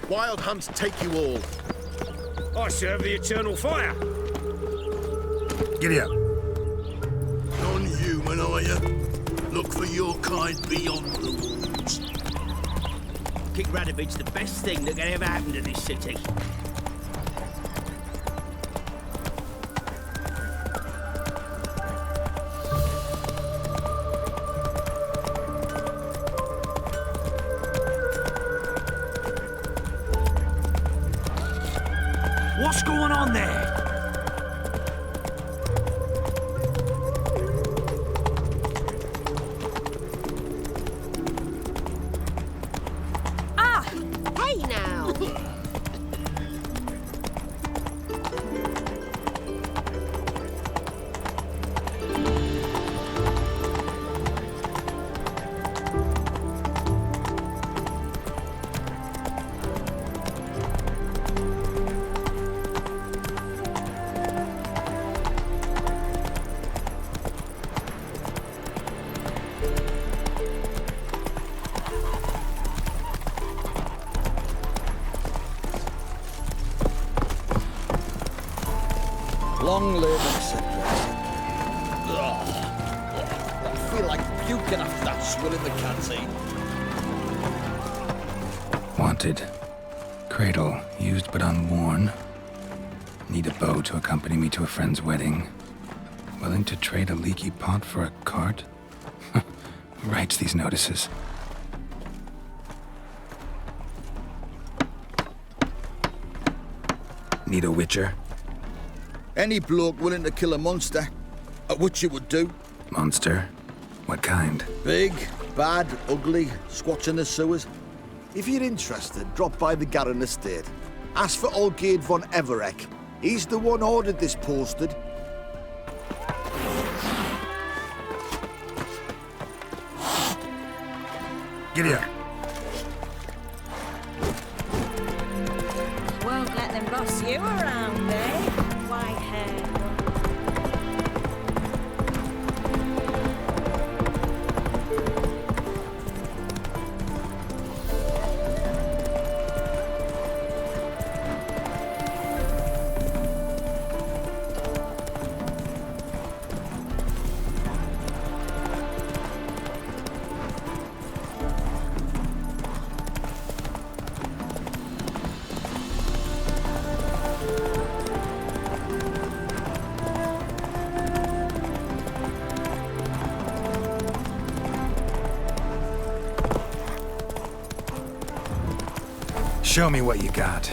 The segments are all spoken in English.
Wild hunts take you all. I serve the eternal fire. Giddy up. Non-human, are you? Look for your kind beyond the walls. King Radovid's the best thing that can ever happen to this city. What's going on there? Ah! Hey now! Long live etc. I feel like puking after that swill in the canteen. Wanted. Cradle, used but unworn. Need a bow to accompany me to a friend's wedding. Willing to trade a leaky pot for a cart? Who writes these notices? Need a witcher? Any bloke willing to kill a monster, which you would do. Monster? What kind? Big, bad, ugly, squats in the sewers. If you're interested, drop by the Garren estate. Ask for Olgierd von Everek. He's the one ordered this posted. Giddy up. Won't let them boss you around, eh? White hair. Show me what you got.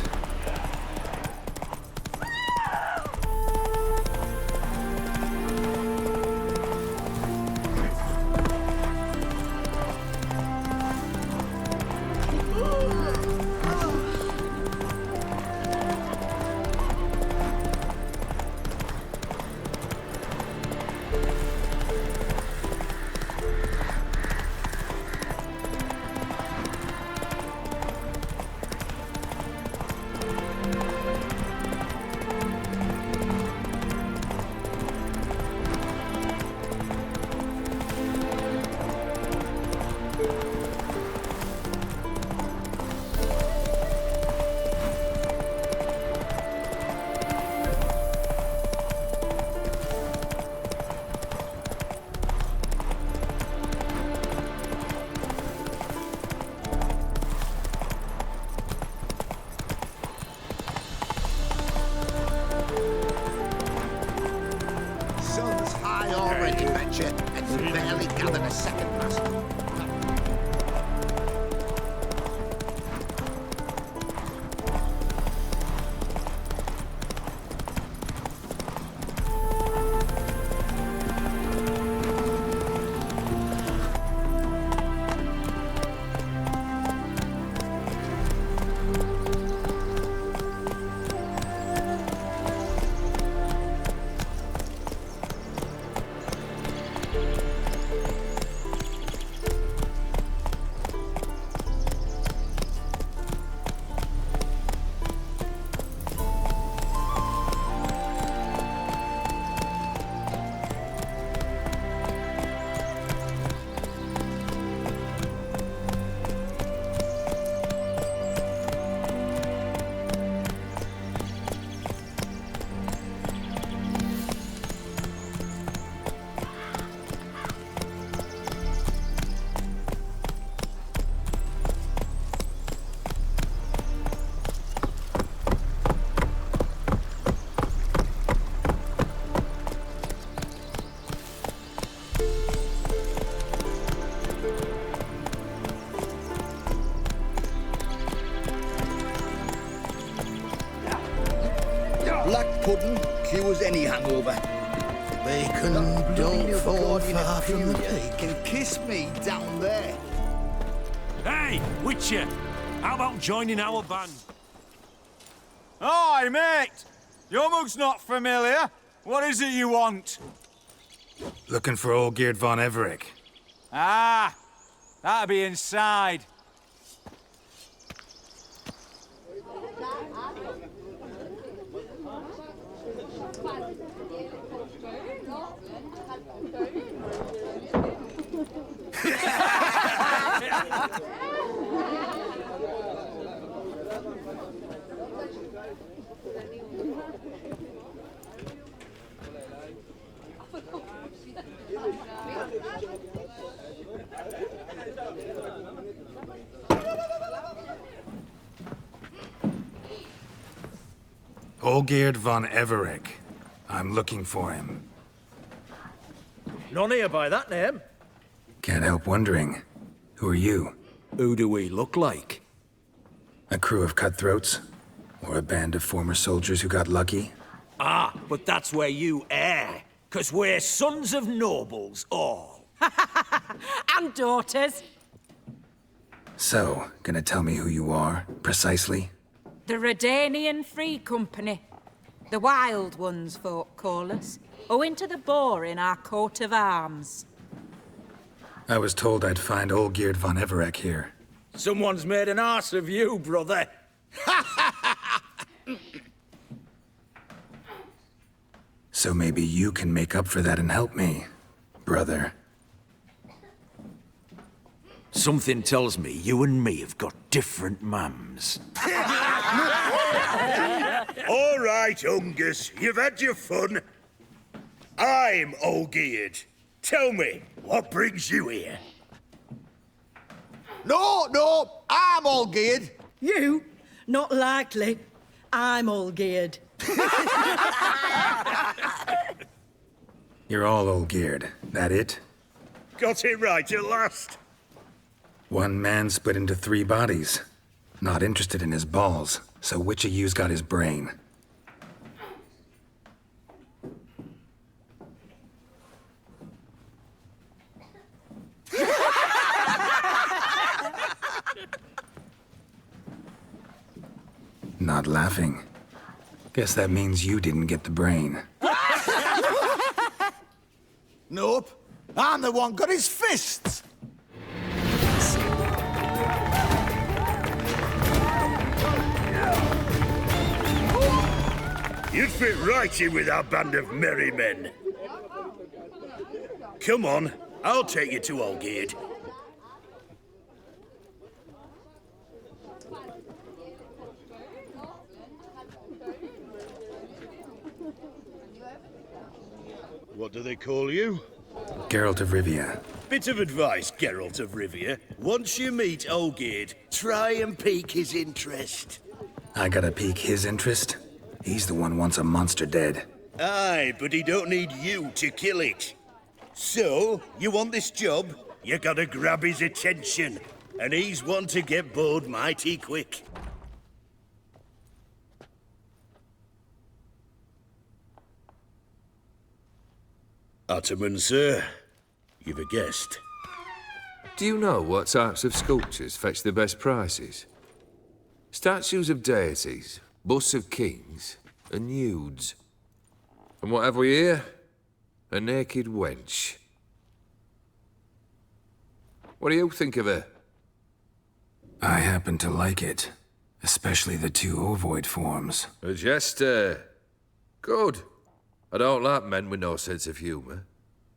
Black pudding cures any hangover. Bacon don't fall far from the You cake. can kiss me down there. Hey, Witcher! How about joining our band? Aye, mate! Your mug's not familiar. What is it you want? Looking for Olgierd von Everec. Ah, that'll be inside. Olgierd von Everec. I'm looking for him. None here by that name. Can't help wondering. Who are you? Who do we look like? A crew of cutthroats? Or a band of former soldiers who got lucky? Ah, but that's where you err. 'Cause we're sons of nobles, all. And daughters. So, gonna tell me who you are, precisely? The Redanian Free Company. The Wild Ones, folk call us. Owing to the boar in our coat of arms. I was told I'd find Olgierd von Everec here. Someone's made an arse of you, brother. So maybe you can make up for that and help me, brother. Something tells me you and me have got different mums. All right, Ungus, you've had your fun. I'm Olgierd. Tell me, what brings you here? No, I'm Olgierd. You? Not likely. I'm Olgierd. You're all Olgierd, that it? Got it right at last. One man split into 3 bodies. Not interested in his balls, so which of you's got his brain? Not laughing. Guess that means you didn't get the brain. Nope. I'm the one got his fists. You'd fit right in with our band of merry men. Come on, I'll take you to Olgierd. What do they call you? Geralt of Rivia. Bit of advice, Geralt of Rivia. Once you meet Olgierd, try and pique his interest. I gotta pique his interest? He's the one wants a monster dead. Aye, but he don't need you to kill it. So, you want this job? You gotta grab his attention. And he's one to get bored mighty quick. Ottoman, sir. You've a guest. Do you know what types of sculptures fetch the best prices? Statues of deities, busts of kings, and nudes. And what have we here? A naked wench. What do you think of her? I happen to like it. Especially the 2 ovoid forms. A jester. Good. I don't like men with no sense of humour.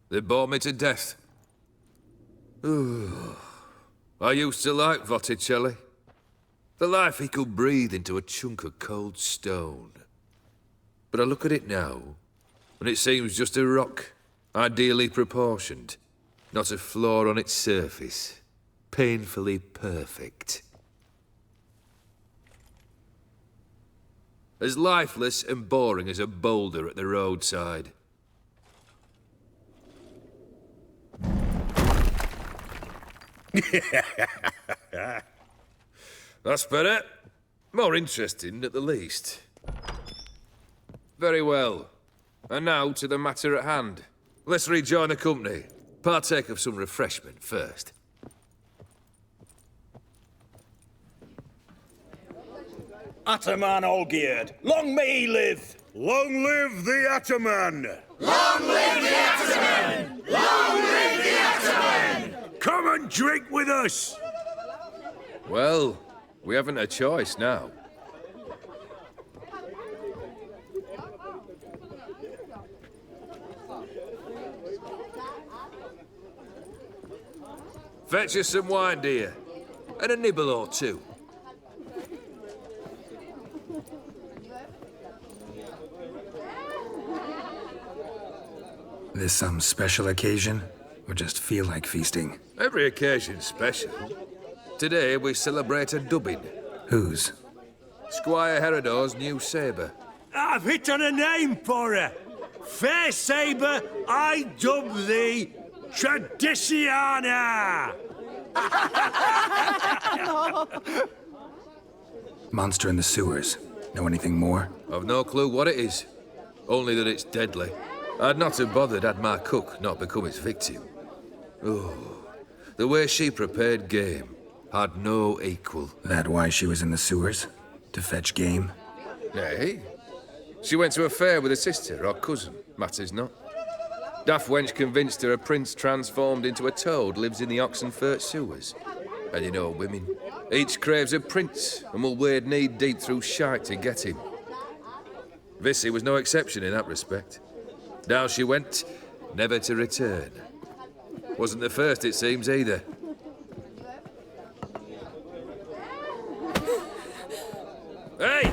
They bore me to death. Ooh. I used to like Botticelli. The life he could breathe into a chunk of cold stone. But I look at it now, and it seems just a rock, ideally proportioned. Not a flaw on its surface. Painfully perfect. As lifeless and boring as a boulder at the roadside. That's better. More interesting, at the least. Very well. And now to the matter at hand. Let's rejoin the company. Partake of some refreshment first. Ataman Olgierd, long may he live! Long live the Ataman! Long live the Ataman! Long live the Ataman! Come and drink with us! Well, we haven't a choice now. Fetch us some wine, dear. And a nibble or two. This some special occasion? Or just feel like feasting? Every occasion's special. Today we celebrate a dubbing. Whose? Squire Herodor's new sabre. I've hit on a name for her. Fair sabre, I dub thee Tradiciana! Monster in the sewers. Know anything more? I've no clue what it is. Only that it's deadly. I'd not have bothered had my cook not become its victim. Oh, the way she prepared game had no equal. That why she was in the sewers? To fetch game? Nay. She went to a fair with a sister or cousin, matters not. Daft wench convinced her a prince transformed into a toad lives in the Oxenfurt sewers. And you know women. Each craves a prince and will wade knee-deep through shite to get him. Vissy was no exception in that respect. Down she went, never to return. Wasn't the first, it seems, either. Hey!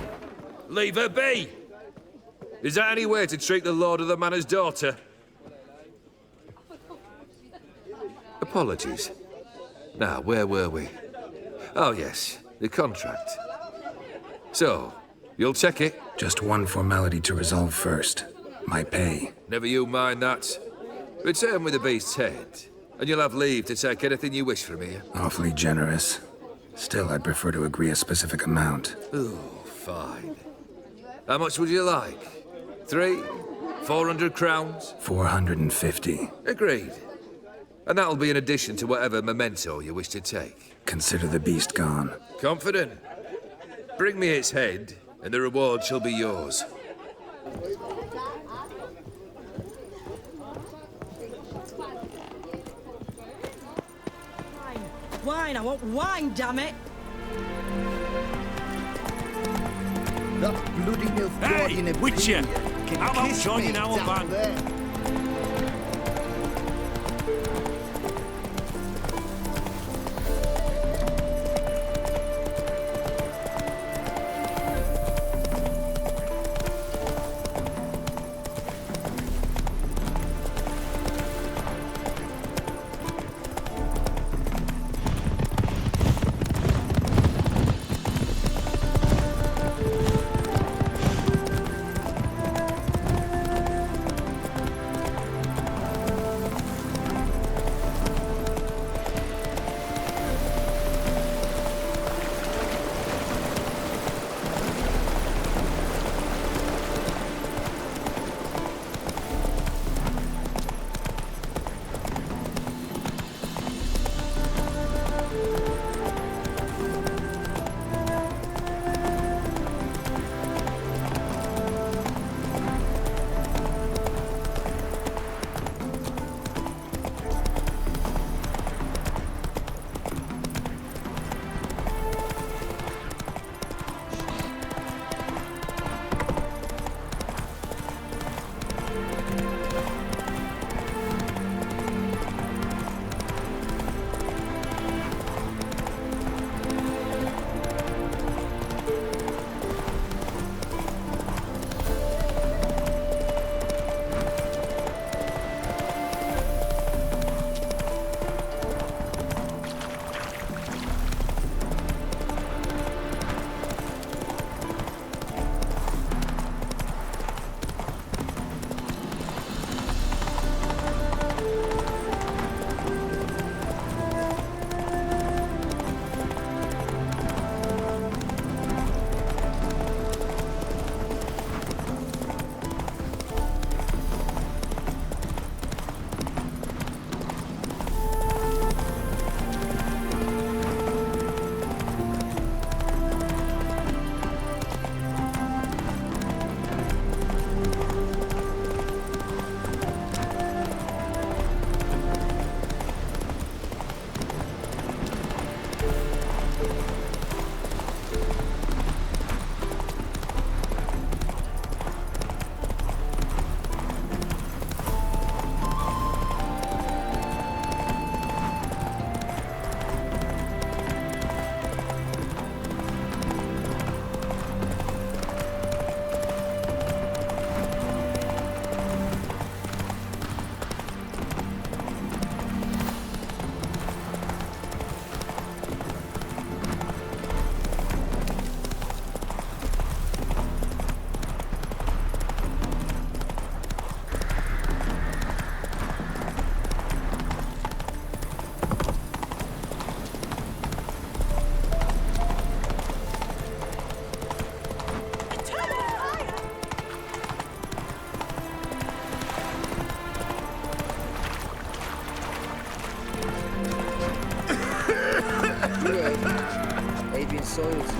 Leave her be! Is that any way to treat the lord of the manor's daughter? Apologies. Now, where were we? Oh, yes, the contract. So, you'll check it? Just one formality to resolve first. My pay. Never you mind that. Return with the beast's head, and you'll have leave to take anything you wish from here. Awfully generous. Still, I'd prefer to agree a specific amount. Ooh, fine. How much would you like? 400 crowns? 450. Agreed. And that'll be in addition to whatever memento you wish to take. Consider the beast gone. Confident? Bring me its head, and the reward shall be yours. Wine, I want wine, damn it! That bloody milk Hey, in a Witcher! Can How about kiss joining me our down band? there?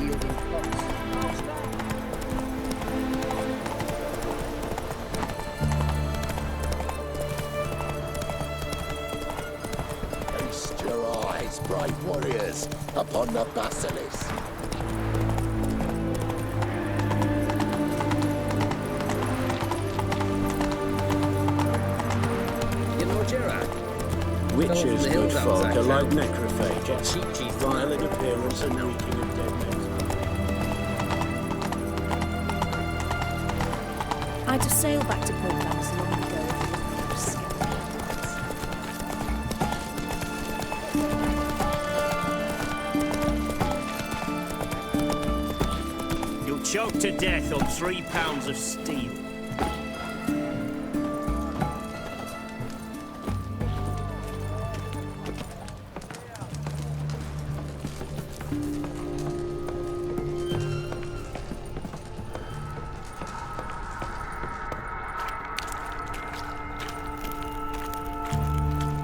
yielding plots. Feast your eyes, brave warriors, upon the basilisk. You know Geralt? Witches, good folk, are like necrophages. necrophages. Vile in appearance and reeking of deadness. I just sailed back to Port House long ago. You'll choke to death on 3 pounds of steel.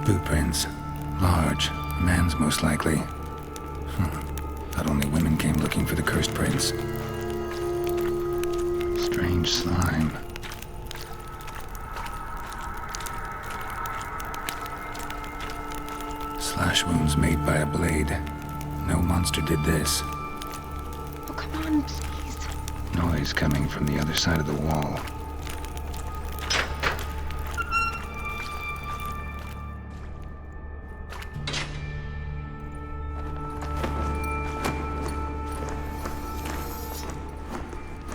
Blueprints. Large. Man's most likely. Thought only women came looking for the cursed prince. Strange slime. Slash wounds made by a blade. No monster did this. Oh, come on, please. Noise coming from the other side of the wall.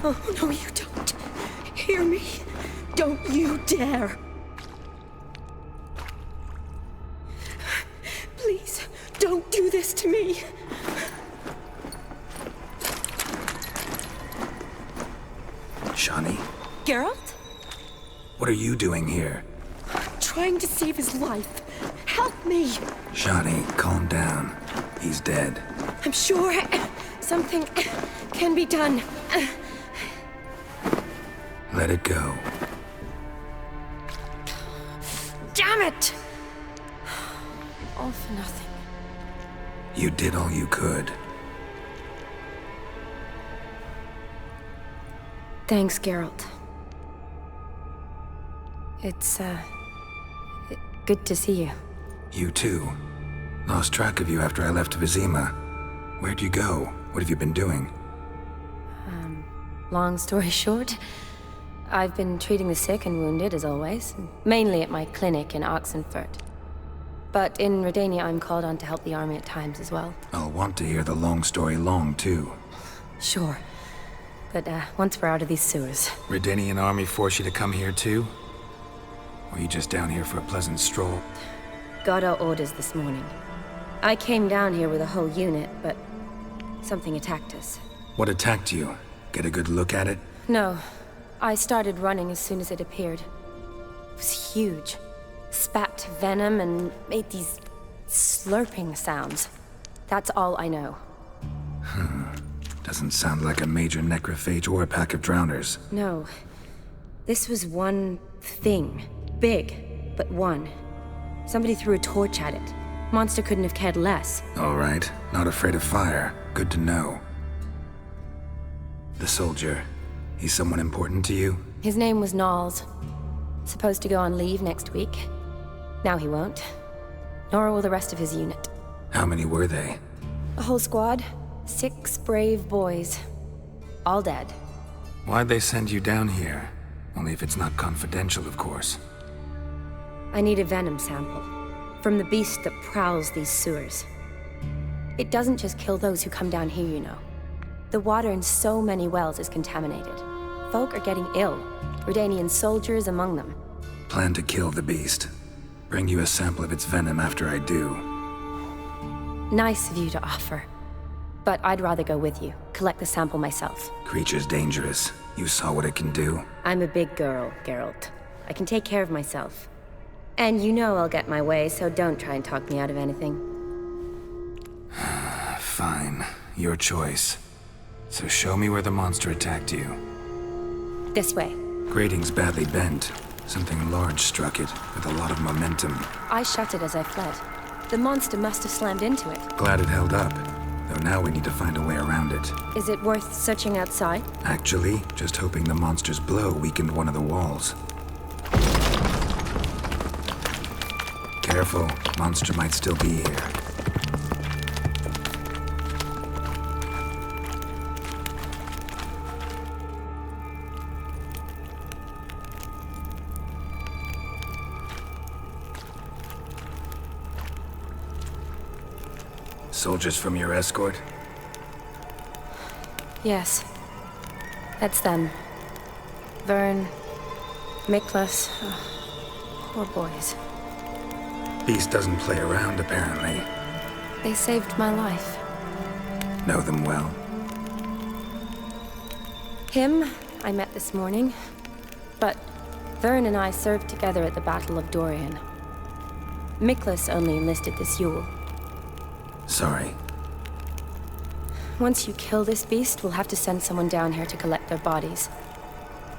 Oh, no, you don't. Hear me? Don't you dare. Please, don't do this to me. Shani, Geralt? what are you doing here? Trying to save his life. Help me. Shani, calm down. He's dead. I'm sure something can be done. Let it go. Damn it! All for nothing. You did all you could. Thanks, Geralt. It's, good to see you. You too. Lost track of you after I left Vizima. Where'd you go? What have you been doing? Long story short, I've been treating the sick and wounded, as always. Mainly at my clinic in Oxenfurt. But in Redania, I'm called on to help the army at times as well. I'll want to hear the long story long, too. Sure. But, once we're out of these sewers... Redanian army force you to come here, too? Or are you just down here for a pleasant stroll? Got our orders this morning. I came down here with a whole unit, but... something attacked us. What attacked you? Get a good look at it? No. I started running as soon as it appeared. It was huge. Spat venom and made these slurping sounds. That's all I know. Doesn't sound like a major necrophage or a pack of drowners. No. This was one thing. Big, but one. Somebody threw a torch at it. Monster couldn't have cared less. All right. Not afraid of fire. Good to know. The soldier. He's someone important to you? His name was Knowles. Supposed to go on leave next week. Now he won't. Nor will the rest of his unit. How many were they? A whole squad. 6 brave boys. All dead. Why'd they send you down here? Only if it's not confidential, of course. I need a venom sample. From the beast that prowls these sewers. It doesn't just kill those who come down here, you know. The water in so many wells is contaminated. Folk are getting ill. Redanian soldiers among them. Plan to kill the beast. Bring you a sample of its venom after I do. Nice of you to offer. But I'd rather go with you. Collect the sample myself. Creature's dangerous. You saw what it can do. I'm a big girl, Geralt. I can take care of myself. And you know I'll get my way, so don't try and talk me out of anything. Fine. Your choice. So show me where the monster attacked you. This way. Grating's badly bent. Something large struck it, with a lot of momentum. I shut it as I fled. The monster must have slammed into it. Glad it held up. though now we need to find a way around it. Is it worth searching outside? Actually, just hoping the monster's blow weakened one of the walls. Careful, monster might still be here. Soldiers from your escort? Yes. That's them. Vern, Miklas. Poor boys. Beast doesn't play around, apparently. They saved my life. Know them well? Him, I met this morning. But Vern and I served together at the Battle of Dorian. Miklas only enlisted this Yule. Sorry. Once you kill this beast, we'll have to send someone down here to collect their bodies.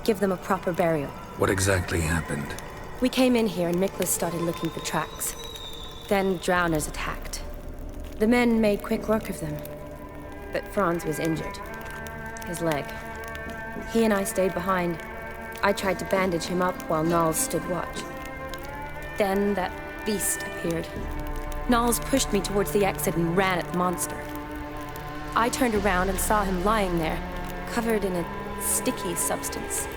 Give them a proper burial. What exactly happened? We came in here and Miklas started looking for tracks. Then drowners attacked. The men made quick work of them. But Franz was injured. His leg. He and I stayed behind. I tried to bandage him up while Nals stood watch. Then that beast appeared. Nals pushed me towards the exit and ran at the monster. I turned around and saw him lying there, covered in a sticky substance.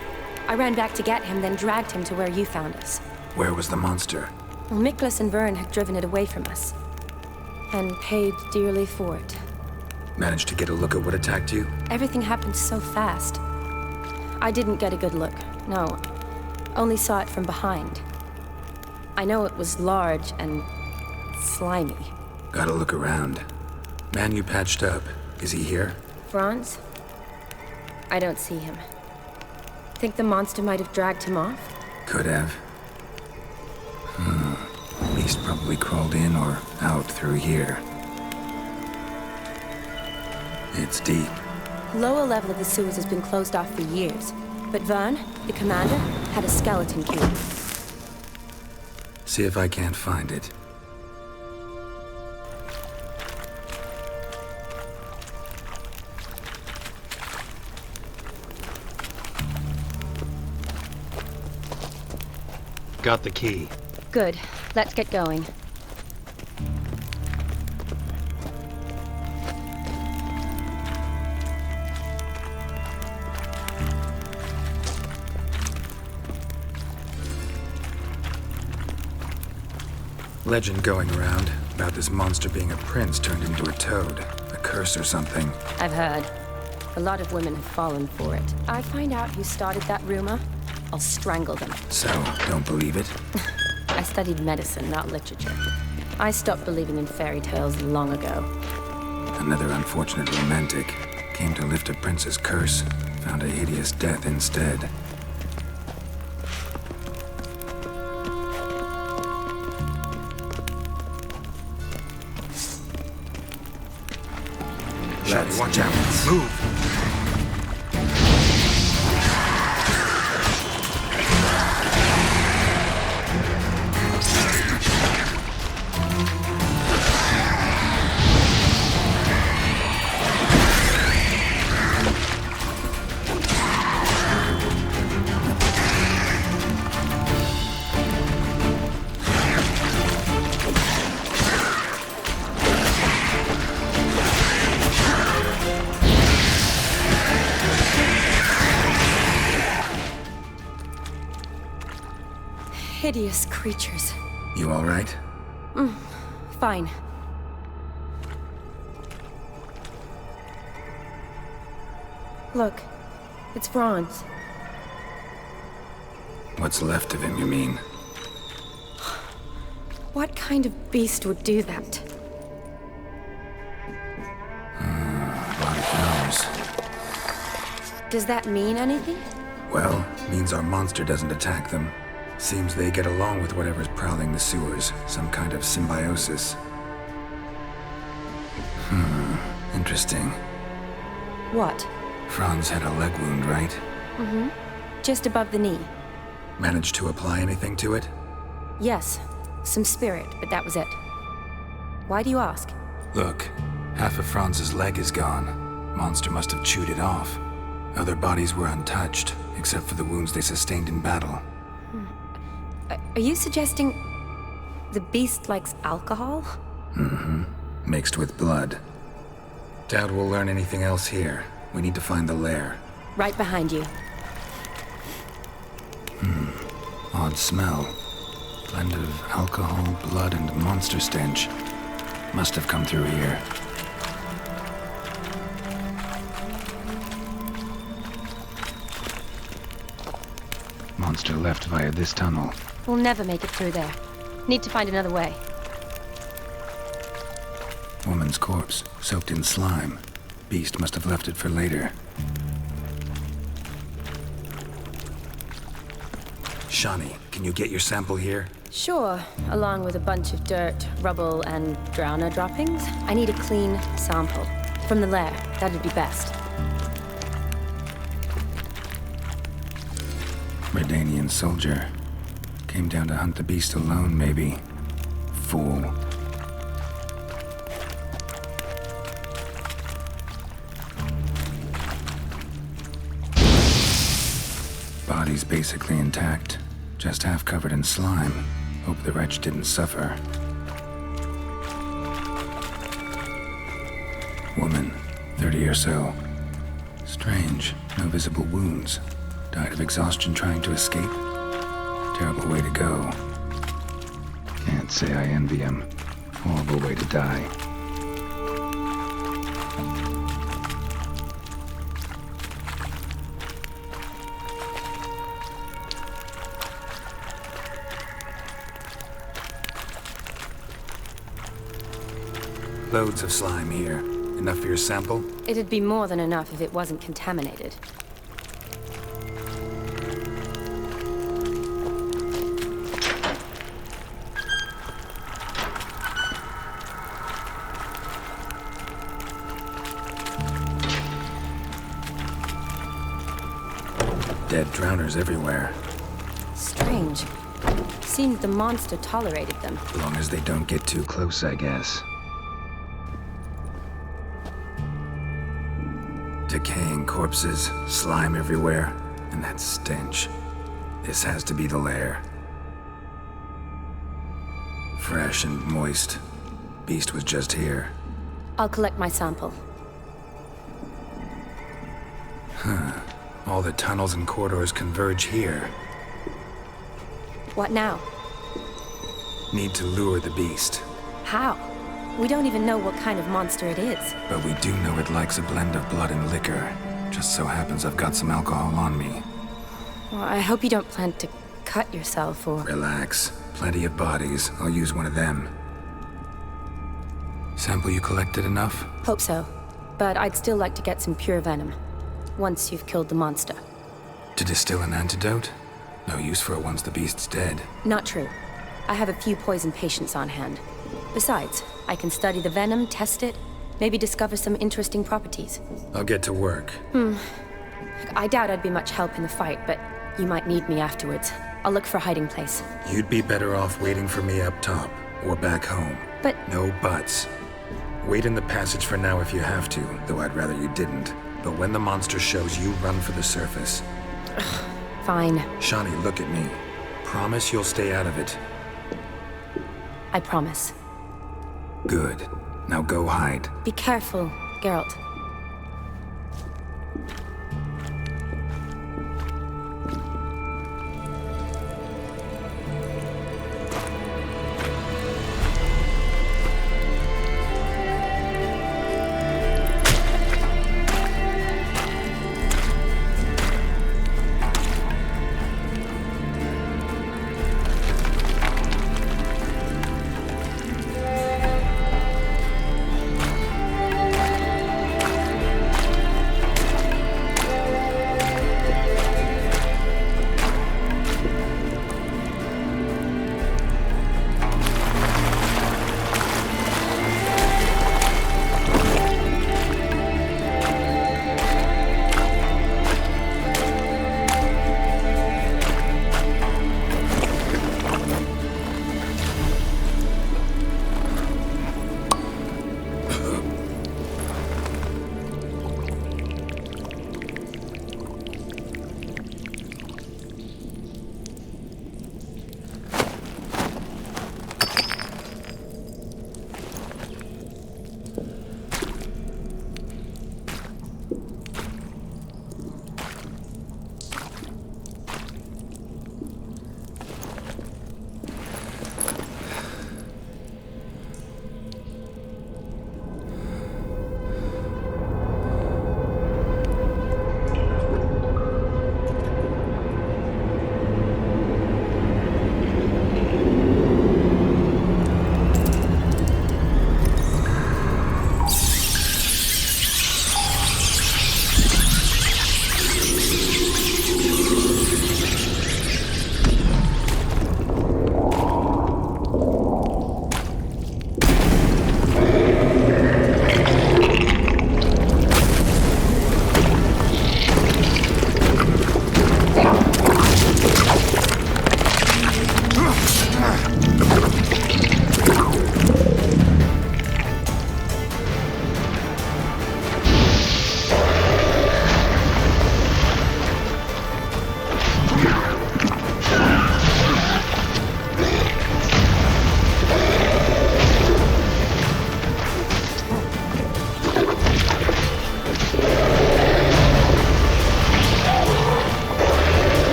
I ran back to get him, then dragged him to where you found us. Where was the monster? Well, Miklas and Vern had driven it away from us. And paid dearly for it. Managed to get a look at what attacked you? Everything happened so fast. I didn't get a good look, no. Only saw it from behind. I know it was large and slimy. Gotta look around. Man you patched up, is he here? Franz? I don't see him. Think the monster might have dragged him off? Could have. Beast probably crawled in or out through here. It's deep. Lower level of the sewers has been closed off for years. But Vern, the commander, had a skeleton cube. See if I can't find it. Got the key. Good. Let's get going. Legend going around about this monster being a prince turned into a toad. A curse or something. I've heard. A lot of women have fallen for it. I find out who started that rumor, I'll strangle them. So, don't believe it? I studied medicine, not literature. I stopped believing in fairy tales long ago. Another unfortunate romantic. Came to lift a prince's curse. Found a hideous death instead. Shady, watch out. Move! Hideous creatures. You all right? Fine. Look, it's Franz. What's left of him, you mean? What kind of beast would do that? A lot of flowers. Does that mean anything? Well, means our monster doesn't attack them. Seems they get along with whatever's prowling the sewers. Some kind of symbiosis. Interesting. What? Franz had a leg wound, right? Mm-hmm. Just above the knee. Managed to apply anything to it? Yes. Some spirit, but that was it. Why do you ask? Look, Half of Franz's leg is gone. Monster must have chewed it off. Other bodies were untouched, except for the wounds they sustained in battle. Are you suggesting the beast likes alcohol? Mm-hmm. Mixed with blood. Doubt we'll learn anything else here. We need to find the lair. Right behind you. Odd smell. Blend of alcohol, blood, and monster stench. Must have come through here. Monster left via this tunnel. We'll never make it through there. Need to find another way. Woman's corpse, soaked in slime. Beast must have left it for later. Shani, can you get your sample here? Sure, along with a bunch of dirt, rubble, and drowner droppings. I need a clean sample. From the lair, that'd be best. Redanian soldier. Came down to hunt the beast alone, maybe. Fool. Body's basically intact. Just half covered in slime. Hope the wretch didn't suffer. Woman, 30 or so. Strange, no visible wounds. Died of exhaustion trying to escape. Terrible way to go. Can't say I envy him. Horrible way to die. Loads of slime here. Enough for your sample? It'd be more than enough if it wasn't contaminated. Dead drowners everywhere. Strange. Seemed the monster tolerated them. As long as they don't get too close, I guess. Decaying corpses, slime everywhere, and that stench. This has to be the lair. Fresh and moist. Beast was just here. I'll collect my sample. Huh. All the tunnels and corridors converge here. What now? Need to lure the beast. How? We don't even know what kind of monster it is. But we do know it likes a blend of blood and liquor. Just so happens I've got some alcohol on me. Well, I hope you don't plan to cut yourself or... Relax. Plenty of bodies. I'll use one of them. Sample you collected enough? Hope so. But I'd still like to get some pure venom. Once you've killed the monster. To distill an antidote? No use for it once the beast's dead. Not true. I have a few poison patients on hand. Besides, I can study the venom, test it, maybe discover some interesting properties. I'll get to work. I doubt I'd be much help in the fight, but you might need me afterwards. I'll look for a hiding place. You'd be better off waiting for me up top, or back home. But... No buts. Wait in the passage for now if you have to, though I'd rather you didn't. But when the monster shows, you run for the surface. Fine. Shani, look at me. Promise you'll stay out of it. I promise. Good. Now go hide. Be careful, Geralt.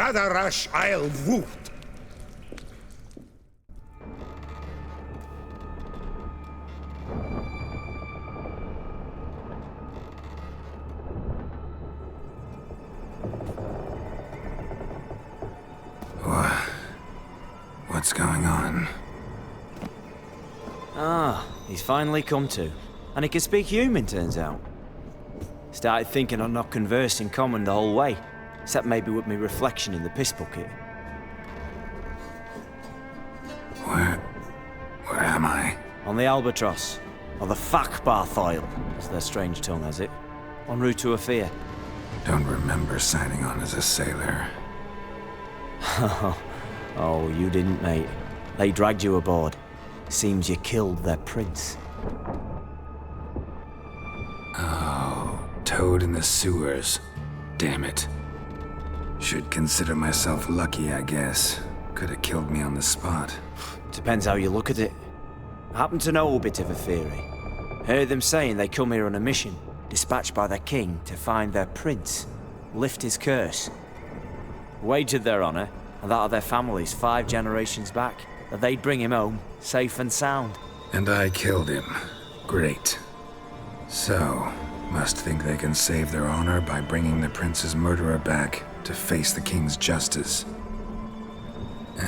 Gadarash I'll woot. What's going on? Ah, he's finally come to. And he can speak human, turns out. Started thinking I'd not conversed in common the whole way, except maybe with me reflection in the piss bucket. Where am I? On the Albatross, or the Fakbarthoil, as their strange tongue has it, en route to Ofieri. Don't remember signing on as a sailor. Oh, you didn't, mate. They dragged you aboard. Seems you killed their prince. Oh, toad in the sewers. Damn it. Should consider myself lucky, I guess. Could have killed me on the spot. Depends how you look at it. I happen to know a bit of Ofieri. Heard them saying they come here on a mission, dispatched by their king to find their prince, lift his curse. Wagered their honor, and that of their families 5 generations back, that they'd bring him home, safe and sound. And I killed him. Great. So, must think they can save their honor by bringing the prince's murderer back to face the king's justice.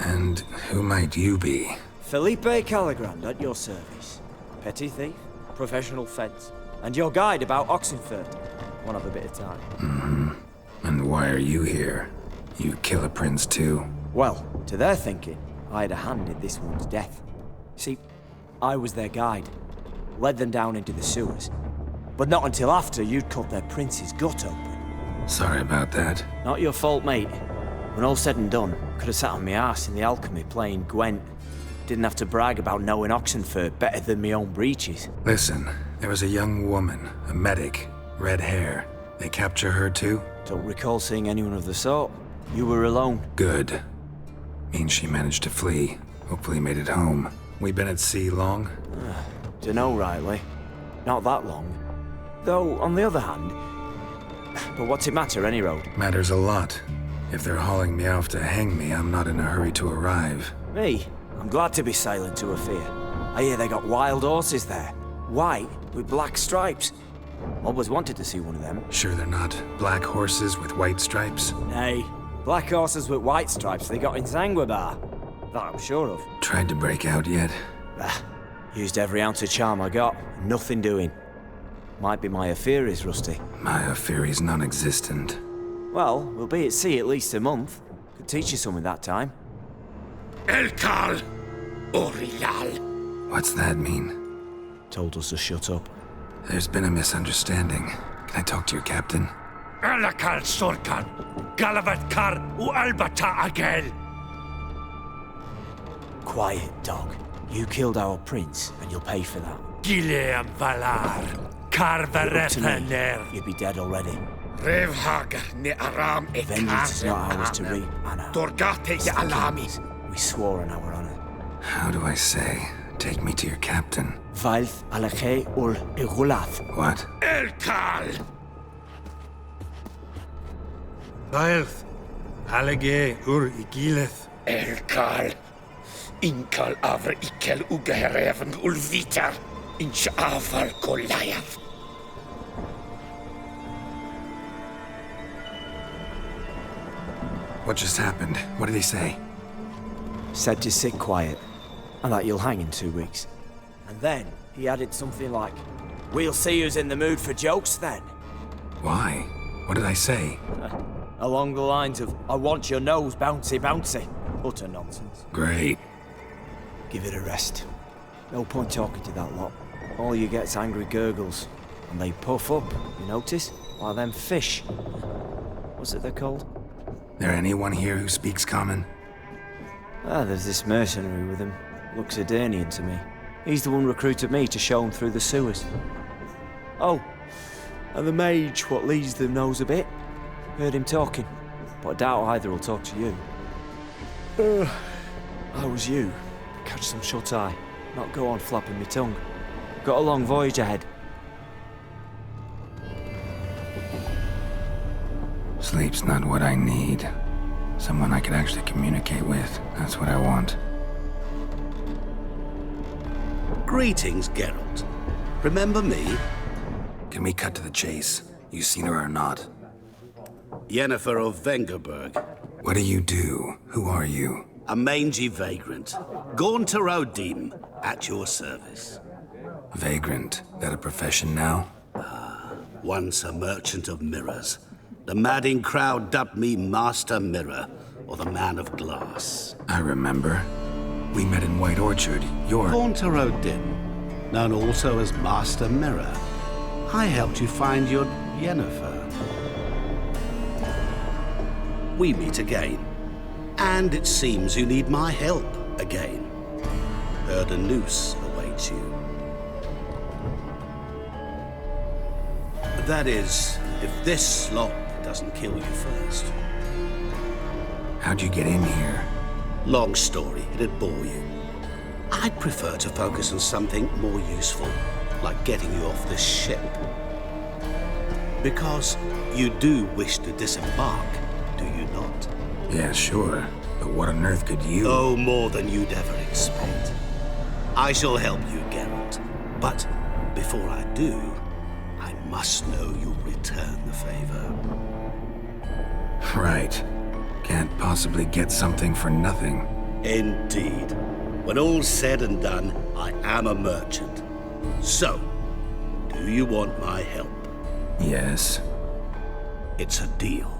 And who might you be? Felipe Caligrand at your service. Petty thief, professional fence, and your guide about Oxenford. Won't have a bit of time. Mm-hmm. And why are you here? You kill a prince too? Well, to their thinking, I had a hand in this one's death. See, I was their guide. Led them down into the sewers. But not until after you'd cut their prince's gut open. Sorry about that. Not your fault, mate. When all said and done, could have sat on my arse in the alchemy playing Gwent. Didn't have to brag about knowing Oxenford better than my own breeches. Listen, there was a young woman, a medic, red hair. They capture her too? Don't recall seeing anyone of the sort. You were alone. Good. Means she managed to flee. Hopefully made it home. We been at sea long? Dunno rightly. Not that long. Though, on the other hand... But what's it matter, any road? Matters a lot. If they're hauling me off to hang me, I'm not in a hurry to arrive. Me? I'm glad to be sailing to Ofieri. I hear they got wild horses there. White, with black stripes. Always wanted to see one of them. Sure they're not black horses with white stripes? Nay. Black horses with white stripes they got in Zanguebar. That I'm sure of. Tried to break out yet? Used every ounce of charm I got. Nothing doing. Might be my Ofieri's rusty. My Ofieri's non-existent. Well, we'll be at sea at least a month. Could teach you something that time. Elkal Orial. What's that mean? Told us to shut up. There's been a misunderstanding. Can I talk to your captain? Elakal Sorkan. Galavat Kar U Albata Agel. Quiet, dog. You killed our prince, and you'll pay for that. Gileam Valar. Karvarethaner. You'd be dead already. Revhaga ne Aram e Vengeance is not ours to reap, Anna. Dorgate ya Alami. We swore on our honor. How do I say? Take me to your captain. Valth Alache ul Igulath. What? Elkal! Valth Alage ur Igileth. Elkal. Inkal avre ikel ugehereven ulvitar. Inch aval Goliath. What just happened? What did he say? Said to sit quiet, and that you'll hang in 2 weeks. And then he added something like, "We'll see who's in the mood for jokes then." Why? What did I say? Along the lines of, "I want your nose bouncy bouncy." Utter nonsense. Great. Give it a rest. No point talking to that lot. All you get's angry gurgles. And they puff up, you notice? Like them fish. What's it they're called? There anyone here who speaks common? There's this mercenary with him. Looks Edirnian to me. He's the one recruited me to show him through the sewers. Oh, and the mage what leads them knows a bit. Heard him talking, but I doubt either will talk to you. I was you. Catch some shut-eye, not go on flapping me tongue. Got a long voyage ahead. Sleep's not what I need. Someone I could actually communicate with. That's what I want. Greetings, Geralt. Remember me? Can we cut to the chase? You seen her or not? Yennefer of Vengerberg. What do you do? Who are you? A mangy vagrant. Gaunter O'Dimm, at your service. Vagrant. That a profession now? Once a merchant of mirrors. The madding crowd dubbed me Master Mirror, or the Man of Glass. I remember. We met in White Orchard. You're... Gaunter O'Dimm, known also as Master Mirror. I helped you find your Yennefer. We meet again. And it seems you need my help again. Heard a noose awaits you. That is, if this slop doesn't kill you first. How'd you get in here? Long story, it'd bore you. I'd prefer to focus on something more useful, like getting you off this ship. Because you do wish to disembark, do you not? Yeah, sure. But what on earth could you... Oh, more than you'd ever expect. I shall help you, Geralt. But before I do, I must know you'll return the favor. Right. Can't possibly get something for nothing. Indeed. When all's said and done, I am a merchant. So, do you want my help? Yes. It's a deal.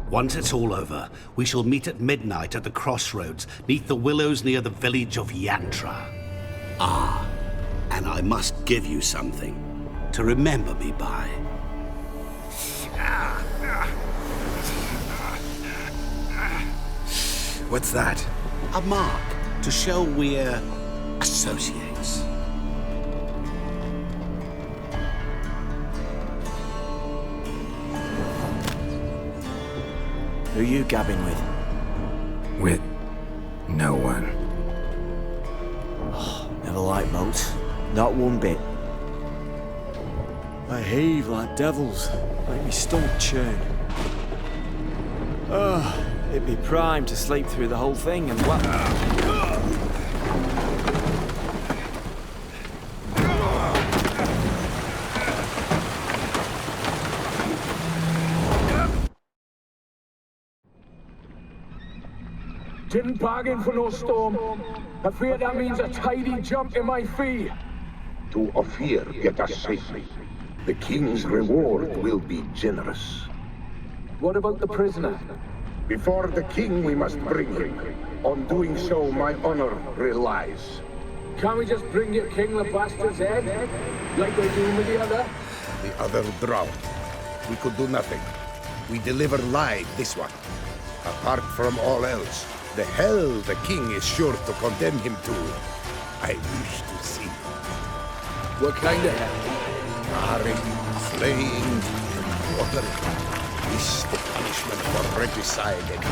Once it's all over, we shall meet at midnight at the crossroads, neath the willows near the village of Yantra. Ah, and I must give you something to remember me by. What's that? A mark to show we're associates. Who are you gabbing with? With no one. Oh, never liked boats. Not one bit. They heave like devils. Make me stomach churn. Oh, it'd be prime to sleep through the whole thing and Didn't bargain for no storm. I fear that means a tidy jump in my fee. To Ofieri, get us safely. The king's reward will be generous. What about the prisoner? Before the king, we must bring him. On doing so, my honor relies. Can't we just bring your king the bastard's head? Like they do with the other? The other drowned. We could do nothing. We deliver live this one. Apart from all else, the hell the king is sure to condemn him to. I wish to see. What kind of hell? Marring, slaying, watering. This the punishment for regicide and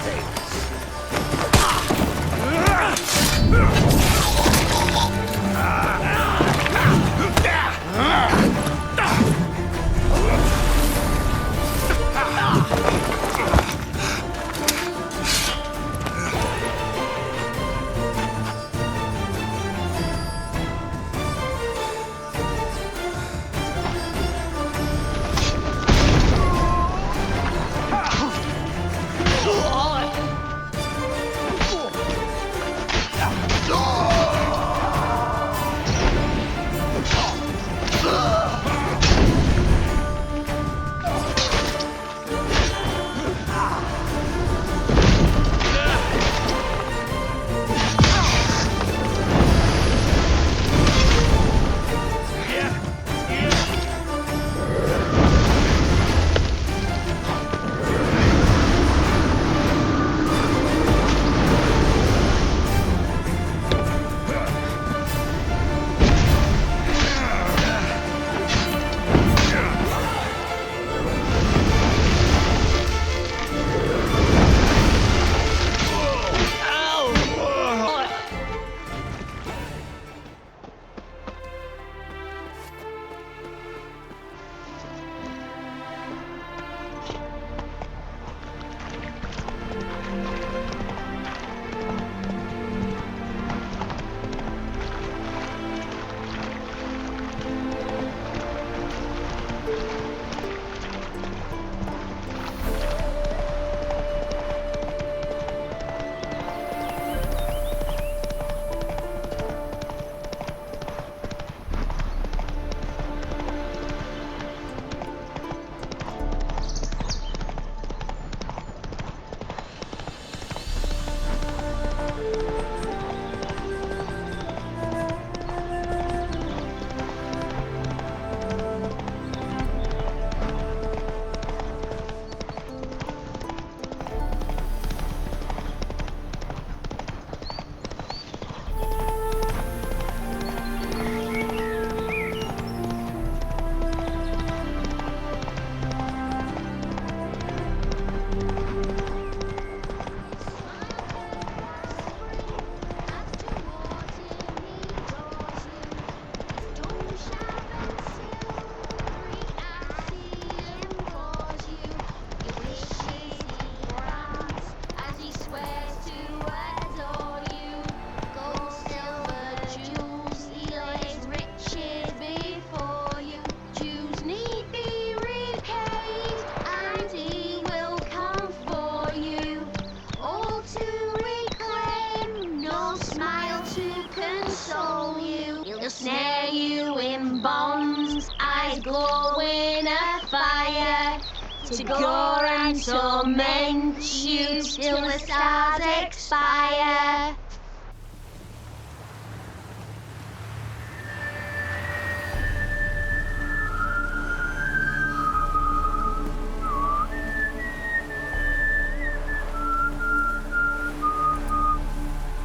glow in a fire, to gore and torment you till the stars expire.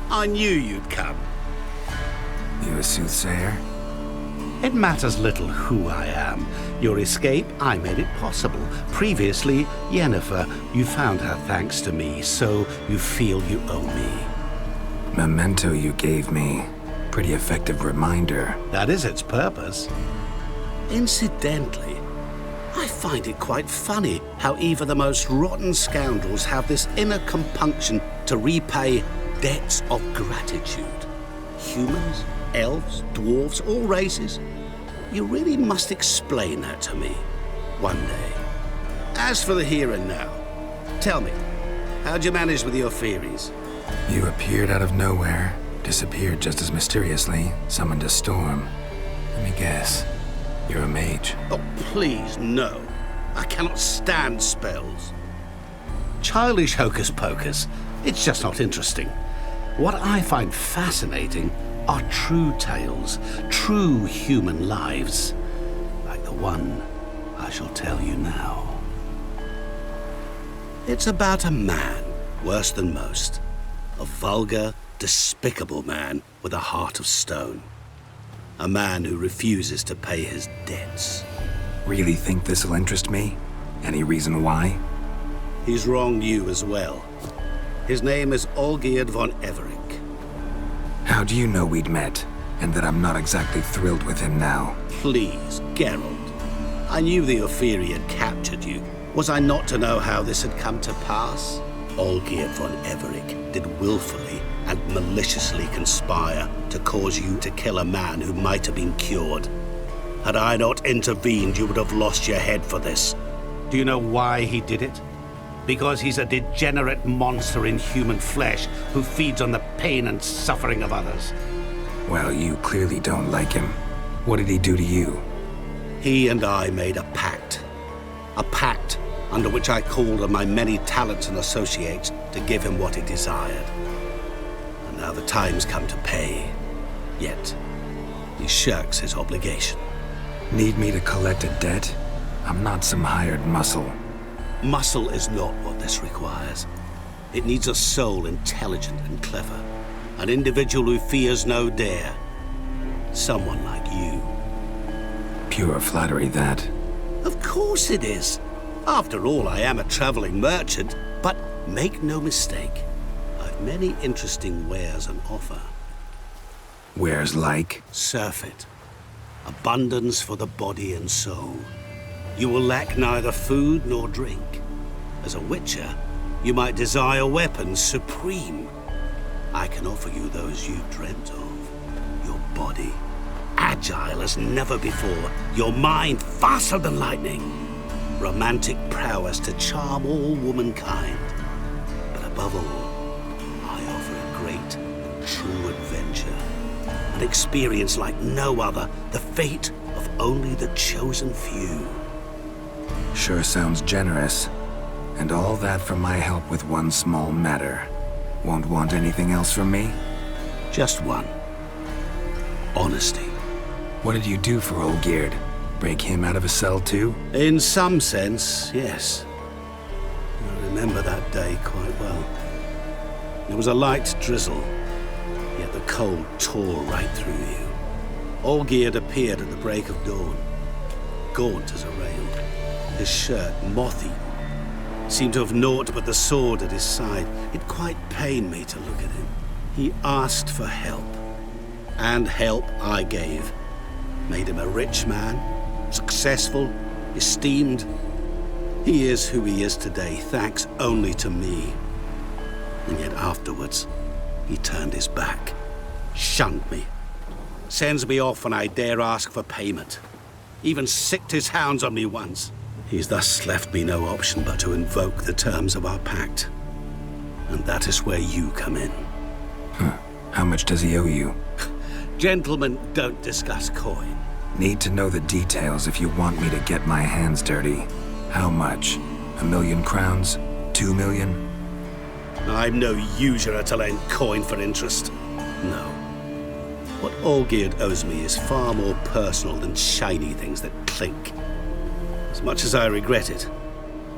I knew you'd come. You a soothsayer? It matters little who I am. Your escape, I made it possible. Previously, Yennefer, you found her thanks to me, so you feel you owe me. Memento you gave me. Pretty effective reminder. That is its purpose. Incidentally, I find it quite funny how even the most rotten scoundrels have this inner compunction to repay debts of gratitude. Humans, elves, dwarves, all races. You really must explain that to me one day. As for the here and now, tell me, how'd you manage with the Ofieris? You appeared out of nowhere, disappeared just as mysteriously, summoned a storm. Let me guess, you're a mage. Oh, please, no. I cannot stand spells. Childish hocus pocus. It's just not interesting. What I find fascinating are true tales, true human lives, like the one I shall tell you now. It's about a man, worse than most. A vulgar, despicable man with a heart of stone. A man who refuses to pay his debts. Really think this'll interest me? Any reason why? He's wronged you as well. His name is Olgierd von Everec. How do you know we'd met, and that I'm not exactly thrilled with him now? Please, Geralt. I knew the Ofieri had captured you. Was I not to know how this had come to pass? Olgierd von Everec did willfully and maliciously conspire to cause you to kill a man who might have been cured. Had I not intervened, you would have lost your head for this. Do you know why he did it? Because he's a degenerate monster in human flesh who feeds on the pain and suffering of others. Well, you clearly don't like him. What did he do to you? He and I made a pact. A pact under which I called on my many talents and associates to give him what he desired. And now the time's come to pay. Yet, he shirks his obligation. Need me to collect a debt? I'm not some hired muscle. Muscle is not what this requires. It needs a soul intelligent and clever. An individual who fears no dare. Someone like you. Pure flattery, that. Of course it is. After all, I am a traveling merchant. But make no mistake, I've many interesting wares on offer. Wares like? Surfeit. Abundance for the body and soul. You will lack neither food nor drink. As a witcher, you might desire weapons supreme. I can offer you those you dreamt of. Your body, agile as never before. Your mind, faster than lightning. Romantic prowess to charm all womankind. But above all, I offer a great, true adventure. An experience like no other. The fate of only the chosen few. Sure sounds generous. And all that for my help with one small matter. Won't want anything else from me? Just one. Honesty. What did you do for Olgierd? Break him out of a cell too? In some sense, yes. I remember that day quite well. There was a light drizzle, yet the cold tore right through you. Olgierd appeared at the break of dawn, gaunt as a rail, his shirt moth-eaten. Seemed to have naught but the sword at his side. It quite pained me to look at him. He asked for help, and help I gave. Made him a rich man, successful, esteemed. He is who he is today, thanks only to me. And yet afterwards, he turned his back, shunned me, sends me off when I dare ask for payment. Even sicked his hounds on me once. He's thus left me no option but to invoke the terms of our pact. And that is where you come in. Huh. How much does he owe you? Gentlemen don't discuss coin. Need to know the details if you want me to get my hands dirty. How much? 1 million crowns? 2 million? I'm no usurer to lend coin for interest. No. What Olgierd owes me is far more personal than shiny things that clink. As much as I regret it,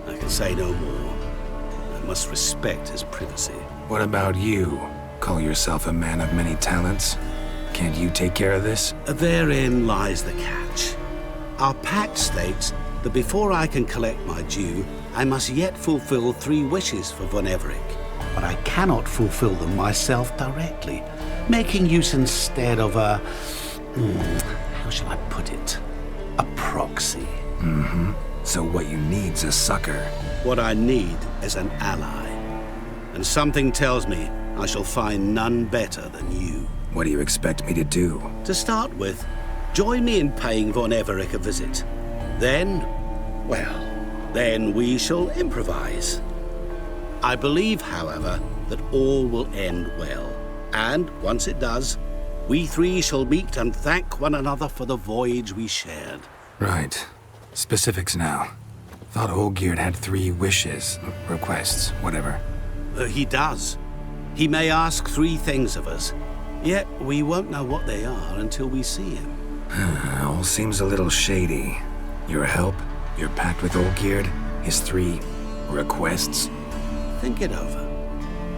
I can say no more. I must respect his privacy. What about you? Call yourself a man of many talents? Can't you take care of this? Therein lies the catch. Our pact states that before I can collect my due, I must yet fulfill 3 wishes for Von Everec. But I cannot fulfill them myself directly, making use instead of a... how shall I put it? A proxy. Mm-hmm. So what you need's a sucker. What I need is an ally. And something tells me I shall find none better than you. What do you expect me to do? To start with, join me in paying Von Everec a visit. Then, well, then we shall improvise. I believe, however, that all will end well. And once it does, we 3 shall meet and thank one another for the voyage we shared. Right. Specifics now. Thought Olgierd had 3 wishes, requests, whatever. He does. He may ask 3 things of us, yet we won't know what they are until we see him. All seems a little shady. Your help, your pact with Olgierd, his 3 requests. Think it over.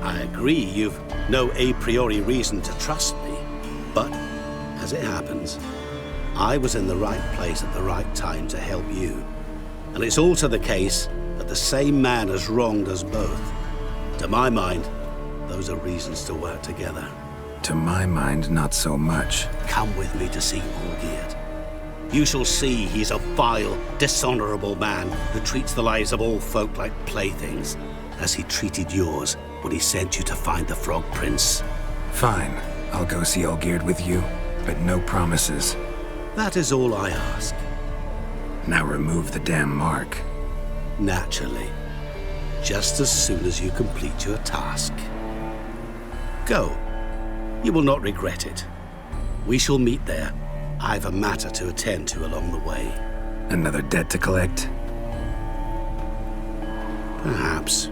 I agree you've no a priori reason to trust me, but as it happens, I was in the right place at the right time to help you. And it's also the case that the same man has wronged us both. To my mind, those are reasons to work together. To my mind, not so much. Come with me to see Olgierd. You shall see he's a vile, dishonorable man who treats the lives of all folk like playthings, as he treated yours when he sent you to find the Frog Prince. Fine. I'll go see Olgierd with you, but no promises. That is all I ask. Now remove the damn mark. Naturally. Just as soon as you complete your task. Go. You will not regret it. We shall meet there. I've a matter to attend to along the way. Another debt to collect? Perhaps.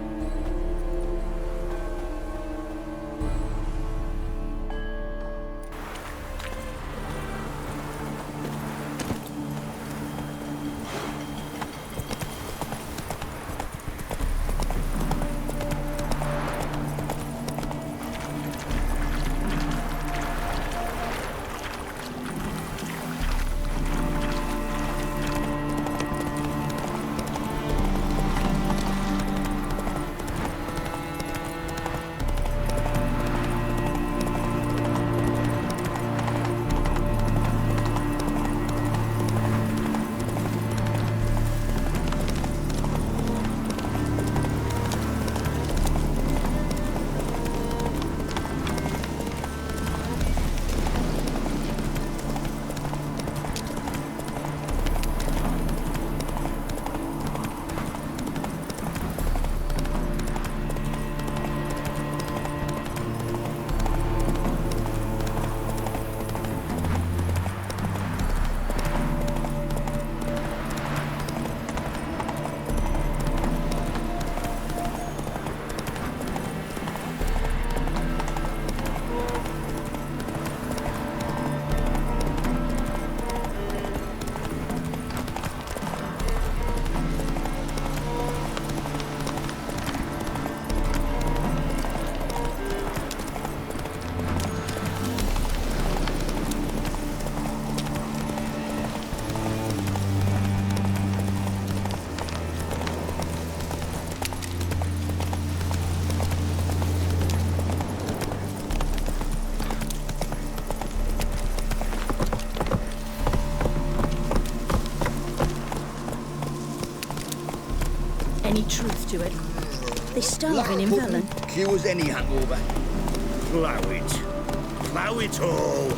Any truth to it? They're starving in Velen. Cures any hangover. Plough it. Plough it all.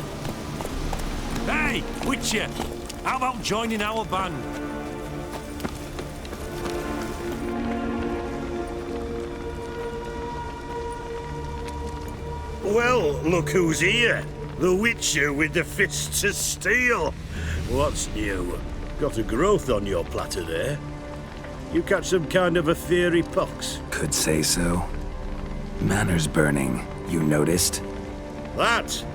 Hey, Witcher! How about joining our band? Well, look who's here. The Witcher with the fists of steel. What's new? Got a growth on your platter there. You catch some kind of Ofieri pox? Could say so. Manners burning, you noticed? That?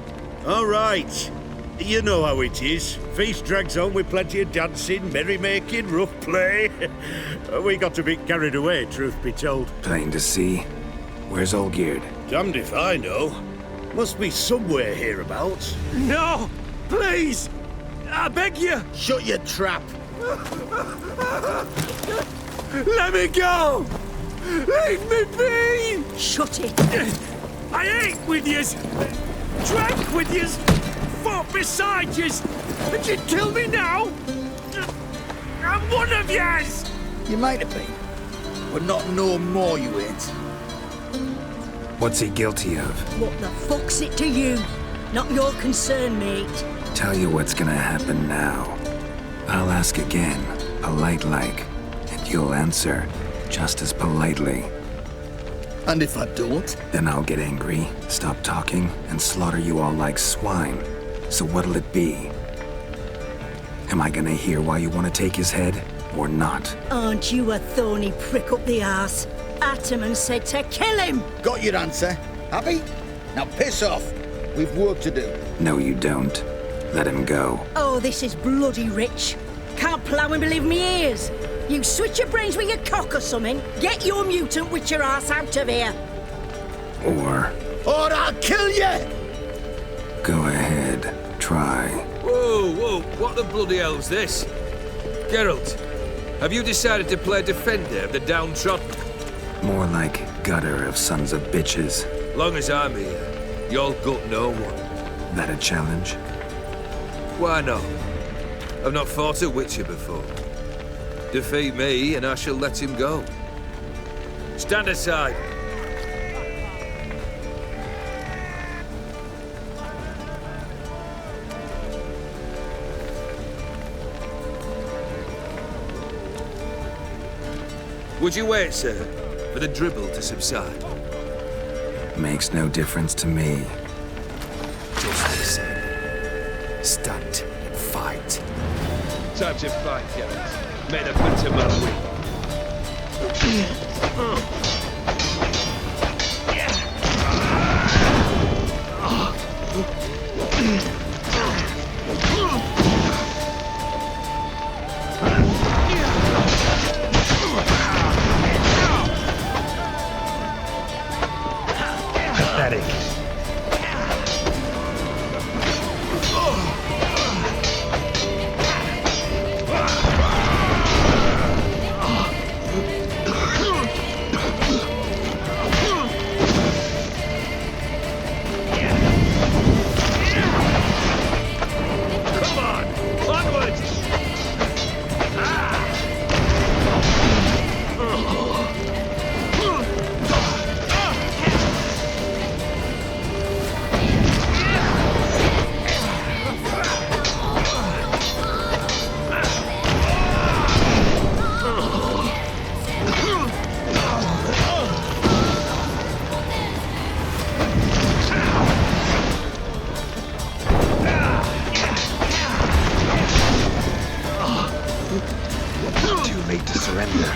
All right. You know how it is. Feast drags on with plenty of dancing, merrymaking, rough play. We got a bit carried away, truth be told. Plain to see. Where's Olgierd? Damned if I know. Must be somewhere hereabouts. No! Please! I beg you! Shut your trap! Let me go! Leave me be! Shut it! I ate with yous! Drank with yous! Fought beside yous! And you'd kill me now? I'm one of yous! You might have been, but not no more you ain't. What's he guilty of? What the fuck's it to you? Not your concern, mate. Tell you what's gonna happen now. I'll ask again, polite-like, and you'll answer just as politely. And if I don't? Then I'll get angry, stop talking, and slaughter you all like swine. So what'll it be? Am I gonna hear why you want to take his head, or not? Aren't you a thorny prick up the arse? Ataman said to kill him! Got your answer. Happy? Now piss off. We've work to do. No, you don't. Let him go. Oh, this is bloody rich. Can't plough and believe me ears. You switch your brains with your cock or something. Get your mutant witcher ass out of here. Or I'll kill you! Go ahead. Try. Whoa, whoa, what the bloody hell's this? Geralt, have you decided to play defender of the downtrodden? More like gutter of sons of bitches. Long as I'm here, you'll gut no one. That a challenge? Why not? I've not fought a witcher before. Defeat me and I shall let him go. Stand aside. Would you wait, sir, for the dribble to subside? Makes no difference to me. Just listen. Stand and fight. Time to fight, Geralt. May the better man win. Pathetic. Too late to surrender.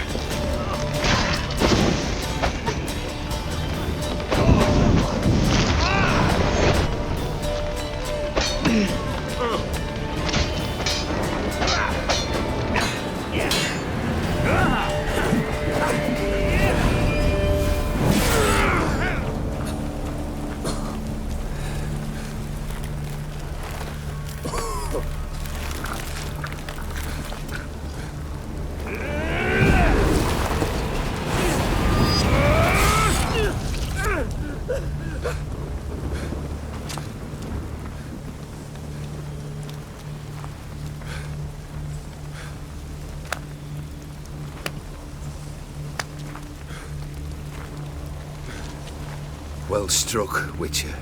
Well struck, Witcher.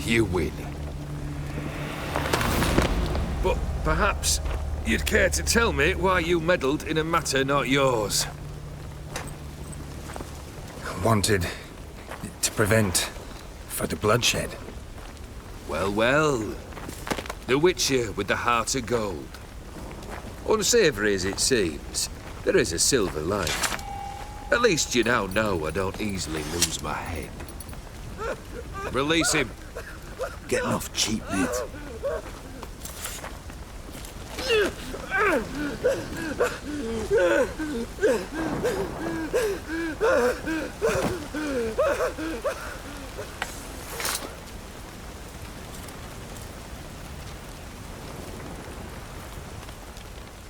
You win. But perhaps you'd care to tell me why you meddled in a matter not yours. Wanted to prevent further bloodshed. Well, well. The Witcher with the heart of gold. Unsavoury as it seems, there is a silver lining. At least you now know I don't easily lose my head. Release him. Getting off cheap, mate.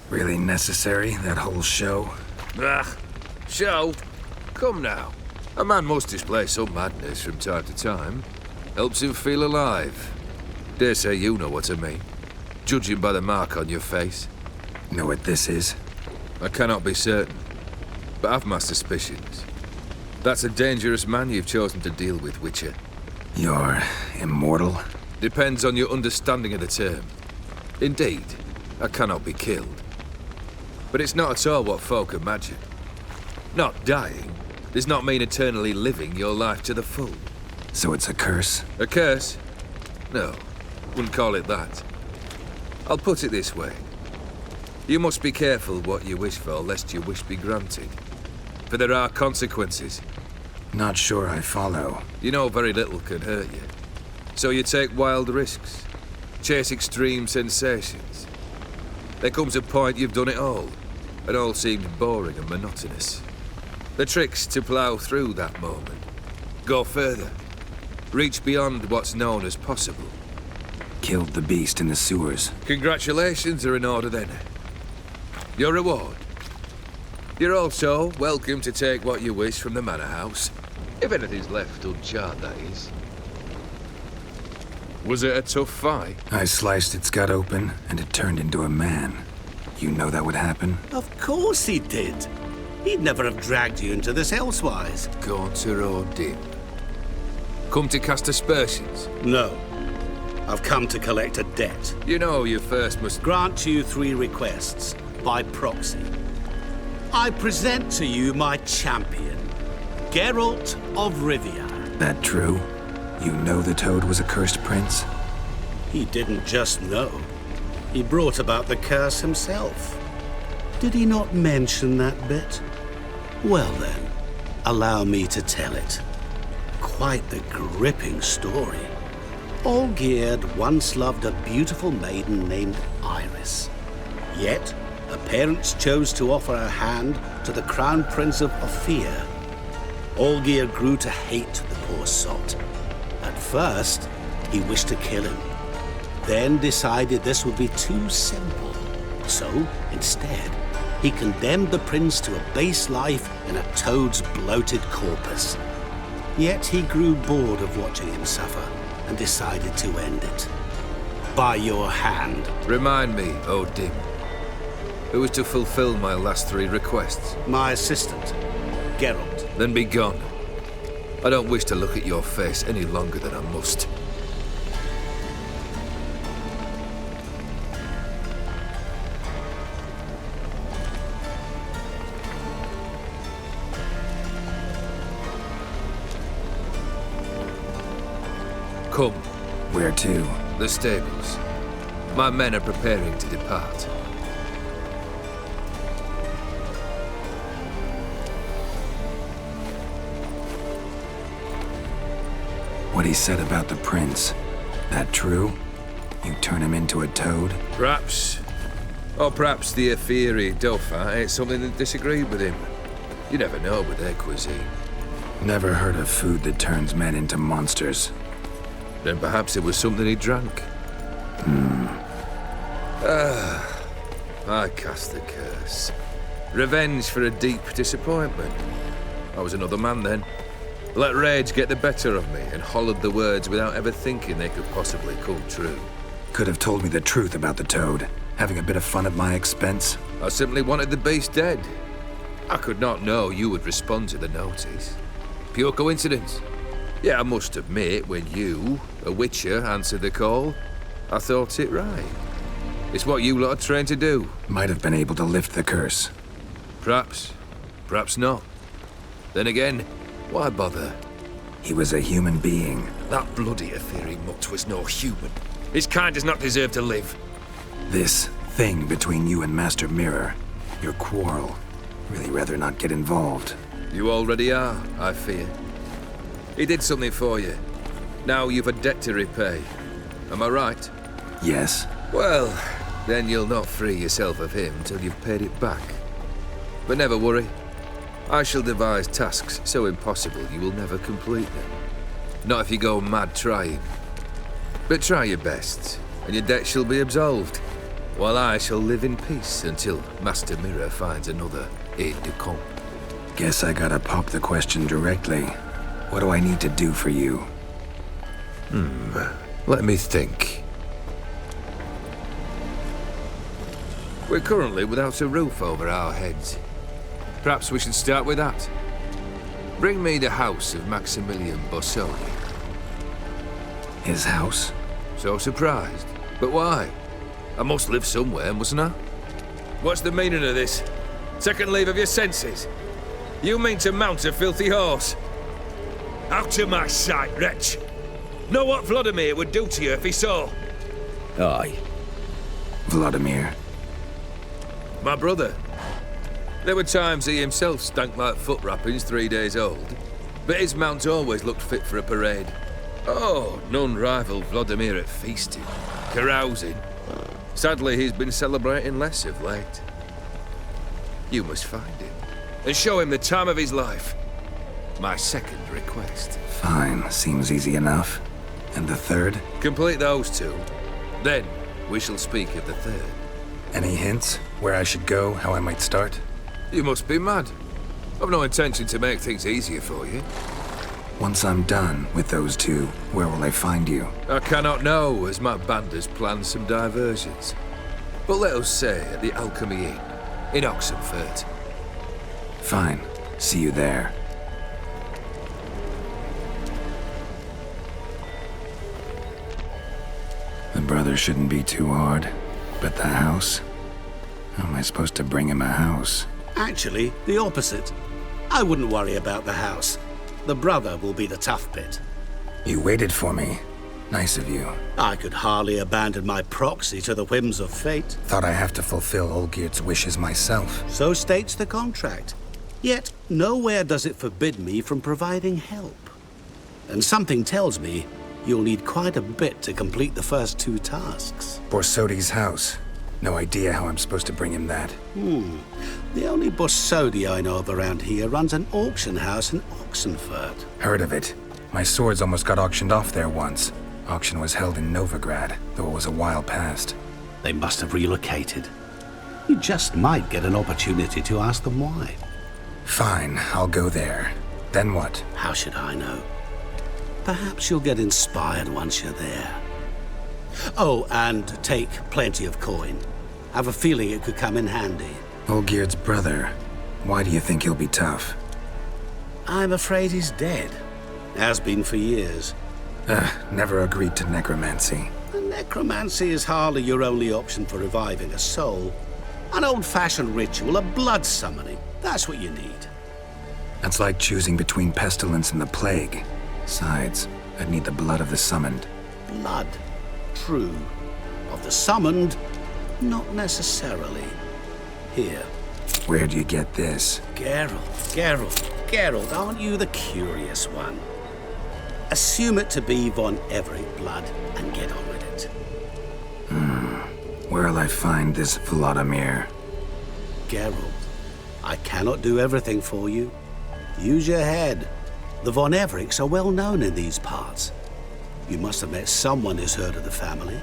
Really necessary, that whole show? Ah, show? Come now. A man must display some madness from time to time. Helps him feel alive. Dare say you know what I mean. Judging by the mark on your face. Know what this is? I cannot be certain, but I've my suspicions. That's a dangerous man you've chosen to deal with, Witcher. You're immortal? Depends on your understanding of the term. Indeed, I cannot be killed. But it's not at all what folk imagine. Not dying does not mean eternally living your life to the full. So it's a curse? A curse? No, wouldn't call it that. I'll put it this way. You must be careful what you wish for, lest your wish be granted. For there are consequences. Not sure I follow. You know very little can hurt you. So you take wild risks. Chase extreme sensations. There comes a point you've done it all, and all seems boring and monotonous. The trick's to plough through that moment. Go further. Reach beyond what's known as possible. Killed the beast in the sewers. Congratulations are in order then. Your reward. You're also welcome to take what you wish from the manor house. If anything's left uncharted, that is. Was it a tough fight? I sliced its gut open, and it turned into a man. You know that would happen? Of course he did. He'd never have dragged you into this elsewise. Gaunter O'Dimm. Come to cast aspersions? No. I've come to collect a debt. You know you first must grant you 3 requests, by proxy. I present to you my champion, Geralt of Rivia. That true? You know the Toad was a cursed prince? He didn't just know. He brought about the curse himself. Did he not mention that bit? Well then, allow me to tell it. Quite the gripping story. Olgierd once loved a beautiful maiden named Iris. Yet, her parents chose to offer her hand to the Crown Prince of Ofieri. Olgierd grew to hate the poor sot. At first, he wished to kill him. Then decided this would be too simple. So, instead, he condemned the prince to a base life in a toad's bloated corpus. Yet he grew bored of watching him suffer and decided to end it. By your hand. Remind me, O'Dimm. Who is to fulfill my last 3 requests? My assistant, Geralt. Then be gone. I don't wish to look at your face any longer than I must. Come. Where to? The stables. My men are preparing to depart. What he said about the prince, that true? You turn him into a toad? Perhaps. Or perhaps the Ofieri Dauphin ate something that disagreed with him. You never know with their cuisine. Never heard of food that turns men into monsters. Then perhaps it was something he drank. I cast the curse. Revenge for a deep disappointment. I was another man then. Let rage get the better of me and hollered the words without ever thinking they could possibly come true. Could have told me the truth about the Toad, having a bit of fun at my expense. I simply wanted the beast dead. I could not know you would respond to the notice. Pure coincidence. Yeah, I must admit, when you, a Witcher, answered the call, I thought it right. It's what you lot are trained to do. Might have been able to lift the curse. Perhaps. Perhaps not. Then again, why bother? He was a human being. That bloody Ofieri mutt was no human. His kind does not deserve to live. This thing between you and Master Mirror, your quarrel, really rather not get involved. You already are, I fear. He did something for you. Now you've a debt to repay. Am I right? Yes. Well, then you'll not free yourself of him till you've paid it back. But never worry. I shall devise tasks so impossible you will never complete them. Not if you go mad trying. But try your best, and your debt shall be absolved, while I shall live in peace until Master Mirror finds another aide-de-camp. Guess I gotta pop the question directly. What do I need to do for you? Let me think. We're currently without a roof over our heads. Perhaps we should start with that. Bring me the house of Maximilian Bossoni. His house? So surprised. But why? I must live somewhere, mustn't I? What's the meaning of this? Second leave of your senses? You mean to mount a filthy horse? Out of my sight, wretch! Know what Vladimir would do to you if he saw? Aye. Vladimir? My brother. There were times he himself stank like foot wrappings 3 days old, but his mount always looked fit for a parade. Oh, none rival Vladimir at feasting, carousing. Sadly, he's been celebrating less of late. You must find him, and show him the time of his life. My second request. Fine, seems easy enough. And the third? Complete those two. Then, we shall speak of the third. Any hints? Where I should go, how I might start? You must be mad. I've no intention to make things easier for you. Once I'm done with those two, where will I find you? I cannot know, as my band has planned some diversions. But let us say at the Alchemy Inn, in Oxenfurt. Fine. See you there. The brother shouldn't be too hard. But the house? How am I supposed to bring him a house? Actually, the opposite. I wouldn't worry about the house. The brother will be the tough bit. You waited for me. Nice of you. I could hardly abandon my proxy to the whims of fate. Thought I have to fulfill Olgierd's wishes myself. So states the contract. Yet, nowhere does it forbid me from providing help. And something tells me you'll need quite a bit to complete the first two tasks. Borsodi's house. No idea how I'm supposed to bring him that. The only Borsodi I know of around here runs an auction house in Oxenfurt. Heard of it. My swords almost got auctioned off there once. Auction was held in Novigrad, though it was a while past. They must have relocated. You just might get an opportunity to ask them why. Fine, I'll go there. Then what? How should I know? Perhaps you'll get inspired once you're there. Oh, and take plenty of coin. Have a feeling it could come in handy. Olgierd's brother. Why do you think he'll be tough? I'm afraid he's dead. Has been for years. Never agreed to necromancy. Necromancy is hardly your only option for reviving a soul. An old-fashioned ritual, a blood summoning. That's what you need. That's like choosing between pestilence and the plague. Besides, I'd need the blood of the summoned. Blood. True. Of the summoned, not necessarily. Here. Where do you get this? Geralt, aren't you the curious one? Assume it to be von Everett blood and get on with it. Where'll I find this Vladimir? Geralt, I cannot do everything for you. Use your head. The von Evericks are well known in these parts. You must have met someone who's heard of the family.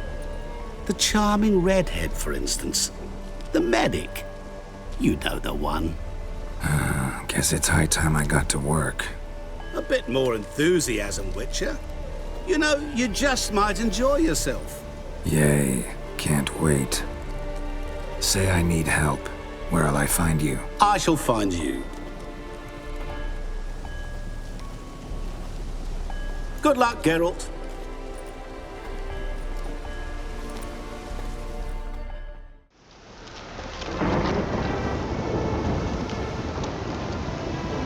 The charming redhead, for instance. The medic. You know the one. Guess it's high time I got to work. A bit more enthusiasm, Witcher. You know, you just might enjoy yourself. Yay. Can't wait. Say I need help. Where'll I find you? I shall find you. Good luck, Geralt.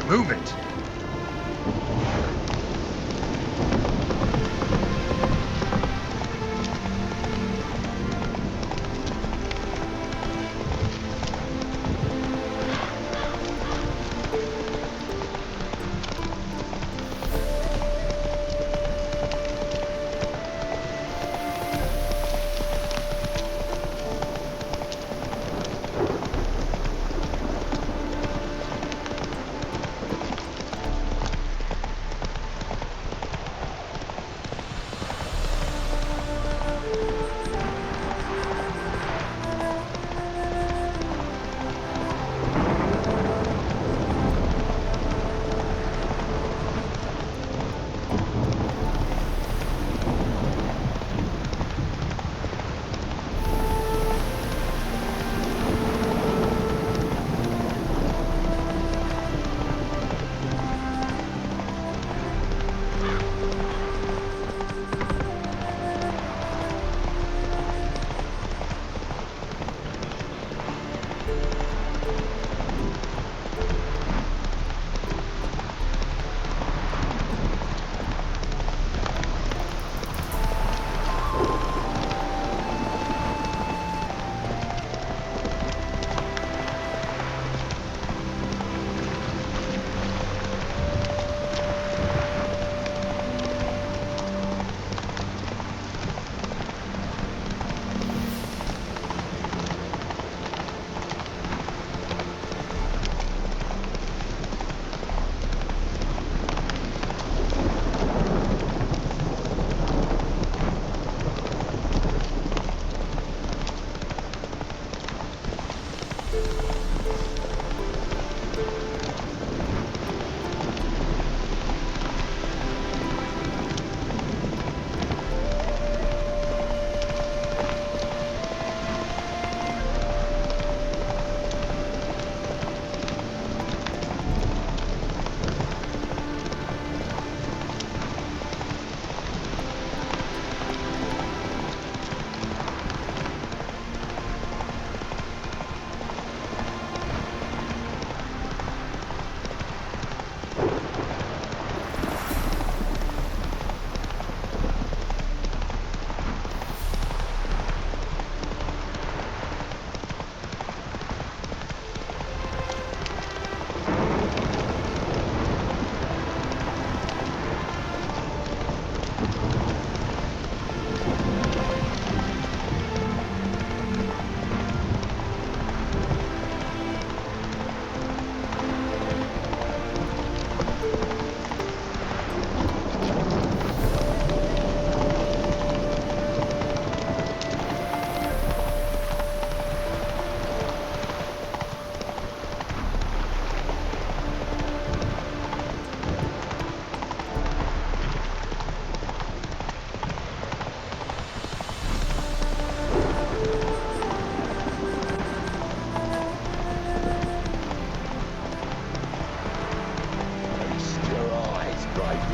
Move it!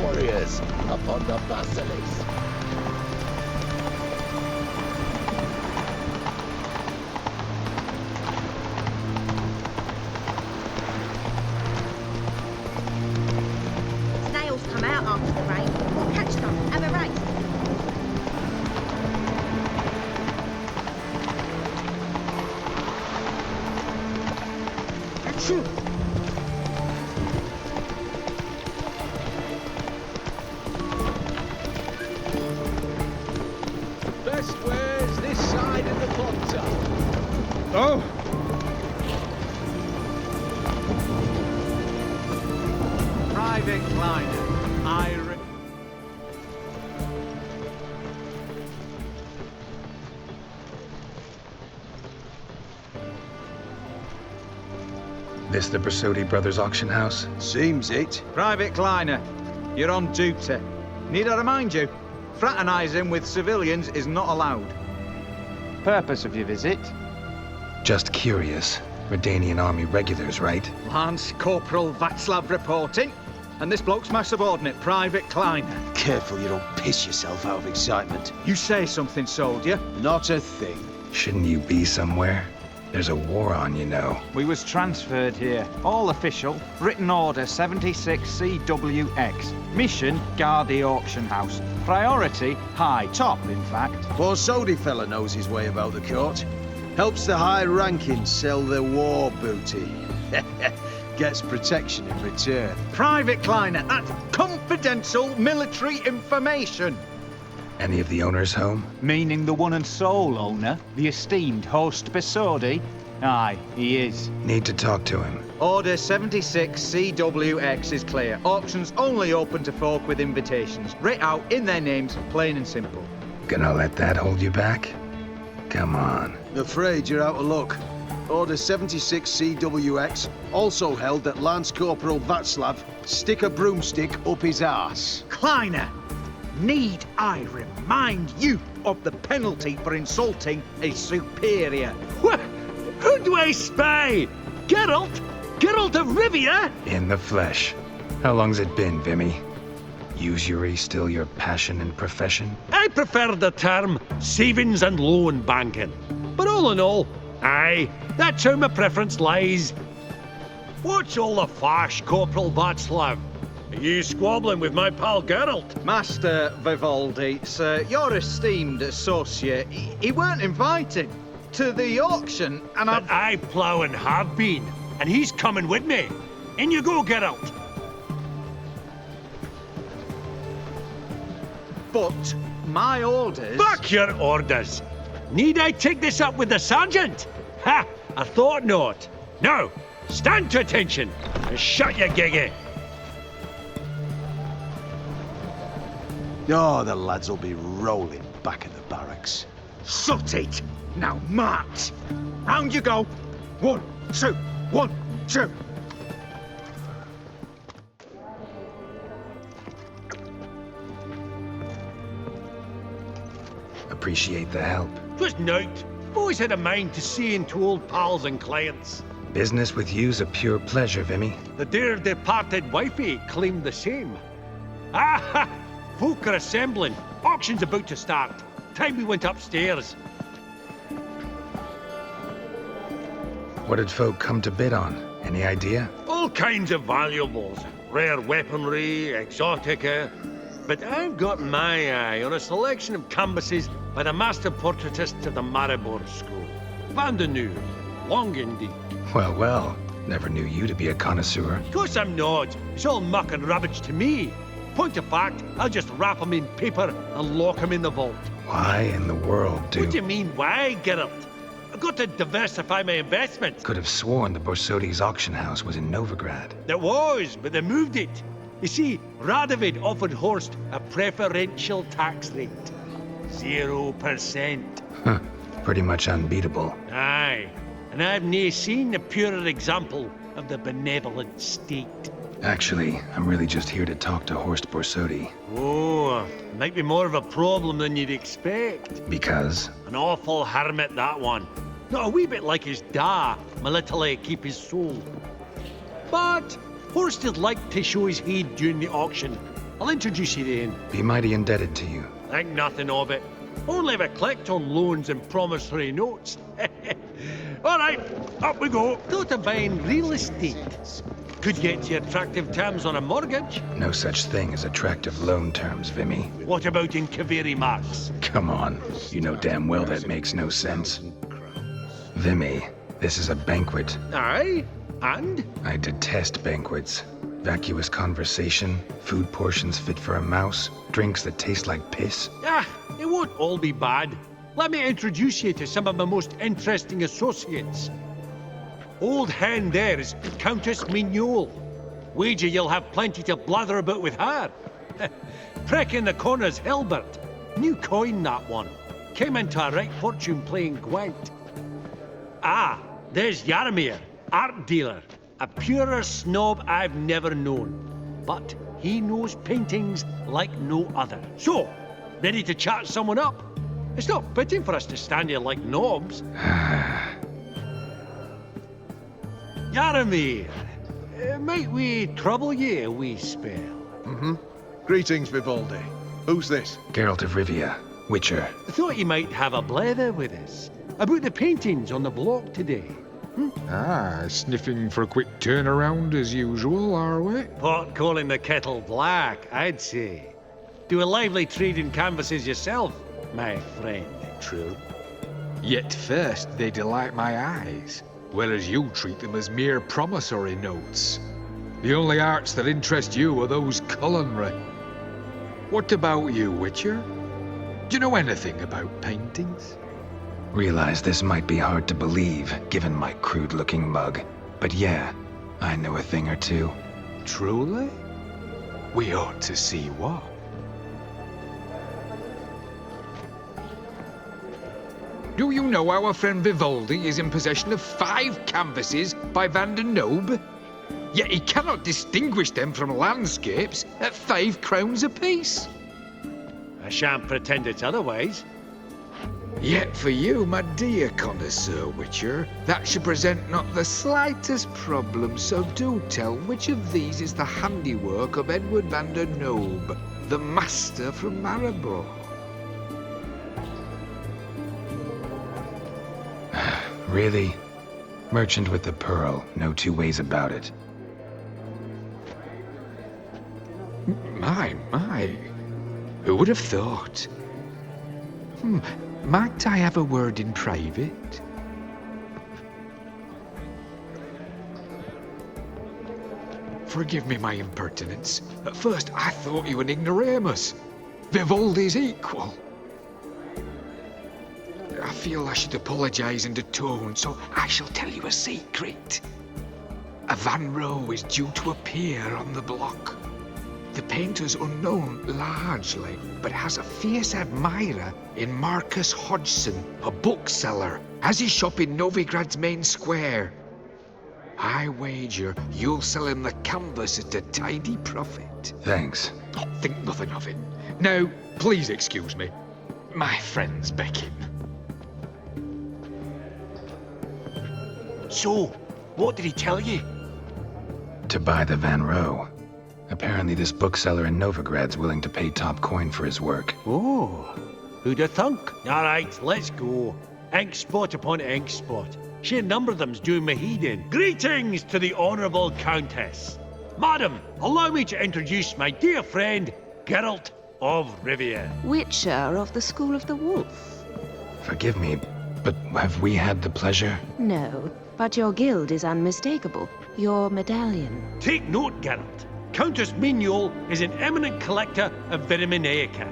Warriors upon the basilisk. Snails come out after the rain. We'll catch them. Have a race. Achoo! Best ways this side of the Ponta. Oh! Private Kleiner, This the Brasotti Brothers auction house? Seems it. Private Kleiner, you're on duty. Need I remind you? Fraternising with civilians is not allowed. Purpose of your visit? Just curious. Redanian army regulars, right? Lance Corporal Václav reporting. And this bloke's my subordinate, Private Kleiner. Careful you don't piss yourself out of excitement. You say something, soldier? Not a thing. Shouldn't you be somewhere? There's a war on, you know. We was transferred here. All official. Written order 76 CWX. Mission, guard the auction house. Priority, high. Top, in fact. Poor Sodi fella knows his way about the court. Helps the high rankings sell their war booty. Gets protection in return. Private Kleiner, that's confidential military information. Any of the owners home? Meaning the one and sole owner, the esteemed host Brasotti? Aye, he is. Need to talk to him. Order 76 CWX is clear. Auctions only open to folk with invitations. Writ out in their names, plain and simple. Gonna let that hold you back? Come on. Afraid you're out of luck. Order 76 CWX also held that Lance Corporal Václav stick a broomstick up his arse. Kleiner! Need I remind you of the penalty for insulting a superior? Who do I spy? Geralt? Geralt of Rivia? In the flesh. How long's it been, Vimy? Usury still your passion and profession? I prefer the term savings and loan banking. But all in all, aye, that's how my preference lies. What's all the fash, Corporal Václav? Are you squabbling with my pal Geralt? Master Vivaldi, sir, your esteemed associate, he weren't invited to the auction, and But I plough and have been, and he's coming with me. In you go, Geralt. But my orders... Back your orders! Need I take this up with the sergeant? Ha! I thought not. Now, stand to attention and shut your giggy. Oh, the lads will be rolling back at the barracks. Shut it! Now march! Round you go! 1, 2, 1, 2. Appreciate the help. Twas nought. Always had a mind to see into old pals and clients. Business with you's a pure pleasure, Vimy. The dear departed wifey claimed the same. Ah! Folk are assembling. Auction's about to start. Time we went upstairs. What did folk come to bid on? Any idea? All kinds of valuables. Rare weaponry, exotica. But I've got my eye on a selection of canvases by the master portraitists of the Maribor School. Van de Nieuw. Long indeed. Well, well. Never knew you to be a connoisseur. Of course I'm not. It's all muck and rubbish to me. Point of fact, I'll just wrap 'em in paper and lock 'em in the vault. Why in the world What do you mean, why, Geralt? I've got to diversify my investments. Could have sworn the Borsodi's auction house was in Novigrad. It was, but they moved it. You see, Radovid offered Horst a preferential tax rate. 0%. Huh. Pretty much unbeatable. Aye, and I've nae seen a purer example of the benevolent state. Actually, I'm really just here to talk to Horst Borsodi. Oh, might be more of a problem than you'd expect. Because? An awful hermit, that one. Not a wee bit like his da, my little keep his soul. But Horst would like to show his heed during the auction. I'll introduce you to him. Be mighty indebted to you. Think nothing of it. Only if I collect on loans and promissory notes. All right, up we go. Thought of buying real estate. Could get you attractive terms on a mortgage. No such thing as attractive loan terms, Vimy. What about in Kaveri Marks? Come on. You know damn well that makes no sense. Vimy, this is a banquet. Aye, and? I detest banquets. Vacuous conversation, food portions fit for a mouse, drinks that taste like piss. Ah, it won't all be bad. Let me introduce you to some of my most interesting associates. Old hen there is Countess Mignol. Wager you'll have plenty to blather about with her. Prick in the corner's Hilbert. New coin, that one. Came into a right fortune playing Gwent. Ah, there's Jaromir, art dealer. A purer snob I've never known. But he knows paintings like no other. So, ready to chat someone up? It's not fitting for us to stand here like knobs. Jaromir, might we trouble ye a wee spell? Mm-hmm. Greetings, Vivaldi. Who's this? Geralt of Rivia, Witcher. I thought you might have a blether with us. About the paintings on the block today. Ah, sniffing for a quick turnaround as usual, are we? Pot calling the kettle black, I'd say. Do a lively trade in canvases yourself, my friend. True. Yet first they delight my eyes, whereas you treat them as mere promissory notes. The only arts that interest you are those culinary. What about you, Witcher? Do you know anything about paintings? Realize this might be hard to believe, given my crude-looking mug. But yeah, I know a thing or two. Truly? We ought to see what. Do you know our friend Vivaldi is in possession of 5 canvases by Van der Noob? Yet he cannot distinguish them from landscapes at 5 crowns apiece. I shan't pretend it's otherwise. Yet for you, my dear connoisseur Witcher, that should present not the slightest problem, so do tell which of these is the handiwork of Edward van der Noob, the master from Maribor. Really? Merchant with the pearl, no two ways about it. My. Who would have thought? Might I have a word in private? Forgive me my impertinence. At first I thought you an ignoramus. Vivaldi's equal. I feel I should apologize and atone, so I shall tell you a secret. A Van Row is due to appear on the block. The painter's unknown largely, but has a fierce admirer in Marcus Hodgson, a bookseller, has his shop in Novigrad's main square. I wager you'll sell him the canvas at a tidy profit. Thanks. Oh, think nothing of it. Now, please excuse me. My friend's becking. So, what did he tell you? To buy the Van Row. Apparently this bookseller in Novigrad's willing to pay top coin for his work. Oh, who'd have thunk? All right, let's go. Ink spot upon ink spot. Sheer number of them's doing me heed in. Greetings to the Honourable Countess. Madam, allow me to introduce my dear friend, Geralt of Rivia. Witcher of the School of the Wolf. Forgive me, but have we had the pleasure? No, but your guild is unmistakable. Your medallion. Take note, Geralt. Countess Mignol is an eminent collector of vitaminaica.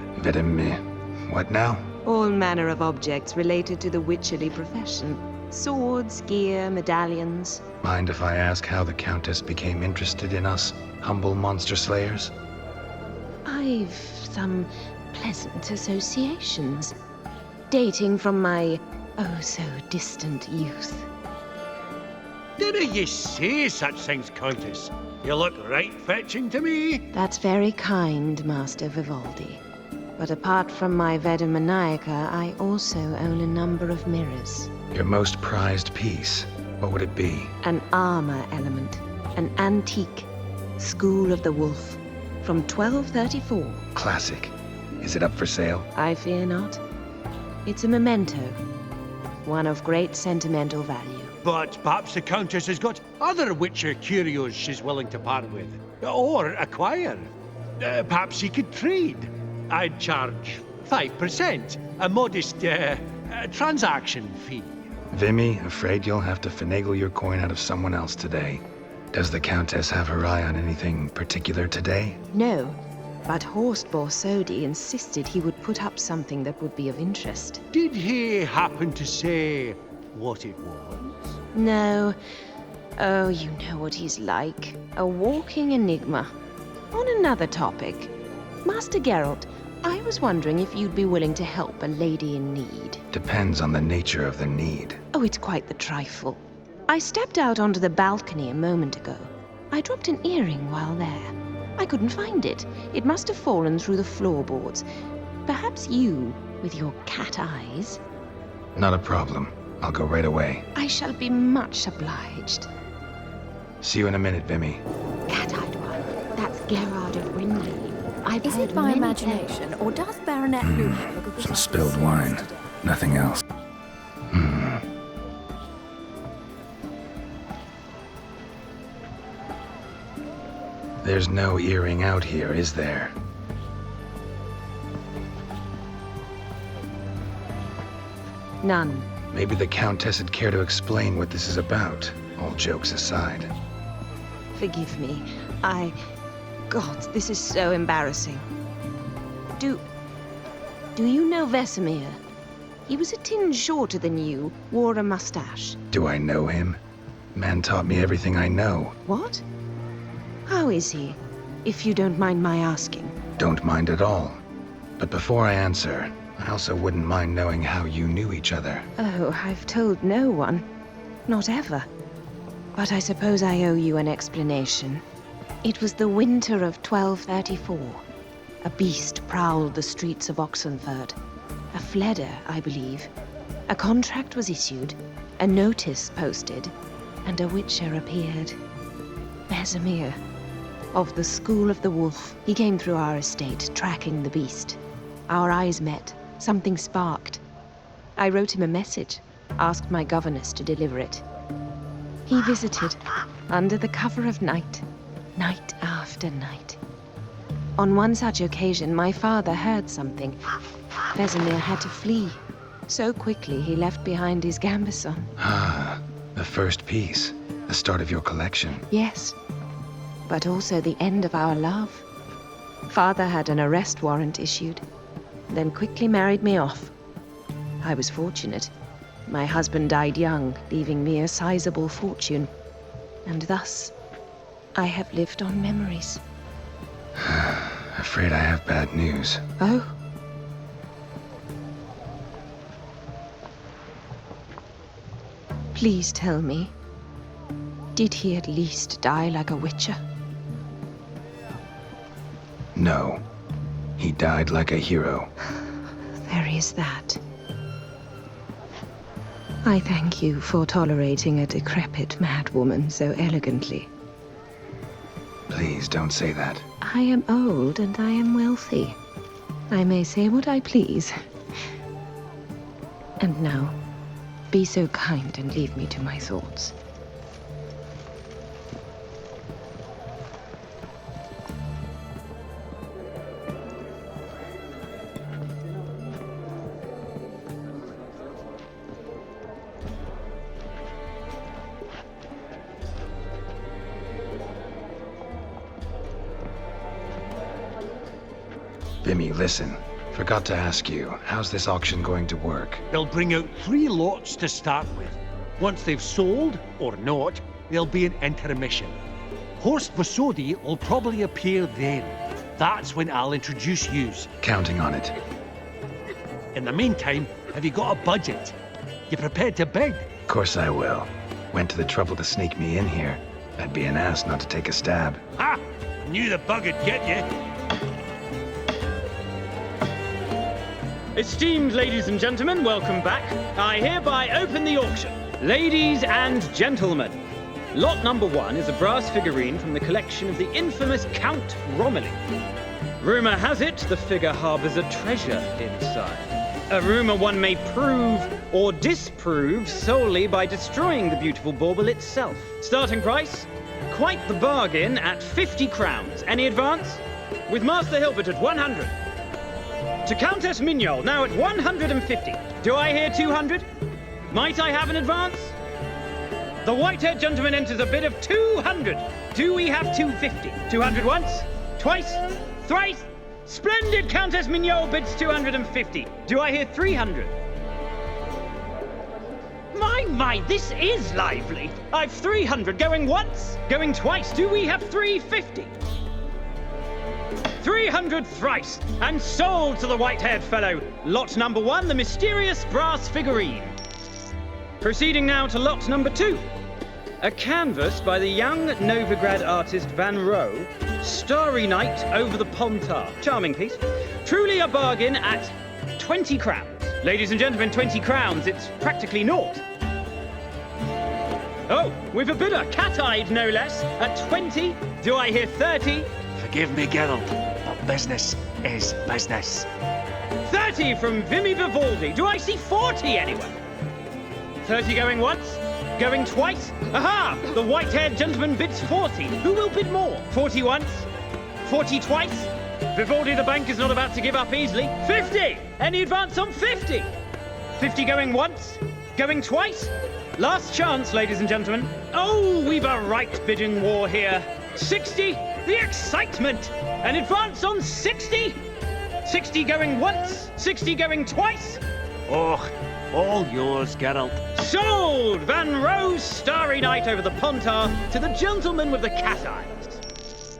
What now? All manner of objects related to the witcherly profession. Swords, gear, medallions. Mind if I ask how the Countess became interested in us, humble monster slayers? I've some pleasant associations, dating from my oh-so-distant youth. Didn't you say such things, Countess? You look right fetching to me. That's very kind, Master Vivaldi. But apart from my Vedamaniaca, I also own a number of mirrors. Your most prized piece, what would it be? An armor element, an antique, School of the Wolf, from 1234. Classic. Is it up for sale? I fear not. It's a memento, one of great sentimental value. But perhaps the Countess has got other Witcher curios she's willing to part with. Or acquire. Perhaps she could trade. I'd charge 5%, a modest transaction fee. Vimy, afraid you'll have to finagle your coin out of someone else today. Does the Countess have her eye on anything particular today? No, but Horst Borsodi insisted he would put up something that would be of interest. Did he happen to say what it was? No. Oh, you know what he's like. A walking enigma. On another topic, Master Geralt, I was wondering if you'd be willing to help a lady in need. Depends on the nature of the need. Oh, it's quite the trifle. I stepped out onto the balcony a moment ago. I dropped an earring while there. I couldn't find it. It must have fallen through the floorboards. Perhaps you, with your cat eyes. Not a problem. I'll go right away. I shall be much obliged. See you in a minute, Vimy. Cat-eyed one. That's Gerard of Winley. Is it my imagination, or does Baronet Luhan look a bit Some spilled wine. Nothing else. There's no earring out here, is there? None. Maybe the Countess would care to explain what this is about, all jokes aside. Forgive me. God, this is so embarrassing. Do you know Vesemir? He was a tinge shorter than you, wore a mustache. Do I know him? Man taught me everything I know. What? How is he, if you don't mind my asking? Don't mind at all. But before I answer, I also wouldn't mind knowing how you knew each other. Oh, I've told no one. Not ever. But I suppose I owe you an explanation. It was the winter of 1234. A beast prowled the streets of Oxenford. A fledder, I believe. A contract was issued, a notice posted, and a witcher appeared. Vesemir, of the School of the Wolf. He came through our estate, tracking the beast. Our eyes met. Something sparked. I wrote him a message, asked my governess to deliver it. He visited, under the cover of night, night after night. On one such occasion, my father heard something. Vesemir had to flee. So quickly, he left behind his gambeson. Ah, the first piece. The start of your collection. Yes, but also the end of our love. Father had an arrest warrant issued, then quickly married me off. I was fortunate. My husband died young, leaving me a sizable fortune. And thus, I have lived on memories. Afraid I have bad news. Oh? Please tell me. Did he at least die like a witcher? No. He died like a hero. There is that. I thank you for tolerating a decrepit madwoman so elegantly. Please don't say that. I am old and I am wealthy. I may say what I please. And now, be so kind and leave me to my thoughts. Vimy, listen. Forgot to ask you, how's this auction going to work? They'll bring out 3 lots to start with. Once they've sold, or not, there'll be an intermission. Horst Vasodi will probably appear then. That's when I'll introduce yous. Counting on it. In the meantime, have you got a budget? You prepared to bid? Of course I will. Went to the trouble to sneak me in here. I'd be an ass not to take a stab. Ha! Knew the bug would get you. Esteemed ladies and gentlemen, welcome back. I hereby open the auction. Ladies and gentlemen, lot number 1 is a brass figurine from the collection of the infamous Count Romilly. Rumor has it the figure harbors a treasure inside. A rumor one may prove or disprove solely by destroying the beautiful bauble itself. Starting price? Quite the bargain at 50 crowns. Any advance? With Master Hilbert at 100. To Countess Mignol, now at 150. Do I hear 200? Might I have an advance? The white-haired gentleman enters a bid of 200. Do we have 250? 200 once? Twice? Thrice? Splendid! Countess Mignol bids 250. Do I hear 300? My, this is lively. I've 300 going once, going twice. Do we have 350? 300 thrice, and sold to the white-haired fellow. Lot number 1, the mysterious brass figurine. Proceeding now to lot number 2. A canvas by the young Novigrad artist Van Rohe, Starry Night over the Pontar. Charming piece. Truly a bargain at 20 crowns. Ladies and gentlemen, 20 crowns, it's practically naught. Oh, we've a bidder, cat-eyed no less, at 20. Do I hear 30? Forgive me, Geralt, but business is business. 30 from Vimy Vivaldi. Do I see 40 anywhere? 30 going once? Going twice? Aha! The white-haired gentleman bids 40. Who will bid more? 40 once? 40 twice? Vivaldi the bank is not about to give up easily. 50! Any advance on 50? 50 going once? Going twice? Last chance, ladies and gentlemen. Oh, we've a right bidding war here. 60? The excitement! An advance on 60? 60 going once? 60 going twice? Oh, all yours, Geralt. Sold! Van Rohe's Starry Night over the Pontar to the gentleman with the cat eyes.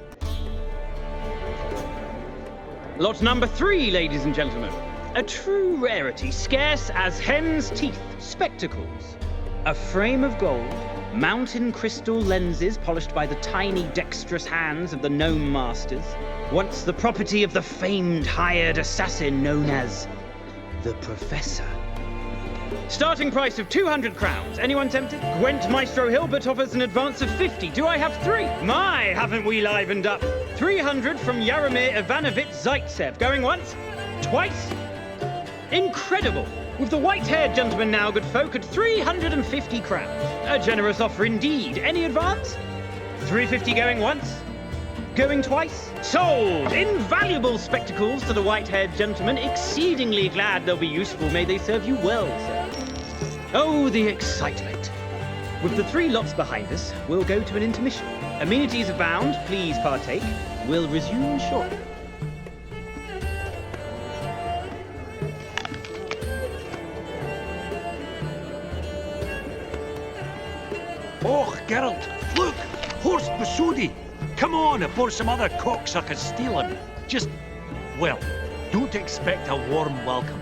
Lot number 3, ladies and gentlemen. A true rarity, scarce as hen's teeth. Spectacles. A frame of gold, mountain crystal lenses polished by the tiny, dexterous hands of the gnome masters. Once the property of the famed hired assassin known as the Professor. Starting price of 200 crowns. Anyone tempted? Gwent Maestro Hilbert offers an advance of 50. Do I have 3? My, haven't we livened up? 300 from Yaromir Ivanovich Zaitsev. Going once? Twice? Incredible! With the white-haired gentleman now, good folk, at 350 crowns. A generous offer indeed. Any advance? 350 going once? Going twice? Sold! Invaluable spectacles to the white-haired gentleman. Exceedingly glad they'll be useful. May they serve you well, sir. Oh, the excitement. With the 3 lots behind us, we'll go to an intermission. Amenities abound. Please partake. We'll resume shortly. Oh, Geralt, look! Horst Vasodi! Come on, before some other cocksuckers steal him. Just, well, don't expect a warm welcome.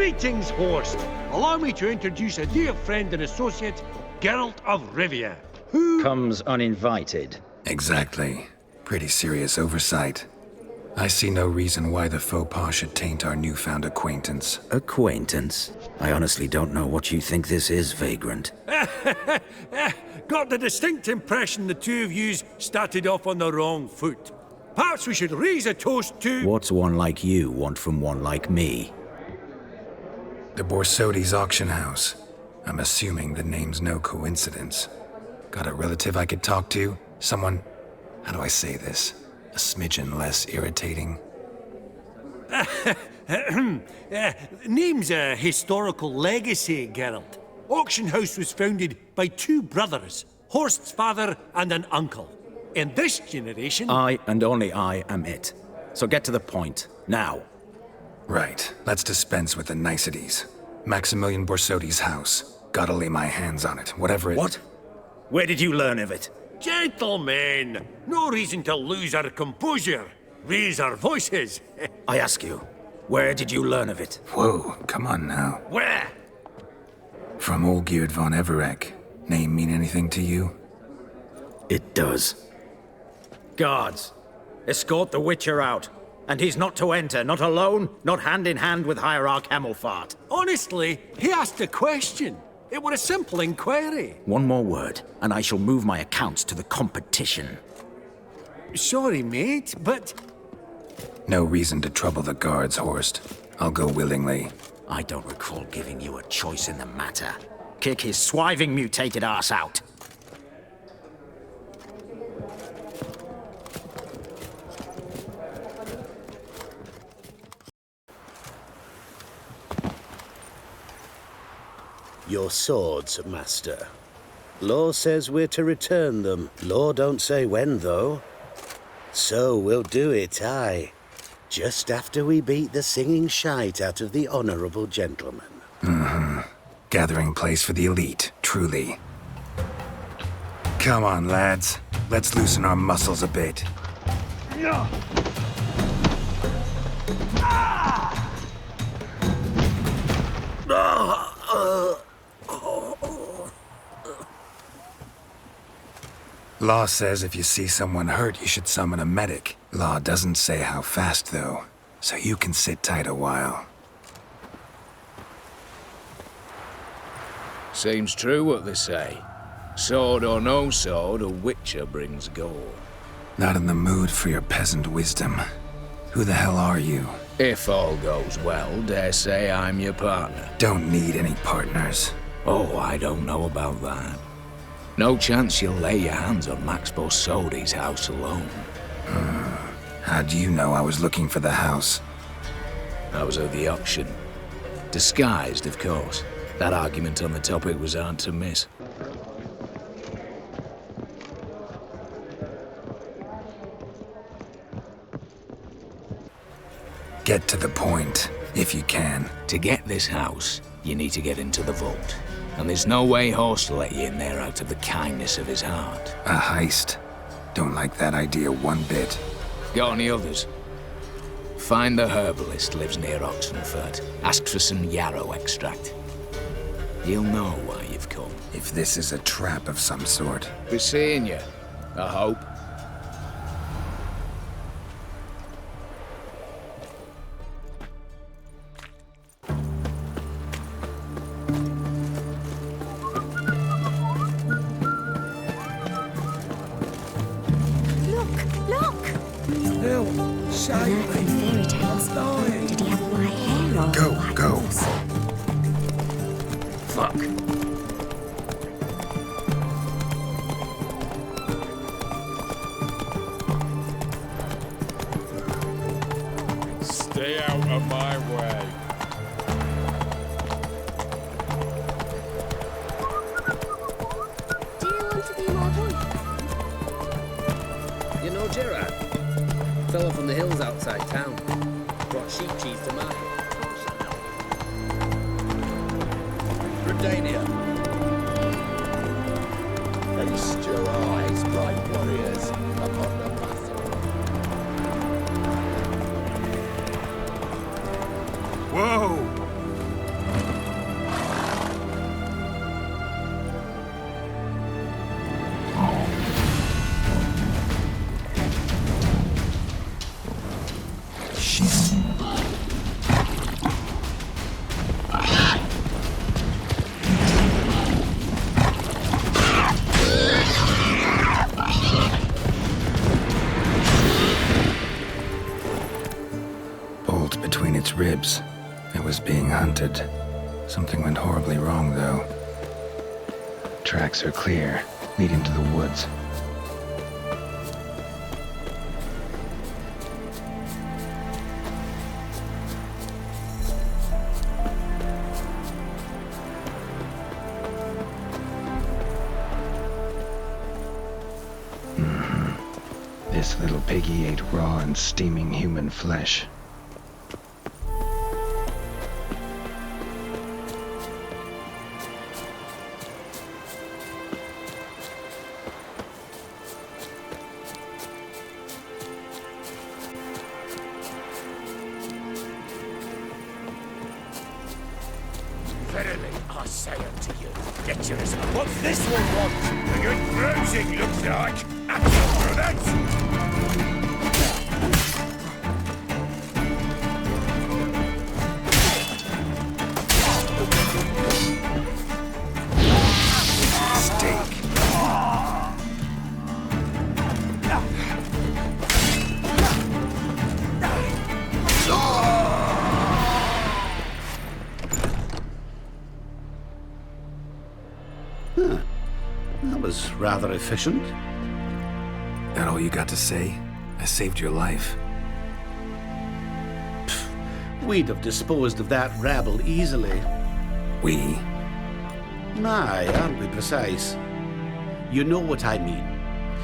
Greetings, host. Allow me to introduce a dear friend and associate, Geralt of Rivia, who comes uninvited. Exactly. Pretty serious oversight. I see no reason why the faux pas should taint our newfound acquaintance. Acquaintance? I honestly don't know what you think this is, Vagrant. Got the distinct impression the two of yous started off on the wrong foot. Perhaps we should raise a toast to... What's one like you want from one like me? The Borsodi's auction house. I'm assuming the name's no coincidence. Got a relative I could talk to? Someone... How do I say this? A smidgen less irritating. Name's a historical legacy, Geralt. Auction house was founded by two brothers, Horst's father and an uncle. In this generation... I and only I am it. So get to the point, now. Right, let's dispense with the niceties. Maximilian Borsodi's house. Gotta lay my hands on it, whatever it... What? Where did you learn of it? Gentlemen, no reason to lose our composure. Raise our voices. I ask you, where did you learn of it? Whoa, come on now. Where? From Olgierd von Everec. Name mean anything to you? It does. Guards, escort the Witcher out. And he's not to enter, not alone, not hand in hand with Hierarch Hemmelfart. Honestly, he asked a question. It were a simple inquiry. One more word, and I shall move my accounts to the competition. Sorry, mate, but... No reason to trouble the guards, Horst. I'll go willingly. I don't recall giving you a choice in the matter. Kick his swiving mutated ass out. Your swords, master. Law says we're to return them. Law don't say when, though. So we'll do it, aye. Just after we beat the singing shite out of the honorable gentleman. Mm-hmm. Gathering place for the elite, truly. Come on, lads. Let's loosen our muscles a bit. Law says if you see someone hurt, you should summon a medic. Law doesn't say how fast, though, so you can sit tight a while. Seems true what they say. Sword or no sword, a witcher brings gore. Not in the mood for your peasant wisdom. Who the hell are you? If all goes well, dare say I'm your partner. Don't need any partners. Oh, I don't know about that. No chance you'll lay your hands on Max Borsodi's house alone. How do you know I was looking for the house? I was at the auction. Disguised, of course. That argument on the topic was hard to miss. Get to the point, if you can. To get this house, you need to get into the vault. And there's no way Horst will let you in there out of the kindness of his heart. A heist? Don't like that idea one bit. Got any others? Find the herbalist lives near Oxenfurt. Ask for some yarrow extract. He'll know why you've come. If this is a trap of some sort. Be seeing you, I hope. Fairy tales. Did he have white hair or Go, white go. nose? Fuck. Stay out of my way. Do you want to be my boyfriend? You know Geralt? Fella from the hills outside town. Brought sheep cheese to market. Redania. Feast your eyes, bright warriors, upon the battle. Whoa! bolt between its ribs. It was being hunted. Something went horribly wrong, though. Tracks are clear, leading to the woods. This little piggy ate raw and steaming human flesh. Verily, I say unto you, get yours. What's this one want? A good bruising, looks like. Action, brothers! That was rather efficient. That all you got to say? I saved your life. We'd have disposed of that rabble easily. We? Aye, aren't we precise? You know what I mean.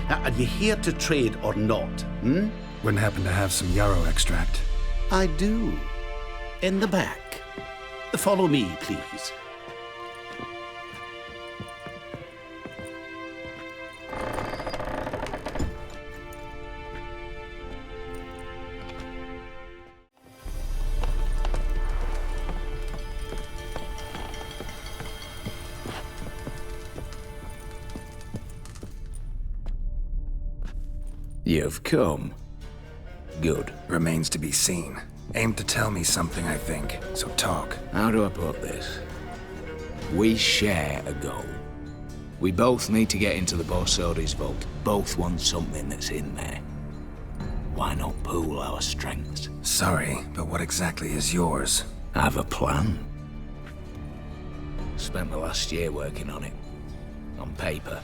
Now, are you here to trade or not, hmm? Wouldn't happen to have some yarrow extract. I do. In the back. Follow me, please. You've come. Good. Remains to be seen. Aim to tell me something, I think. So talk. How do I put this? We share a goal. We both need to get into the Borsodi's vault. Both want something that's in there. Why not pool our strengths? Sorry, but what exactly is yours? I have a plan. Spent the last year working on it. On paper.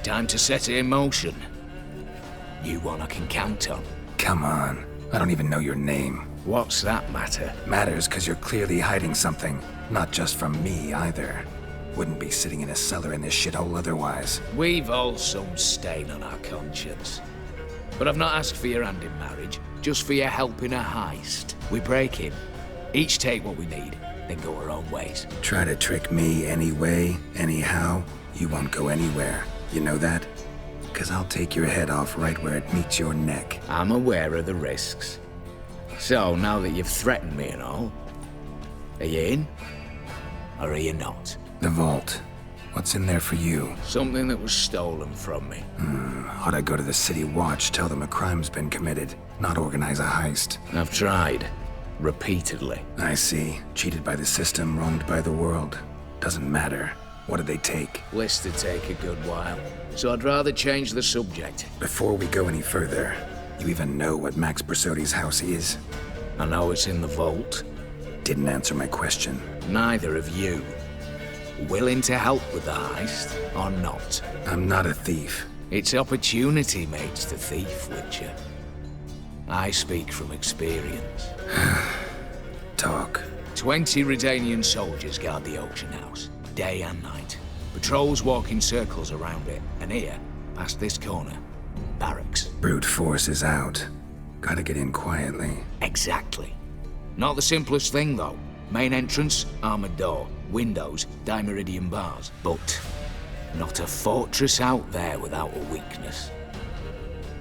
Time to set it in motion. You one I can count on. Come on. I don't even know your name. What's that matter? Matters because you're clearly hiding something. Not just from me, either. Wouldn't be sitting in a cellar in this shithole otherwise. We've all some stain on our conscience. But I've not asked for your hand in marriage, just for your help in a heist. We break in, each take what we need, then go our own ways. Try to trick me anyway, anyhow, you won't go anywhere. You know that? Because I'll take your head off right where it meets your neck. I'm aware of the risks. So, now that you've threatened me and all, are you in? Or are you not? The vault. What's in there for you? Something that was stolen from me. Ought I go to the city watch, tell them a crime's been committed, not organize a heist? I've tried. Repeatedly. I see. Cheated by the system, wronged by the world. Doesn't matter. What did they take? List to take a good while, so I'd rather change the subject. Before we go any further, you even know what Max Borsodi's house is? I know it's in the vault. Didn't answer my question. Neither of you. Willing to help with the heist, or not? I'm not a thief. It's opportunity makes the thief, Witcher. I speak from experience. Talk. 20 Redanian soldiers guard the auction house, day and night. Patrols walk in circles around it, and here, past this corner, barracks. Brute force is out. Gotta get in quietly. Exactly. Not the simplest thing, though. Main entrance, armored door. Windows, dimeridian bars. But not a fortress out there without a weakness.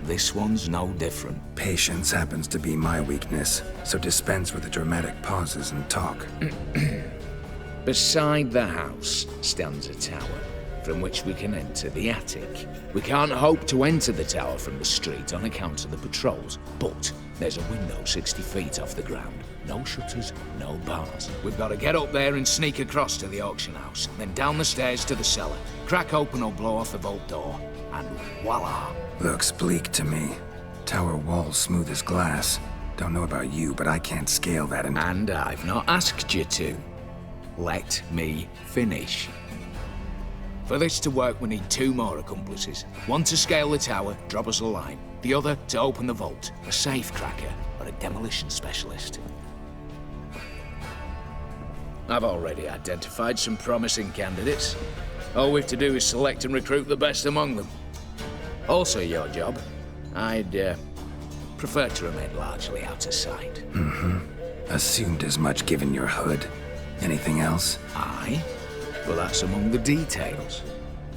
This one's no different. Patience happens to be my weakness, so dispense with the dramatic pauses and talk. Beside the house stands a tower, from which we can enter the attic. We can't hope to enter the tower from the street on account of the patrols, but there's a window 60 feet off the ground. No shutters, no bars. We've got to get up there and sneak across to the auction house, then down the stairs to the cellar, crack open or blow off the vault door, and voila! Looks bleak to me. Tower walls smooth as glass. Don't know about you, but I can't scale that and... And I've not asked you to. Let me finish. For this to work, we need 2 more accomplices. One to scale the tower, drop us a line. The other to open the vault, a safe cracker or a demolition specialist. I've already identified some promising candidates. All we have to do is select and recruit the best among them. Also your job. I'd prefer to remain largely out of sight. Assumed as much given your hood. Anything else? Aye. Well, that's among the details,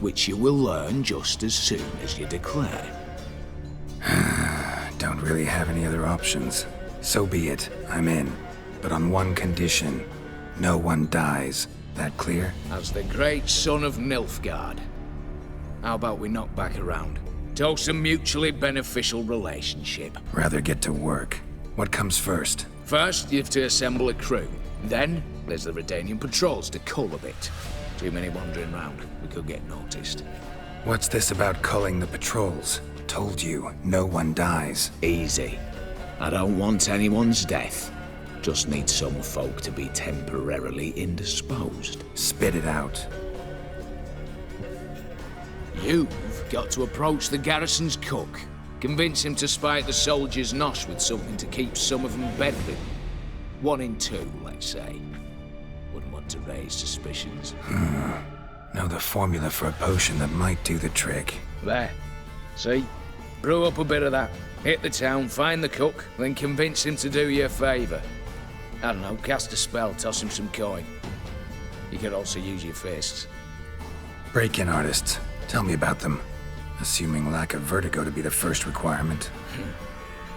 which you will learn just as soon as you declare. Don't really have any other options. So be it. I'm in. But on one condition. No one dies. That clear? As the great son of Nilfgaard. How about we knock back around? Toast a mutually beneficial relationship. Rather get to work. What comes first? First, you have to assemble a crew. Then, there's the Redanian patrols to cull a bit. Too many wandering round. We could get noticed. What's this about culling the patrols? Told you, no one dies. Easy. I don't want anyone's death. Just need some folk to be temporarily indisposed. Spit it out. You've got to approach the garrison's cook. Convince him to spike the soldiers' nosh with something to keep some of them bedridden. 1 in 2, let's say. Wouldn't want to raise suspicions. Know the formula for a potion that might do the trick. There. See? Brew up a bit of that. Hit the town, find the cook, then convince him to do you a favour. I don't know, cast a spell, toss him some coin. You could also use your fists. Break-in artists. Tell me about them. Assuming lack of vertigo to be the first requirement.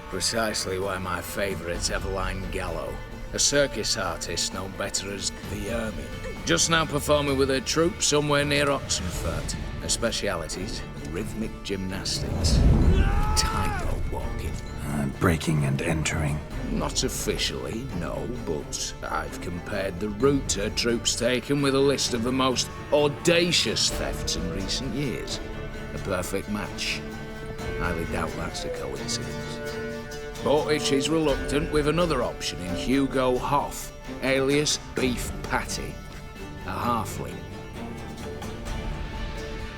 Precisely why my favourite's Eveline Gallo. A circus artist known better as the Ermine. Just now performing with her troupe somewhere near Oxenfurt. Her specialities, rhythmic gymnastics. Tightrope walking. Breaking and entering. Not officially, no, but I've compared the route her troops taken with a list of the most audacious thefts in recent years. A perfect match. Highly doubt that's a coincidence. But if she's reluctant, with another option in Hugo Hoff, alias Beef Patty. A halfling.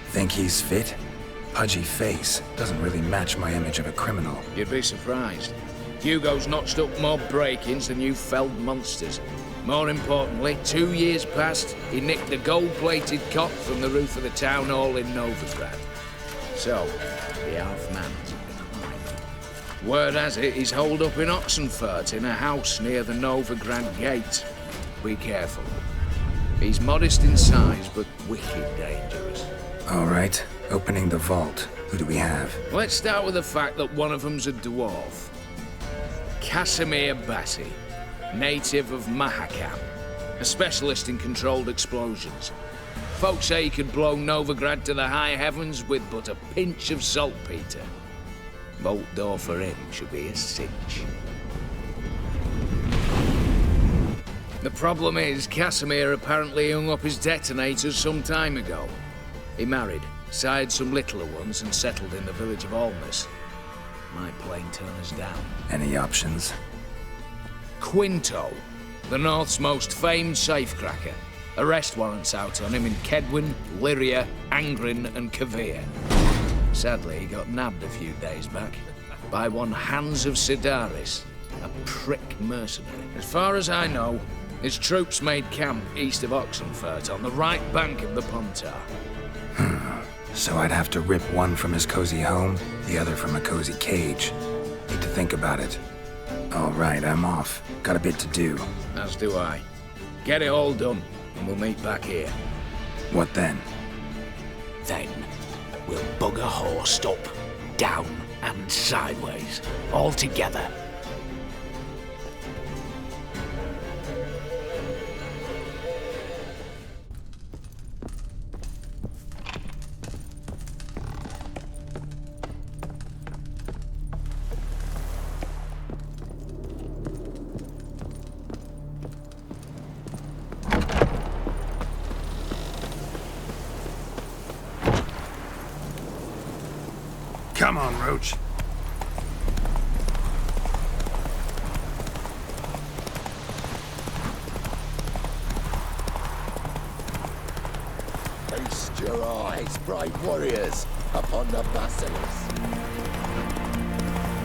Think he's fit? Pudgy face doesn't really match my image of a criminal. You'd be surprised. Hugo's notched up more break-ins than you felled monsters. More importantly, 2 years past, he nicked a gold-plated cot from the roof of the town hall in Novigrad. So, the half-man's in decline. Word has it he's holed up in Oxenfurt in a house near the Novigrad gate. Be careful. He's modest in size, but wicked dangerous. All right, opening the vault. Who do we have? Let's start with the fact that one of them's a dwarf. Casimir Bassi, native of Mahakam, a specialist in controlled explosions. Folks say he could blow Novigrad to the high heavens with but a pinch of saltpeter. Vault door for him should be a cinch. The problem is, Casimir apparently hung up his detonators some time ago. He married, sired some littler ones, and settled in the village of Almas. Might plain turn us down. Any options? Quinto, the North's most famed safecracker. Arrest warrants out on him in Kedwin, Lyria, Angrin, and Kavir. Sadly, he got nabbed a few days back by one Hans of Sidaris, a prick mercenary. As far as I know, his troops made camp east of Oxenfurt on the right bank of the Pontar. So I'd have to rip one from his cozy home, the other from a cozy cage. Need to think about it. All right, I'm off. Got a bit to do. As do I. Get it all done, and we'll meet back here. What then? Then, we'll bugger horsed up, down, and sideways. All together. Come on, Roach. your eyes, brave warriors, upon the basilisk.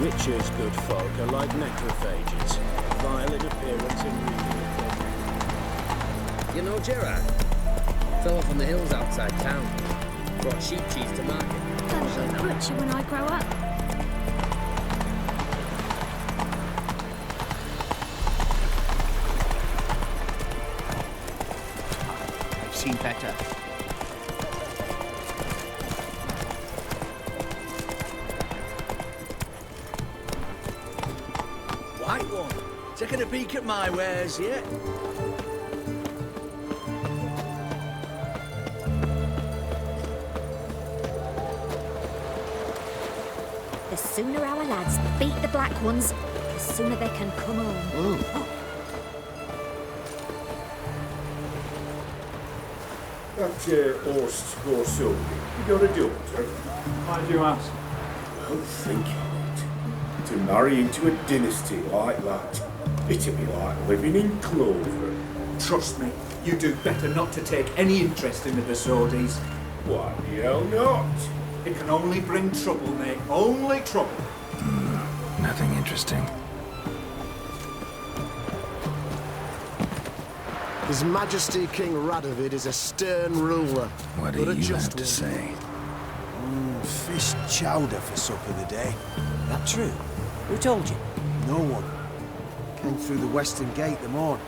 Witches, good folk, are like necrophages, vile in appearance and real. You know Geralt? Fell off on the hills outside town. Brought sheep cheese to market. Gonna be butcher when I grow up. I've seen better. White one, taking a peek at my wares yet? The sooner our lads beat the black ones, the sooner they can come home. That horse or so. You got a daughter? Why do you ask? Well, think of it. To marry into a dynasty like that, it'd be like living in clover. Trust me, you do better not to take any interest in the Besodis. Why the hell not? It can only bring trouble, mate. Only trouble. Nothing interesting. His Majesty King Radovid is a stern ruler. What do you have to say? Fish chowder for supper today. That true? Who told you? No one. Came through the western gate the morn.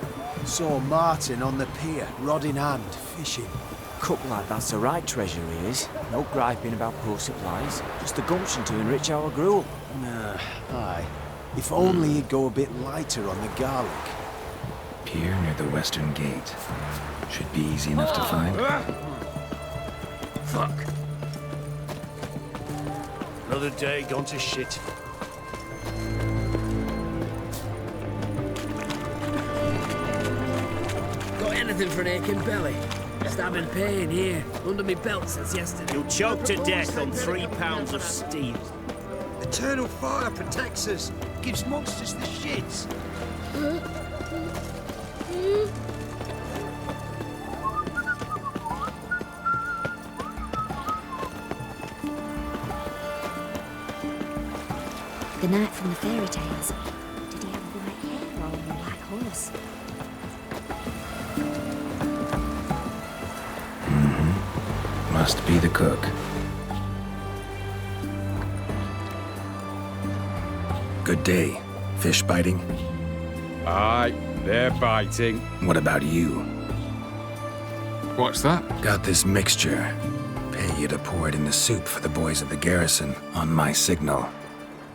Saw Martin on the pier, rod in hand, fishing. Cook like that's the right treasure he is. No griping about poor supplies. Just the gumption to enrich our gruel. Nah, aye. If only he'd go a bit lighter on the garlic. Pier near the western gate. Should be easy enough to find. Fuck. Another day gone to shit. Got anything for an aching belly? Stabbing pain here, under me belt since yesterday. You'll choke to death on 3 pounds of steel. Eternal fire protects us. Gives monsters the shits. The knight from the fairy tales. Did he have white hair or a black horse? Must be the cook. Good day. Fish biting? Aye, they're biting. What about you? What's that? Got this mixture. Pay you to pour it in the soup for the boys at the garrison, on my signal.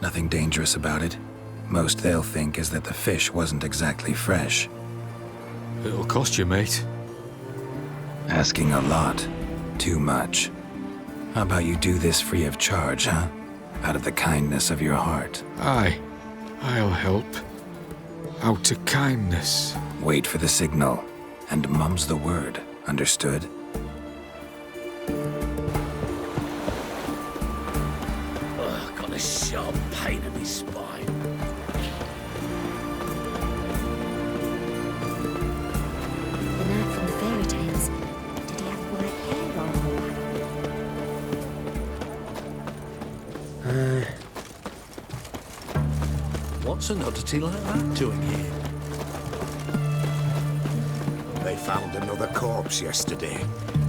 Nothing dangerous about it. Most they'll think is that the fish wasn't exactly fresh. It'll cost you, mate. Asking a lot. Too much. How about you do this free of charge, huh? Out of the kindness of your heart. Aye, I'll help. Out of kindness. Wait for the signal, and mum's the word. Understood? Ugh, got a sharp pain in my spine. The knight from the fairy tales. Did he have white hair or What's an oddity like that doing here? They found another corpse yesterday.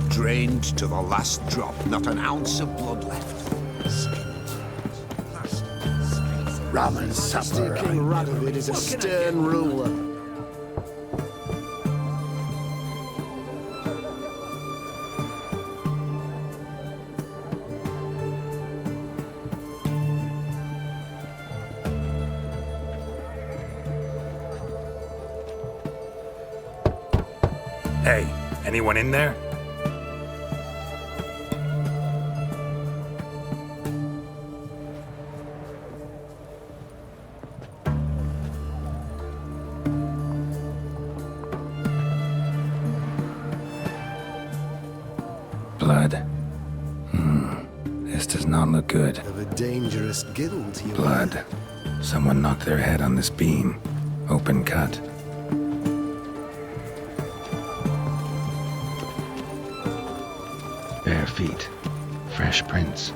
Drained to the last drop, not an ounce of blood left. Ramen Majesty supper. King Radovid is a stern ruler. Hey, anyone in there? Blood. This does not look good. Of a dangerous guild, you Blood. Someone knocked their head on this beam. Open cut. Bare feet. Fresh prints.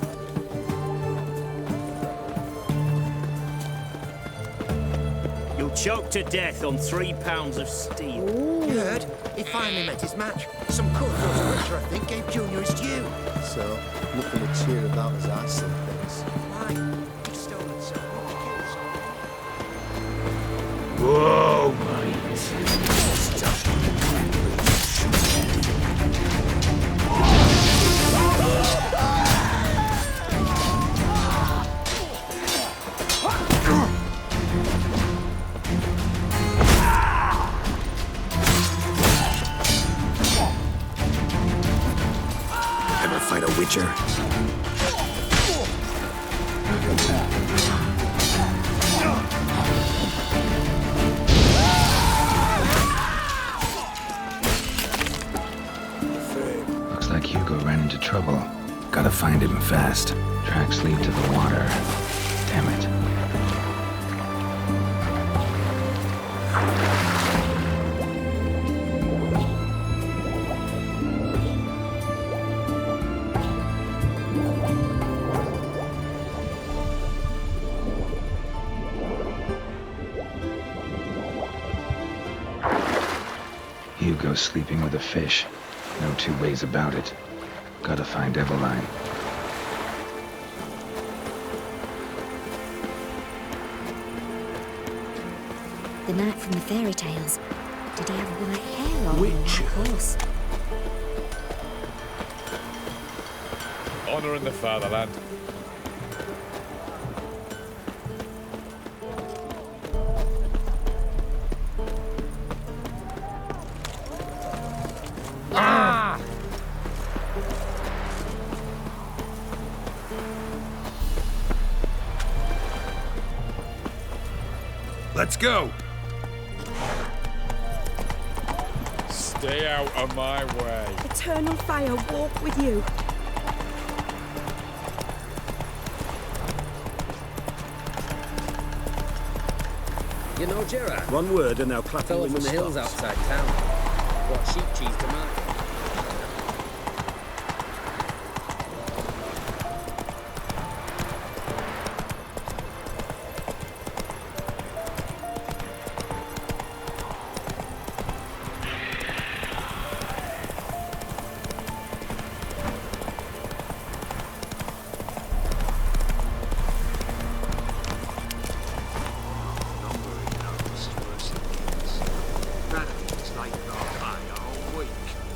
You'll choke to death on 3 pounds of steel. You heard? He finally met his match. Some cutthroat Witcher, I think, gave Junior his due. So, nothing to cheer about as I see things. Why? He stole it, so Whoa, mate. Ever fight a Witcher? Looks like Hugo ran into trouble. Gotta find him fast. Tracks lead to the water. Damn it. Hugo's sleeping with a fish. No two ways about it. Gotta find Eveline. The knight from the fairy tales. Did he have white hair or Witcher. Of course. Honor in the fatherland. Ah! Let's go. Stay out of my way. Eternal fire walk with you. You know, Geralt, One word and now clapping fellow in from the hills stops. outside town. Brought sheep cheese to market.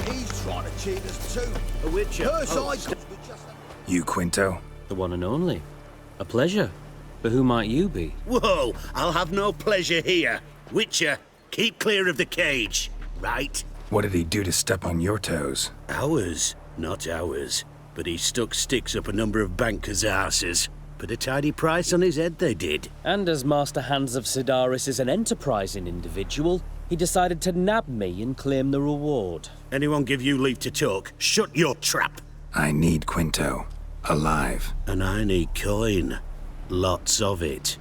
He's trying to cheat us too. A Witcher. Her Oh, side comes with just You, Quinto? The one and only. A pleasure. But who might you be? Whoa, I'll have no pleasure here. Witcher, keep clear of the cage, right? What did he do to step on your toes? Ours, not ours. But he stuck sticks up a number of bankers' arses. Put a tidy price on his head, they did. And as Master Hans of Sidaris is an enterprising individual, he decided to nab me and claim the reward. Anyone give you leave to talk? Shut your trap. I need Quinto. Alive. And I need coin. Lots of it.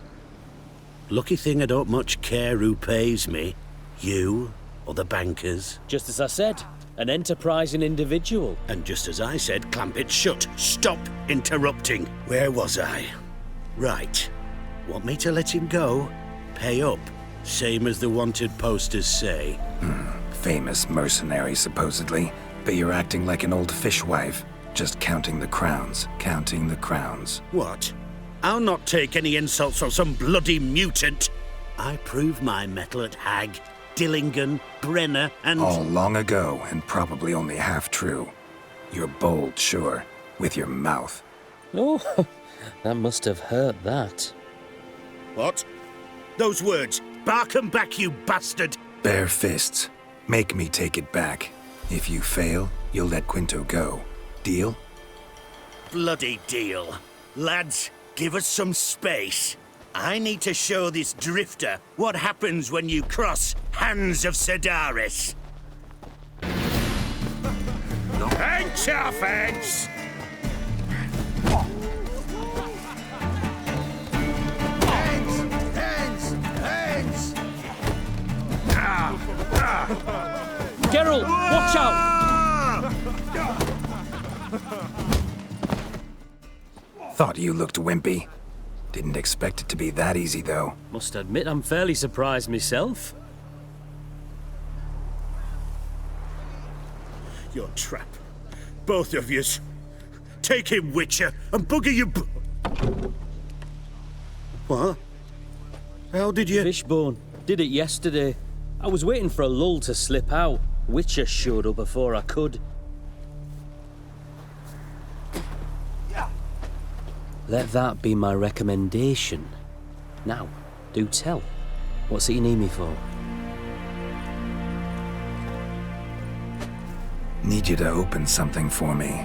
Lucky thing I don't much care who pays me. You or the bankers. Just as I said, an enterprising individual. And just as I said, clamp it shut. Stop interrupting. Where was I? Right. Want me to let him go? Pay up. Same as the wanted posters say. Famous mercenary, supposedly. But you're acting like an old fishwife. Just counting the crowns. Counting the crowns. What? I'll not take any insults from some bloody mutant. I proved my mettle at Hag, Dillingen, Brenner, and... All long ago, and probably only half true. You're bold, sure. With your mouth. Oh, that must have hurt that. What? Those words. Bark 'em back, you bastard! Bare fists. Make me take it back. If you fail, you'll let Quinto go. Deal? Bloody deal. Lads, give us some space. I need to show this drifter what happens when you cross Hans of Sidaris. Hands off, Hans! Geralt, watch out! Thought you looked wimpy. Didn't expect it to be that easy, though. Must admit I'm fairly surprised myself. Your trap. Both of yous. Take him, Witcher, and bugger you. What? How did you? Fishbone. Did it yesterday. I was waiting for a lull to slip out. Witcher showed up before I could. Let that be my recommendation. Now, do tell. What's it you need me for? Need you to open something for me.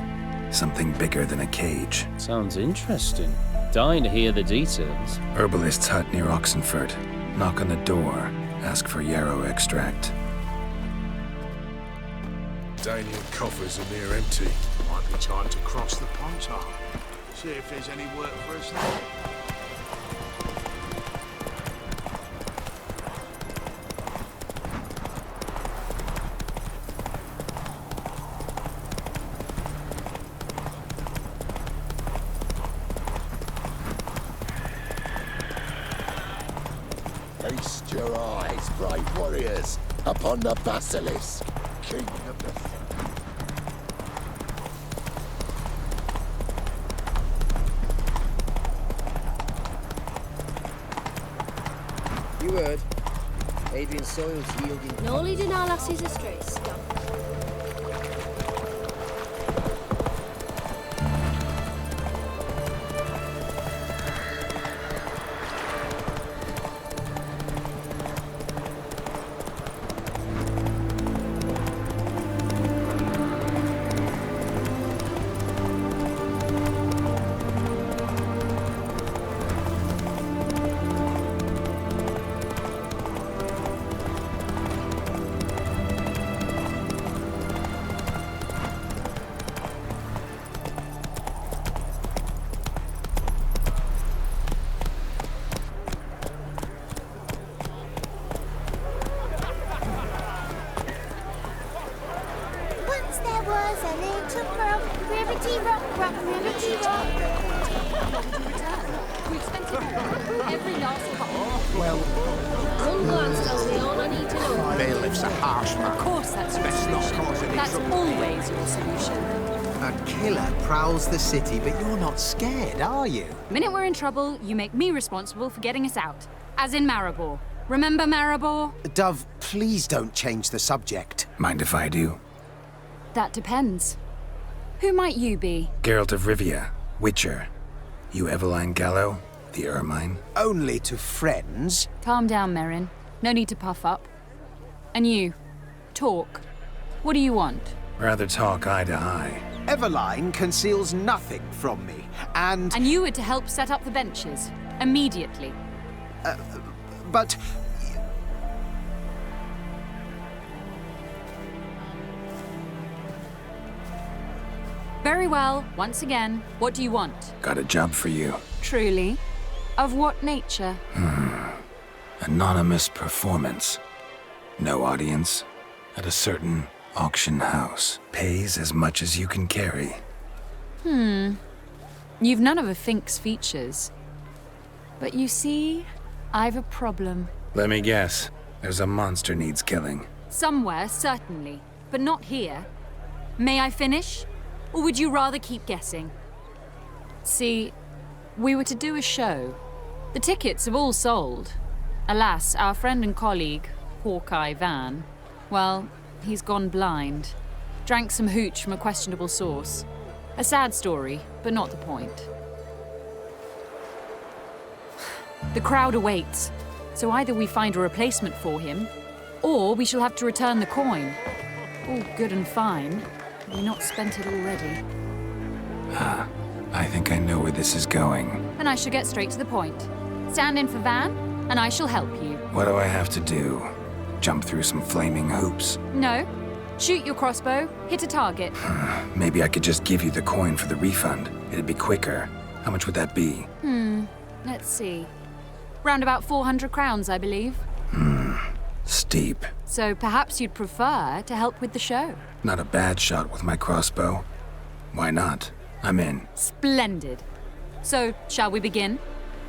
Something bigger than a cage. Sounds interesting. Dying to hear the details. Herbalist's hut near Oxenford. Knock on the door. Ask for yarrow extract. Danian coffers are near empty. Might be time to cross the pontar. See if there's any work for us there. Feast your eyes, brave warriors, upon the basilisk, king of the... You heard. Adrian Soil's yielding... No leading our lassies astray, stop. The city, but you're not scared, are you? The minute we're in trouble, you make me responsible for getting us out. As in Maribor. Remember Maribor? Dove, please don't change the subject. Mind if I do? That depends. Who might you be? Geralt of Rivia, Witcher. You Eveline Gallo, the Ermine? Only to friends. Calm down, Merrin. No need to puff up. And you, talk. What do you want? Rather talk eye to eye. Eveline conceals nothing from me, and... And you were to help set up the benches. Immediately. But... Very well. Once again, what do you want? Got a job for you. Truly? Of what nature? Anonymous performance. No audience. At a certain auction house. Pays as much as you can carry. You've none of a Fink's features. But you see, I've a problem. Let me guess. There's a monster needs killing. Somewhere, certainly. But not here. May I finish? Or would you rather keep guessing? See, we were to do a show. The tickets have all sold. Alas, our friend and colleague, Hawkeye Van, well, he's gone blind. Drank some hooch from a questionable source. A sad story, but not the point. The crowd awaits, so either we find a replacement for him, or we shall have to return the coin. All good and fine. Have we not spent it already? I think I know where this is going. Then I shall get straight to the point. Stand in for Van, and I shall help you. What do I have to do? Jump through some flaming hoops? No. Shoot your crossbow, hit a target. Maybe I could just give you the coin for the refund. It'd be quicker. How much would that be? Let's see. Round about 400 crowns, I believe. Steep. So perhaps you'd prefer to help with the show. Not a bad shot with my crossbow. Why not? I'm in. Splendid. So, shall we begin?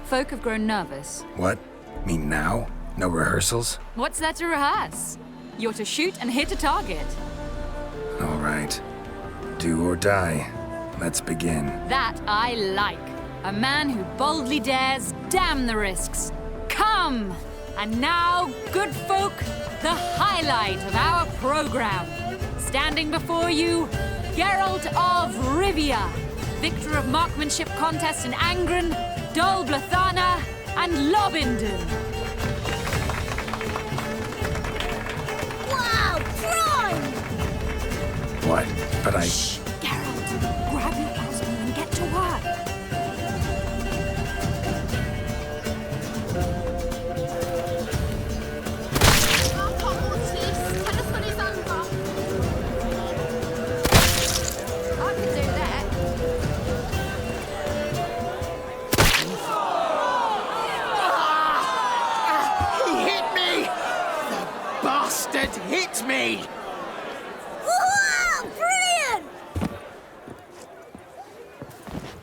Folk have grown nervous. What? Mean now? No rehearsals? What's there to rehearse? You're to shoot and hit a target. All right. Do or die. Let's begin. That I like. A man who boldly dares, damn the risks. Come! And now, good folk, the highlight of our program. Standing before you, Geralt of Rivia, victor of marksmanship contests in Angren, Dol Blathana, and Lobindon. Wow, prime! What? But I... Shh, Geralt, grab your crossbow and get to work. Hit me! Wow, brilliant!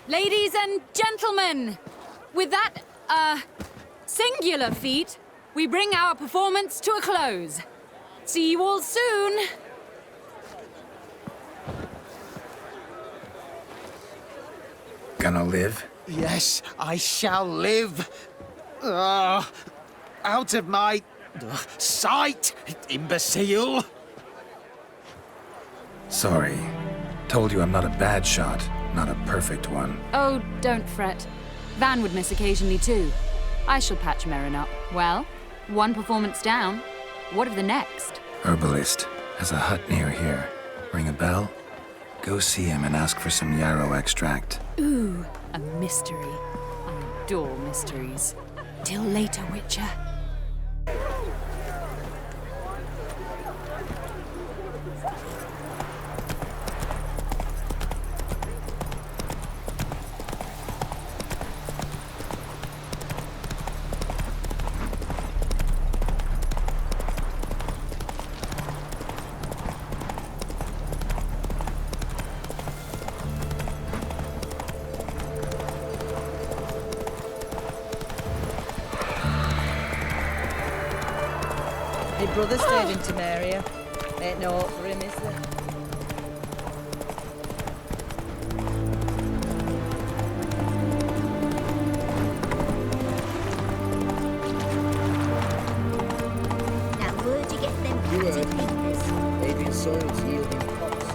Ladies and gentlemen, with that, singular feat, we bring our performance to a close. See you all soon! Gonna live? Yes, I shall live. Out of my sight, imbecile! Sorry. Told you I'm not a bad shot, not a perfect one. Oh, don't fret. Van would miss occasionally too. I shall patch Merrin up. Well, one performance down. What of the next? Herbalist has a hut near here. Ring a bell? Go see him and ask for some yarrow extract. Ooh, a mystery. I adore mysteries. Till later, Witcher. Your brother stayed in Temeria. Ain't no hope for him, is there? Now, where'd you get them painted fingers? Adrian soils yielding pots.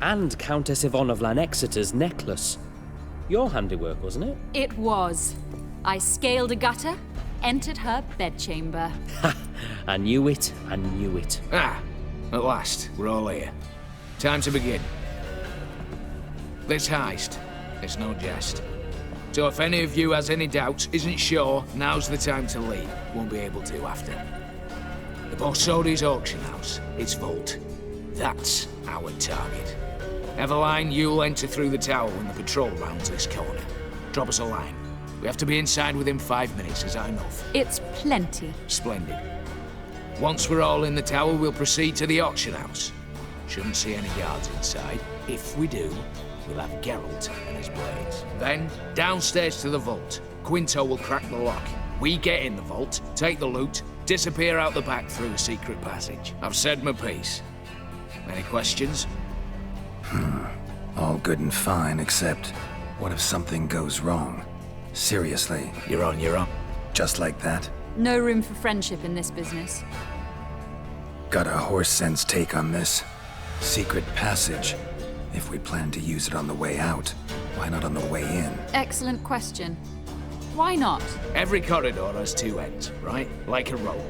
And Countess Yvonne of Lanexeter's necklace. Your handiwork, wasn't it? It was. I scaled a gutter, entered her bedchamber. Ha! I knew it, I knew it. Ah, at last, we're all here. Time to begin. This heist, it's no jest. So if any of you has any doubts, isn't sure, now's the time to leave. Won't be able to after. The Borsodi's auction house, its vault. That's our target. Eveline, you'll enter through the tower when the patrol rounds this corner. Drop us a line. We have to be inside within 5 minutes, is that enough? It's plenty. Splendid. Once we're all in the tower, we'll proceed to the auction house. Shouldn't see any guards inside. If we do, we'll have Geralt and his blades. Then, downstairs to the vault. Quinto will crack the lock. We get in the vault, take the loot, disappear out the back through a secret passage. I've said my piece. Any questions? All good and fine, except what if something goes wrong? Seriously. You're on your own. Just like that? No room for friendship in this business. Got a horse sense take on this. Secret passage. If we plan to use it on the way out, why not on the way in? Excellent question. Why not? Every corridor has two ends, right? Like a rope.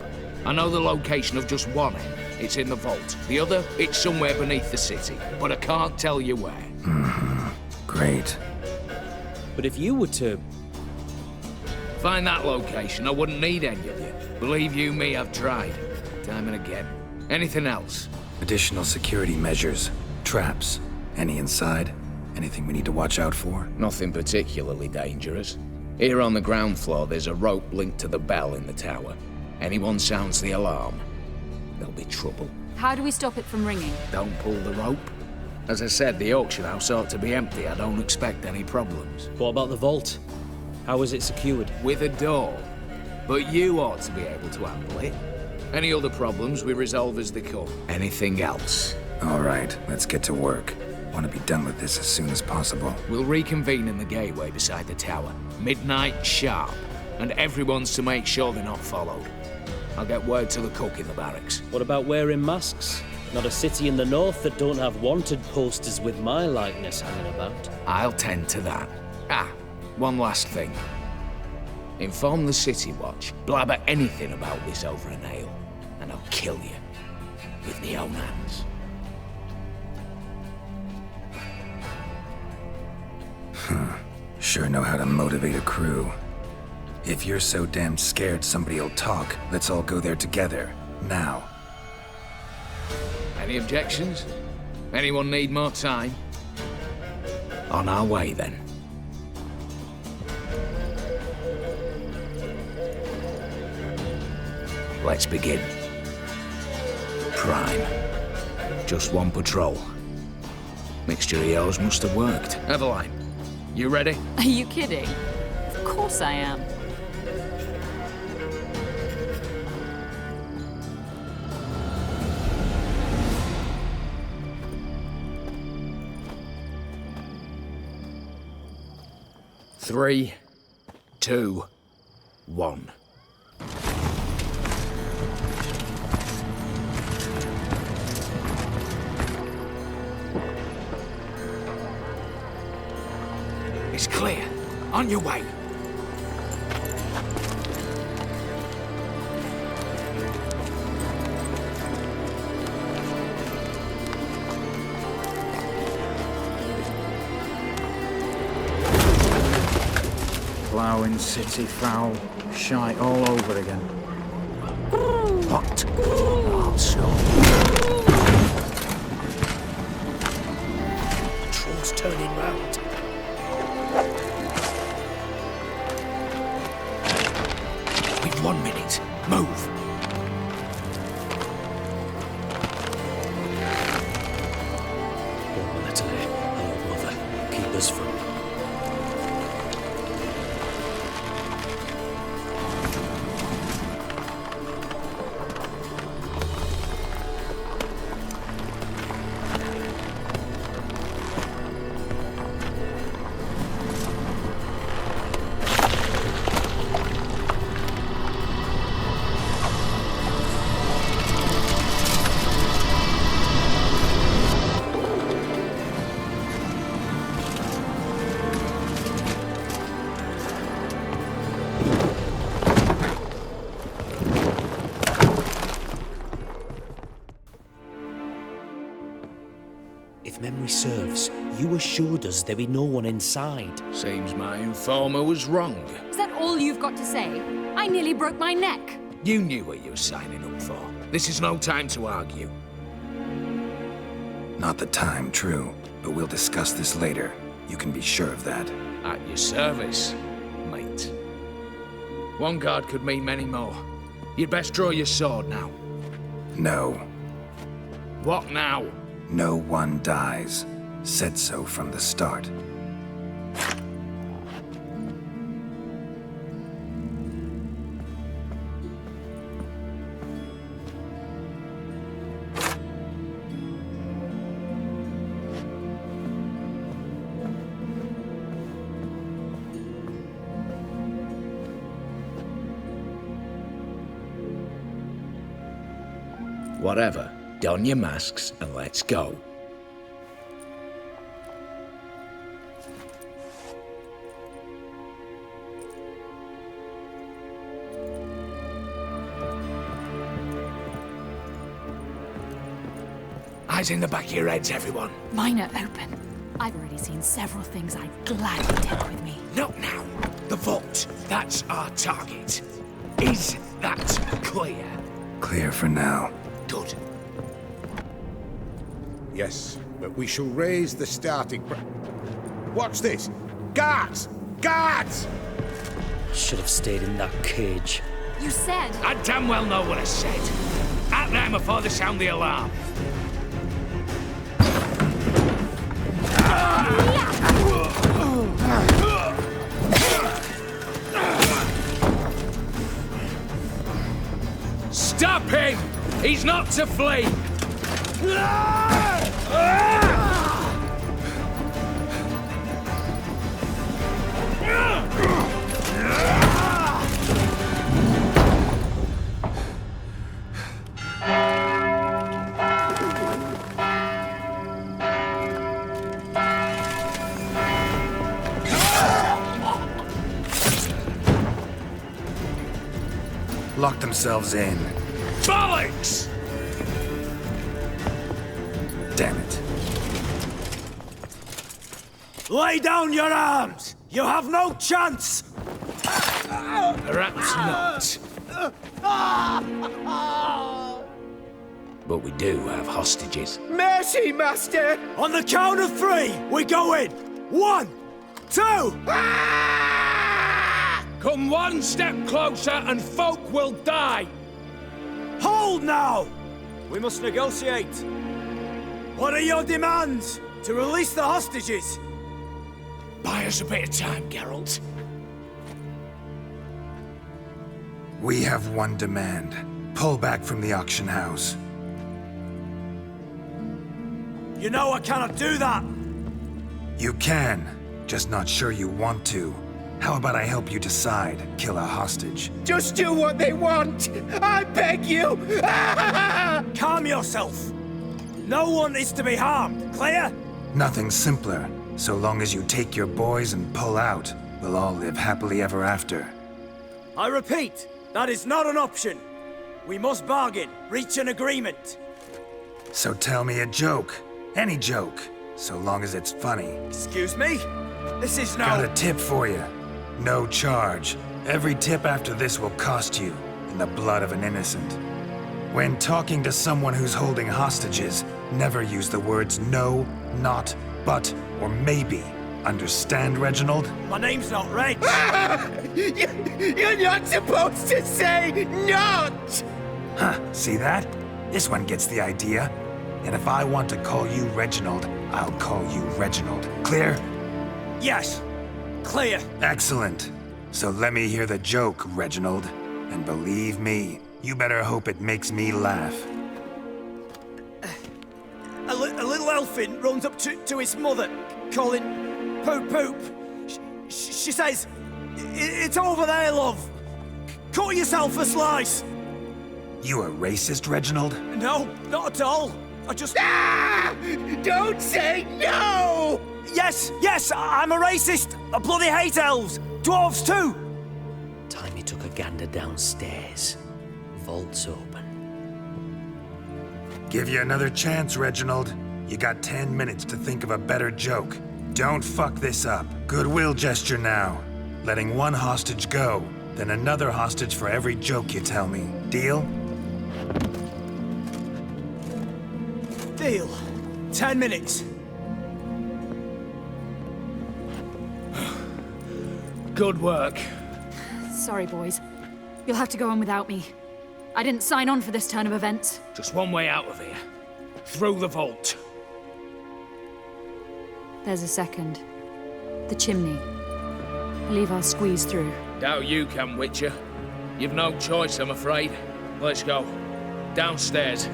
I know the location of just one end. It's in the vault. The other, it's somewhere beneath the city. But I can't tell you where. Great. But if you were to... find that location, I wouldn't need any of you. Believe you me, I've tried. Time and again. Anything else? Additional security measures. Traps. Any inside? Anything we need to watch out for? Nothing particularly dangerous. Here on the ground floor, there's a rope linked to the bell in the tower. Anyone sounds the alarm, there'll be trouble. How do we stop it from ringing? Don't pull the rope. As I said, the auction house ought to be empty. I don't expect any problems. What about the vault? How is it secured? With a door. But you ought to be able to handle it. Any other problems we resolve as they come. Anything else? All right, let's get to work. Want to be done with this as soon as possible. We'll reconvene in the gateway beside the tower. Midnight sharp. And everyone's to make sure they're not followed. I'll get word to the cook in the barracks. What about wearing masks? Not a city in the north that don't have wanted posters with my likeness hanging about. I'll tend to that. One last thing. Inform the City Watch. Blabber anything about this over an ale, and I'll kill you. With my own hands. Sure know how to motivate a crew. If you're so damn scared somebody'll talk, let's all go there together. Now. Any objections? Anyone need more time? On our way, then. Let's begin. Prime. Just one patrol. Mixture of yours must have worked. Eveline, you ready? Are you kidding? Of course I am. Three, 2, 1. It's clear. On your way. Ploughing city foul, shite all over again. What? Also. Patrol's turning round. We've 1 minute. Move. Oh, Natalie, oh, mother, keep us from... If memory serves, you assured us there be no one inside. Seems my informer was wrong. Is that all you've got to say? I nearly broke my neck. You knew what you were signing up for. This is no time to argue. Not the time, true. But we'll discuss this later. You can be sure of that. At your service, mate. One guard could mean many more. You'd best draw your sword now. No. What now? No one dies. Said so from the start. Whatever. Don your masks and let's go. Eyes in the back of your heads, everyone. Mine are open. I've already seen several things I'd gladly take with me. Not now. The vault. That's our target. Is that clear? Clear for now. Good. Yes, but we shall raise the starting Watch this! Guards! Guards! Should have stayed in that cage. You said... I damn well know what I said. At them before they sound the alarm. Stop him! He's not to flee! Lock themselves in. Bollocks! Damn it. Lay down your arms! You have no chance! Perhaps not. But we do have hostages. Mercy, Master! On the count of 3, we go in! 1, 2! Come one step closer and folk will die! Hold now! We must negotiate. What are your demands? To release the hostages? Buy us a bit of time, Geralt. We have one demand. Pull back from the auction house. You know I cannot do that! You can, just not sure you want to. How about I help you decide? Kill a hostage. Just do what they want! I beg you! Calm yourself! No one is to be harmed, clear? Nothing simpler. So long as you take your boys and pull out, we'll all live happily ever after. I repeat, that is not an option. We must bargain, reach an agreement. So tell me a joke. Any joke. So long as it's funny. Excuse me? This is no... Got a tip for you. No charge. Every tip after this will cost you, in the blood of an innocent. When talking to someone who's holding hostages, never use the words no, not, but, or maybe. Understand, Reginald? My name's not Reg. You're not supposed to say not! Huh, see that? This one gets the idea. And if I want to call you Reginald, I'll call you Reginald. Clear? Yes. Clear. Excellent. So let me hear the joke, Reginald. And believe me, you better hope it makes me laugh. A little elfin runs up to his mother, calling Poop Poop. She says, "It's over there, love. Cut yourself a slice." You a racist, Reginald? No, not at all. I just... Don't say no! Yes, I'm a racist. I bloody hate elves. Dwarves too. Time he took a gander downstairs. Vault's open. Give you another chance, Reginald. You got 10 minutes to think of a better joke. Don't fuck this up. Goodwill gesture now. Letting one hostage go, then another hostage for every joke you tell me. Deal? Deal. 10 minutes. Good work. Sorry, boys. You'll have to go on without me. I didn't sign on for this turn of events. Just one way out of here. Through the vault. There's a second. The chimney. I believe I'll squeeze through. Doubt you can, Witcher. You've no choice, I'm afraid. Let's go. Downstairs.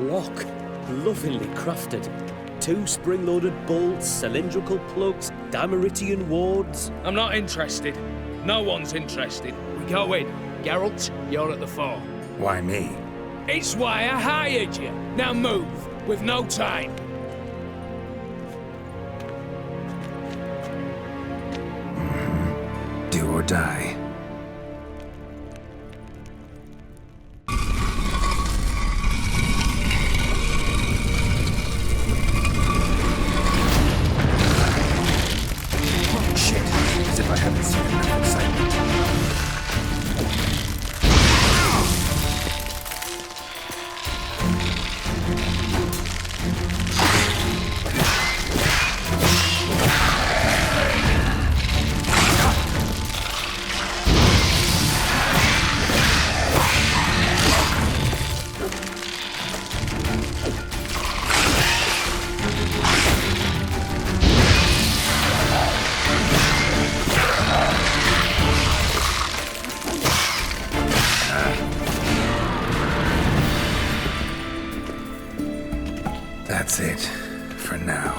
lock, lovingly crafted. 2 spring-loaded bolts, cylindrical plugs, Dameritian wards. I'm not interested. No one's interested. We go in. Geralt, you're at the fore. Why me? It's why I hired you. Now move. We've no time. Do or die. Shit. As if I haven't seen enough excitement. That's it, for now.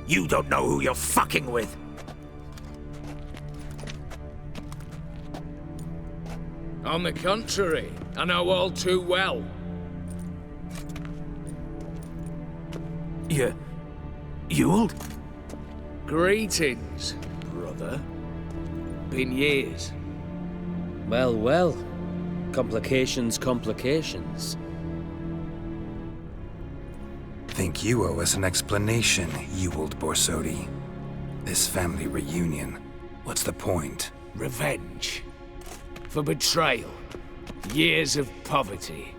You don't know who you're fucking with. On the contrary, I know all too well. Ewald? Greetings, brother. Been years. Well, well. Complications, complications. Think you owe us an explanation, Ewald Borsodi. This family reunion, what's the point? Revenge. For betrayal. Years of poverty.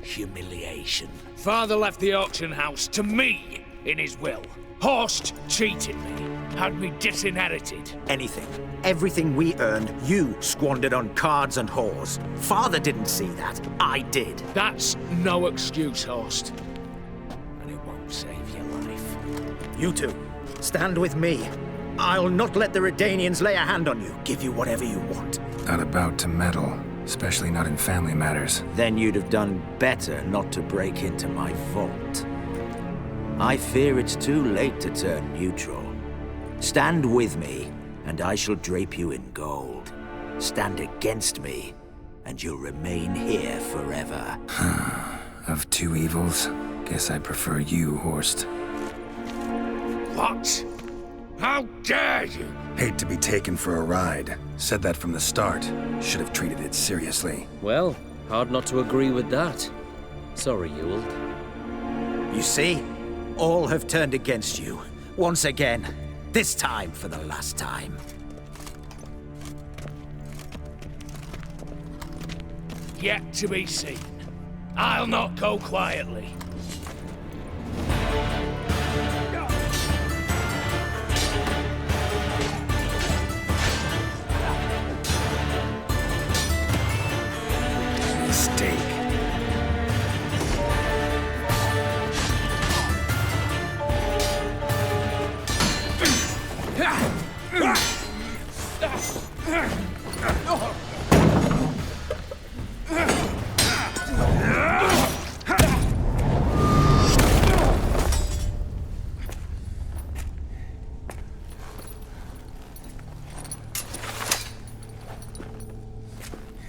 Humiliation. Father left the auction house to me in his will. Horst cheated me. Had me disinherited. Anything. Everything we earned, you squandered on cards and whores. Father didn't see that. I did. That's no excuse, Horst. And it won't save your life. You two, stand with me. I'll not let the Redanians lay a hand on you. Give you whatever you want. Not about to meddle, especially not in family matters. Then you'd have done better not to break into my vault. I fear it's too late to turn neutral. Stand with me, and I shall drape you in gold. Stand against me, and you'll remain here forever. Of two evils, guess I prefer you, Horst. What? How dare you? Hate to be taken for a ride. Said that from the start. Should have treated it seriously. Well, hard not to agree with that. Sorry, Ewald. You see? All have turned against you. Once again. This time for the last time. Yet to be seen. I'll not go quietly. Mistake.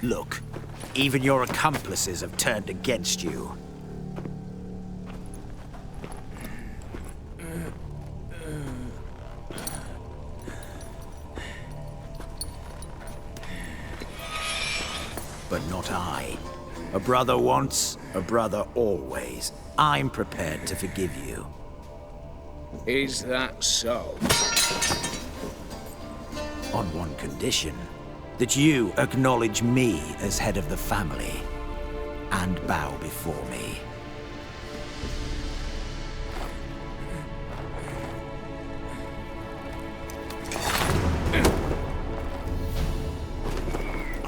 Look, even your accomplices have turned against you. But not I. A brother once, a brother always. I'm prepared to forgive you. Is that so? On one condition. That you acknowledge me as head of the family. And bow before me.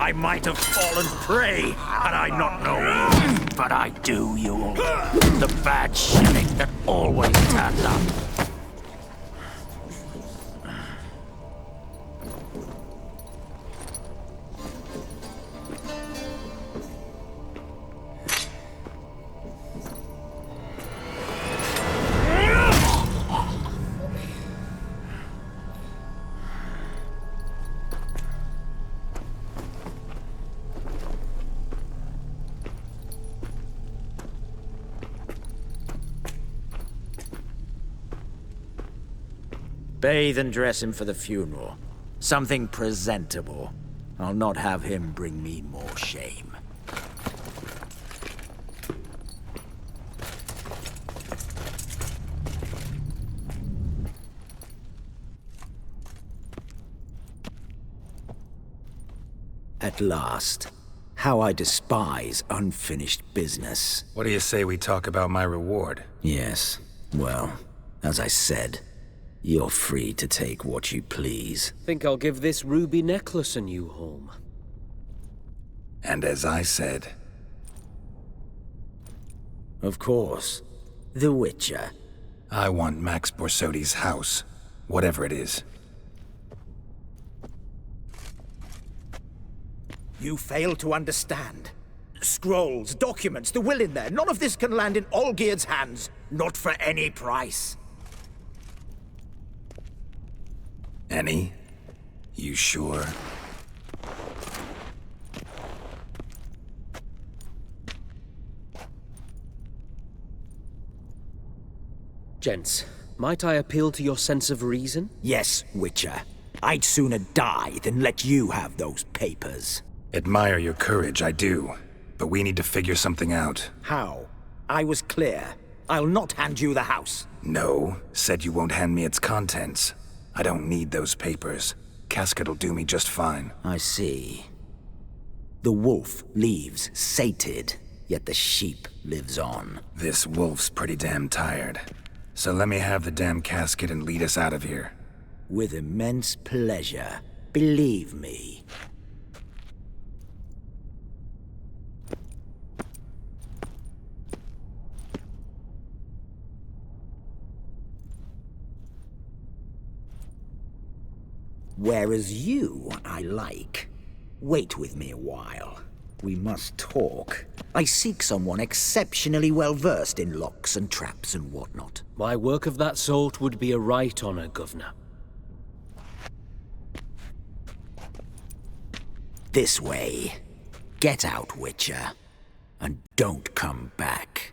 I might have fallen prey had I not known. But I do, Yule. The bad shilling that always turns up. Bathe and dress him for the funeral. Something presentable. I'll not have him bring me more shame. At last. How I despise unfinished business. What do you say we talk about my reward? Yes. Well, as I said, you're free to take what you please. Think I'll give this ruby necklace a new home. And as I said... Of course. The Witcher. I want Max Borsodi's house. Whatever it is. You fail to understand. Scrolls, documents, the will in there. None of this can land in Olgierd's hands. Not for any price. Any? You sure? Gents, might I appeal to your sense of reason? Yes, Witcher. I'd sooner die than let you have those papers. Admire your courage, I do. But we need to figure something out. How? I was clear. I'll not hand you the house. No, said you won't hand me its contents. I don't need those papers. Casket'll do me just fine. I see. The wolf leaves sated, yet the sheep lives on. This wolf's pretty damn tired. So let me have the damn casket and lead us out of here. With immense pleasure. Believe me. Whereas you, I like. Wait with me a while. We must talk. I seek someone exceptionally well-versed in locks and traps and whatnot. My work of that sort would be a right honor, Governor. This way. Get out, Witcher. And don't come back.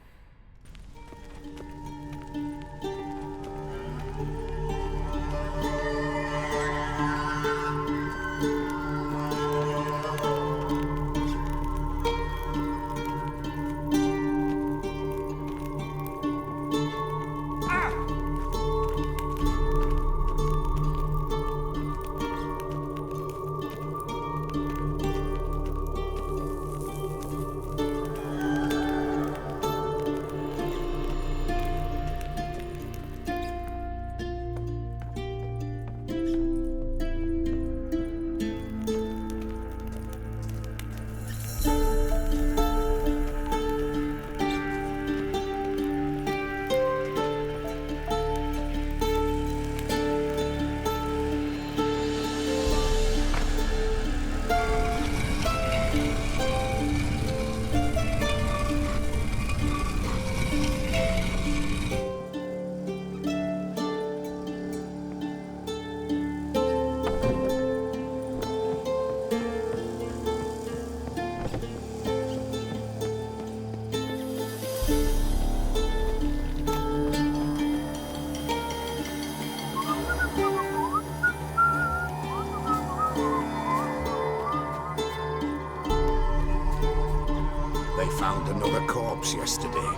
Found another corpse yesterday.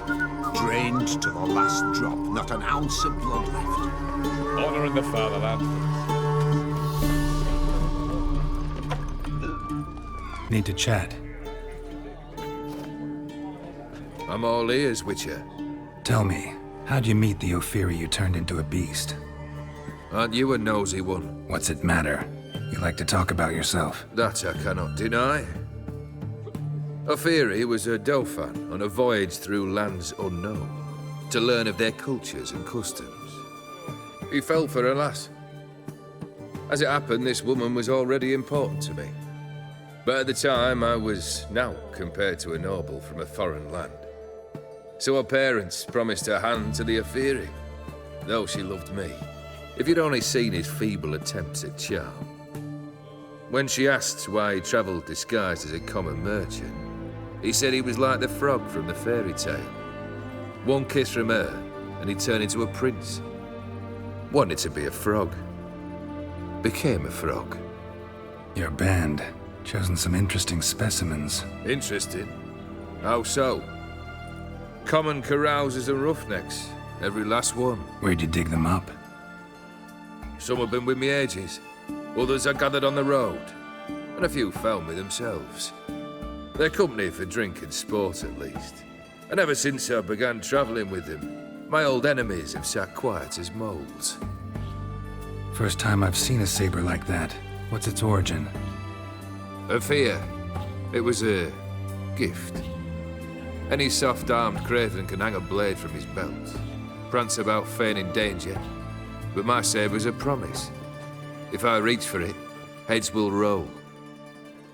Drained to the last drop, not an ounce of blood left. Honor in the fatherland. Need to chat. I'm all ears, Witcher. Tell me, how'd you meet the Ofieri you turned into a beast? Aren't you a nosy one? What's it matter? You like to talk about yourself. That I cannot deny. Ofieri was a Dauphin on a voyage through lands unknown, to learn of their cultures and customs. He fell for a lass. As it happened, this woman was already important to me. But at the time, I was now compared to a noble from a foreign land. So her parents promised her hand to the Ofieri, though she loved me. If you'd only seen his feeble attempts at charm. When she asked why he travelled disguised as a common merchant, he said he was like the frog from the fairy tale. One kiss from her, and he turned into a prince. Wanted to be a frog. Became a frog. Your band. Chosen some interesting specimens. Interesting? How so? Common carousers and roughnecks. Every last one. Where'd you dig them up? Some have been with me ages. Others I gathered on the road. And a few found me themselves. They're company for drink and sport, at least. And ever since I began travelling with them, my old enemies have sat quiet as moles. First time I've seen a saber like that. What's its origin? A fear. It was a gift. Any soft-armed craven can hang a blade from his belt, prance about feigning danger, but my saber's a promise. If I reach for it, heads will roll.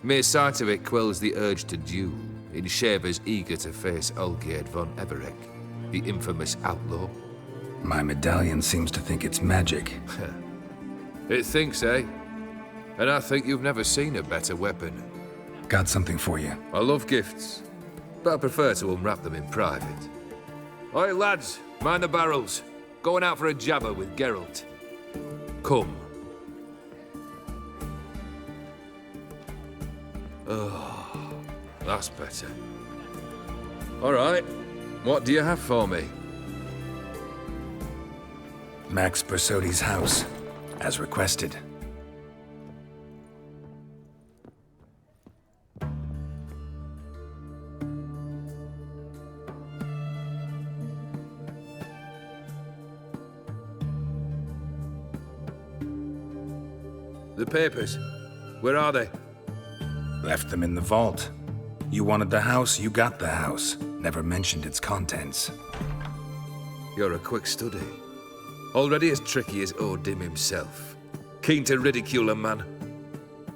Mere sight of it quells the urge to duel in shavers eager to face Olgierd von Everek, the infamous outlaw. My medallion seems to think it's magic. It thinks, eh? And I think you've never seen a better weapon. Got something for you. I love gifts, but I prefer to unwrap them in private. Oi, lads, mind the barrels. Going out for a jabber with Geralt. Come. Oh, that's better. All right, what do you have for me? Max Bersodi's house, as requested. The papers, where are they? Left them in the vault. You wanted the house, you got the house. Never mentioned its contents. You're a quick study. Already as tricky as O'Dimm himself. Keen to ridicule a man.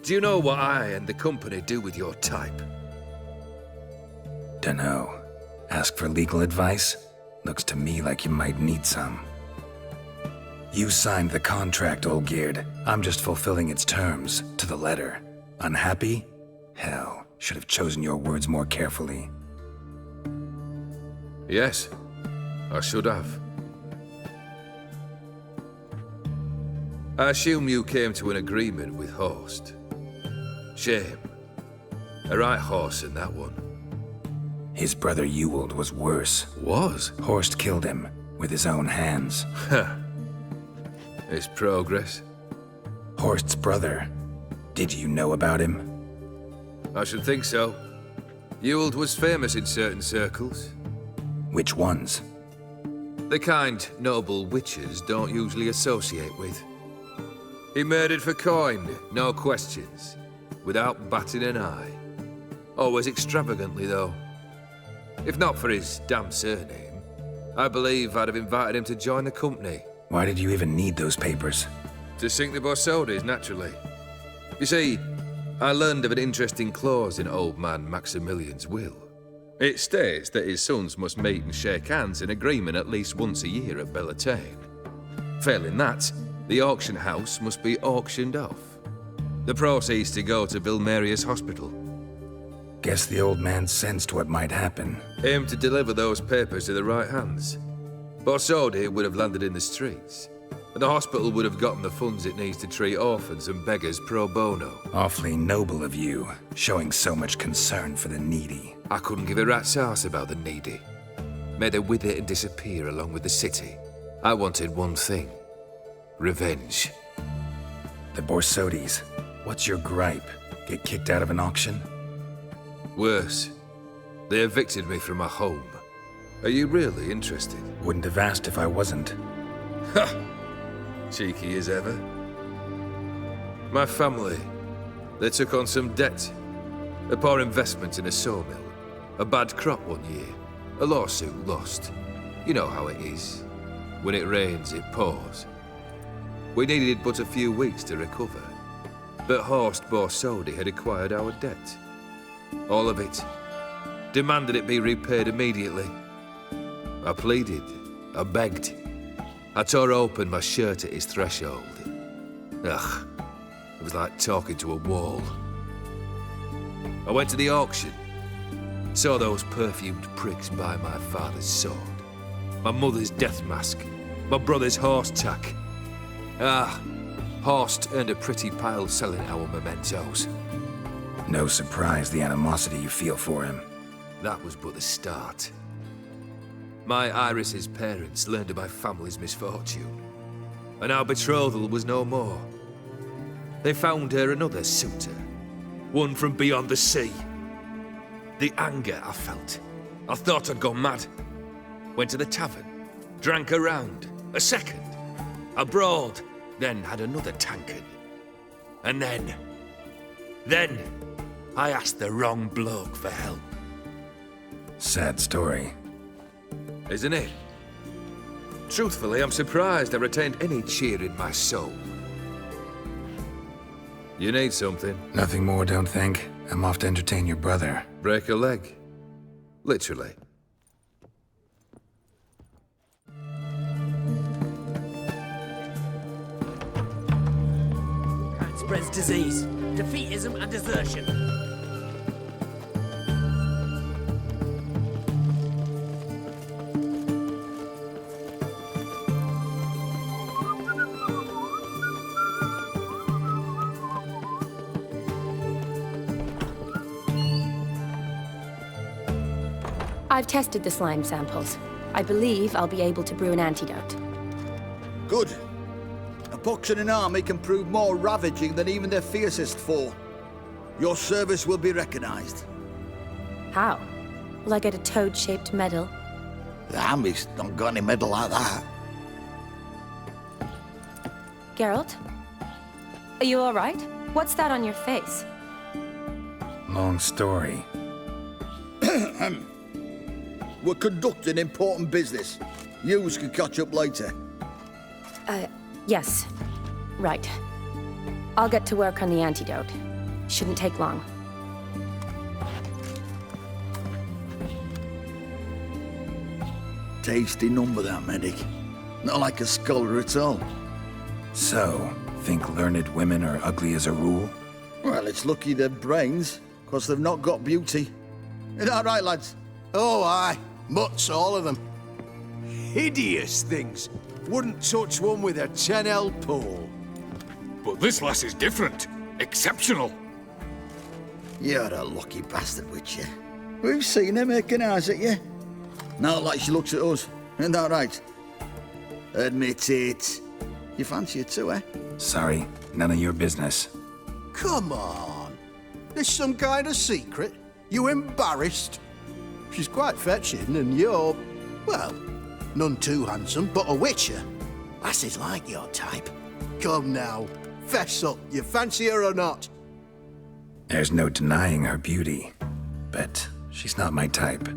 Do you know what I and the company do with your type? Dunno. Ask for legal advice? Looks to me like you might need some. You signed the contract, Olgierd. I'm just fulfilling its terms, to the letter. Unhappy? Hell, should have chosen your words more carefully. Yes, I should have. I assume you came to an agreement with Horst. Shame. A right horse in that one. His brother Ewald was worse. Was? Horst killed him, with his own hands. Huh. It's progress. Horst's brother. Did you know about him? I should think so. Ewald was famous in certain circles. Which ones? The kind noble witches don't usually associate with. He murdered for coin, no questions, without batting an eye. Always extravagantly, though. If not for his damn surname, I believe I'd have invited him to join the company. Why did you even need those papers? To sink the Borsodis, naturally. You see, I learned of an interesting clause in old man Maximilian's will. It states that his sons must meet and shake hands in agreement at least once a year at Bellatane. Failing that, the auction house must be auctioned off. The proceeds to go to Vilmeria's hospital. Guess the old man sensed what might happen. Aimed to deliver those papers to the right hands. Borsodi would have landed in the streets, and the hospital would have gotten the funds it needs to treat orphans and beggars pro bono. Awfully noble of you, showing so much concern for the needy. I couldn't give a rat's ass about the needy. May they wither and disappear along with the city. I wanted one thing. Revenge. The Borsodis. What's your gripe? Get kicked out of an auction? Worse. They evicted me from my home. Are you really interested? Wouldn't have asked if I wasn't. Ha! Cheeky as ever. My family, they took on some debt. A poor investment in a sawmill. A bad crop one year. A lawsuit lost. You know how it is. When it rains, it pours. We needed but a few weeks to recover. But Horst Borsodi had acquired our debt. All of it. Demanded it be repaid immediately. I pleaded. I begged. I tore open my shirt at his threshold. Ugh. It was like talking to a wall. I went to the auction. Saw those perfumed pricks buy my father's sword. My mother's death mask. My brother's horse tack. Horst earned a pretty pile selling our mementos. No surprise the animosity you feel for him. That was but the start. My Iris's parents learned of my family's misfortune, and our betrothal was no more. They found her another suitor, one from beyond the sea. The anger I felt, I thought I'd gone mad. Went to the tavern, drank a round, a second, abroad, then had another tankard. And then I asked the wrong bloke for help. Sad story. Isn't it? Truthfully, I'm surprised I retained any cheer in my soul. You need something? Nothing more, don't think. I'm off to entertain your brother. Break a leg. Literally. It spreads disease, defeatism and desertion. I've tested the slime samples. I believe I'll be able to brew an antidote. Good. A pox in an army can prove more ravaging than even their fiercest foe. Your service will be recognized. How? Will I get a toad-shaped medal? The army's not got any medal like that. Geralt? Are you all right? What's that on your face? Long story. We're conducting important business. Yous can catch up later. Yes. Right. I'll get to work on the antidote. Shouldn't take long. Tasty number, that medic. Not like a scholar at all. So, think learned women are ugly as a rule? Well, it's lucky they've brains, because they've not got beauty. Is that right, lads? Oh, aye. Mutts, all of them. Hideous things. Wouldn't touch one with a 10L pole. But this lass is different. Exceptional. You're a lucky bastard, Witcher. We've seen her making eyes at you. Not like she looks at us. Isn't that right? Admit it. You fancy her too, eh? Sorry, none of your business. Come on. There's some kind of secret. You embarrassed? She's quite fetching, and you're, well, none too handsome, but a witcher. Lasses like your type. Come now, fess up, you fancy her or not? There's no denying her beauty, but she's not my type.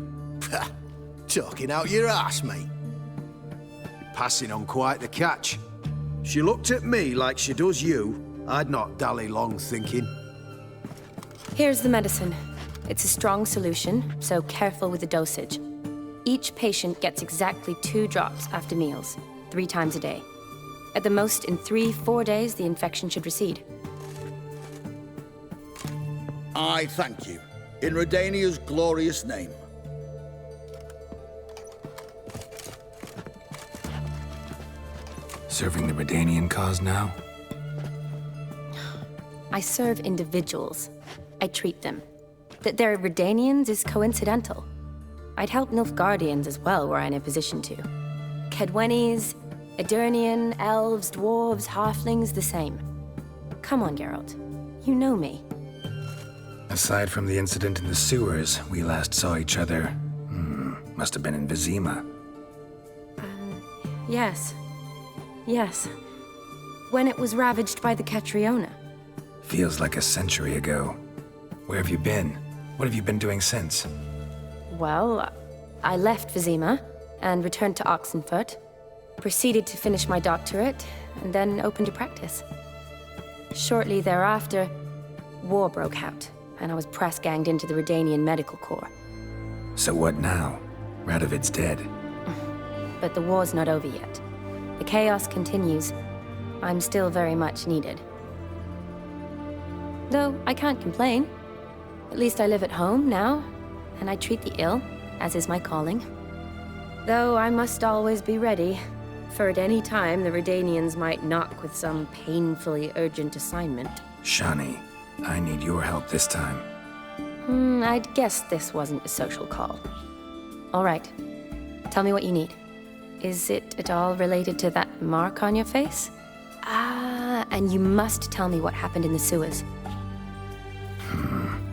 Talking out your ass, mate. You're passing on quite the catch. She looked at me like she does you. I'd not dally long thinking. Here's the medicine. It's a strong solution, so careful with the dosage. Each patient gets exactly 2 drops after meals, 3 times a day. At the most, in 3-4 days, the infection should recede. I thank you. In Redania's glorious name. Serving the Redanian cause now? I serve individuals. I treat them. That they're Redanians is coincidental. I'd help Nilfgaardians as well were I in a position to. Kedwenis, Edirnian, elves, dwarves, halflings, the same. Come on, Geralt. You know me. Aside from the incident in the sewers, we last saw each other. Must have been in Vizima. Yes. Yes. When it was ravaged by the Catriona. Feels like a century ago. Where have you been? What have you been doing since? Well, I left Vizima and returned to Oxenfurt, proceeded to finish my doctorate, and then opened a practice. Shortly thereafter, war broke out, and I was press-ganged into the Redanian Medical Corps. So what now? Radovid's dead. But the war's not over yet. The chaos continues. I'm still very much needed. Though I can't complain. At least I live at home now, and I treat the ill, as is my calling. Though I must always be ready, for at any time the Redanians might knock with some painfully urgent assignment. Shani, I need your help this time. I'd guess this wasn't a social call. All right. Tell me what you need. Is it at all related to that mark on your face? And you must tell me what happened in the sewers.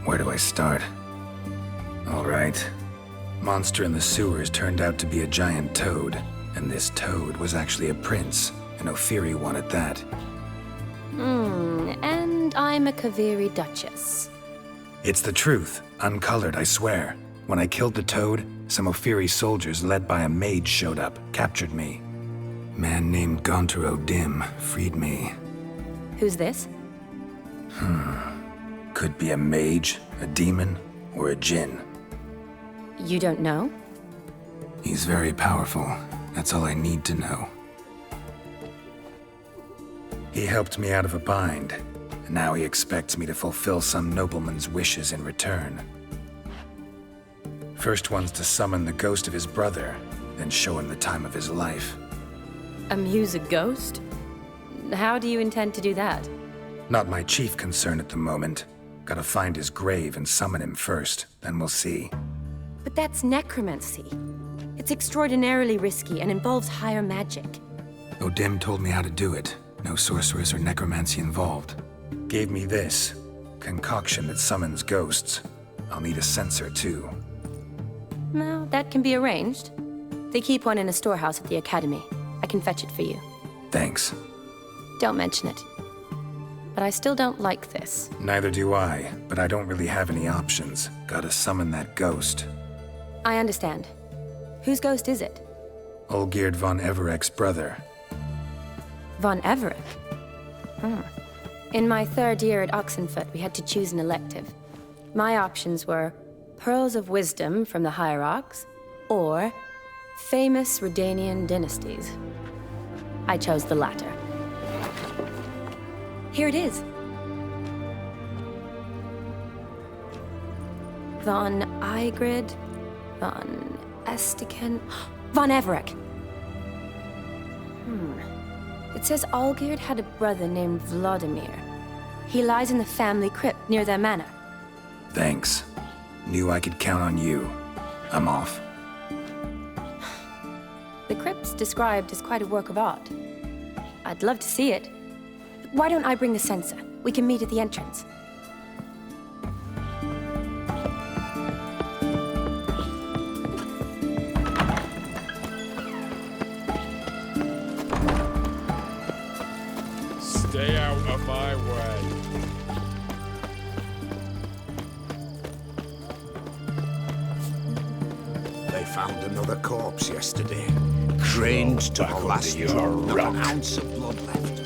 Where do I start? All right. Monster in the sewers turned out to be a giant toad, and this toad was actually a prince, and Ofieri wanted that. And I'm a Kaviri Duchess. It's the truth, uncolored, I swear. When I killed the toad, some Ofieri soldiers led by a mage showed up, captured me. Man named Gaunter O'Dimm freed me. Who's this? Could be a mage, a demon, or a djinn. You don't know? He's very powerful. That's all I need to know. He helped me out of a bind, and now he expects me to fulfill some nobleman's wishes in return. First one's to summon the ghost of his brother, then show him the time of his life. Amuse a ghost? How do you intend to do that? Not my chief concern at the moment. Gotta find his grave and summon him first, then we'll see. But that's necromancy. It's extraordinarily risky and involves higher magic. O'Dimm told me how to do it. No sorcerers or necromancy involved. Gave me this concoction that summons ghosts. I'll need a censer too. Well, that can be arranged. They keep one in a storehouse at the academy. I can fetch it for you. Thanks. Don't mention it. But I still don't like this. Neither do I, but I don't really have any options. Gotta summon that ghost. I understand. Whose ghost is it? Olgierd von Everek's brother. Von Everek? In my third year at Oxenfurt, we had to choose an elective. My options were Pearls of Wisdom from the Hierarchs, or Famous Redanian Dynasties. I chose the latter. Here it is. Von Olgierd, von Estiken, von Everek. It says Olgierd had a brother named Vladimir. He lies in the family crypt near their manor. Thanks. Knew I could count on you. I'm off. The crypt's described as quite a work of art. I'd love to see it. Why don't I bring the censer? We can meet at the entrance. Stay out of my way. They found another corpse yesterday. Craned to the last drop, not an ounce of blood left.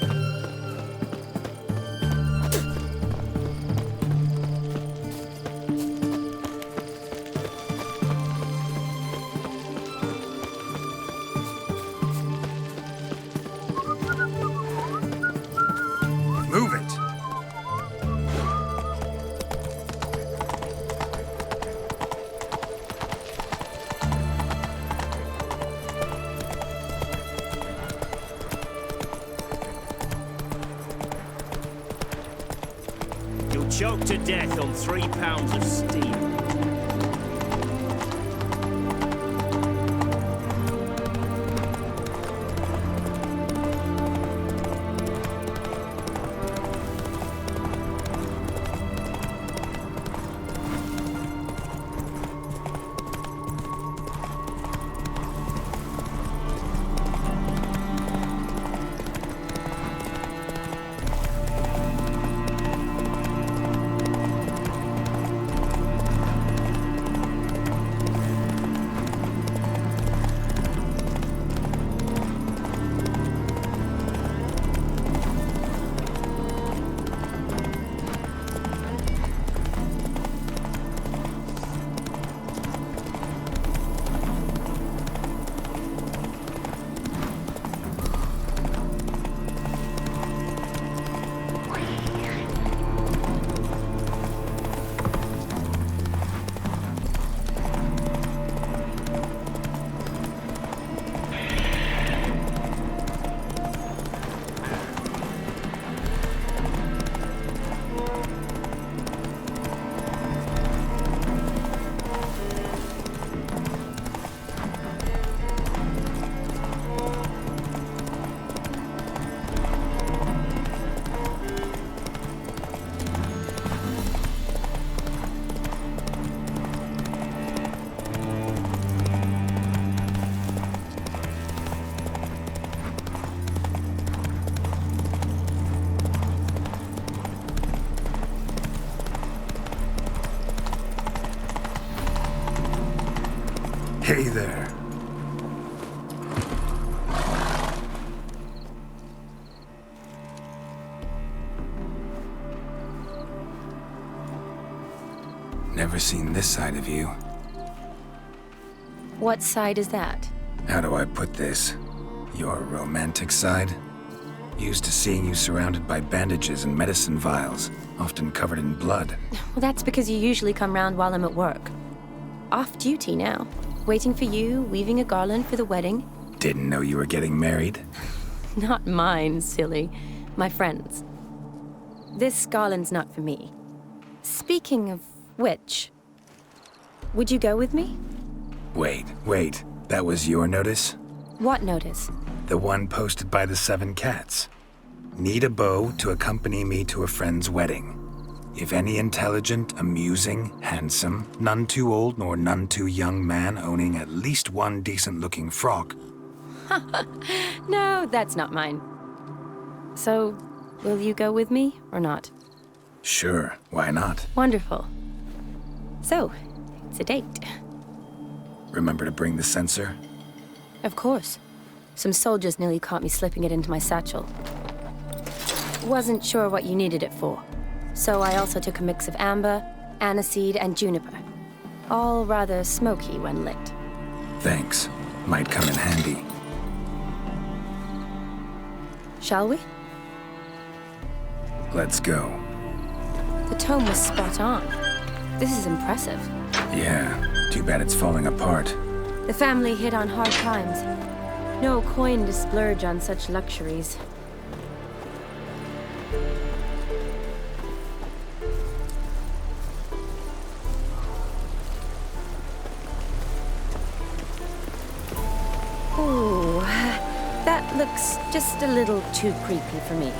Move it! You'll choke to death on 3 pounds of steel. Hey there. Never seen this side of you. What side is that? How do I put this? Your romantic side? Used to seeing you surrounded by bandages and medicine vials, often covered in blood. Well, that's because you usually come round while I'm at work. Off duty now. Waiting for you, weaving a garland for the wedding. Didn't know you were getting married? Not mine, silly. My friend's. This garland's not for me. Speaking of which, would you go with me? Wait. That was your notice? What notice? The one posted by the 7 cats. Need a beau to accompany me to a friend's wedding. If any intelligent, amusing, handsome, none too old nor none too young man owning at least one decent-looking frock. No, that's not mine. So, will you go with me or not? Sure, why not? Wonderful. So, it's a date. Remember to bring the censer? Of course. Some soldiers nearly caught me slipping it into my satchel. Wasn't sure what you needed it for, so I also took a mix of amber, aniseed, and juniper. All rather smoky when lit. Thanks. Might come in handy. Shall we? Let's go. The tome was spot on. This is impressive. Yeah, too bad it's falling apart. The family hit on hard times. No coin to splurge on such luxuries. Ooh, that looks just a little too creepy for me.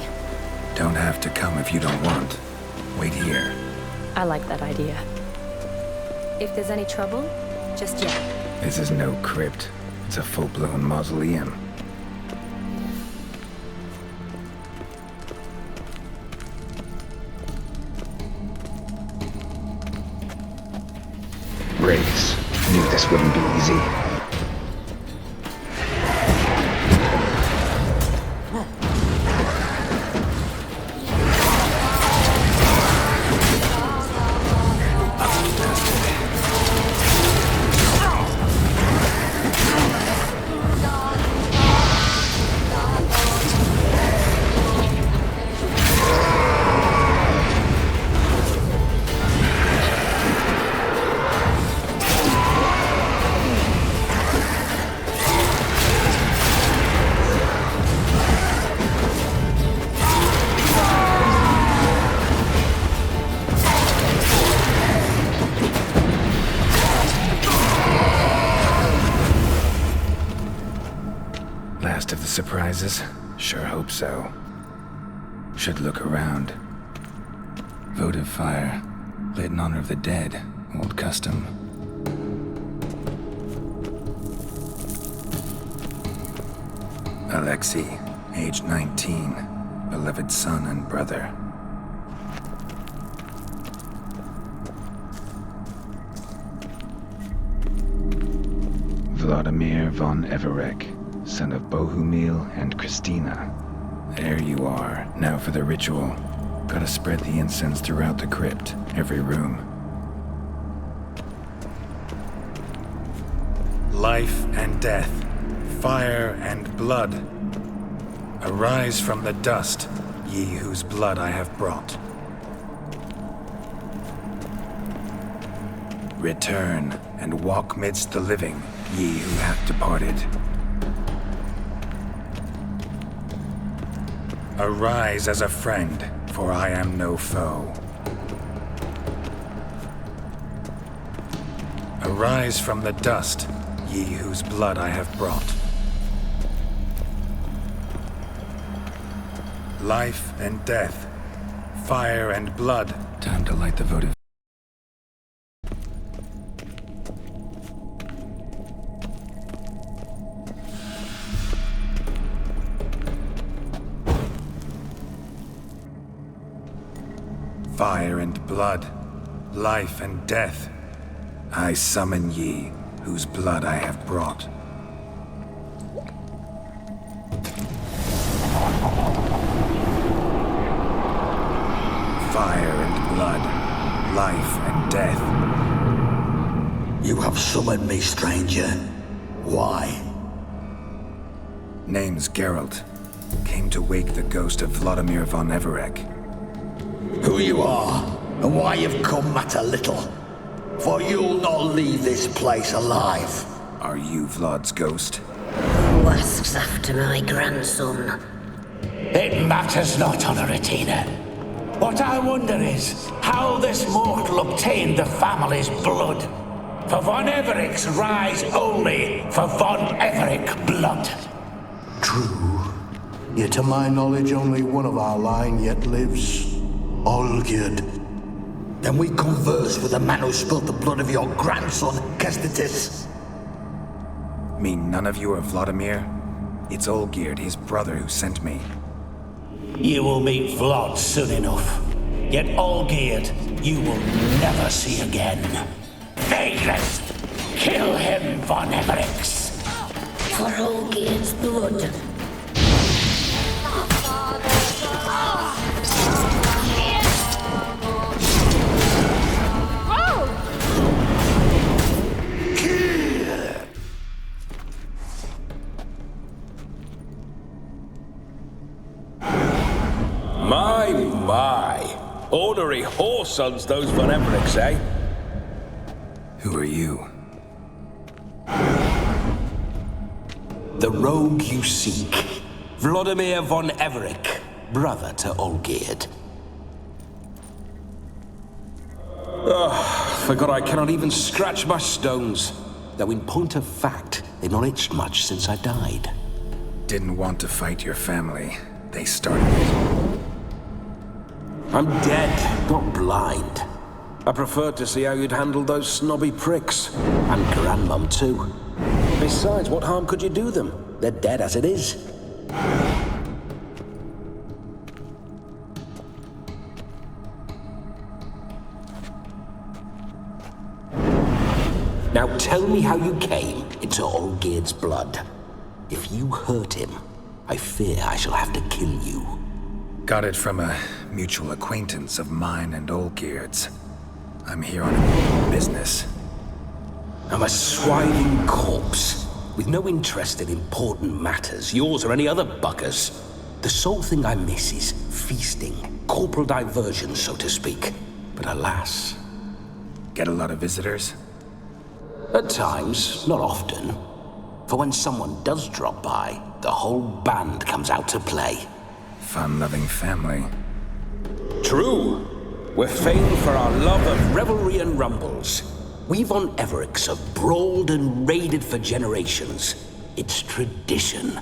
Don't have to come if you don't want. Wait here. I like that idea. If there's any trouble, just yell. This is no crypt. It's a full-blown mausoleum. Briggs. Knew this wouldn't be easy. Last of the surprises? Sure hope so. Should look around. Votive fire. Lit in honor of the dead. Old custom. Alexei, age 19. Beloved son and brother. Vladimir von Everek, son of Bohumil and Christina. There you are. Now for the ritual. Gotta spread the incense throughout the crypt, every room. Life and death, fire and blood. Arise from the dust, ye whose blood I have brought. Return and walk midst the living, ye who have departed. Arise as a friend, for I am no foe. Arise from the dust, ye whose blood I have brought. Life and death, fire and blood. Time to light the votive. Fire and blood, life and death, I summon ye, whose blood I have brought. Fire and blood, life and death. You have summoned me, stranger. Why? Name's Geralt. Came to wake the ghost of Vladimir von Everec. Who you are, and why you've come matter little. For you'll not leave this place alive. Are you Vlad's ghost? Who asks after my grandson? It matters not, Honoratina. What I wonder is how this mortal obtained the family's blood. For von Everec's rise only for von Everec blood. True. Yet to my knowledge, only one of our line yet lives. Olgierd. Then we converse with the man who spilled the blood of your grandson, Kestitis. Mean none of you are Vladimir? It's Olgierd, his brother, who sent me. You will meet Vlad soon enough. Yet Olgierd, you will never see again. Vagrant! Kill him, von Everec! For Olgierd's blood. My. Ornery whoresons those von Everecs, eh? Who are you? The rogue you seek. Vladimir von Everec, brother to Olgierd. Forgot I cannot even scratch my stones. Though in point of fact, they've not itched much since I died. Didn't want to fight your family. They started it. I'm dead, not blind. I preferred to see how you'd handle those snobby pricks. And Grandmum, too. Besides, what harm could you do them? They're dead as it is. Now tell me how you came into Olgierd's blood. If you hurt him, I fear I shall have to kill you. Got it from a mutual acquaintance of mine and Olgierd's. I'm here on business. I'm a swiving corpse, with no interest in important matters, yours or any other buggers. The sole thing I miss is feasting, corporal diversion, so to speak. But alas... Get a lot of visitors? At times, not often. For when someone does drop by, the whole band comes out to play. Fun-loving family. True. We're famed for our love of revelry and rumbles. We von Everecs have brawled and raided for generations. It's tradition.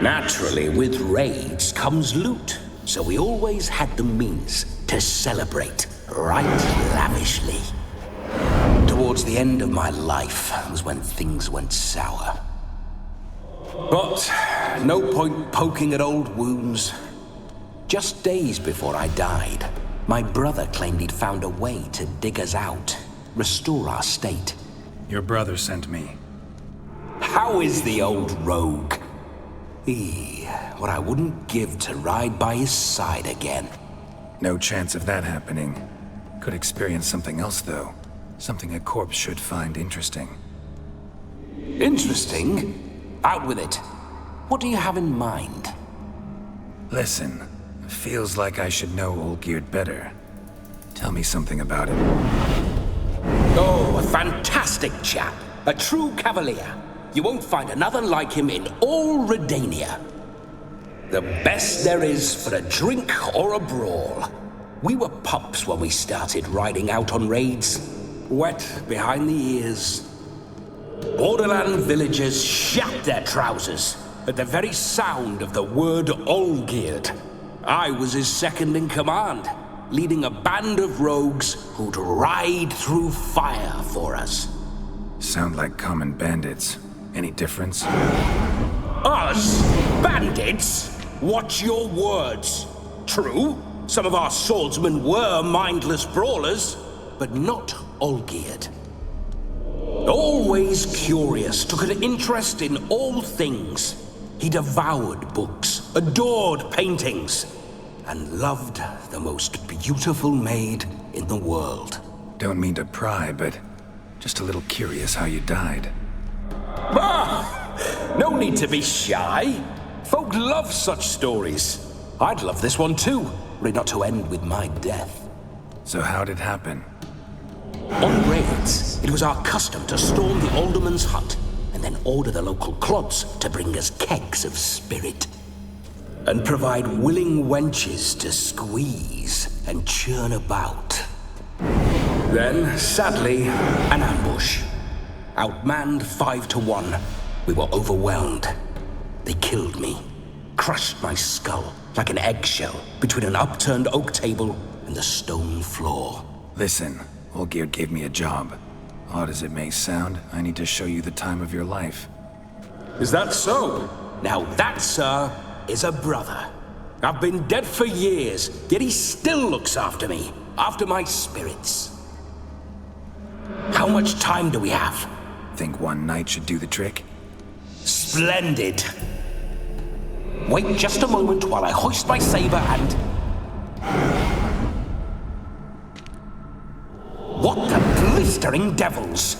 Naturally, with raids comes loot, so we always had the means to celebrate right lavishly. Towards the end of my life was when things went sour. But no point poking at old wounds. Just days before I died, my brother claimed he'd found a way to dig us out, restore our state. Your brother sent me. How is the old rogue? What I wouldn't give to ride by his side again. No chance of that happening. Could experience something else, though. Something a corpse should find interesting. Interesting? Out with it. What do you have in mind? Listen, feels like I should know Olgierd better. Tell me something about him. Oh, a fantastic chap. A true cavalier. You won't find another like him in all Redania. The best there is for a drink or a brawl. We were pups when we started riding out on raids. Wet behind the ears. Borderland villagers shat their trousers at the very sound of the word Olgierd. I was his second in command, leading a band of rogues who'd ride through fire for us. Sound like common bandits. Any difference? Us? Bandits? Watch your words. True, some of our swordsmen were mindless brawlers, but not Olgierd. Always curious, took an interest in all things. He devoured books, adored paintings, and loved the most beautiful maid in the world. Don't mean to pry, but just a little curious how you died. No need to be shy. Folk love such stories. I'd love this one too, were it not to end with my death. So how'd it happen? On raids, it was our custom to storm the alderman's hut and then order the local clods to bring us kegs of spirit. And provide willing wenches to squeeze and churn about. Then, sadly, an ambush. Outmanned 5-1. We were overwhelmed. They killed me. Crushed my skull like an eggshell between an upturned oak table and the stone floor. Listen, Olgierd gave me a job. Odd as it may sound, I need to show you the time of your life. Is that so? Now that, sir, is a brother. I've been dead for years, yet he still looks after me, after my spirits. How much time do we have? Think one night should do the trick? Splendid. Wait just a moment while I hoist my saber and... What the blistering devils?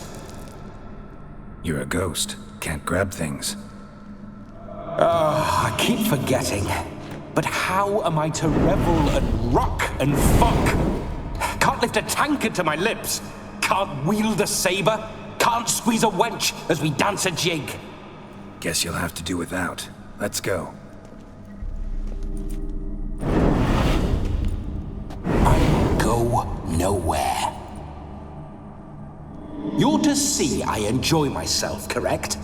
You're a ghost. Can't grab things. I keep forgetting. But how am I to revel and rock and fuck? Can't lift a tankard to my lips. Can't wield a saber. Can't squeeze a wench as we dance a jig. Guess you'll have to do without. Let's go. I'll go nowhere. You're to see I enjoy myself, correct?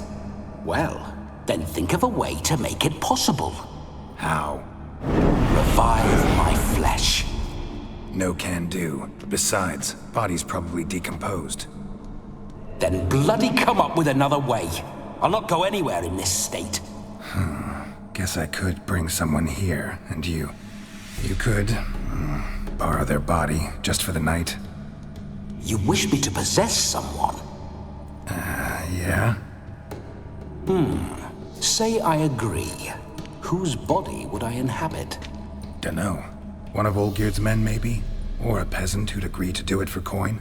Well, then think of a way to make it possible. How? Revive my flesh. No can do. Besides, body's probably decomposed. Then bloody come up with another way. I'll not go anywhere in this state. Guess I could bring someone here, and you could borrow their body just for the night. You wish me to possess someone? Yeah? Say I agree. Whose body would I inhabit? Dunno. One of Olgierd's men, maybe? Or a peasant who'd agree to do it for coin?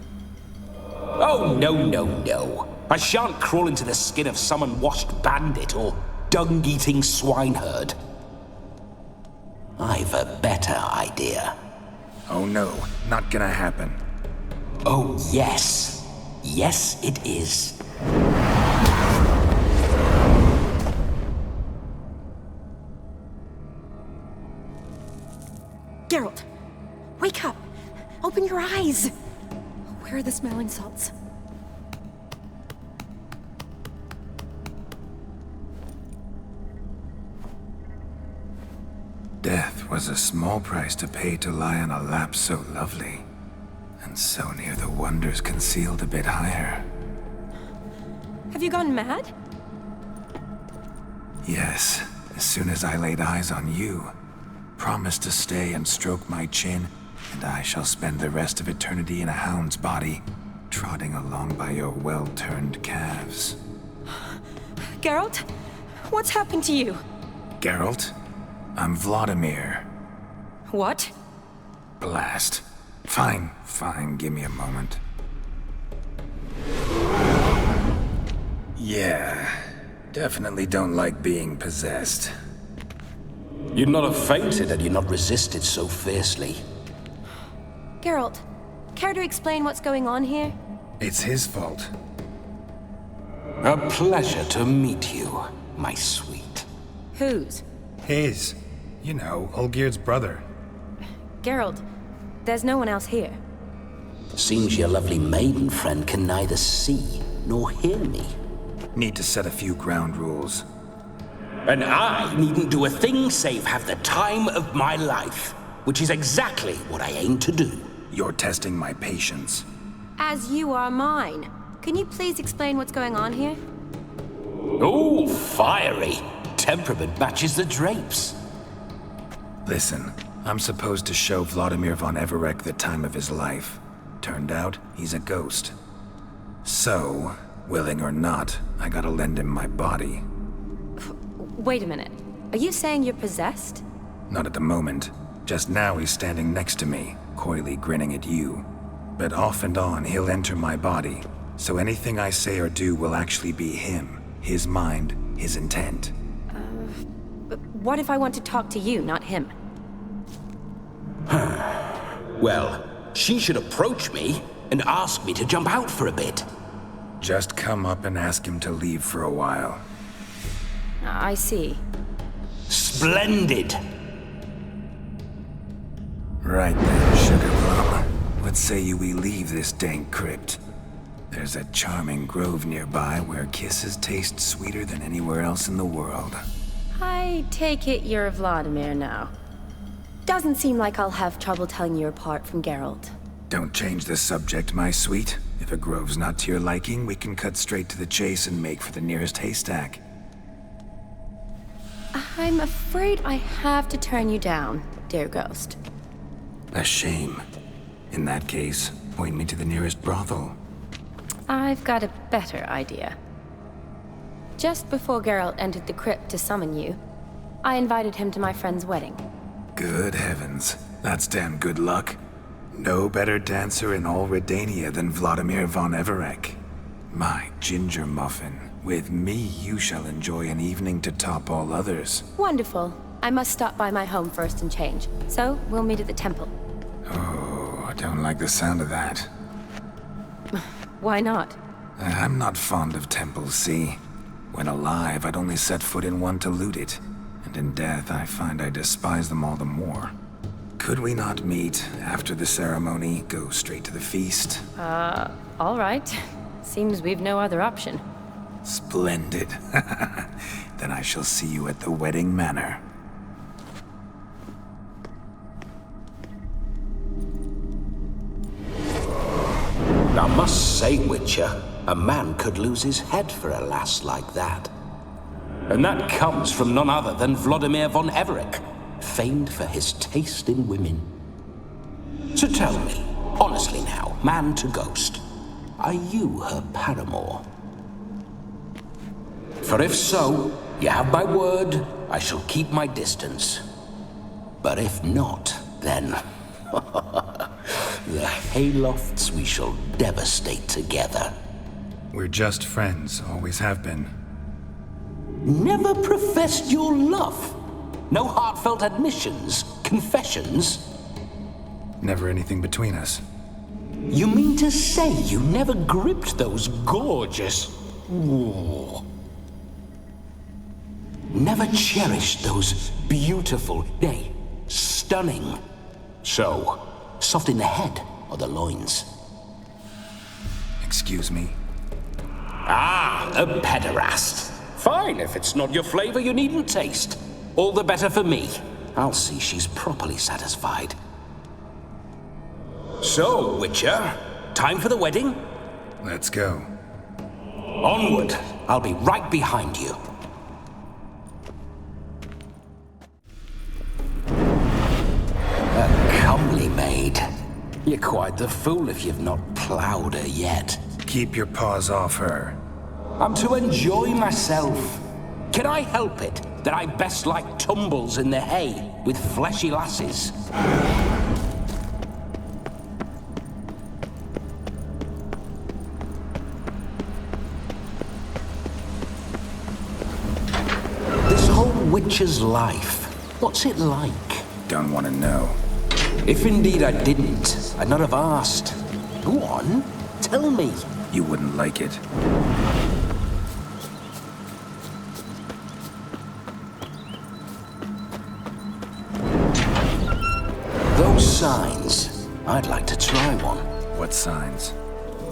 Oh, no. I shan't crawl into the skin of some unwashed bandit or dung-eating swineherd. I've a better idea. Oh no, not gonna happen. Oh, yes. Yes, it is. Geralt, wake up! Open your eyes! Where are the smelling salts? Death was a small price to pay to lie on a lap so lovely, and so near the wonders concealed a bit higher. Have you gone mad? Yes, as soon as I laid eyes on you. Promise to stay and stroke my chin, and I shall spend the rest of eternity in a hound's body, trotting along by your well-turned calves. Geralt? What's happened to you? Geralt? I'm Vladimir. What? Blast. Fine, give me a moment. Yeah, definitely don't like being possessed. You'd not have fainted had you not resisted so fiercely. Geralt, care to explain what's going on here? It's his fault. A pleasure to meet you, my sweet. Whose? His. You know, Olgierd's brother. Geralt, there's no one else here. Seems your lovely maiden friend can neither see nor hear me. Need to set a few ground rules. And I needn't do a thing save have the time of my life, which is exactly what I aim to do. You're testing my patience. As you are mine. Can you please explain what's going on here? Oh, fiery. Temperament matches the drapes. Listen, I'm supposed to show Vladimir von Everec the time of his life. Turned out, he's a ghost. So, Willing or not, I gotta lend him my body. Wait a minute. Are you saying you're possessed? Not at the moment. Just now he's standing next to me, coyly grinning at you. But off and on, he'll enter my body. So anything I say or do will actually be him. His mind, his intent. But what if I want to talk to you, not him? Well, she should approach me and ask me to jump out for a bit. Just come up and ask him to leave for a while. I see. Splendid! Right then, Sugar Plum. What say you we leave this dank crypt? There's a charming grove nearby where kisses taste sweeter than anywhere else in the world. I take it you're Vladimir now. Doesn't seem like I'll have trouble telling you apart from Geralt. Don't change the subject, my sweet. If a grove's not to your liking, we can cut straight to the chase and make for the nearest haystack. I'm afraid I have to turn you down, dear ghost. A shame. In that case, point me to the nearest brothel. I've got a better idea. Just before Geralt entered the crypt to summon you, I invited him to my friend's wedding. Good heavens. That's damn good luck. No better dancer in all Redania than Vladimir von Everec. My ginger muffin. With me, you shall enjoy an evening to top all others. Wonderful. I must stop by my home first and change. So, we'll meet at the temple. Oh, I don't like the sound of that. Why not? I'm not fond of temples, see? When alive, I'd only set foot in one to loot it. And in death, I find I despise them all the more. Could we not meet after the ceremony, go straight to the feast? All right. Seems we've no other option. Splendid. Then I shall see you at the wedding manor. I must say, Witcher, a man could lose his head for a lass like that. And that comes from none other than Vladimir von Everec, famed for his taste in women. So tell me, honestly now, man to ghost, are you her paramour? For if so, you have my word, I shall keep my distance. But if not, then the haylofts we shall devastate together. We're just friends, always have been. Never professed your love? No heartfelt admissions, confessions? Never anything between us. You mean to say you never gripped those gorgeous... Ooh. Never cherished those beautiful, nay, stunning... So, soft in the head or the loins? Excuse me? Ah, a pederast. Fine, if it's not your flavor, you needn't taste. All the better for me. I'll see she's properly satisfied. So, Witcher, time for the wedding? Let's go. Onward. I'll be right behind you. A comely maid. You're quite the fool if you've not ploughed her yet. Keep your paws off her. I'm to enjoy myself. Can I help it that I best like tumbles in the hay with fleshy lasses? This whole witcher's life, what's it like? Don't want to know. If indeed I didn't, I'd not have asked. Go on, tell me. You wouldn't like it. Those signs, I'd like to try one. What signs?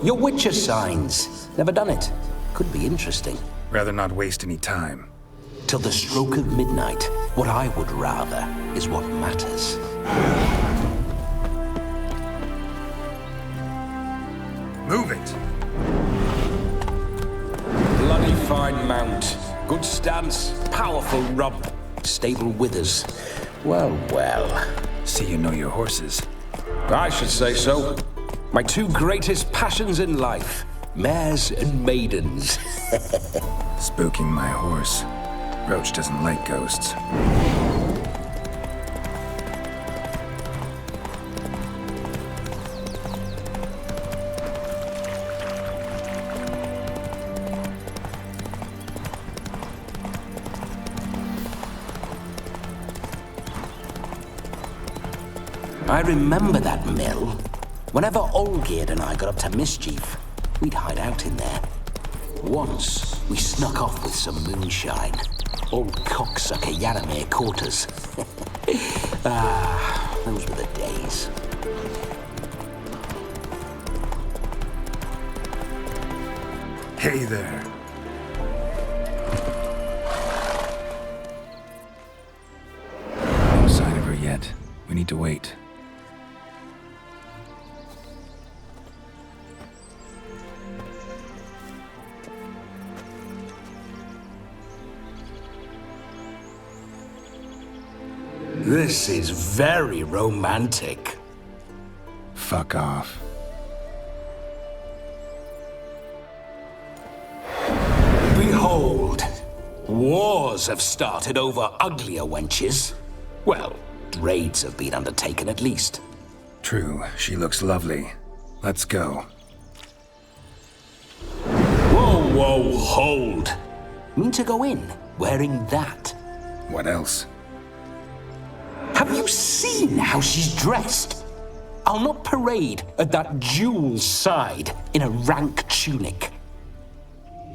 Your Witcher signs. Never done it. Could be interesting. Rather not waste any time. Till the stroke of midnight, what I would rather is what matters. Move it! Bloody fine mount. Good stance, powerful rump, stable withers. Well, well. See you know your horses. I should say so. My two greatest passions in life. Mares and maidens. Spooking my horse. Roach doesn't like ghosts. I remember that mill. Whenever Olgierd and I got up to mischief, we'd hide out in there. Once, we snuck off with some moonshine. Old cocksucker Yaramir caught us. Those were the days. Hey there. No sign of her yet. We need to wait. This is very romantic. Fuck off. Behold, wars have started over uglier wenches. Well, raids have been undertaken at least. True, she looks lovely. Let's go. Whoa, whoa, hold. Mean to go in wearing that? What else? Have you seen how she's dressed? I'll not parade at that jewel's side in a rank tunic.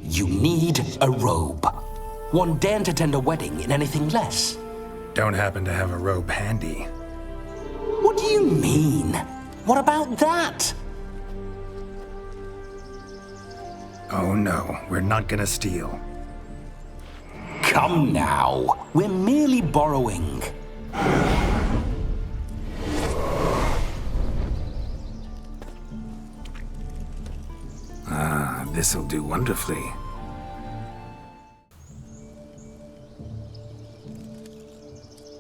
You need a robe. One daren't attend a wedding in anything less. Don't happen to have a robe handy. What do you mean? What about that? Oh no, we're not gonna steal. Come now, we're merely borrowing. This'll do wonderfully.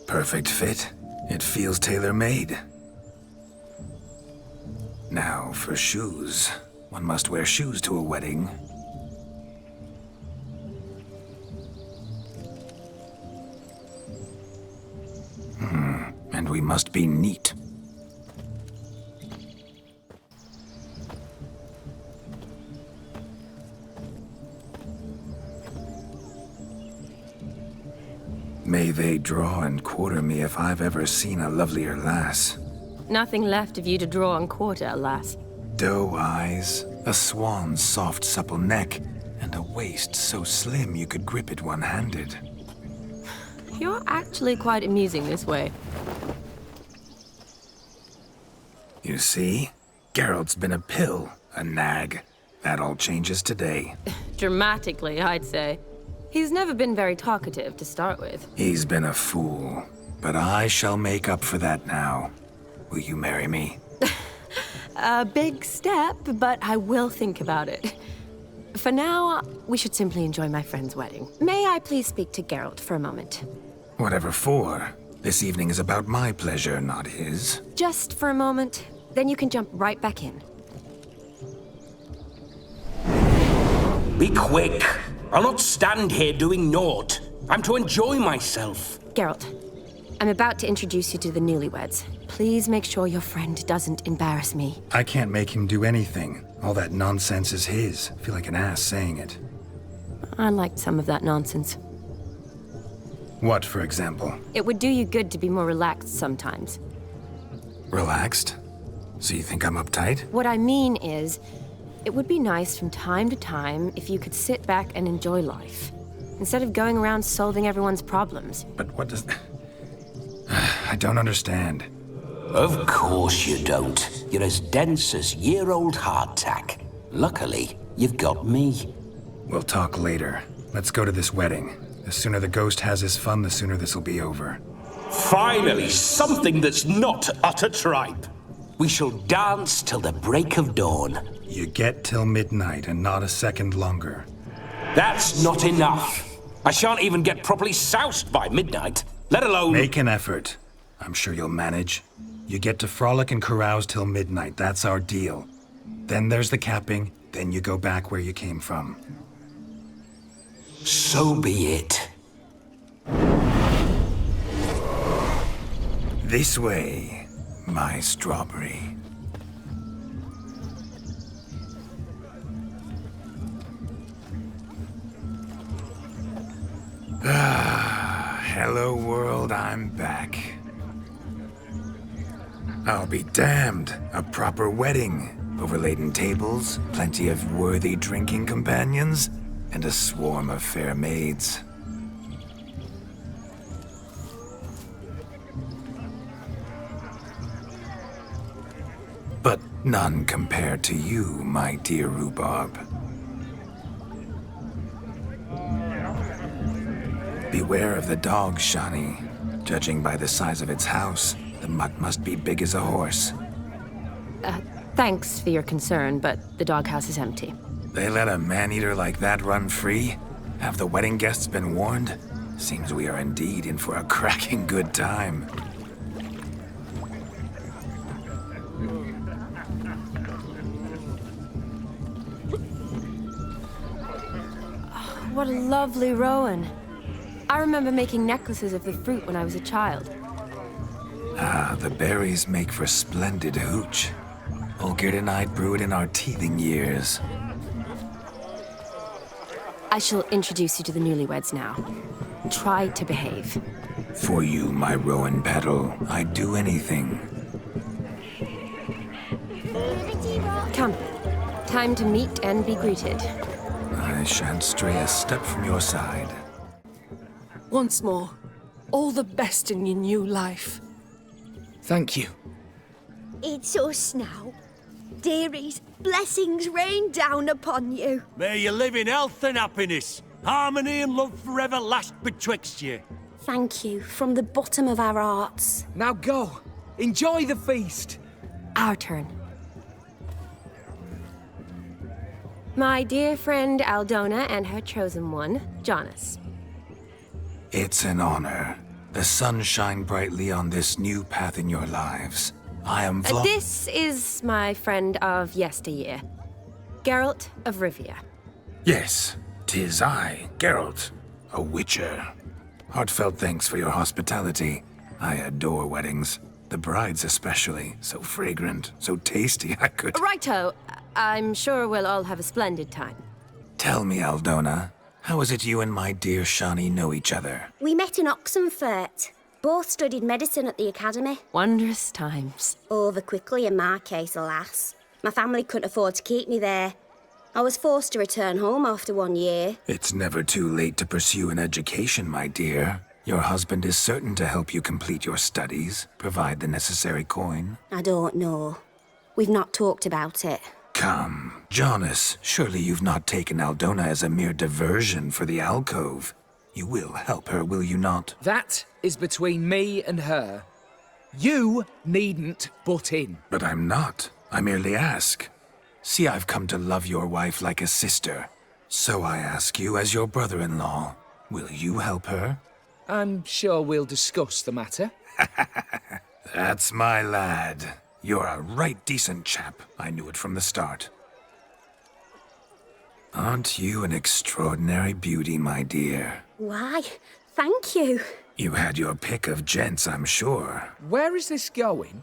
Perfect fit. It feels tailor-made. Now, for shoes. One must wear shoes to a wedding. And we must be neat. May they draw and quarter me if I've ever seen a lovelier lass. Nothing left of you to draw and quarter, alas. Doe eyes, a swan's soft supple neck, and a waist so slim you could grip it one-handed. You're actually quite amusing this way. You see? Geralt's been a pill, a nag. That all changes today. Dramatically, I'd say. He's never been very talkative to start with. He's been a fool, but I shall make up for that now. Will you marry me? A big step, but I will think about it. For now, we should simply enjoy my friend's wedding. May I please speak to Geralt for a moment? Whatever for. This evening is about my pleasure, not his. Just for a moment, then you can jump right back in. Be quick. I'll not stand here doing naught. I'm to enjoy myself. Geralt, I'm about to introduce you to the newlyweds. Please make sure your friend doesn't embarrass me. I can't make him do anything. All that nonsense is his. I feel like an ass saying it. I liked some of that nonsense. What, for example? It would do you good to be more relaxed sometimes. Relaxed? So you think I'm uptight? What I mean is, it would be nice from time to time if you could sit back and enjoy life, instead of going around solving everyone's problems. But what does... I don't understand. Of course you don't. You're as dense as year-old hardtack. Luckily, you've got me. We'll talk later. Let's go to this wedding. The sooner the ghost has his fun, the sooner this'll be over. Finally, something that's not utter tripe. We shall dance till the break of dawn. You get till midnight and not a second longer. That's not enough. I shan't even get properly soused by midnight, let alone... Make an effort. I'm sure you'll manage. You get to frolic and carouse till midnight. That's our deal. Then there's the capping, Then you go back where you came from. So be it. This way, my strawberry. Hello world, I'm back. I'll be damned. A proper wedding. Overladen tables, plenty of worthy drinking companions, and a swarm of fair maids. But none compared to you, my dear rhubarb. Beware of the dog, Shani. Judging by the size of its house, the mutt must be big as a horse. Thanks for your concern, but the doghouse is empty. They let a man-eater like that run free? Have the wedding guests been warned? Seems we are indeed in for a cracking good time. What a lovely rowan. I remember making necklaces of the fruit when I was a child. Ah, the berries make for splendid hooch. Olgierd and I brewed in our teething years. I shall introduce you to the newlyweds now. Try to behave. For you, my rowan petal, I'd do anything. Come. Time to meet and be greeted. I shan't stray a step from your side. Once more, all the best in your new life. Thank you. It's us now. Dearies, blessings rain down upon you. May you live in health and happiness. Harmony and love forever last betwixt you. Thank you from the bottom of our hearts. Now go. Enjoy the feast. Our turn. My dear friend Aldona and her chosen one, Jonas. It's an honor. The sun shine brightly on this new path in your lives. I am This is my friend of yesteryear, Geralt of Rivia. Yes, 'tis I, Geralt, a witcher. Heartfelt thanks for your hospitality. I adore weddings. The brides especially. So fragrant, so tasty, I could... Righto. I'm sure we'll all have a splendid time. Tell me, Aldona, how is it you and my dear Shani know each other? We met in Oxenfurt. Both studied medicine at the academy. Wondrous times. Over quickly in my case, alas. My family couldn't afford to keep me there. I was forced to return home after 1 year. It's never too late to pursue an education, my dear. Your husband is certain to help you complete your studies, provide the necessary coin. I don't know. We've not talked about it. Come, Jonas, surely you've not taken Aldona as a mere diversion for the alcove. You will help her, will you not? That is between me and her. You needn't butt in. But I'm not. I merely ask. See, I've come to love your wife like a sister. So I ask you, as your brother-in-law, will you help her? I'm sure we'll discuss the matter. That's my lad. You're a right decent chap. I knew it from the start. Aren't you an extraordinary beauty, my dear? Why, thank you. You had your pick of gents, I'm sure. Where is this going?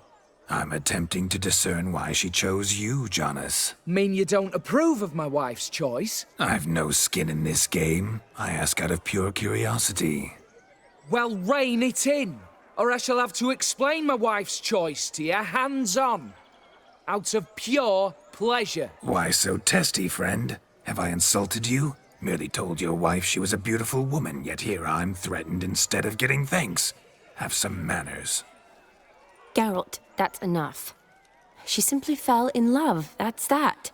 I'm attempting to discern why she chose you, Jonas. Mean you don't approve of my wife's choice? I've no skin in this game. I ask out of pure curiosity. Well, rein it in, or I shall have to explain my wife's choice to you hands-on. Out of pure pleasure. Why so testy, friend? Have I insulted you? Merely told your wife she was a beautiful woman, yet here I'm threatened instead of getting thanks. Have some manners. Geralt, that's enough. She simply fell in love, that's that.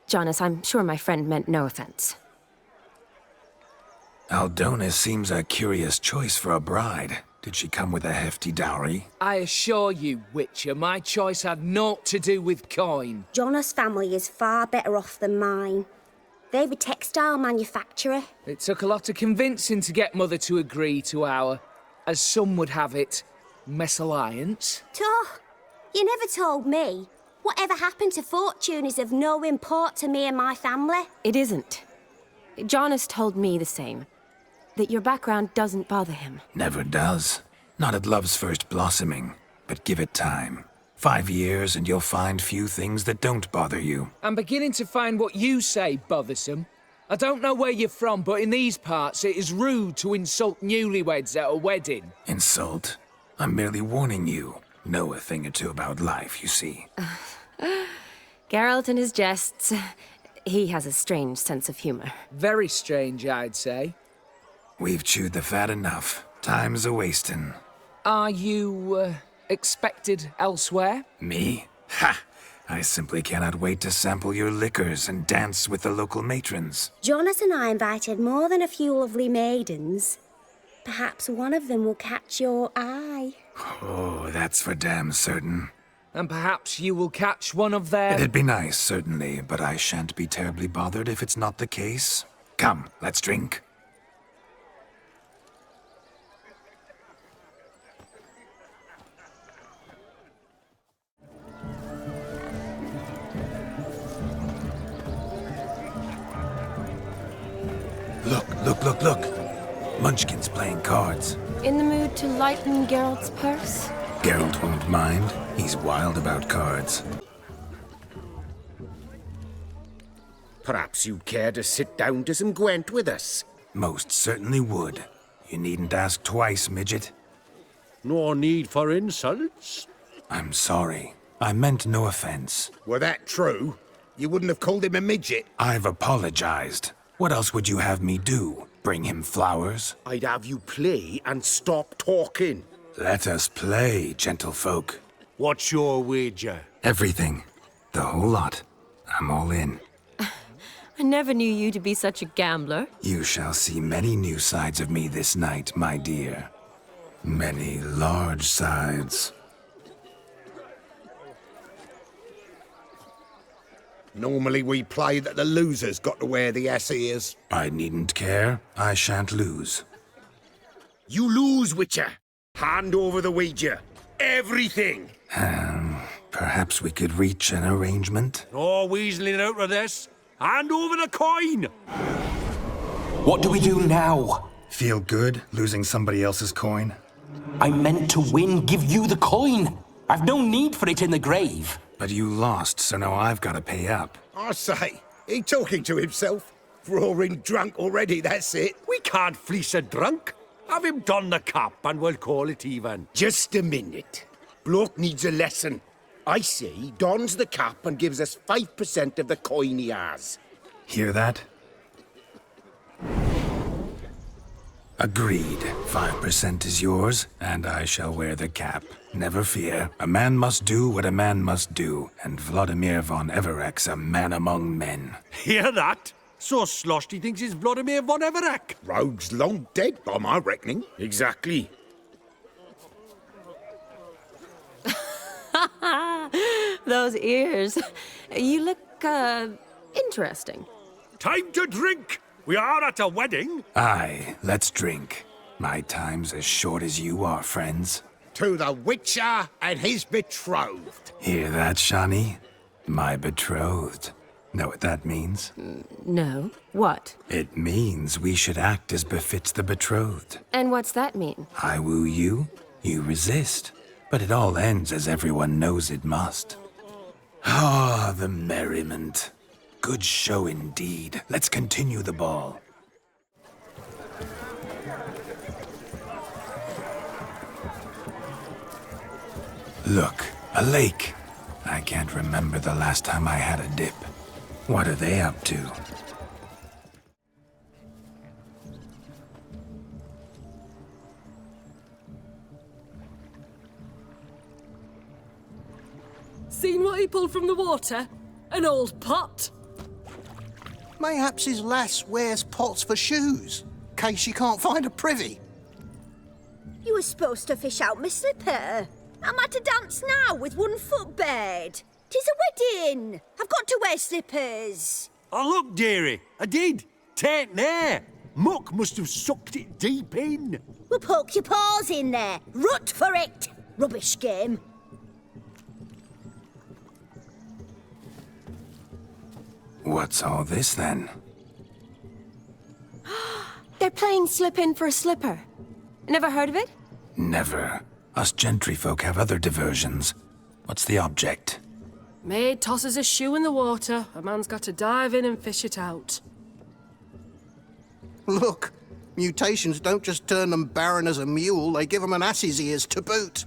Jonas, I'm sure my friend meant no offense. Aldona seems a curious choice for a bride. Did she come with a hefty dowry? I assure you, Witcher, my choice had naught to do with coin. Jonas' family is far better off than mine. They're a textile manufacturer. It took a lot of convincing to get Mother to agree to our, as some would have it, mesalliance. You never told me. Whatever happened to fortune is of no import to me and my family. It isn't. John has told me the same. That your background doesn't bother him. Never does. Not at love's first blossoming. But give it time. 5 years and you'll find few things that don't bother you. I'm beginning to find what you say bothersome. I don't know where you're from, but in these parts it is rude to insult newlyweds at a wedding. Insult? I'm merely warning you. Know a thing or two about life, you see. Geralt and his jests. He has a strange sense of humor. Very strange, I'd say. We've chewed the fat enough. Time's a-wasting. Are you, expected elsewhere? Me? Ha! I simply cannot wait to sample your liquors and dance with the local matrons. Jonas and I invited more than a few lovely maidens. Perhaps one of them will catch your eye. Oh, that's for damn certain. And perhaps you will catch one of their... It'd be nice, certainly, but I shan't be terribly bothered if it's not the case. Come, let's drink. Look. Munchkin's playing cards. In the mood to lighten Geralt's purse? Geralt won't mind. He's wild about cards. Perhaps you'd care to sit down to some Gwent with us? Most certainly would. You needn't ask twice, midget. No need for insults. I'm sorry. I meant no offense. Were that true, you wouldn't have called him a midget. I've apologized. What else would you have me do? Bring him flowers? I'd have you play and stop talking. Let us play, gentlefolk. What's your wager? Everything. The whole lot. I'm all in. I never knew you to be such a gambler. You shall see many new sides of me this night, my dear. Many large sides. Normally we play that the loser's got to wear the ass ears. I needn't care. I shan't lose. You lose, Witcher. Hand over the wager. Everything. Perhaps we could reach an arrangement? No weaseling out of this. Hand over the coin! What do we do now? Feel good, losing somebody else's coin? I meant to win, give you the coin. I've no need for it in the grave. But you lost, so now I've got to pay up. I say, he talking to himself. Roaring drunk already, that's it. We can't fleece a drunk. Have him don the cap and we'll call it even. Just a minute. Bloke needs a lesson. I say he dons the cap and gives us 5% of the coin he has. Hear that? Agreed. 5% is yours, and I shall wear the cap. Never fear. A man must do what a man must do, and Vladimir von Everek's a man among men. Hear that? So sloshed he thinks he's Vladimir von Everek. Rogue's long dead, by my reckoning. Exactly. Those ears. You look, interesting. Time to drink! We are at a wedding. Aye, let's drink. My time's as short as you are, friends. To the Witcher and his betrothed. Hear that, Shani? My betrothed. Know what that means? No. What? It means we should act as befits the betrothed. And what's that mean? I woo you, you resist. But it all ends as everyone knows it must. Ah, the merriment. Good show indeed. Let's continue the ball. Look, a lake. I can't remember the last time I had a dip. What are they up to? Seen what he pulled from the water? An old pot. Mayhaps his lass wears pots for shoes, case she can't find a privy. You were supposed to fish out my slipper. I'm at a dance now with one foot bared. 'Tis a wedding. I've got to wear slippers. Oh, look, dearie. I did. Tain't there. Muck must have sucked it deep in. Well, poke your paws in there. Rut for it. Rubbish game. What's all this then? They're playing slip in for a slipper. Never heard of it? Never. Us gentry folk have other diversions. What's the object? Maid tosses a shoe in the water. A man's got to dive in and fish it out. Look, mutations don't just turn them barren as a mule, they give them an ass's ears to boot.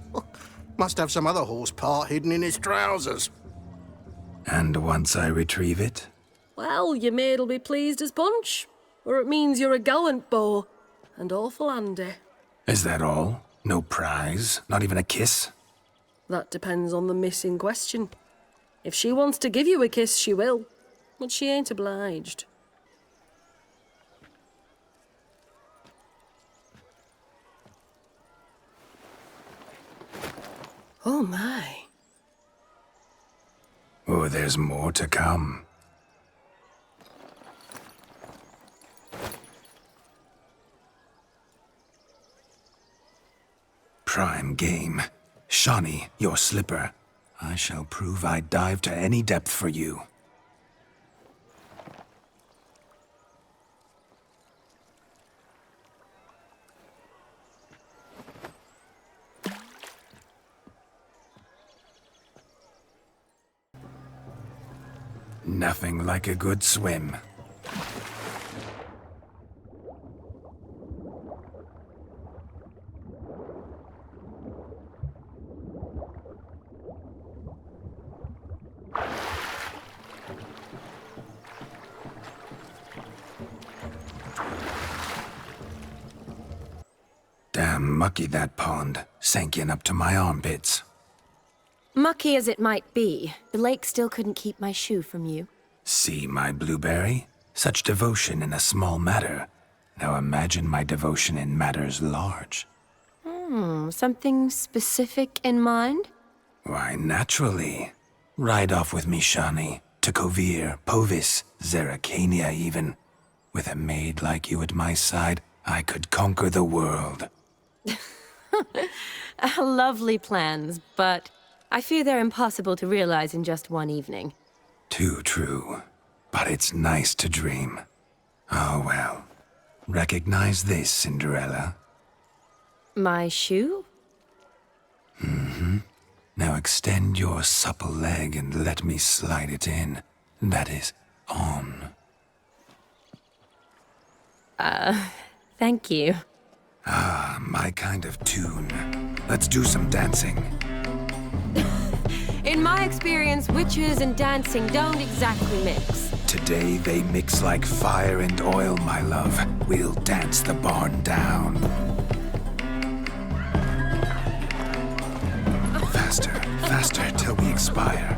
Must have some other horse part hidden in his trousers. And once I retrieve it? Well, your maid'll be pleased as punch. Or it means you're a gallant beau. And awful handy. Is that all? No prize? Not even a kiss? That depends on the miss in question. If she wants to give you a kiss, she will. But she ain't obliged. Oh my. Oh, there's more to come. Prime game. Shawnee, your slipper. I shall prove I'd dive to any depth for you. Nothing like a good swim. Damn mucky, that pond. Sank in up to my armpits. Mucky as it might be, the lake still couldn't keep my shoe from you. See my blueberry? Such devotion in a small matter. Now imagine my devotion in matters large. Something specific in mind? Why, naturally. Ride off with me, Shawnee. To Kovir, Povis, Zeracania even. With a maid like you at my side, I could conquer the world. Lovely plans, but I fear they're impossible to realize in just one evening. Too true. But it's nice to dream. Oh well. Recognize this, Cinderella? My shoe? Mm-hmm. Now extend your supple leg and let me slide it in. That is, on. Thank you. Ah, my kind of tune. Let's do some dancing. In my experience, witches and dancing don't exactly mix. Today they mix like fire and oil, my love. We'll dance the barn down. Faster, faster till we expire.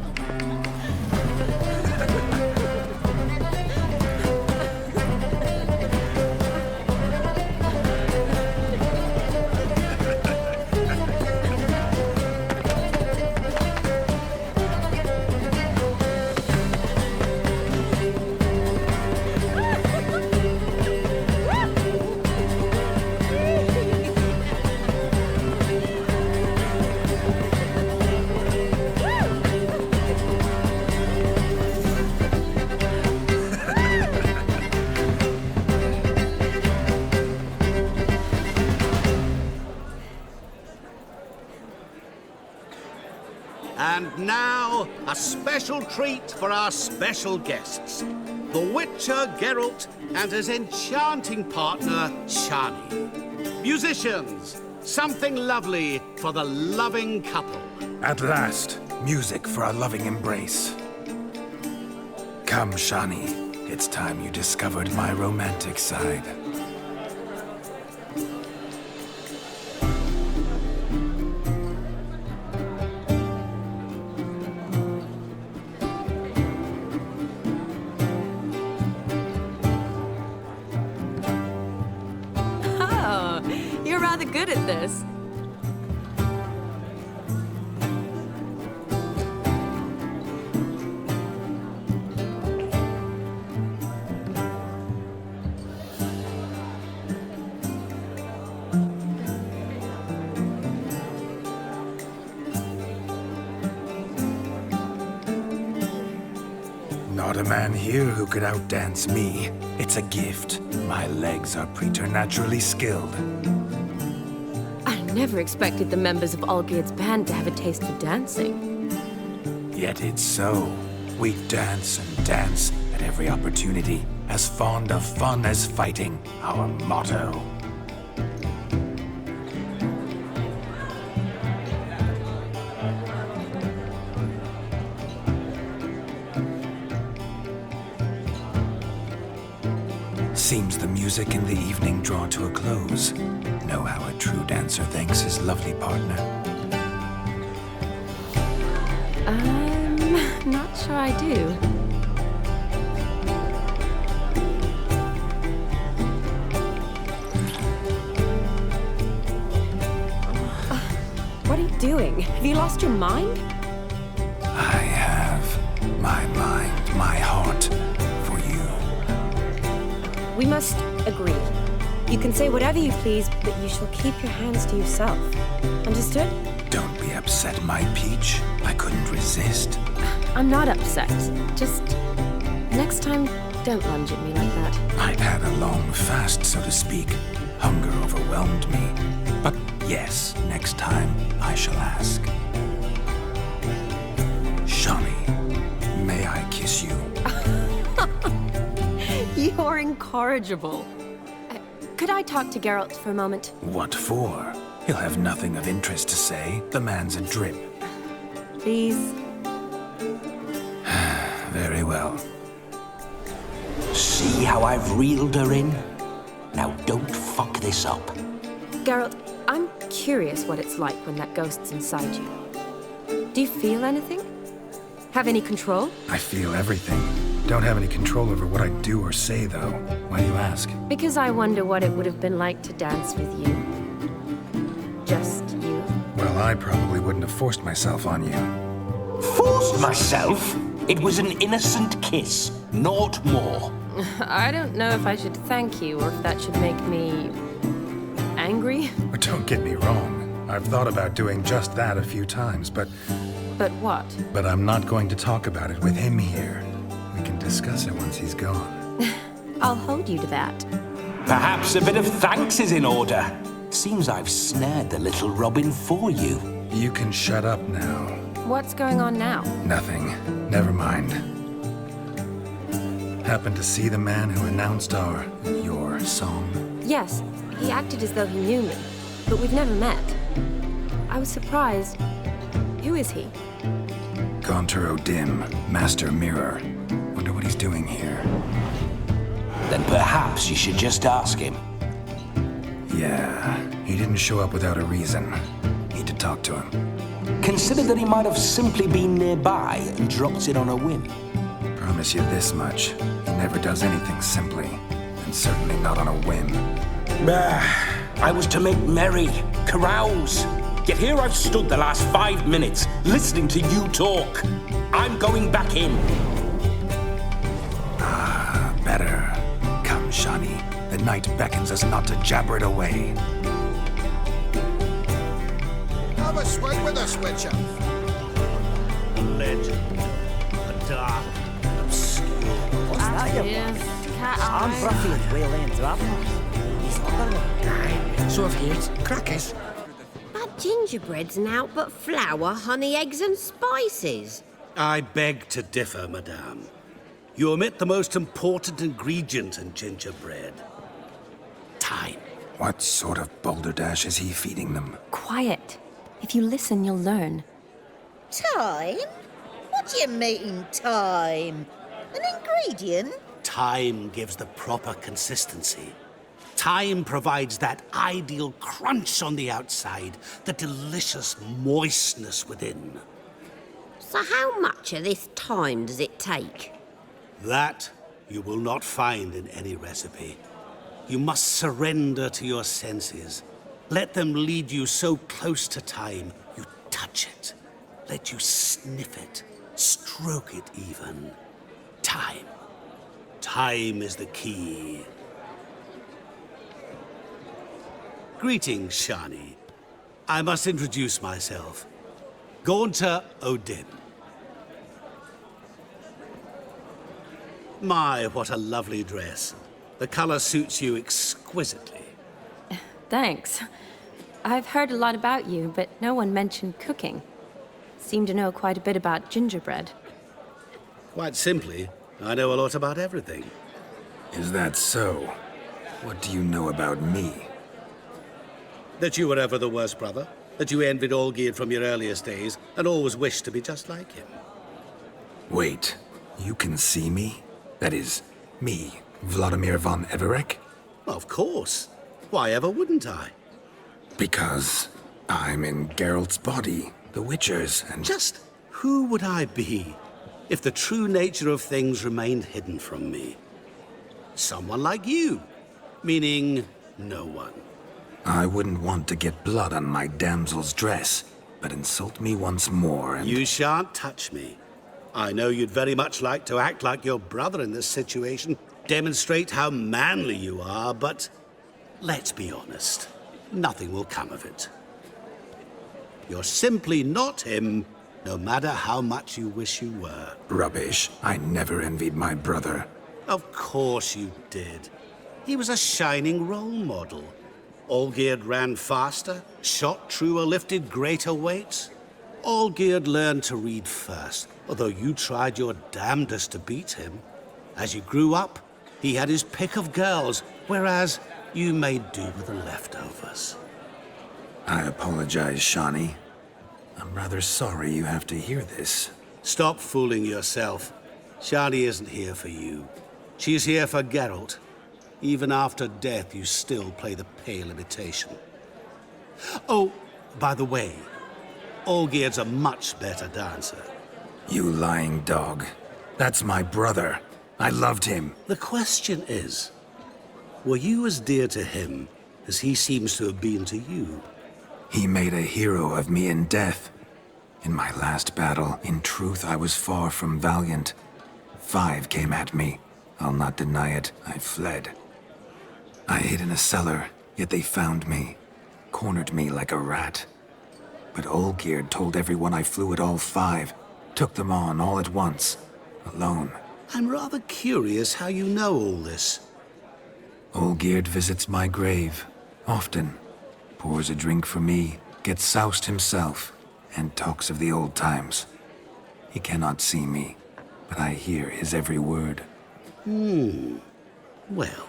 And now, a special treat for our special guests. The Witcher Geralt and his enchanting partner, Shani. Musicians, something lovely for the loving couple. At last, music for a loving embrace. Come, Shani. It's time you discovered my romantic side. You're rather good at this. Not Not a man here who could outdance me. It's a gift. My legs are preternaturally skilled. I never expected the members of Olgierd's band to have a taste for dancing. Yet it's so. We dance and dance at every opportunity. As fond of fun as fighting, our motto. Seems the music and the evening draw to a close. Know how a true dancer thanks his lovely partner. I'm not sure I do. What are you doing? Have you lost your mind? I have my mind, my heart for you. We must agree. You can say whatever you please, but you shall keep your hands to yourself. Understood? Don't be upset, my peach. I couldn't resist. I'm not upset. Just next time, don't lunge at me like that. I'd had a long fast, so to speak. Hunger overwhelmed me. But yes, next time I shall ask. Shani, may I kiss you? You're incorrigible. Could I talk to Geralt for a moment? What for? He'll have nothing of interest to say. The man's a drip. Please? Very well. See how I've reeled her in? Now don't fuck this up. Geralt, I'm curious what it's like when that ghost's inside you. Do you feel anything? Have any control? I feel everything. Don't have any control over what I do or say, though. Why do you ask? Because I wonder what it would have been like to dance with you. Just you. Well, I probably wouldn't have forced myself on you. Forced myself? It was an innocent kiss, naught more. I don't know if I should thank you or if that should make me angry. Don't get me wrong. I've thought about doing just that a few times, but... But what? But I'm not going to talk about it with him here. We can discuss it once he's gone. I'll hold you to that. Perhaps a bit of thanks is in order. Seems I've snared the little robin for you. You can shut up now. What's going on now? Nothing. Never mind. Happened to see the man who announced your song? Yes, he acted as though he knew me, but we've never met. I was surprised. Who is he? Gaunter O'Dimm, Master Mirror. Wonder what he's doing here. Then perhaps you should just ask him. Yeah, he didn't show up without a reason. Need to talk to him. Consider that he might have simply been nearby and dropped in on a whim. Promise you this much. He never does anything simply, and certainly not on a whim. I was to make merry, carouse. Yet here I've stood the last 5 minutes, listening to you talk. I'm going back in. Better. Come, Shani. The night beckons us not to jabber it away. Have a swig with us, Witcher. A legend. A dark, obscure. What's that, you I'm Ruffian's well in to have. He's not So I've heard. Crackers. That gingerbread's naught but flour, honey, eggs and spices. I beg to differ, madame. You omit the most important ingredient in gingerbread. Time. What sort of balderdash is he feeding them? Quiet. If you listen, you'll learn. Time? What do you mean, time? An ingredient? Time gives the proper consistency. Time provides that ideal crunch on the outside, the delicious moistness within. So how much of this time does it take? That you will not find in any recipe. You must surrender to your senses. Let them lead you so close to time, you touch it. Let you sniff it, stroke it even. Time. Time is the key. Greetings, Shani. I must introduce myself. Gaunter O'Dimm. My, what a lovely dress. The colour suits you exquisitely. Thanks. I've heard a lot about you, but no one mentioned cooking. Seem to know quite a bit about gingerbread. Quite simply, I know a lot about everything. Is that so? What do you know about me? That you were ever the worst brother. That you envied Olgierd from your earliest days and always wished to be just like him. Wait, you can see me? That is, me, Vladimir von Everec? Of course. Why ever wouldn't I? Because I'm in Geralt's body, the Witcher's, and... Just who would I be if the true nature of things remained hidden from me? Someone like you, meaning no one. I wouldn't want to get blood on my damsel's dress, but insult me once more and... You shan't touch me. I know you'd very much like to act like your brother in this situation, demonstrate how manly you are, but let's be honest. Nothing will come of it. You're simply not him, no matter how much you wish you were. Rubbish. I never envied my brother. Of course you did. He was a shining role model. Olgierd ran faster, shot truer, lifted greater weights. Olgierd learned to read first, although you tried your damnedest to beat him. As you grew up, he had his pick of girls, whereas you made do with the leftovers. I apologize, Shani. I'm rather sorry you have to hear this. Stop fooling yourself. Shani isn't here for you. She's here for Geralt. Even after death, you still play the pale imitation. Oh, by the way, Olgierd's a much better dancer. You lying dog. That's my brother. I loved him. The question is, were you as dear to him as he seems to have been to you? He made a hero of me in death. In my last battle, in truth, I was far from valiant. 5 came at me. I'll not deny it. I fled. I hid in a cellar, yet they found me. Cornered me like a rat. But Olgierd told everyone I flew at all 5. Took them on all at once. Alone. I'm rather curious how you know all this. Olgierd visits my grave. Often. Pours a drink for me. Gets soused himself. And talks of the old times. He cannot see me. But I hear his every word. Well,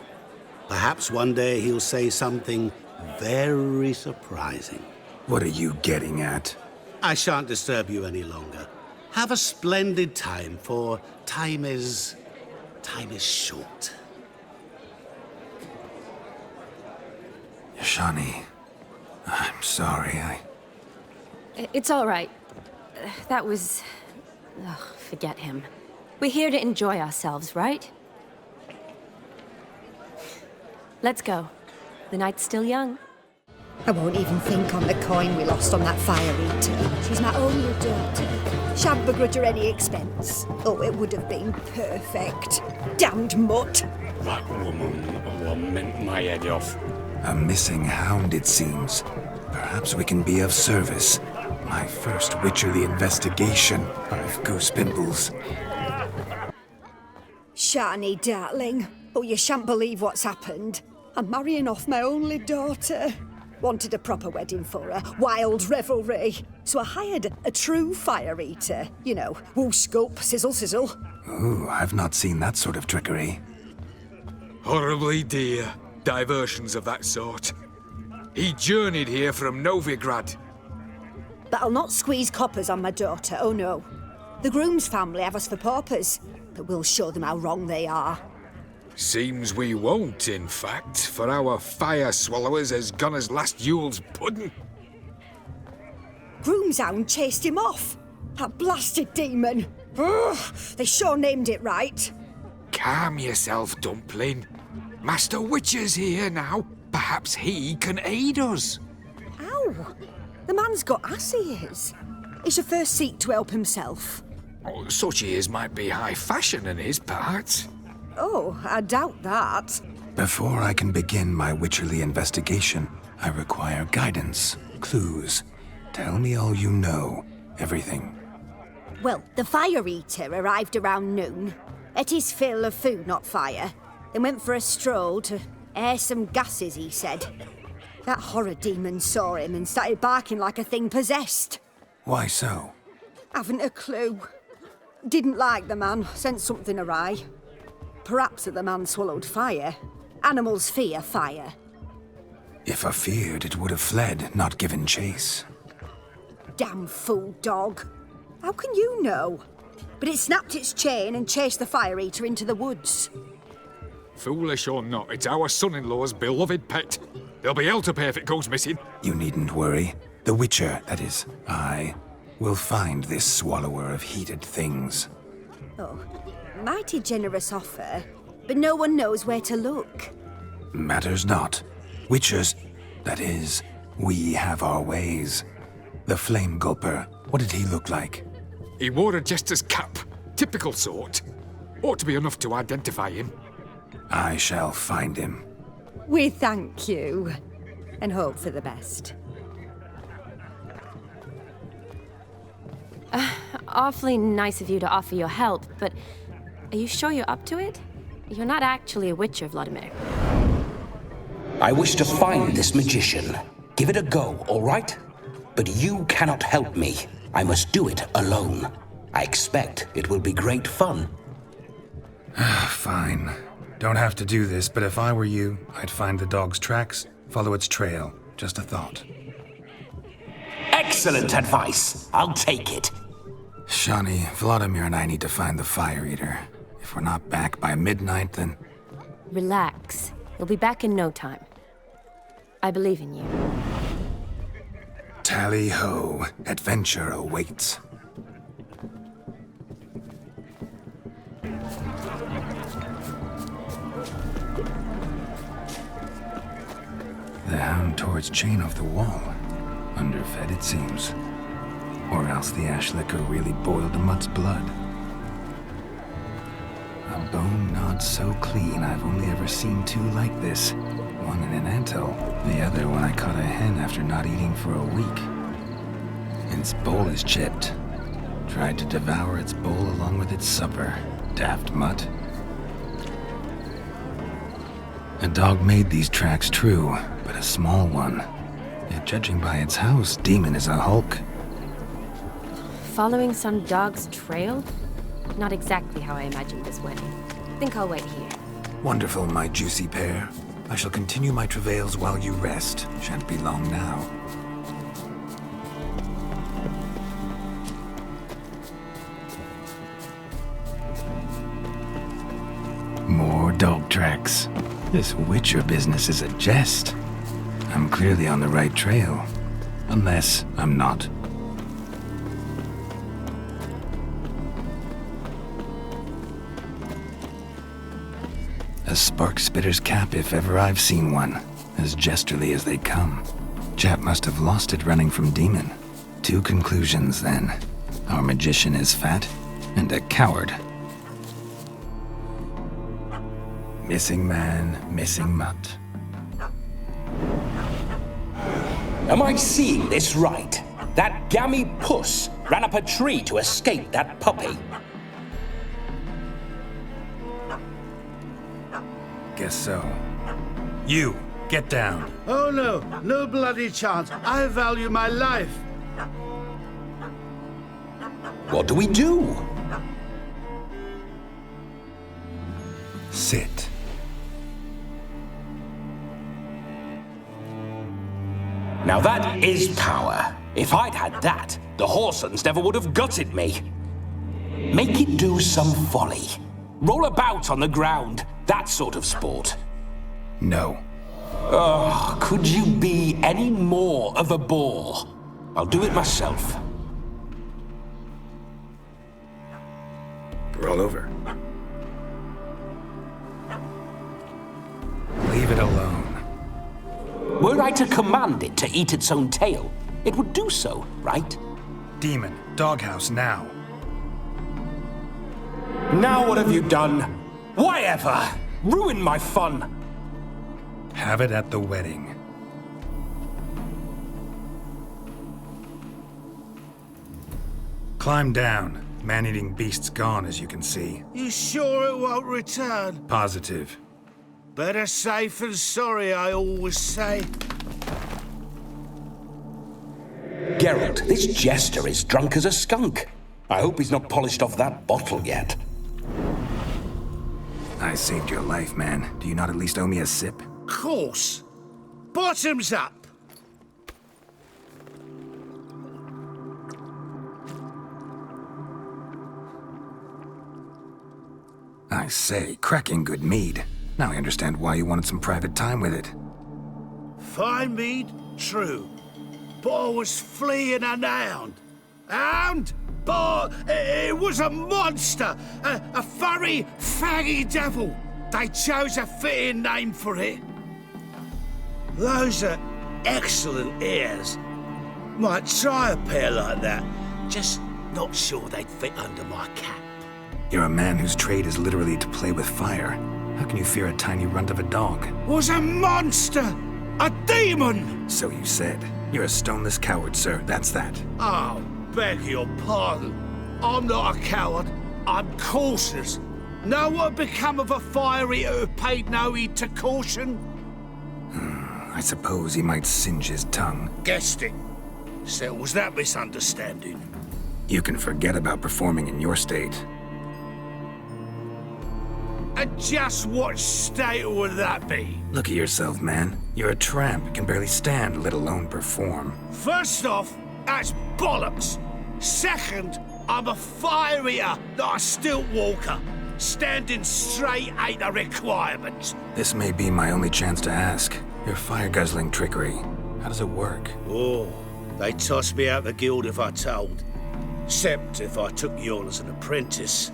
perhaps one day he'll say something very surprising. What are you getting at? I shan't disturb you any longer. Have a splendid time, for time is short. Shani, I'm sorry, It's all right. That was... Ugh, forget him. We're here to enjoy ourselves, right? Let's go. The night's still young. I won't even think on the coin we lost on that fire eater. She's my only daughter. Shan't begrudge her any expense. Oh, it would have been perfect. Damned mutt. That woman meant my head off. A missing hound, it seems. Perhaps we can be of service. My first Witcherly investigation. I've goose pimples. Shani, darling. Oh, you shan't believe what's happened. I'm marrying off my only daughter. Wanted a proper wedding for her. Wild revelry. So I hired a true fire eater. You know, woo scope, sizzle sizzle. Ooh, I've not seen that sort of trickery. Horribly dear diversions of that sort. He journeyed here from Novigrad. But I'll not squeeze coppers on my daughter, oh no. The groom's family have us for paupers, but we'll show them how wrong they are. Seems we won't, in fact, for our fire swallowers has gone as last Yule's pudding. Groom's hound chased him off. That blasted demon. Ugh, they sure named it right. Calm yourself, Dumpling. Master Witcher's here now. Perhaps he can aid us. Ow! The man's got ass ears. He should first seek to help himself. Oh, such ears might be high fashion in his part. Oh, I doubt that. Before I can begin my Witcherly investigation, I require guidance, clues. Tell me all you know. Everything. Well, the fire eater arrived around noon. Ate his fill of food, not fire. Then went for a stroll to air some gases, he said. That horror demon saw him and started barking like a thing possessed. Why so? Haven't a clue. Didn't like the man, sensed something awry. Perhaps the man swallowed fire. Animals fear fire. If I feared, it would have fled, not given chase. Damn fool dog. How can you know? But it snapped its chain and chased the fire eater into the woods. Foolish or not, it's our son-in-law's beloved pet. There'll be hell to pay if it goes missing. You needn't worry. The Witcher, that is, I, will find this swallower of heated things. Oh, mighty generous offer, but no one knows where to look. Matters not. Witchers, that is, we have our ways. The Flame Gulper, what did he look like? He wore a jester's cap. Typical sort. Ought to be enough to identify him. I shall find him. We thank you, and hope for the best. Awfully nice of you to offer your help, but are you sure you're up to it? You're not actually a Witcher, Vladimir. I wish to find this magician. Give it a go, all right? But you cannot help me. I must do it alone. I expect it will be great fun. Fine. Don't have to do this, but if I were you, I'd find the dog's tracks, follow its trail. Just a thought. Excellent advice. I'll take it. Shani, Vladimir and I need to find the Fire Eater. If we're not back by midnight, then... Relax. You'll be back in no time. I believe in you. Tally-ho. Adventure awaits. The hound tore its chain off the wall. Underfed, it seems. Or else the ash liquor really boiled the mutt's blood. A bone not so clean I've only ever seen two like this. One in an anthill, the other when I caught a hen after not eating for a week. Its bowl is chipped. Tried to devour its bowl along with its supper. Daft mutt. A dog made these tracks true, but a small one. Yet judging by its house, Demon is a hulk. Following some dog's trail? Not exactly how I imagined this wedding. Think I'll wait here. Wonderful, my juicy pair. I shall continue my travails while you rest. Shan't be long now. More dog tracks. This Witcher business is a jest. I'm clearly on the right trail. Unless I'm not. A spark spitter's cap if ever I've seen one. As jesterly as they come. Chap must have lost it running from Demon. Two conclusions then. Our magician is fat, and a coward. Missing man, missing mutt. Am I seeing this right? That gammy puss ran up a tree to escape that puppy. Guess so. You, get down. Oh no, no bloody chance. I value my life. What do we do? Sit. Now that is power. If I'd had that, the Horsons never would have gutted me. Make it do some folly. Roll about on the ground. That sort of sport. No. Oh, could you be any more of a bore? I'll do it myself. Roll over. Leave it alone. Were I to command it to eat its own tail, it would do so, right? Demon, doghouse now. Now what have you done? Why ever? Ruin my fun. Have it at the wedding. Climb down. Man-eating beast's gone, as you can see. You sure it won't return? Positive. Better safe than sorry, I always say. Geralt, this jester is drunk as a skunk. I hope he's not polished off that bottle yet. I saved your life, man. Do you not at least owe me a sip? Course. Bottoms up. I say, cracking good mead. Now I understand why you wanted some private time with it. Fine mead, true. But I was fleeing a hound. Hound? But it was a monster. A furry, faggy devil. They chose a fitting name for it. Those are excellent ears. Might try a pair like that. Just not sure they'd fit under my cap. You're a man whose trade is literally to play with fire. How can you fear a tiny runt of a dog? Was a monster! A demon! So you said. You're a stoneless coward, sir. That's that. Oh, beg your pardon. I'm not a coward. I'm cautious. Know what become of a fire eater who paid no heed to caution? I suppose he might singe his tongue. Guessed it. So was that misunderstanding? You can forget about performing in your state. And just what state would that be? Look at yourself, man. You're a tramp, can barely stand, let alone perform. First off, that's bollocks. Second, I'm a fire eater, not a stilt walker. Standing straight ain't a requirement. This may be my only chance to ask. Your fire-guzzling trickery, how does it work? Oh, they'd toss me out the guild if I told. Except if I took you on as an apprentice.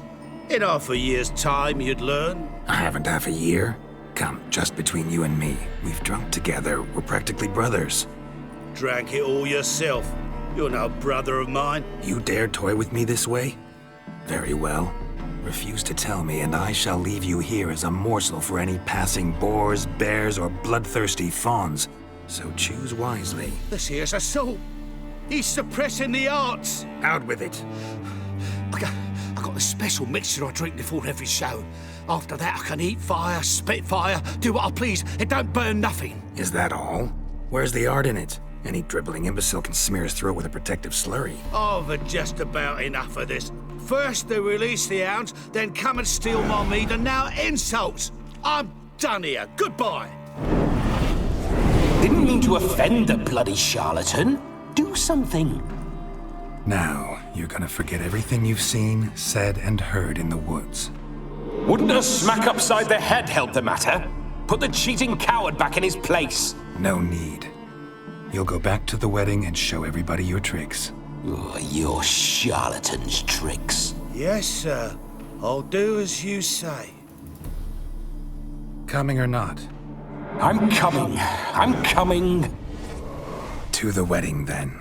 In half a year's time, you'd learn. I haven't half a year. Come, just between you and me. We've drunk together. We're practically brothers. Drank it all yourself. You're no brother of mine. You dare toy with me this way? Very well. Refuse to tell me, and I shall leave you here as a morsel for any passing boars, bears, or bloodthirsty fawns. So choose wisely. This here's assault. He's suppressing the arts. Out with it. I got a special mixture I drink before every show. After that, I can eat fire, spit fire, do what I please. It don't burn nothing. Is that all? Where's the art in it? Any dribbling imbecile can smear his throat with a protective slurry. I've had just about enough of this. First they release the hounds, then come and steal my meat, and now insults. I'm done here. Goodbye. Didn't mean to offend the bloody charlatan. Do something. Now, you're gonna forget everything you've seen, said, and heard in the woods. Wouldn't a smack upside the head help the matter? Put the cheating coward back in his place. No need. You'll go back to the wedding and show everybody your tricks. Oh, your charlatan's tricks. Yes, sir. I'll do as you say. Coming or not? I'm coming. I'm coming. To the wedding, then.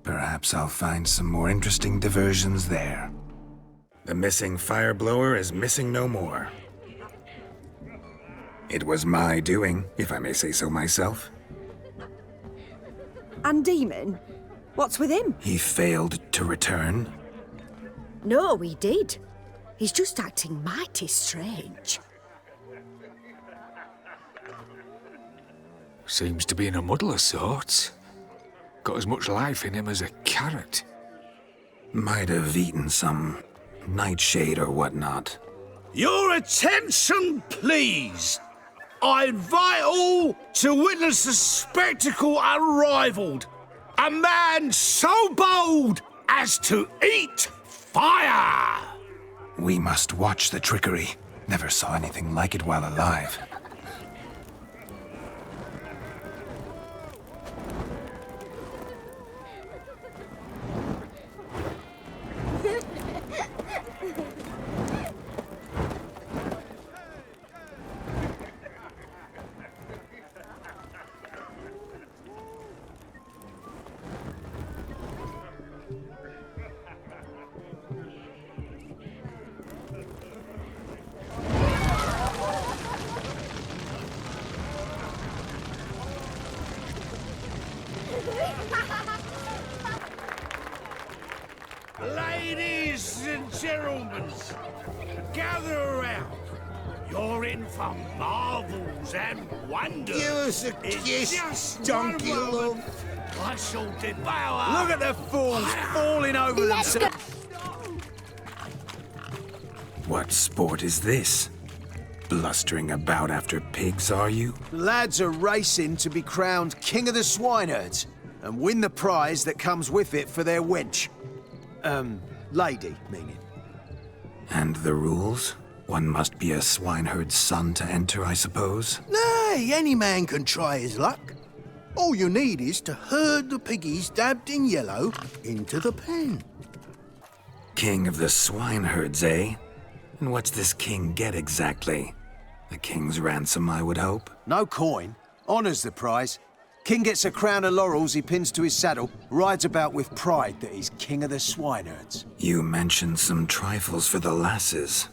Perhaps I'll find some more interesting diversions there. The missing fire blower is missing no more. It was my doing, if I may say so myself. And Demon? What's with him? He failed to return. No, he did. He's just acting mighty strange. Seems to be in a muddle of sorts. Got as much life in him as a carrot. Might have eaten some nightshade or whatnot. Your attention, please. I invite all to witness a spectacle unrivaled. A man so bold as to eat fire. We must watch the trickery. Never saw anything like it while alive. Ladies and gentlemen, gather around. You're in for marvels and wonders. Give us a kiss, donkey love. I shall devour. Look at the fools falling over themselves. What sport is this? Blustering about after pigs, are you? Lads are racing to be crowned King of the Swineherds and win the prize that comes with it for their wench. Lady, meaning. And the rules? One must be a swineherd's son to enter, I suppose? Nay, any man can try his luck. All you need is to herd the piggies dabbed in yellow into the pen. King of the swineherds, eh? And what's this king get exactly? The king's ransom, I would hope. No coin. Honours the prize. King gets a crown of laurels he pins to his saddle, rides about with pride that he's king of the swineherds. You mentioned some trifles for the lasses.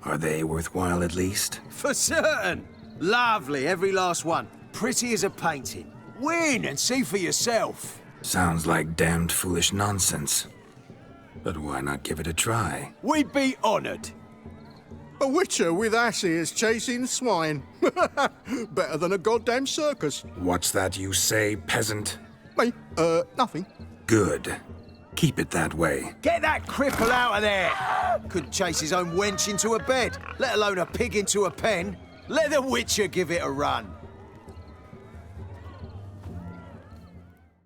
Are they worthwhile at least? For certain. Lovely, every last one. Pretty as a painting. Win and see for yourself. Sounds like damned foolish nonsense. But why not give it a try? We'd be honoured. A witcher with asses chasing swine. Better than a goddamn circus. What's that you say, peasant? Me? Nothing. Good. Keep it that way. Get that cripple out of there! Couldn't chase his own wench into a bed, let alone a pig into a pen. Let the witcher give it a run.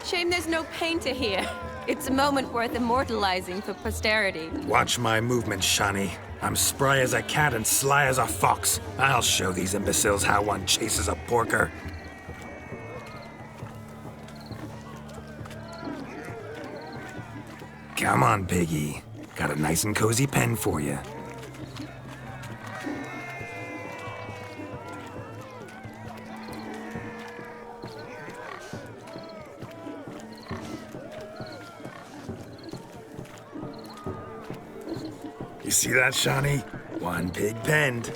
Shame there's no painter here. It's a moment worth immortalizing for posterity. Watch my movements, Shani. I'm spry as a cat and sly as a fox. I'll show these imbeciles how one chases a porker. Come on, piggy. Got a nice and cozy pen for you. You see that, Shani? One pig penned.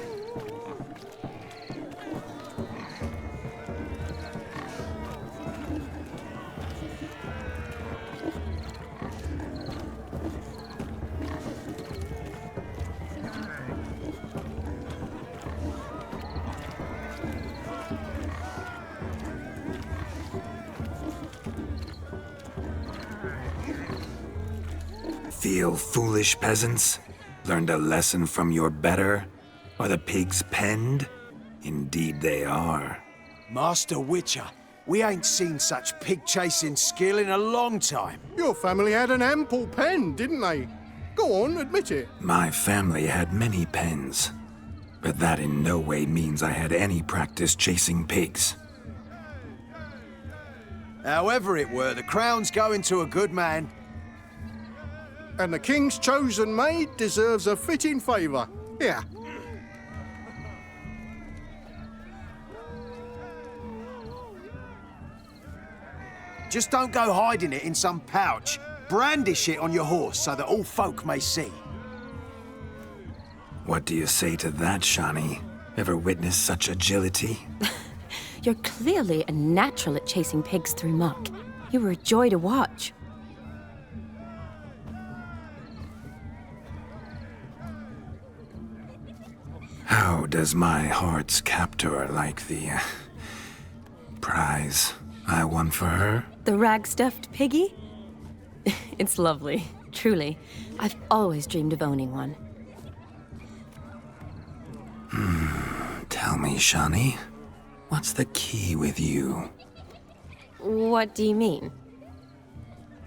Feel foolish, peasants? Learned a lesson from your better? Are the pigs penned? Indeed they are. Master Witcher, we ain't seen such pig-chasing skill in a long time. Your family had an ample pen, didn't they? Go on, admit it. My family had many pens, but that in no way means I had any practice chasing pigs. However it were, the crown's going to a good man. And the king's chosen maid deserves a fitting favour. Here. Just don't go hiding it in some pouch. Brandish it on your horse so that all folk may see. What do you say to that, Shani? Ever witnessed such agility? You're clearly a natural at chasing pigs through muck. You were a joy to watch. How does my heart's captor like the prize I won for her? The rag-stuffed piggy? It's lovely, truly. I've always dreamed of owning one. Tell me, Shani, what's the key with you? What do you mean?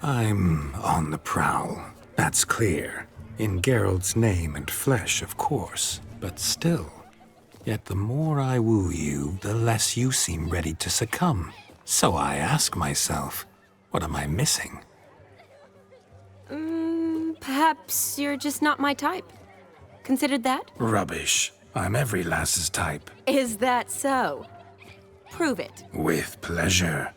I'm on the prowl, that's clear. In Geralt's name and flesh, of course. But still, yet the more I woo you, the less you seem ready to succumb. So I ask myself, what am I missing? Perhaps you're just not my type. Considered that? Rubbish. I'm every lass's type. Is that so? Prove it. With pleasure.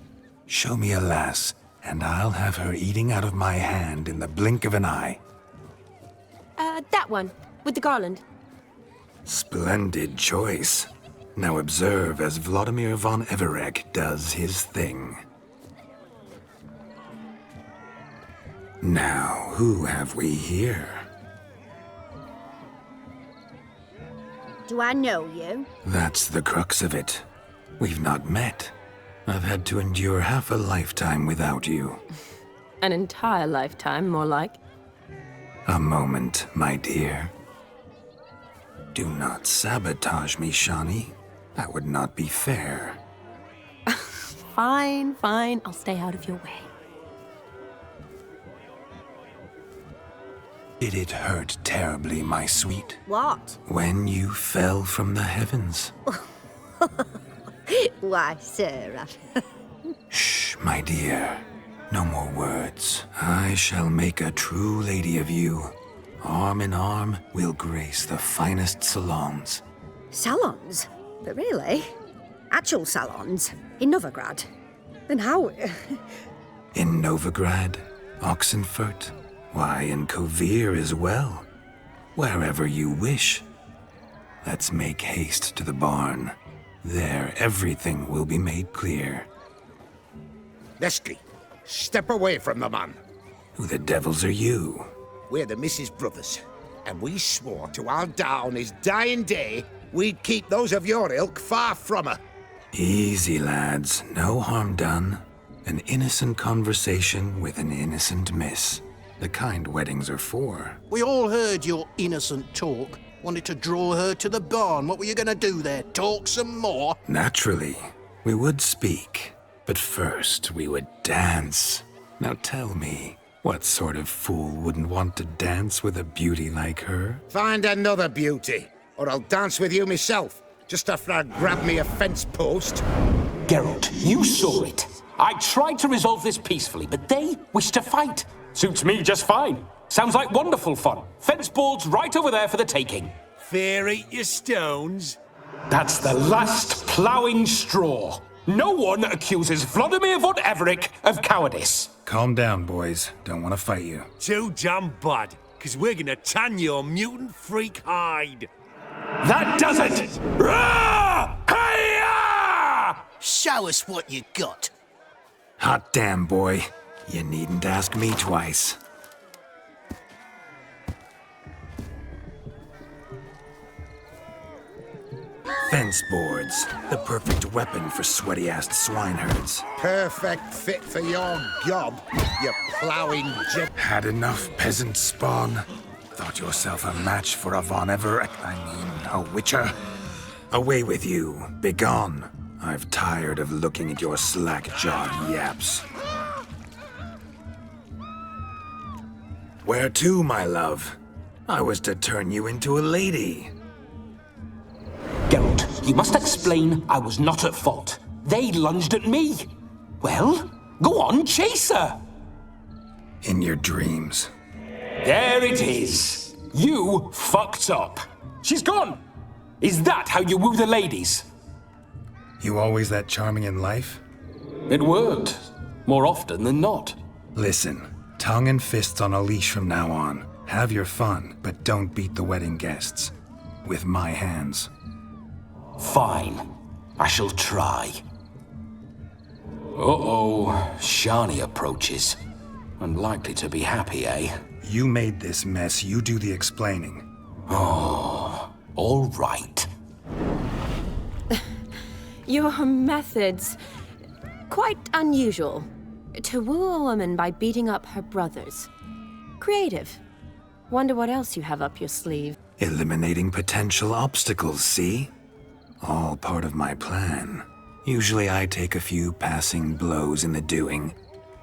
Show me a lass, and I'll have her eating out of my hand in the blink of an eye. That one, with the garland. Splendid choice. Now observe as Vladimir von Everek does his thing. Now, who have we here? Do I know you? That's the crux of it. We've not met. I've had to endure half a lifetime without you. An entire lifetime, more like. A moment, my dear. Do not sabotage me, Shani. That would not be fair. Fine, fine. I'll stay out of your way. Did it hurt terribly, my sweet? What? When you fell from the heavens? Why, Sarah. Shh, my dear. No more words. I shall make a true lady of you. Arm in arm, we'll grace the finest salons. Salons? But really? Actual salons? In Novigrad? And how? In Novigrad, Oxenfurt, why, in Kovir as well. Wherever you wish. Let's make haste to the barn. There, everything will be made clear. Leslie, step away from the man. Who the devils are you? We're the Mrs. Brothers, and we swore to our down his dying day we'd keep those of your ilk far from her. Easy, lads. No harm done. An innocent conversation with an innocent miss. The kind weddings are for. We all heard your innocent talk. Wanted to draw her to the barn. What were you gonna do there? Talk some more? Naturally. We would speak. But first, we would dance. Now tell me, what sort of fool wouldn't want to dance with a beauty like her? Find another beauty, or I'll dance with you myself, just after I grab me a fence post. Geralt, you saw it. I tried to resolve this peacefully, but they wish to fight. Suits me just fine. Sounds like wonderful fun. Fence boards right over there for the taking. Fear eat your stones. That's the last ploughing straw. No one accuses Vladimir von Everett of cowardice. Calm down, boys. Don't want to fight you. Too damn bad, because we're gonna tan your mutant freak hide. That does it! Rah! Hi-ya! Show us what you got. Hot damn, boy. You needn't ask me twice. Fence boards. The perfect weapon for sweaty-assed swineherds. Perfect fit for your gob, you ploughing jet. Had enough, peasant spawn? Thought yourself a match for a Von Everett, a witcher? Away with you. Begone. I've tired of looking at your slack-jawed yaps. Where to, my love? I was to turn you into a lady. Geralt, you must explain I was not at fault. They lunged at me. Well, go on, chase her. In your dreams. There it is. You fucked up. She's gone. Is that how you woo the ladies? You always that charming in life? It worked. More often than not. Listen, tongue and fists on a leash from now on. Have your fun, but don't beat the wedding guests. With my hands. Fine. I shall try. Uh-oh. Shani approaches. Unlikely to be happy, eh? You made this mess. You do the explaining. Oh, all right. Your methods... quite unusual. To woo a woman by beating up her brothers. Creative. Wonder what else you have up your sleeve. Eliminating potential obstacles, see? All part of my plan. Usually I take a few passing blows in the doing,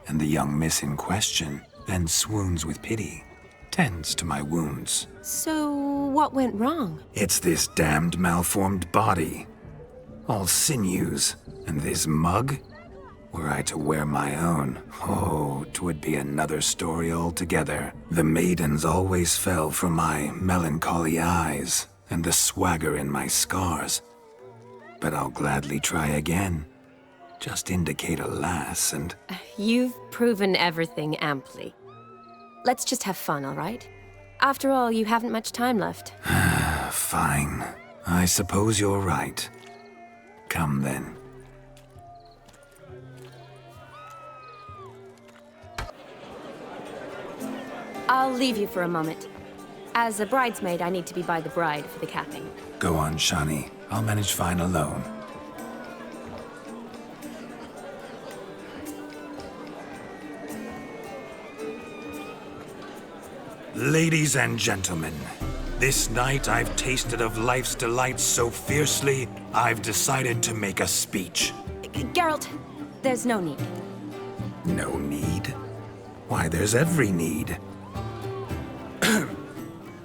and the young miss in question then swoons with pity. Tends to my wounds. So, what went wrong? It's this damned malformed body. All sinews, and this mug? Were I to wear my own, oh, 'twould be another story altogether. The maidens always fell for my melancholy eyes, and the swagger in my scars. But I'll gladly try again. Just indicate a lass and... You've proven everything amply. Let's just have fun, all right? After all, you haven't much time left. Fine. I suppose you're right. Come then. I'll leave you for a moment. As a bridesmaid, I need to be by the bride for the capping. Go on, Shani. I'll manage fine alone. Ladies and gentlemen, this night I've tasted of life's delights so fiercely, I've decided to make a speech. Geralt, there's no need. No need? Why, there's every need.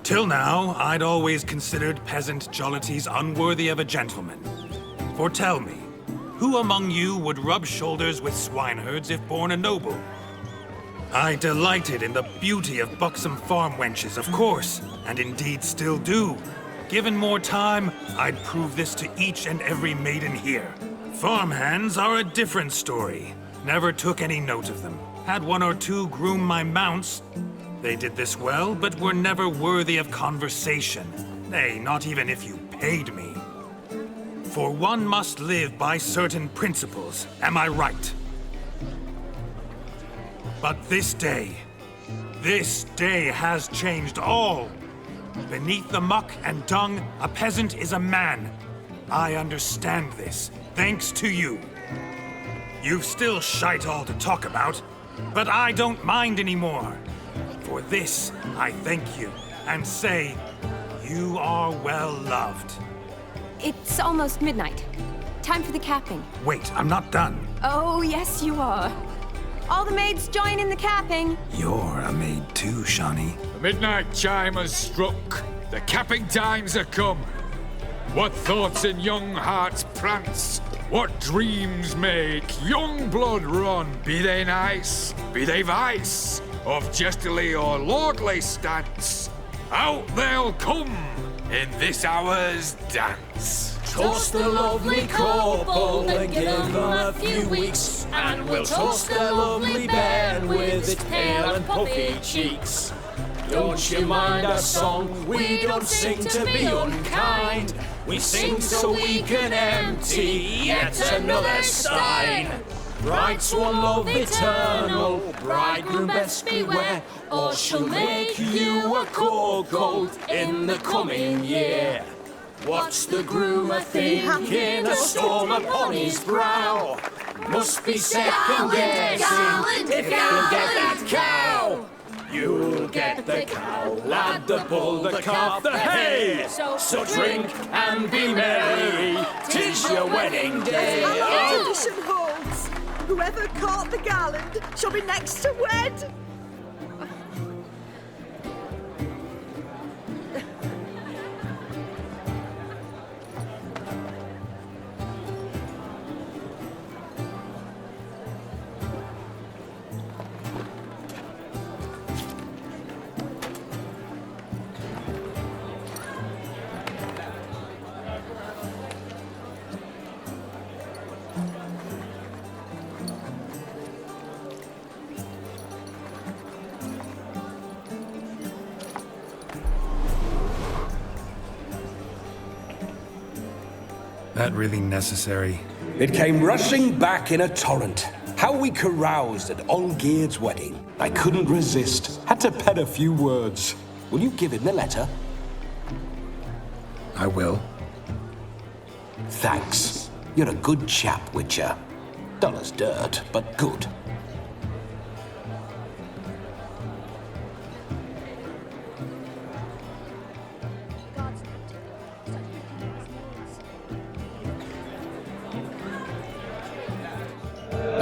Till now, I'd always considered peasant jollities unworthy of a gentleman. For tell me, who among you would rub shoulders with swineherds if born a noble? I delighted in the beauty of buxom farm wenches, of course, and indeed still do. Given more time, I'd prove this to each and every maiden here. Farmhands are a different story. Never took any note of them. Had one or two groom my mounts. They did this well, but were never worthy of conversation. Nay, not even if you paid me. For one must live by certain principles, am I right? But this day has changed all. Beneath the muck and dung, a peasant is a man. I understand this, thanks to you. You've still shite all to talk about, but I don't mind anymore. For this, I thank you, and say, you are well loved. It's almost midnight. Time for the capping. Wait, I'm not done. Oh, yes, you are. All the maids join in the capping. You're a maid too, Shani. The midnight chime has struck. The capping times are come. What thoughts in young hearts prance? What dreams make young blood run? Be they nice, be they vice, of jestily or lordly stance, out they'll come in this hour's dance. Toast the lovely couple and give them a few weeks, and we'll toast the lovely bed with its pale and puffy cheeks. Don't you mind our song? We don't sing to be unkind. We sing so we can empty yet another stein. Bride's one love eternal, bridegroom best beware, or she'll make you a cold in the coming year. What's the groom a-thinking, a storm upon his brow? Must be second guessing if you can get that cow. You'll get the cow, lad, the bull, the calf, the hay. So drink and be merry, 'tis your wedding day. And the tradition holds. Whoever caught the garland shall be next to wed. That really necessary? It came rushing back in a torrent. How we caroused at Olgierd's wedding. I couldn't resist. Had to pen a few words. Will you give him the letter? I will. Thanks. You're a good chap, Witcher. Dull as dirt, but good.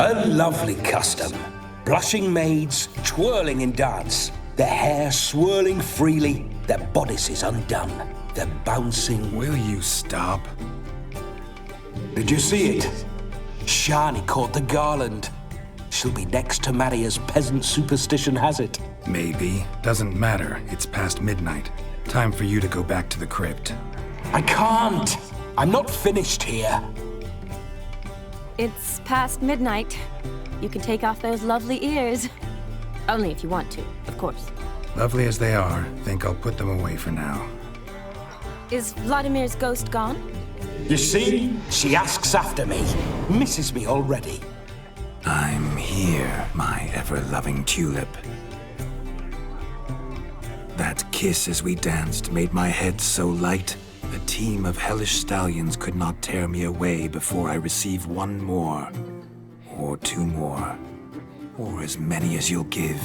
A lovely custom. Blushing maids twirling in dance, their hair swirling freely, their bodices undone, their bouncing... Will you stop? Did you see it? Shani caught the garland. She'll be next to marry as peasant superstition has it. Maybe. Doesn't matter. It's past midnight. Time for you to go back to the crypt. I can't. I'm not finished here. It's past midnight. You can take off those lovely ears. Only if you want to, of course. Lovely as they are, think I'll put them away for now. Is Vladimir's ghost gone? You see? She asks after me. Misses me already. I'm here, my ever-loving tulip. That kiss as we danced made my head so light, a team of hellish stallions could not tear me away before I receive one more. Or two more. Or as many as you'll give.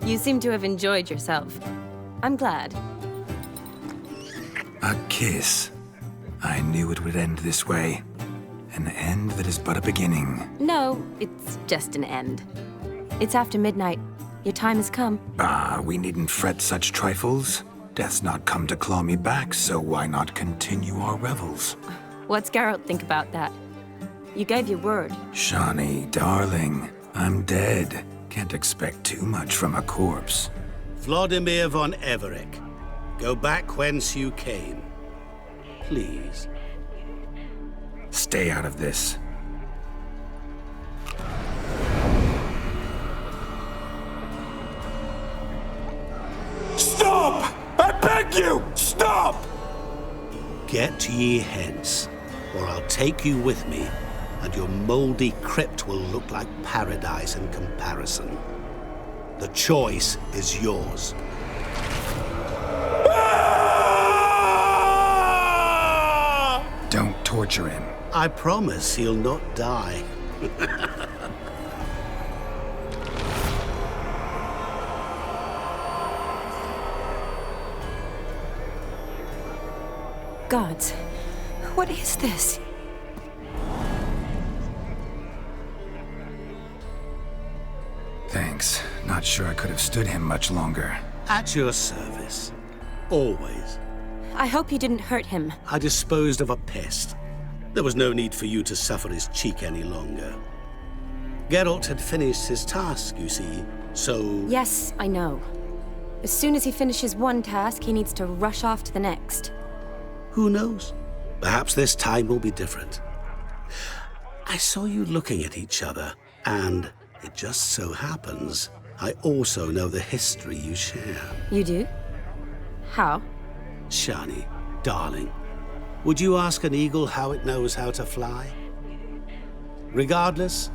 You seem to have enjoyed yourself. I'm glad. A kiss. I knew it would end this way. An end that is but a beginning. No, it's just an end. It's after midnight. Your time has come. We needn't fret such trifles. Death's not come to claw me back, so why not continue our revels? What's Geralt think about that? You gave your word. Shani, darling, I'm dead. Can't expect too much from a corpse. Vladimir von Everec, go back whence you came. Please. Stay out of this. Stop! I beg you! Stop! Get ye hence, or I'll take you with me, and your moldy crypt will look like paradise in comparison. The choice is yours. Don't torture him. I promise he'll not die. Gods, what is this? Thanks. Not sure I could have stood him much longer. At your service. Always. I hope you didn't hurt him. I disposed of a pest. There was no need for you to suffer his cheek any longer. Geralt had finished his task, you see, so... Yes, I know. As soon as he finishes one task, he needs to rush off to the next. Who knows? Perhaps this time will be different. I saw you looking at each other, and it just so happens I also know the history you share. You do? How? Shani, darling, would you ask an eagle how it knows how to fly? Regardless,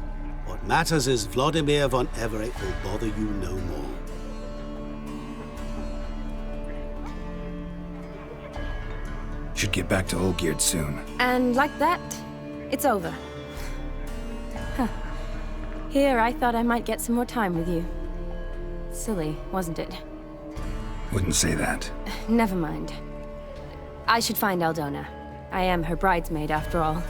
what matters is Vladimir von Everec will bother you no more. Should get back to Olgierd soon. And like that, it's over. Huh. Here, I thought I might get some more time with you. Silly, wasn't it? Wouldn't say that. Never mind. I should find Aldona. I am her bridesmaid, after all.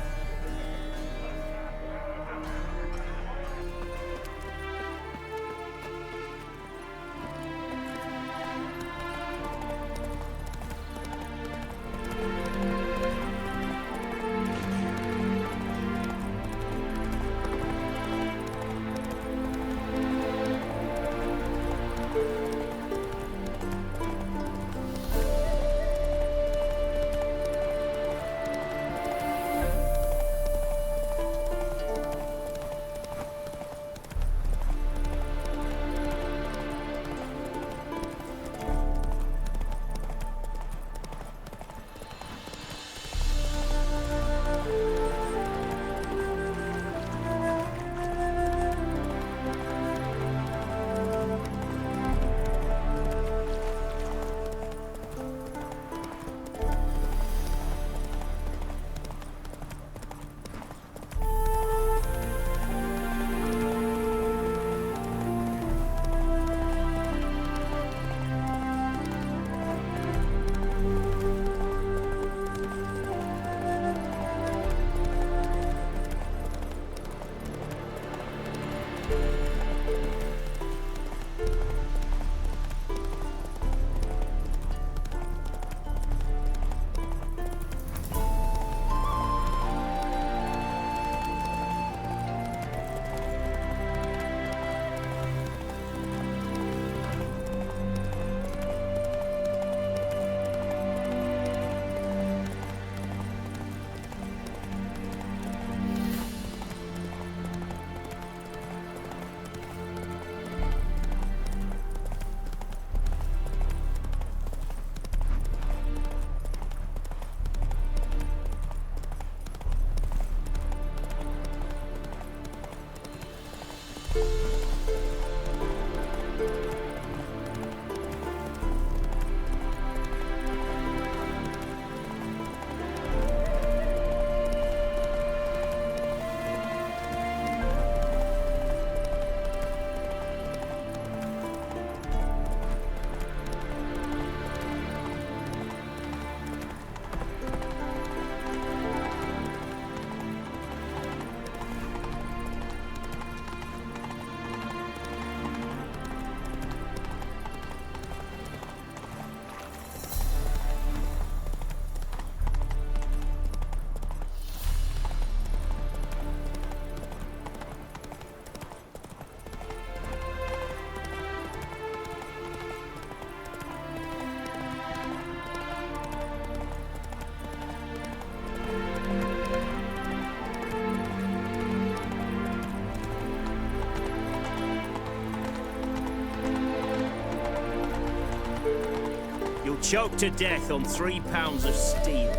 choked to death on 3 pounds of steel.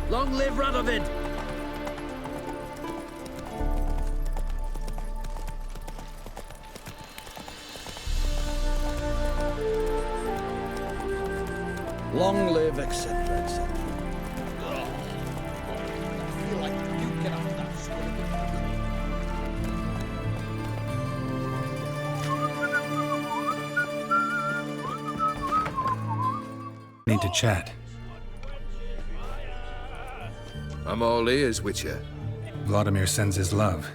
Long live Radovid! Long live, etc., etc. Need to chat. I'm all ears, Witcher. Vladimir sends his love.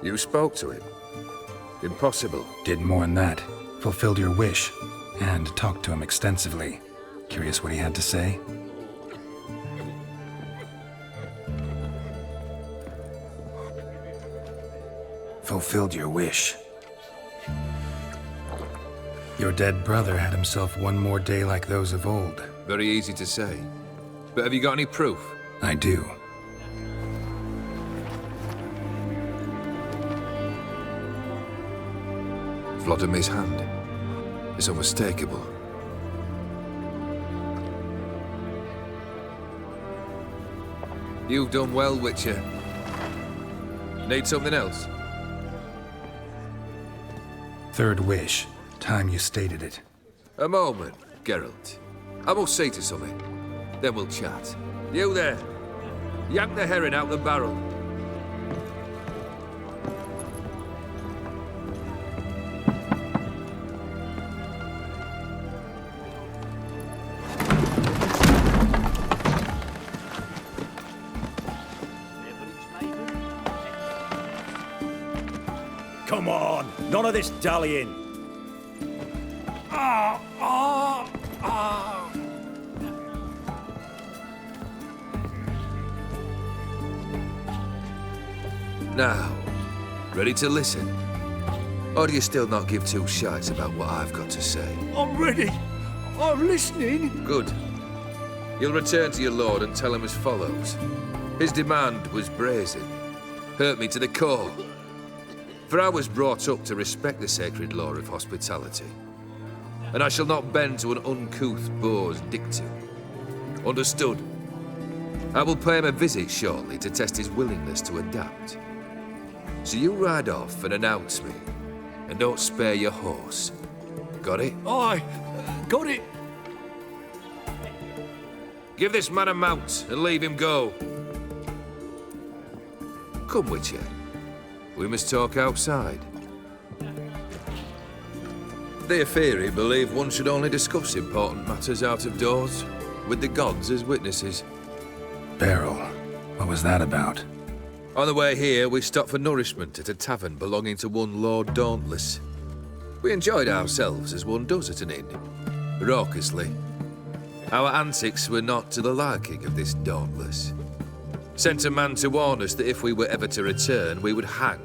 You spoke to him? Impossible. Did more than that. Fulfilled your wish. And talked to him extensively. Curious what he had to say? Fulfilled your wish. Your dead brother had himself one more day like those of old. Very easy to say. But have you got any proof? I do. Vladimir's hand is unmistakable. You've done well, Witcher. Need something else? Third wish. Time you stated it. A moment, Geralt. I must see to something. Then we'll chat. You there! Yank the herring out the barrel. Come on, none of this dallying. Now, ready to listen? Or do you still not give two shites about what I've got to say? I'm ready. I'm listening. Good. You'll return to your lord and tell him as follows. His demand was brazen. Hurt me to the core. For I was brought up to respect the sacred law of hospitality. And I shall not bend to an uncouth boor's dictum. Understood? I will pay him a visit shortly to test his willingness to adapt. So you ride off and announce me, and don't spare your horse. Got it? Aye, got it. Give this man a mount and leave him go. Come, Witcher. We must talk outside. The Ofieri believe one should only discuss important matters out of doors, with the gods as witnesses. Beryl, what was that about? On the way here, we stopped for nourishment at a tavern belonging to one Lord Dauntless. We enjoyed ourselves as one does at an inn, raucously. Our antics were not to the liking of this Dauntless. Sent a man to warn us that if we were ever to return, we would hang.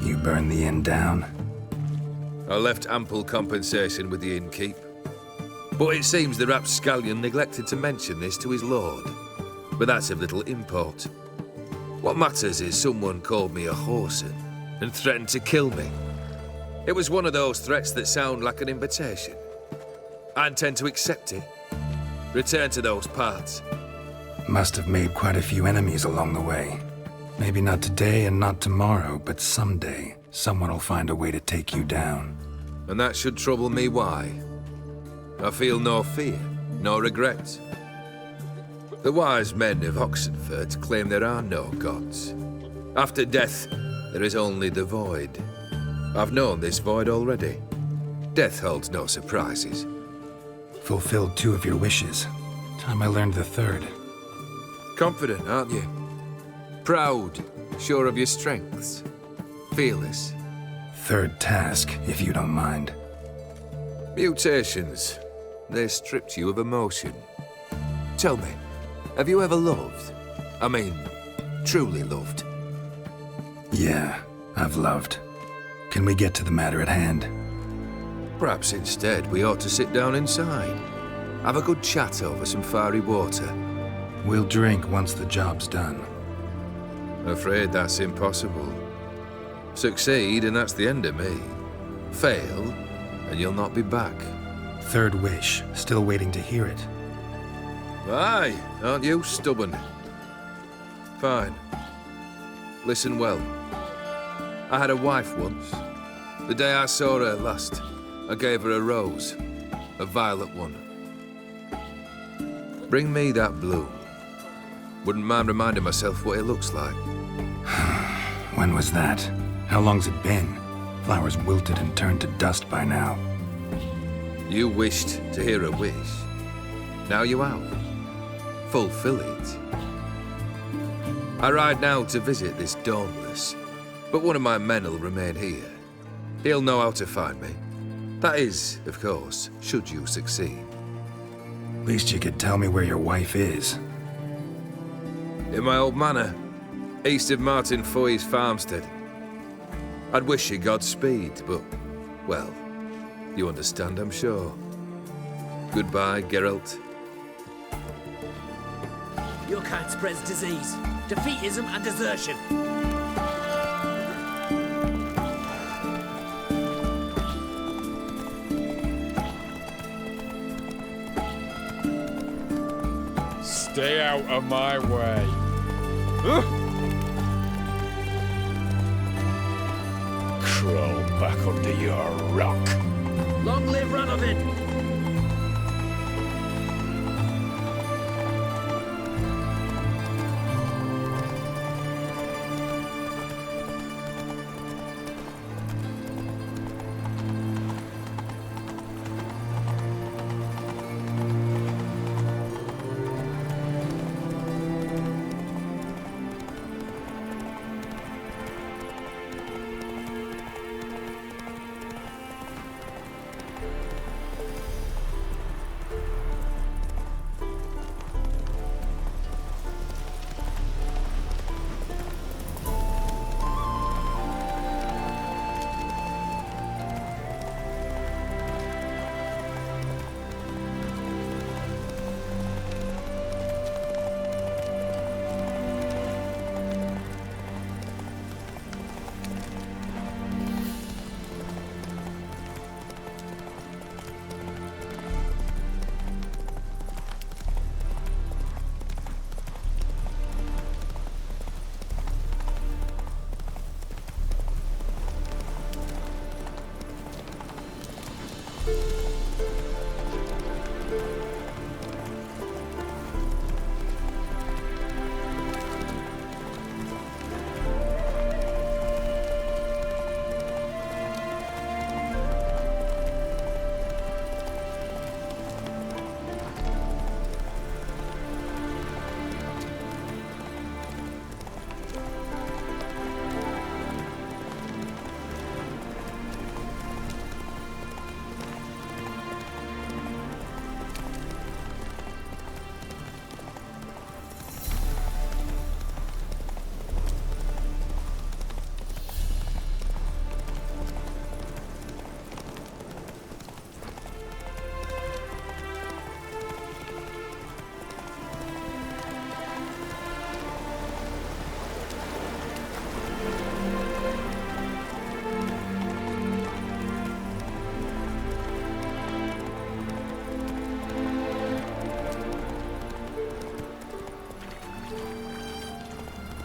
You burned the inn down? I left ample compensation with the innkeep. But it seems the rapscallion neglected to mention this to his lord. But that's of little import. What matters is someone called me a whoreson and threatened to kill me. It was one of those threats that sound like an invitation. I intend to accept it. Return to those parts. Must have made quite a few enemies along the way. Maybe not today and not tomorrow, but someday, someone will find a way to take you down. And that should trouble me why? I feel no fear, no regret. The wise men of Oxenfurt claim there are no gods. After death, there is only the void. I've known this void already. Death holds no surprises. Fulfilled 2 of your wishes. Time I learned the 3rd. Confident, aren't you? Proud, sure of your strengths. Fearless. 3rd task, if you don't mind. Mutations. They stripped you of emotion. Tell me, have you ever loved? I mean, truly loved? Yeah, I've loved. Can we get to the matter at hand? Perhaps instead we ought to sit down inside. Have a good chat over some fiery water. We'll drink once the job's done. Afraid that's impossible. Succeed, and that's the end of me. Fail, and you'll not be back. Third wish, still waiting to hear it. Aye, aren't you stubborn? Fine. Listen well. I had a wife once. The day I saw her last, I gave her a rose. A violet one. Bring me that bloom. Wouldn't mind reminding myself what it looks like. When was that? How long's it been? Flowers wilted and turned to dust by now. You wished to hear a wish. Now you have. Fulfill it. I ride now to visit this Dauntless, but one of my men will remain here. He'll know how to find me. That is, of course, should you succeed. Least you could tell me where your wife is. In my old manor, east of Martin Foy's farmstead. I'd wish you Godspeed, but, well, you understand, I'm sure. Goodbye, Geralt. Your kind spreads disease, defeatism and desertion. Stay out of my way. Crawl back under your rock. Long live Ranovin!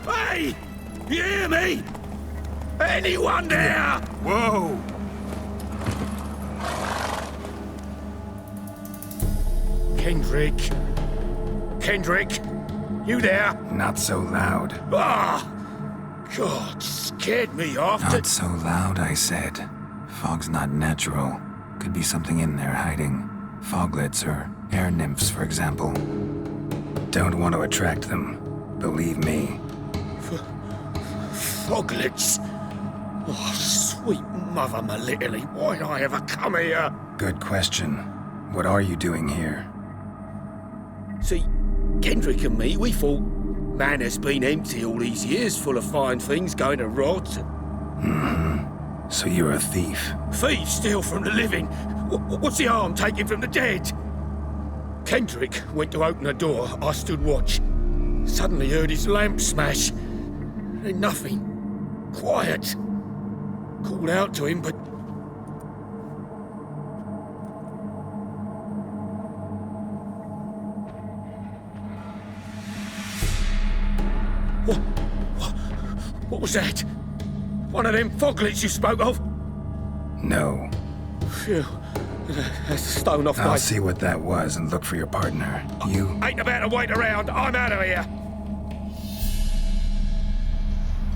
Hey! You hear me? Anyone there? Whoa! Kendrick? Kendrick? You there? Not so loud. Ah! God, scared me off. Not so loud, I said. Fog's not natural. Could be something in there hiding. Foglets or air nymphs, for example. Don't want to attract them. Believe me. Foglets? Oh, sweet mother Melitterly, why'd I ever come here? Good question. What are you doing here? See, Kendrick and me, we thought Manor's been empty all these years, full of fine things going to rot. Mm-hmm. So you're a thief? Thieves steal from the living. What's the harm taking from the dead? Kendrick went to open the door. I stood watch. Suddenly heard his lamp smash. Ain't nothing. Quiet. Called out to him, but... What was that? One of them foglets you spoke of? No. Phew. That's a stone off my... I'll see what that was and look for your partner. You... Ain't about to wait around. I'm out of here.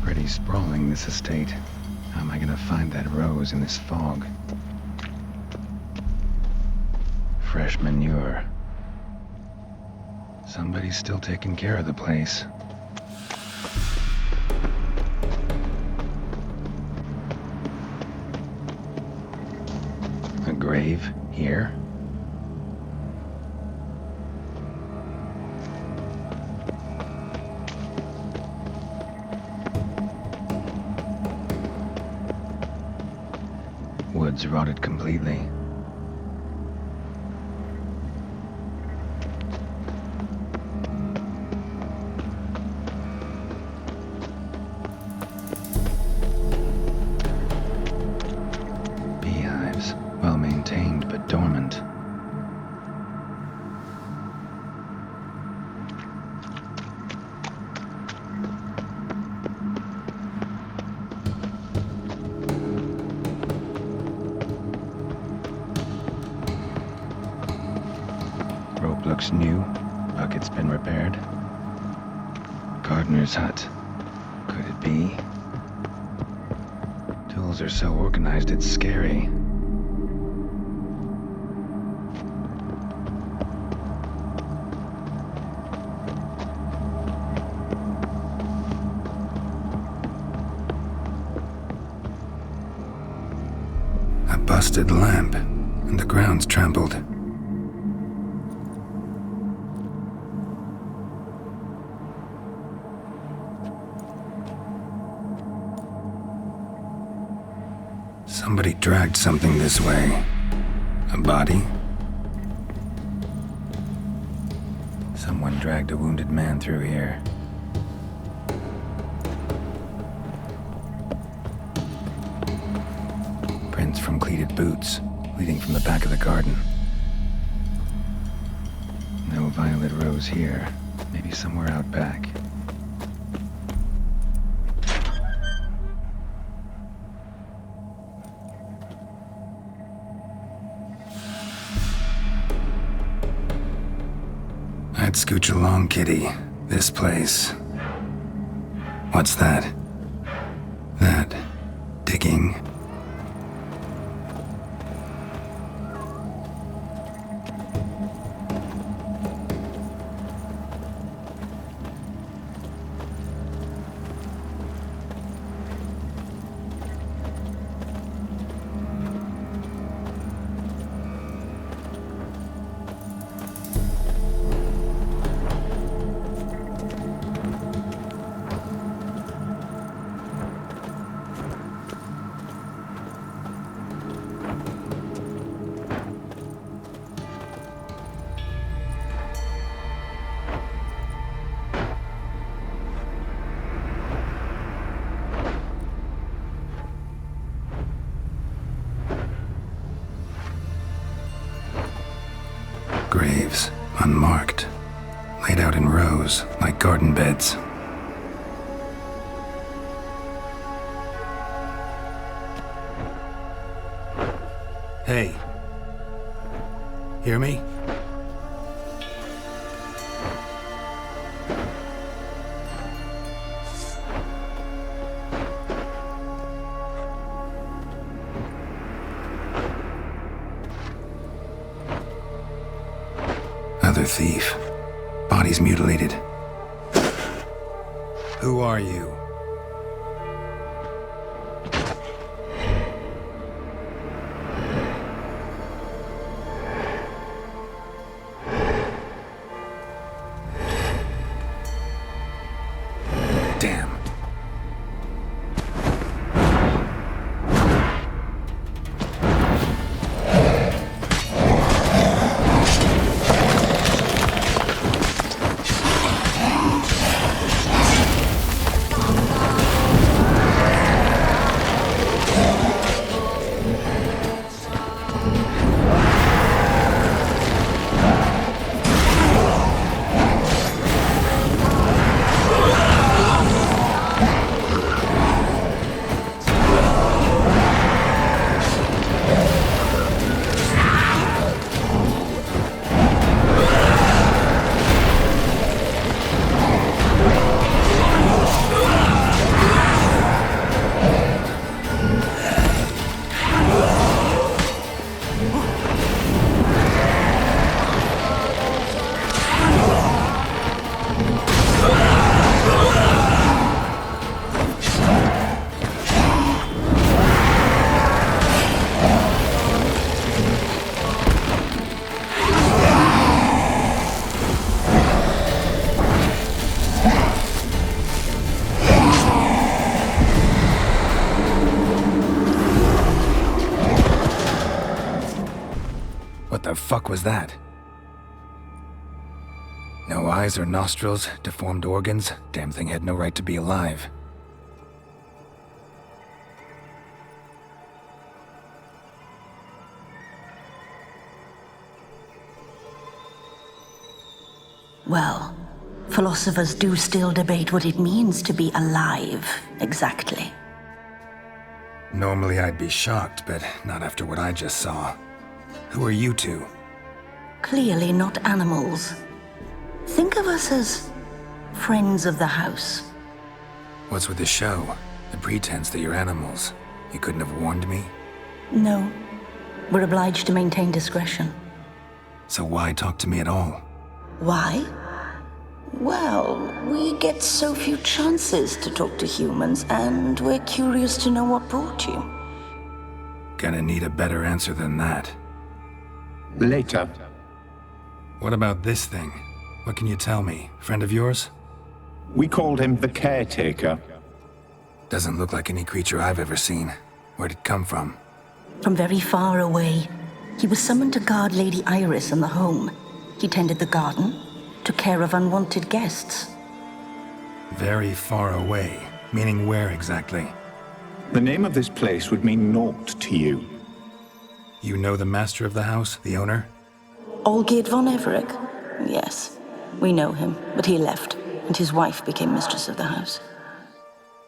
Pretty sprawling, this estate. How am I gonna find that rose in this fog? Fresh manure. Somebody's still taking care of the place. A grave here? Wood's rotted completely. Beehives, well maintained but dormant. Rope looks new. Bucket's been repaired. Gardener's hut. Could it be? Tools are so organized it's scary. A busted lamp, and the ground's trampled. Somebody dragged something this way. A body? Someone dragged a wounded man through here. Prints from cleated boots, leading from the back of the garden. No violet rose here. Maybe somewhere out back. I'd scooch along, kitty. This place. What's that? That... digging? Graves, unmarked, laid out in rows like garden beds. Hey. Hear me? Other thief. Body's mutilated. Who are you? Damn. fuck was that? No eyes or nostrils, deformed organs. Damn thing had no right to be alive. Well, philosophers do still debate what it means to be alive, exactly. Normally I'd be shocked, but not after what I just saw. Who are you two? Clearly not animals. Think of us as friends of the house. What's with the show? The pretense that you're animals. You couldn't have warned me? No. We're obliged to maintain discretion. So why talk to me at all? Why? Well, we get so few chances to talk to humans, and we're curious to know what brought you. Gonna need a better answer than that. Later. What about this thing? What can you tell me? Friend of yours? We called him the Caretaker. Doesn't look like any creature I've ever seen. Where'd it come from? From very far away. He was summoned to guard Lady Iris and the home. He tended the garden, took care of unwanted guests. Very far away. Meaning where exactly? The name of this place would mean naught to you. You know the master of the house, the owner? Olgierd von Everec? Yes, we know him, but he left, and his wife became mistress of the house.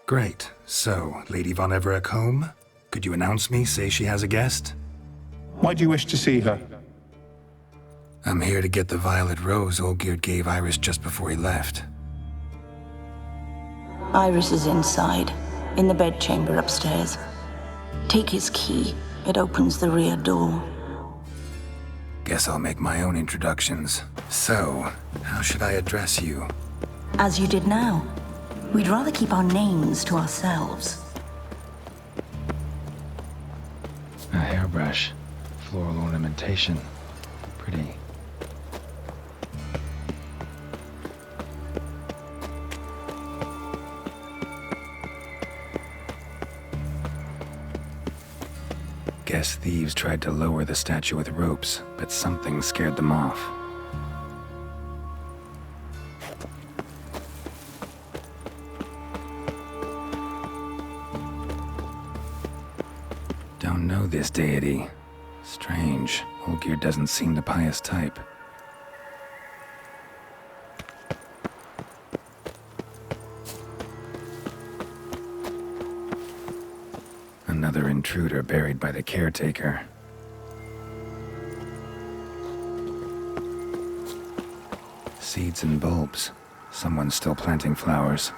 Great. So, Lady von Everec home? Could you announce me, say she has a guest? Why do you wish to see her? I'm here to get the violet rose Olgierd gave Iris just before he left. Iris is inside, in the bedchamber upstairs. Take his key. It opens the rear door. Guess I'll make my own introductions. So, how should I address you? As you did now. We'd rather keep our names to ourselves. A hairbrush. Floral ornamentation. Pretty. Guess thieves tried to lower the statue with ropes, but something scared them off. Don't know this deity. Strange. Olgierd doesn't seem the pious type. Another intruder buried by the caretaker. Seeds and bulbs. Someone's still planting flowers.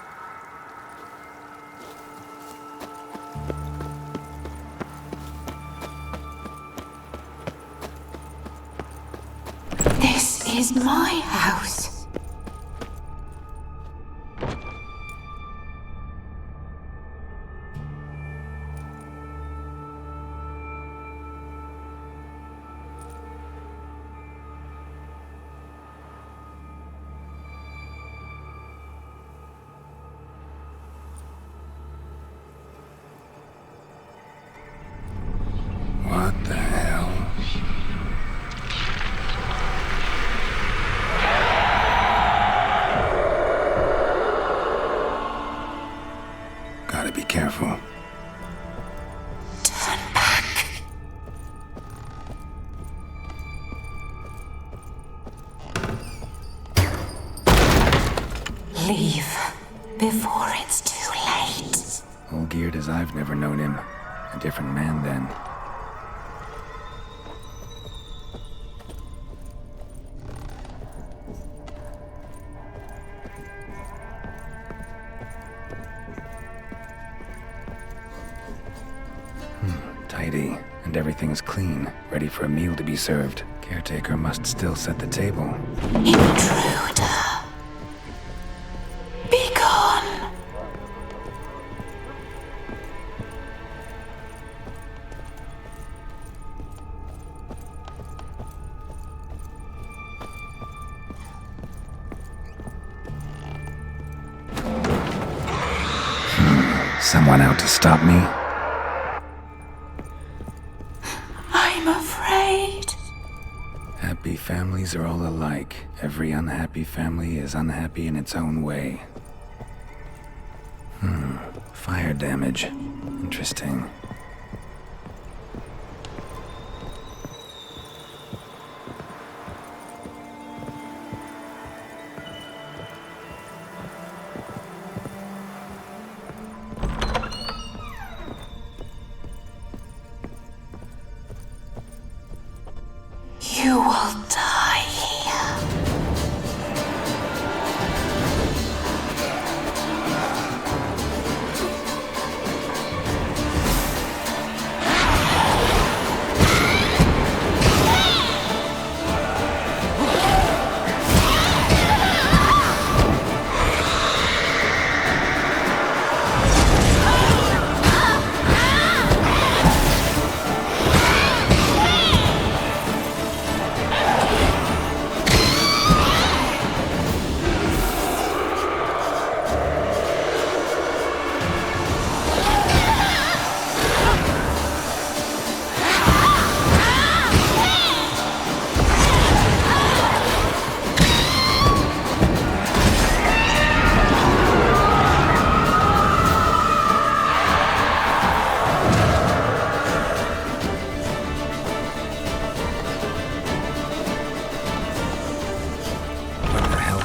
This is my house. What the hell? Gotta be careful. Turn back. Leave before it's too late. Olgierd as I've never known him. A different man then. Tidy, and everything's clean, ready for a meal to be served. Caretaker must still set the table. Intruder. Be gone. Someone out to stop me? I'm afraid. Families are all alike. Every unhappy family is unhappy in its own way. Fire damage. Interesting. You will die here.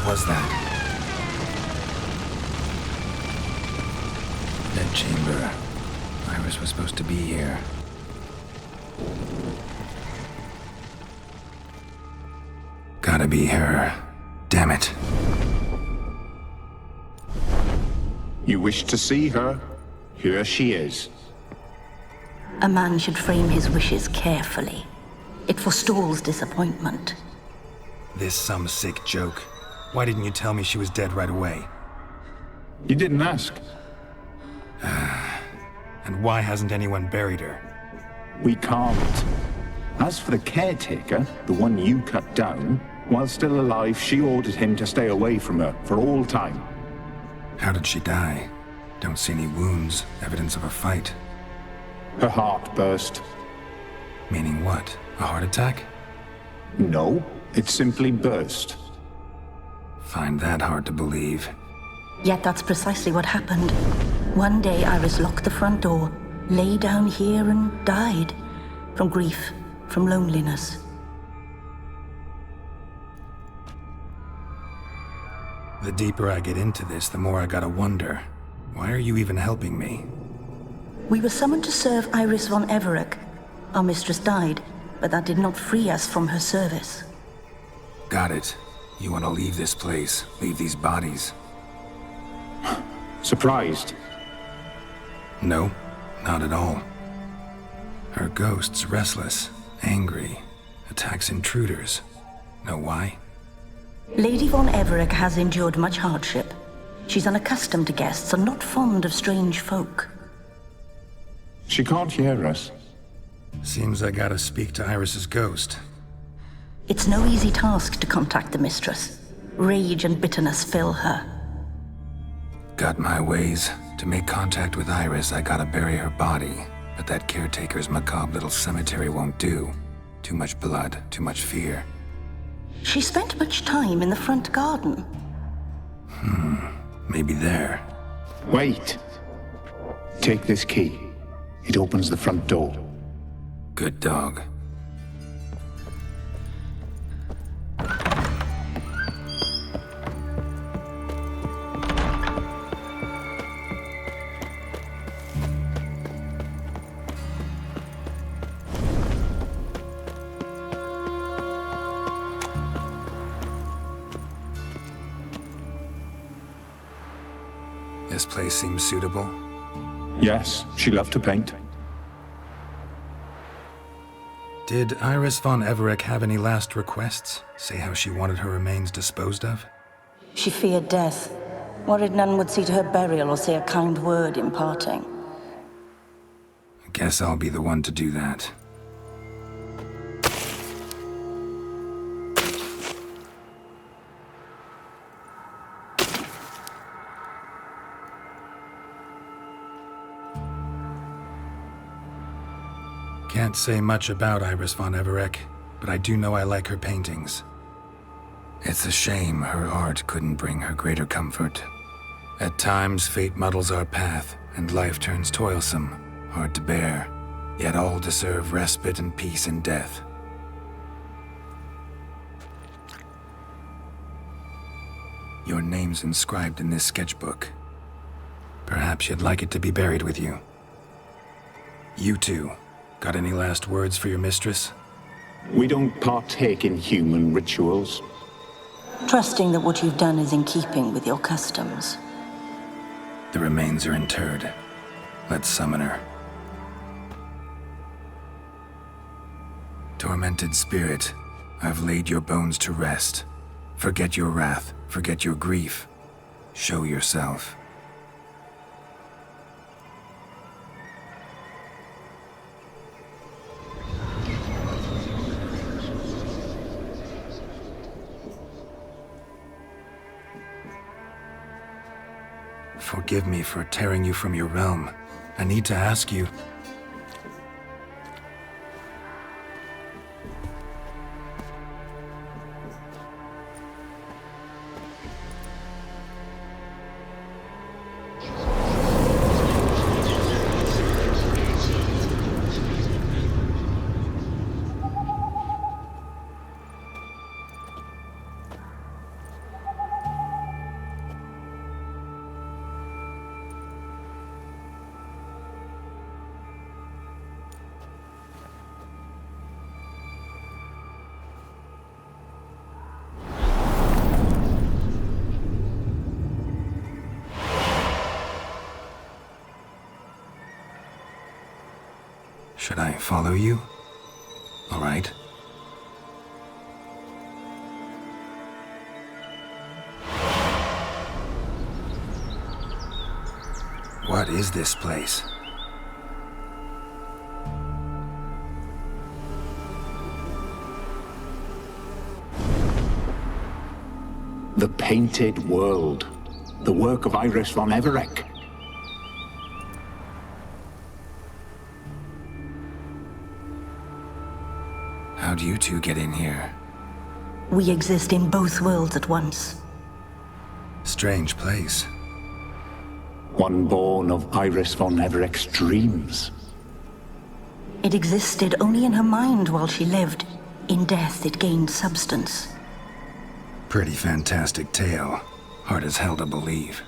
Was that? Dead chamber. Iris was supposed to be here. Gotta be her. Damn it. You wish to see her? Here she is. A man should frame his wishes carefully. It forestalls disappointment. This some sick joke. Why didn't you tell me she was dead right away? You didn't ask. And why hasn't anyone buried her? We can't. As for the caretaker, the one you cut down, while still alive, she ordered him to stay away from her for all time. How did she die? Don't see any wounds, evidence of a fight. Her heart burst. Meaning what? A heart attack? No, it simply burst. Find that hard to believe. Yet that's precisely what happened. One day Iris locked the front door, lay down here and died. From grief, from loneliness. The deeper I get into this, the more I gotta wonder. Why are you even helping me? We were summoned to serve Iris von Everec. Our mistress died, but that did not free us from her service. Got it. You want to leave this place, leave these bodies. Surprised? No, not at all. Her ghost's restless, angry, attacks intruders. Know why? Lady von Everec has endured much hardship. She's unaccustomed to guests and not fond of strange folk. She can't hear us. Seems I gotta speak to Iris's ghost. It's no easy task to contact the mistress. Rage and bitterness fill her. Got my ways. To make contact with Iris, I gotta bury her body. But that caretaker's macabre little cemetery won't do. Too much blood, too much fear. She spent much time in the front garden. Maybe there. Wait. Take this key. It opens the front door. Good dog. This place seems suitable. Yes, she loved to paint. Did Iris von Everec have any last requests? Say how she wanted her remains disposed of? She feared death. Worried none would see to her burial or say a kind word in parting. I guess I'll be the one to do that. Can't say much about Iris von Everec, but I do know I like her paintings. It's a shame her art couldn't bring her greater comfort. At times, fate muddles our path, and life turns toilsome, hard to bear. Yet all deserve respite and peace in death. Your name's inscribed in this sketchbook. Perhaps you'd like it to be buried with you. You two, got any last words for your mistress? We don't partake in human rituals. Trusting that what you've done is in keeping with your customs. The remains are interred. Let's summon her. Tormented spirit, I've laid your bones to rest. Forget your wrath, forget your grief. Show yourself. Forgive me for tearing you from your realm. I need to ask you. Should I follow you? All right. What is this place? The Painted World. The work of Iris von Everec. How'd you two get in here? We exist in both worlds at once. Strange place. One born of Iris von Everec's dreams. It existed only in her mind while she lived. In death, it gained substance. Pretty fantastic tale. Hard as hell to believe.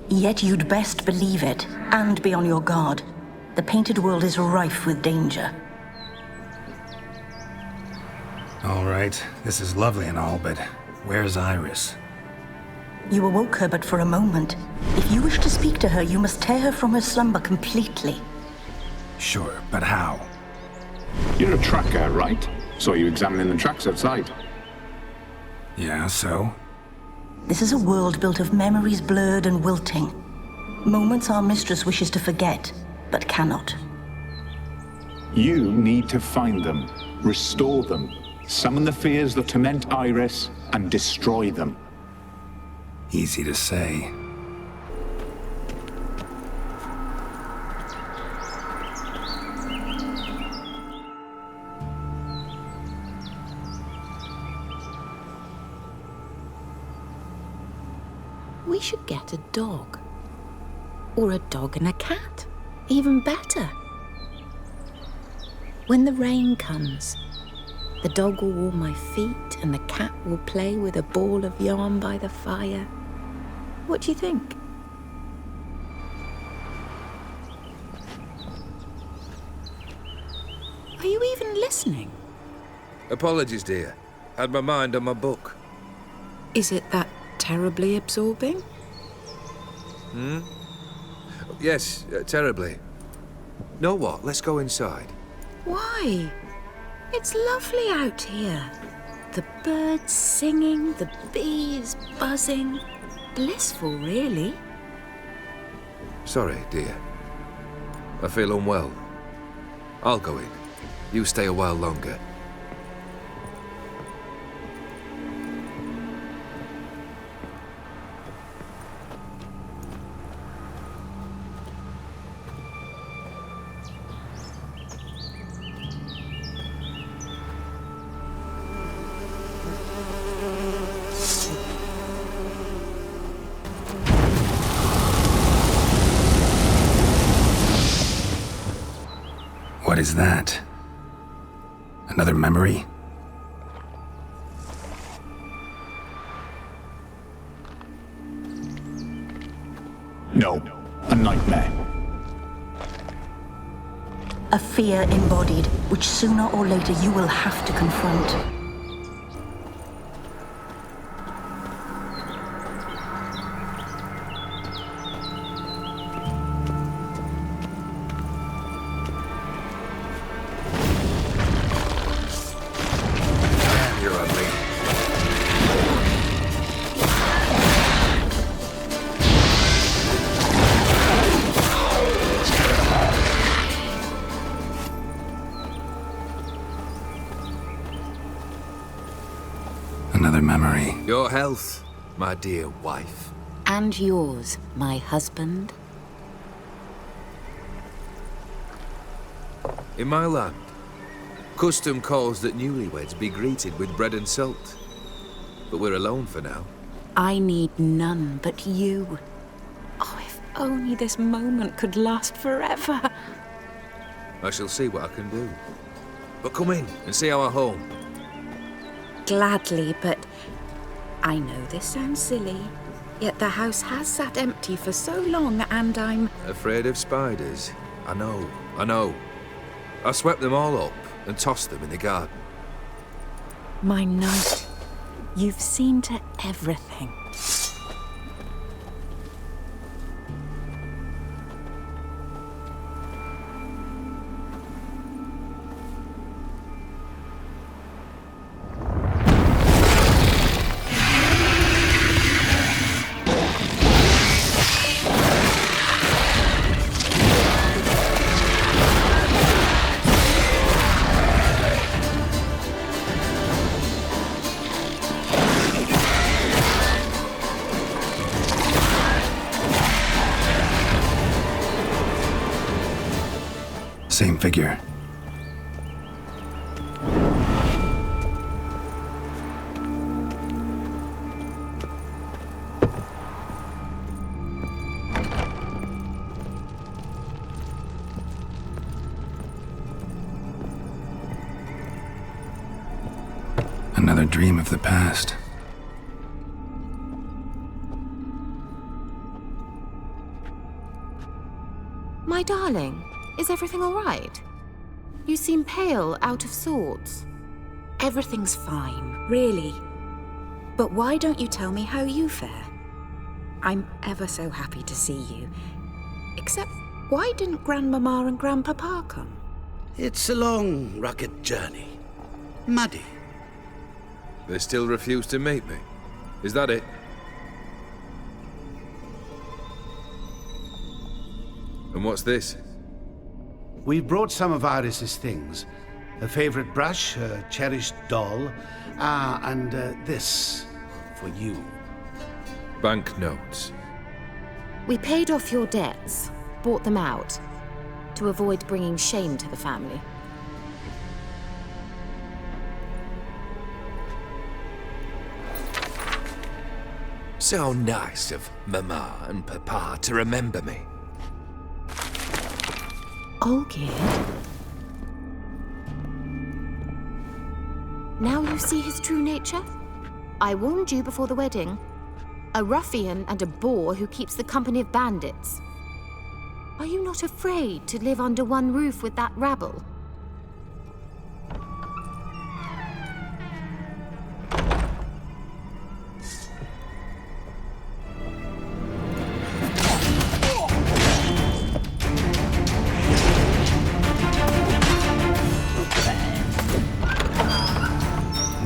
Yet you'd best believe it, and be on your guard. The Painted World is rife with danger. All right, this is lovely and all, but where's Iris? You awoke her but for a moment. If you wish to speak to her, you must tear her from her slumber completely. Sure, but how? You're a tracker, right? Saw you examining the tracks outside. Yeah, so? This is a world built of memories blurred and wilting. Moments our mistress wishes to forget, but cannot. You need to find them, restore them, summon the fears that torment Iris, and destroy them. Easy to say. We should get a dog. Or a dog and a cat. Even better. When the rain comes, the dog will warm my feet and the cat will play with a ball of yarn by the fire. What do you think? Are you even listening? Apologies, dear. Had my mind on my book. Is it that terribly absorbing? Yes, terribly. Know what? Let's go inside. Why? It's lovely out here. The birds singing, the bees buzzing. Blissful, really. Sorry, dear. I feel unwell. I'll go in. You stay a while longer. What is that? Another memory? No, a nightmare. A fear embodied, which sooner or later you will have to confront. Another memory. Your health, my dear wife. And yours, my husband. In my land, custom calls that newlyweds be greeted with bread and salt. But we're alone for now. I need none but you. Oh, if only this moment could last forever. I shall see what I can do. But come in and see our home. Gladly, but I know this sounds silly, yet the house has sat empty for so long and I'm... Afraid of spiders? I know. I swept them all up and tossed them in the garden. My knight, you've seen to everything. Same figure. Another dream of the past. My darling, is everything all right? You seem pale, out of sorts. Everything's fine, really. But why don't you tell me how you fare? I'm ever so happy to see you. Except, why didn't Grandmama and Grandpapa come? It's a long, rugged journey. Muddy. They still refuse to meet me. Is that it? And what's this? We brought some of Iris's things. Her favorite brush, her cherished doll, and this for you. Banknotes. We paid off your debts, bought them out, to avoid bringing shame to the family. So nice of Mama and Papa to remember me. Olgierd? Now you see his true nature? I warned you before the wedding. A ruffian and a boor who keeps the company of bandits. Are you not afraid to live under one roof with that rabble?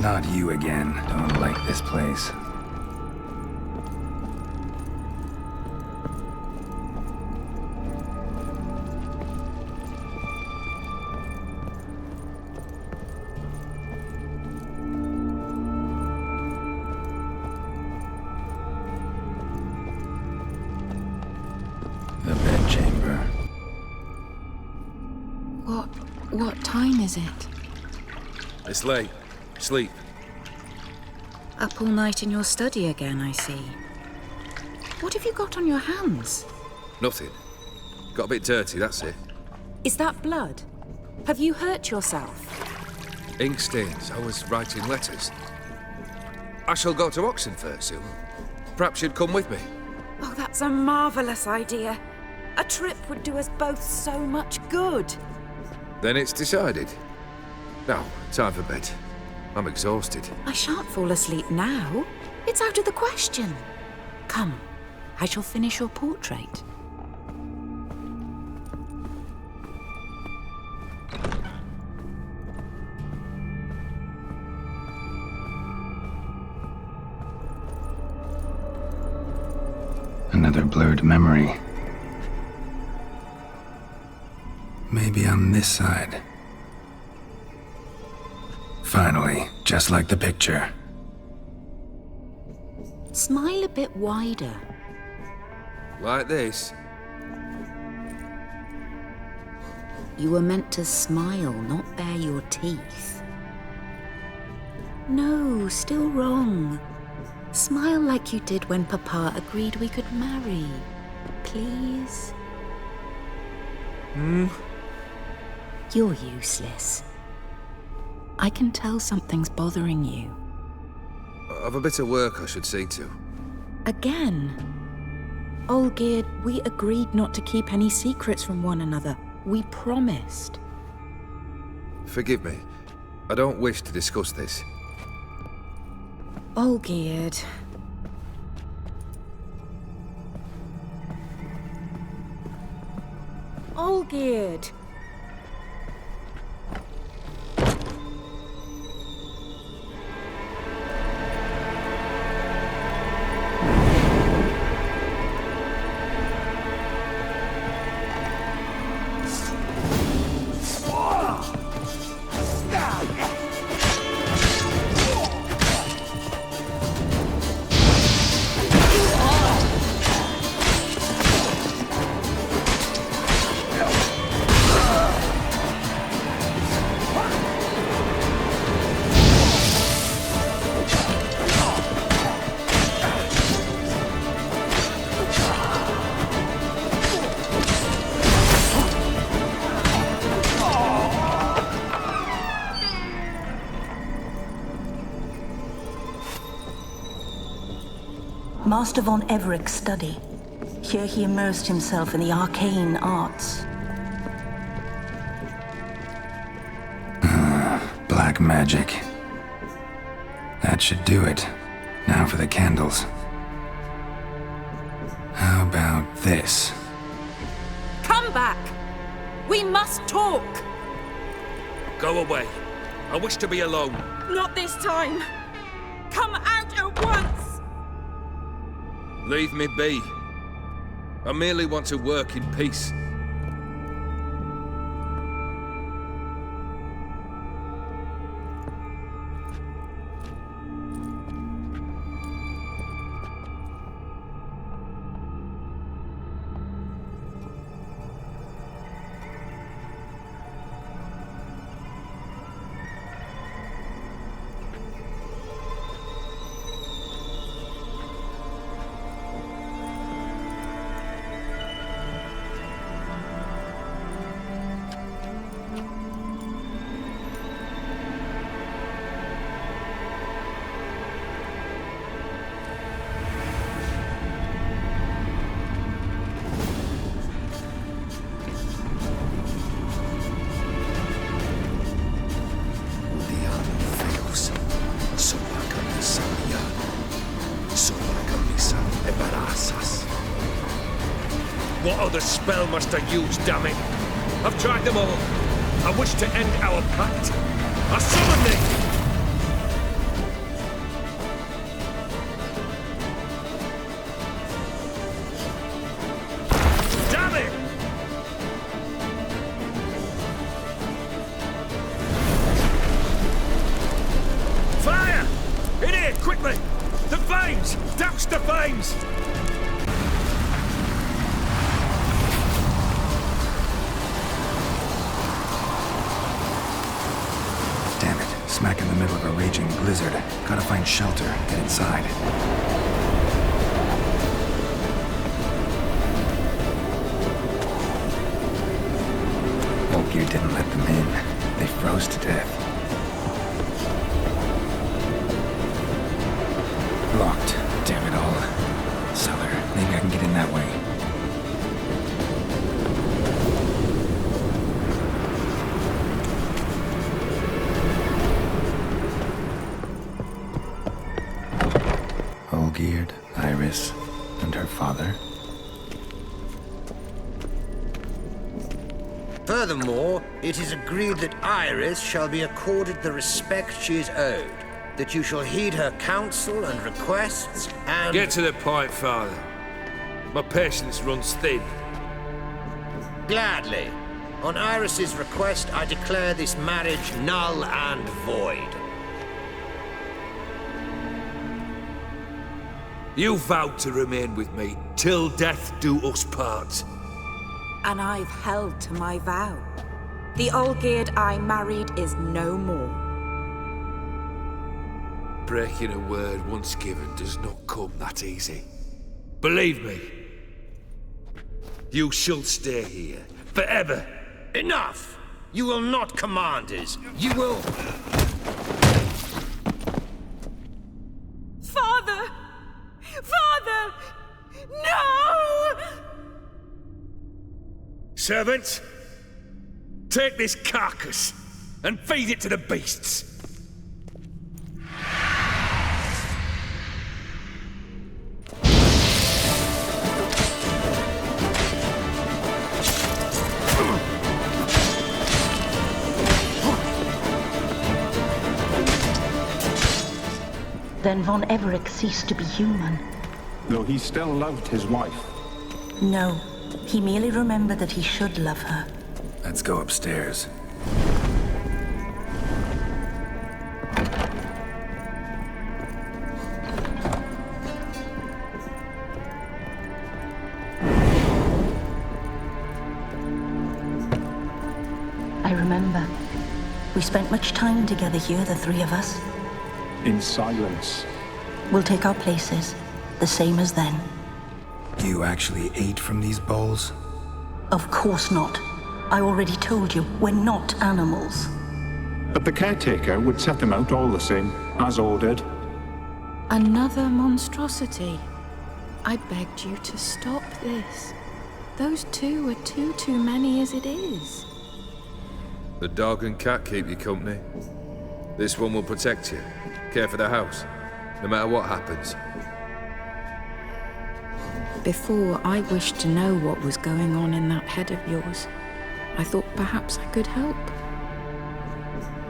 Not you again. Don't like this place. The bedchamber. What time is it? It's late. Sleep. Up all night in your study again, I see. What have you got on your hands? Nothing. Got a bit dirty, that's it. Is that blood? Have you hurt yourself? Ink stains. I was writing letters. I shall go to Oxenfurt soon. Perhaps you'd come with me. Oh, that's a marvellous idea. A trip would do us both so much good. Then it's decided. Now, time for bed. I'm exhausted. I shan't fall asleep now. It's out of the question. Come, I shall finish your portrait. Another blurred memory. Maybe on this side. Finally, just like the picture. Smile a bit wider. Like this? You were meant to smile, not bare your teeth. No, still wrong. Smile like you did when Papa agreed we could marry. Please? You're useless. I can tell something's bothering you. I've a bit of work I should see to. Again? Olgierd, we agreed not to keep any secrets from one another. We promised. Forgive me. I don't wish to discuss this. Olgierd. Olgierd. Master von Evereck's study. Here he immersed himself in the arcane arts. Black magic. That should do it. Now for the candles. How about this? Come back! We must talk! Go away. I wish to be alone. Not this time! Come out at once! Leave me be. I merely want to work in peace. What other spell must I use, damn it? I've tried them all. I wish to end our pact. I summon thee! Damn it! Fire! In here, quickly! The flames! Douse the flames! Smack in the middle of a raging blizzard. Gotta find shelter, get inside. Olgierd didn't let them in. froze to death. Locked. Damn it all. Cellar. Maybe I can get in that way. Olgierd, Iris, and her father. Furthermore, it is agreed that Iris shall be accorded the respect she is owed, that you shall heed her counsel and requests, and... Get to the point, Father. My patience runs thin. Gladly. On Iris's request, I declare this marriage null and void. You vowed to remain with me till death do us part. And I've held to my vow. The Olgierd I married is no more. Breaking a word once given does not come that easy. Believe me. You shall stay here, forever. Enough! You will not command us. You will... Father! Father! No! Servants, take this carcass and feed it to the beasts. Then Von Everec ceased to be human. Though he still loved his wife. No, he merely remembered that he should love her. Let's go upstairs. I remember. We spent much time together here, the three of us. In silence. We'll take our places, the same as then. You actually ate from these bowls? Of course not. I already told you, we're not animals. But the caretaker would set them out all the same, as ordered. Another monstrosity. I begged you to stop this. Those two are too many as it is. The dog and cat keep you company. This one will protect you, care for the house, no matter what happens. Before, I wished to know what was going on in that head of yours. I thought perhaps I could help.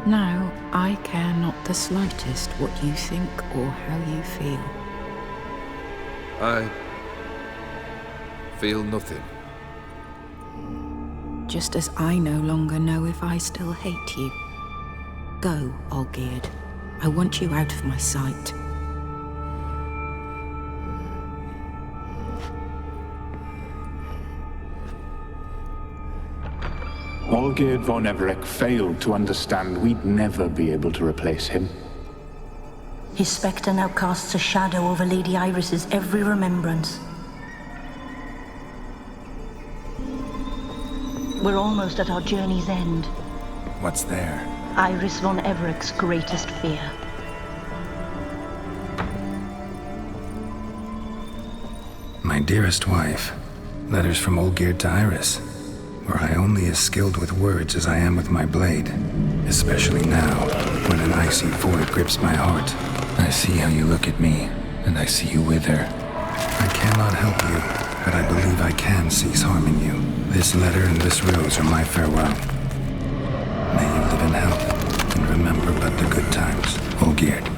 Now, I care not the slightest what you think or how you feel. I feel nothing. Just as I no longer know if I still hate you. Go, Olgierd. I want you out of my sight. Olgierd von Everec failed to understand we'd never be able to replace him. His spectre now casts a shadow over Lady Iris's every remembrance. We're almost at our journey's end. What's there? Iris von Everec's greatest fear. My dearest wife. Letters from Olgierd to Iris. Were I only as skilled with words as I am with my blade. Especially now, when an icy void grips my heart. I see how you look at me, and I see you wither. I cannot help you, but I believe I can cease harming you. This letter and this rose are my farewell. May you live in health, and remember but the good times, Olgierd.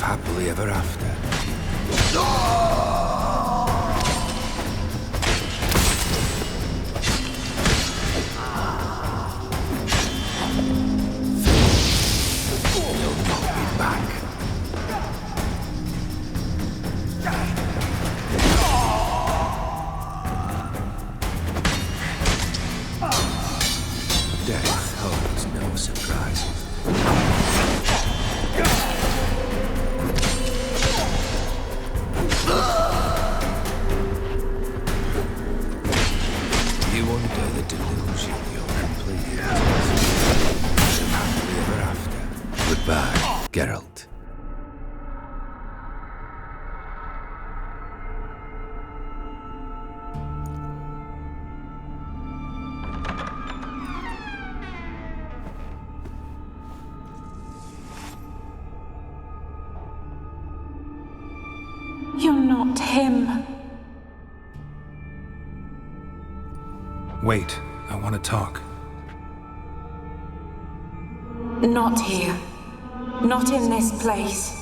happily ever after. You'll not be back. Death holds no surprises. You under the delusion you're completely and happily ever after. Goodbye, Geralt. You're not him. Wait, I want to talk. Not here. Not in this place.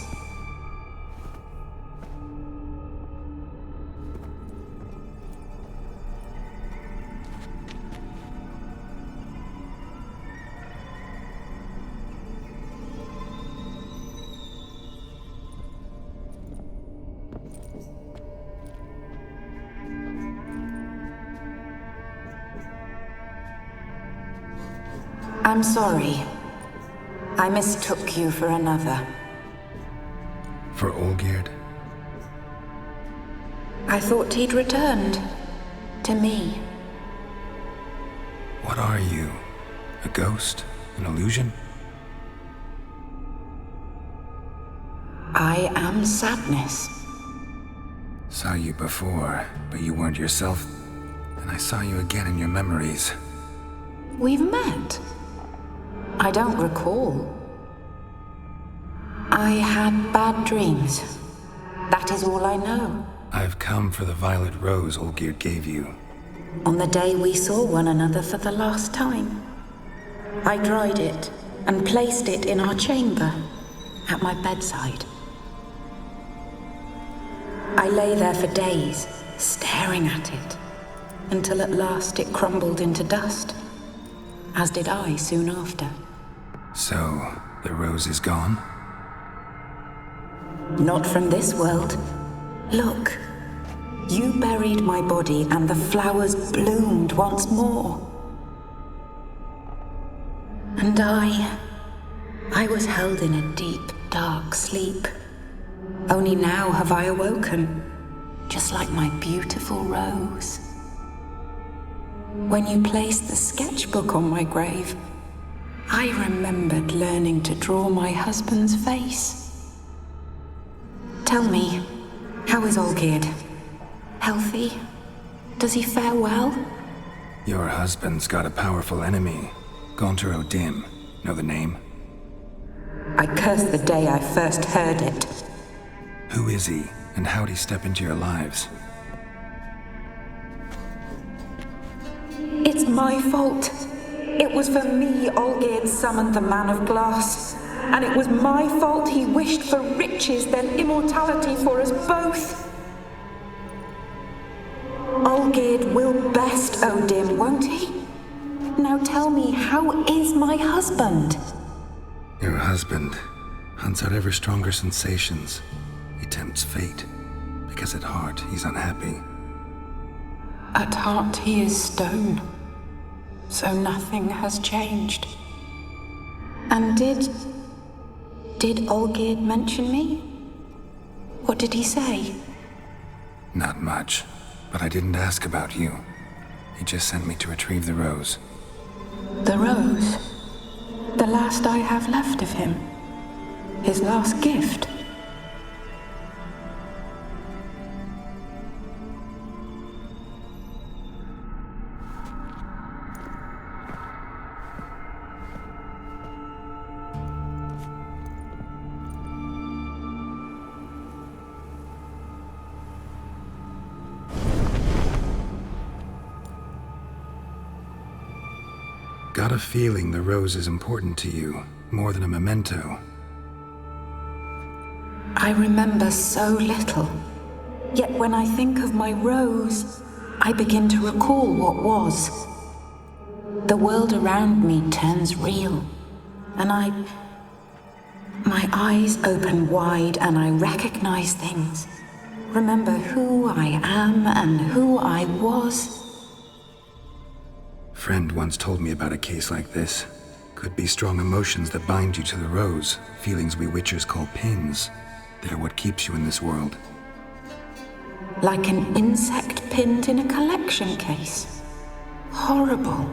I'm sorry. I mistook you for another. For Olgierd? I thought he'd returned. To me. What are you? A ghost? An illusion? I am sadness. Saw you before, but you weren't yourself. And I saw you again in your memories. We've met. I don't recall. I had bad dreams. That is all I know. I've come for the violet rose Olgierd gave you. On the day we saw one another for the last time, I dried it and placed it in our chamber, at my bedside. I lay there for days, staring at it, until at last it crumbled into dust, as did I soon after. So, the rose is gone? Not from this world. Look, you buried my body and the flowers bloomed once more. And I was held in a deep, dark sleep. Only now have I awoken, just like my beautiful rose. When you placed the sketchbook on my grave, I remembered learning to draw my husband's face. Tell me, how is Olgierd? Healthy? Does he fare well? Your husband's got a powerful enemy. Gaunter O'Dimm. Know the name? I curse the day I first heard it. Who is he, and how'd he step into your lives? It's my fault. It was for me Olgierd summoned the Man of Glass. And it was my fault he wished for riches, then immortality for us both. Olgierd will best O'Dimm, won't he? Now tell me, how is my husband? Your husband hunts out ever stronger sensations. He tempts fate, because at heart he's unhappy. At heart he is stone, so nothing has changed. And did Olgierd mention me? What did he say? Not much, but I didn't ask about you. He just sent me to retrieve the rose. The rose? The last I have left of him? His last gift? Got a feeling the rose is important to you, more than a memento. I remember so little. Yet when I think of my rose, I begin to recall what was. The world around me turns real, and my eyes open wide and I recognize things. Remember who I am and who I was. Friend once told me about a case like this. Could be strong emotions that bind you to the rose, feelings we witchers call pins. They're what keeps you in this world. Like an insect pinned in a collection case. Horrible.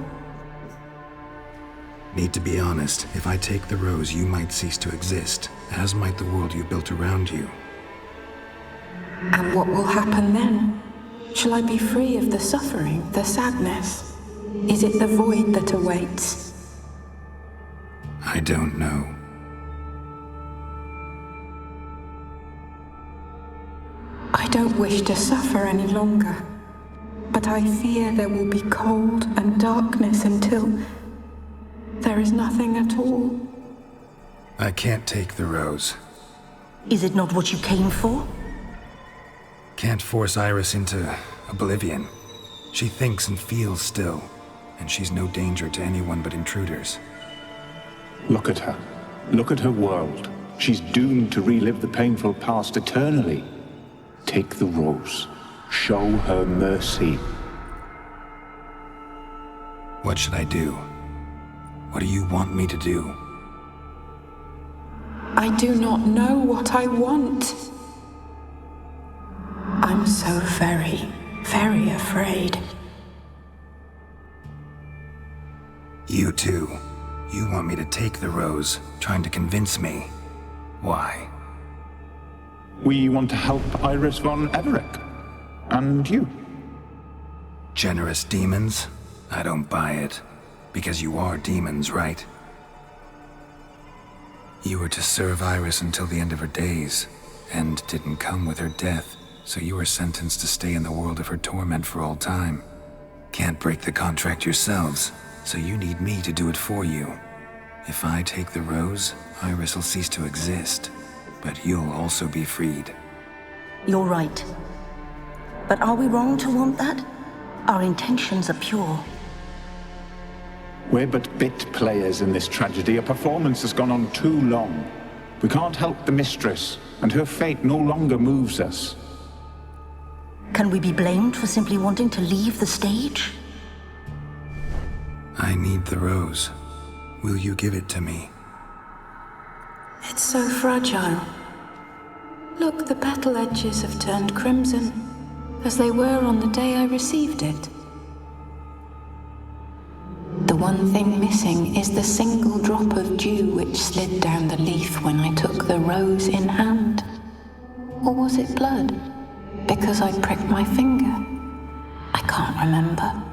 Need to be honest, if I take the rose, you might cease to exist, as might the world you built around you. And what will happen then? Shall I be free of the suffering, the sadness? Is it the void that awaits? I don't know. I don't wish to suffer any longer, but I fear there will be cold and darkness until there is nothing at all. I can't take the rose. Is it not what you came for? Can't force Iris into oblivion. She thinks and feels still, and she's no danger to anyone but intruders. Look at her. Look at her world. She's doomed to relive the painful past eternally. Take the rose. Show her mercy. What should I do? What do you want me to do? I do not know what I want. I'm so very, very afraid. You too. You want me to take the rose, trying to convince me. Why? We want to help Iris von Everec. And you. Generous demons? I don't buy it. Because you are demons, right? You were to serve Iris until the end of her days. End didn't come with her death, so you were sentenced to stay in the world of her torment for all time. Can't break the contract yourselves, so you need me to do it for you. If I take the rose, Iris will cease to exist. But you'll also be freed. You're right. But are we wrong to want that? Our intentions are pure. We're but bit players in this tragedy. A performance has gone on too long. We can't help the mistress, and her fate no longer moves us. Can we be blamed for simply wanting to leave the stage? I need the rose. Will you give it to me? It's so fragile. Look, the petal edges have turned crimson, as they were on the day I received it. The one thing missing is the single drop of dew which slid down the leaf when I took the rose in hand. Or was it blood? Because I pricked my finger? I can't remember.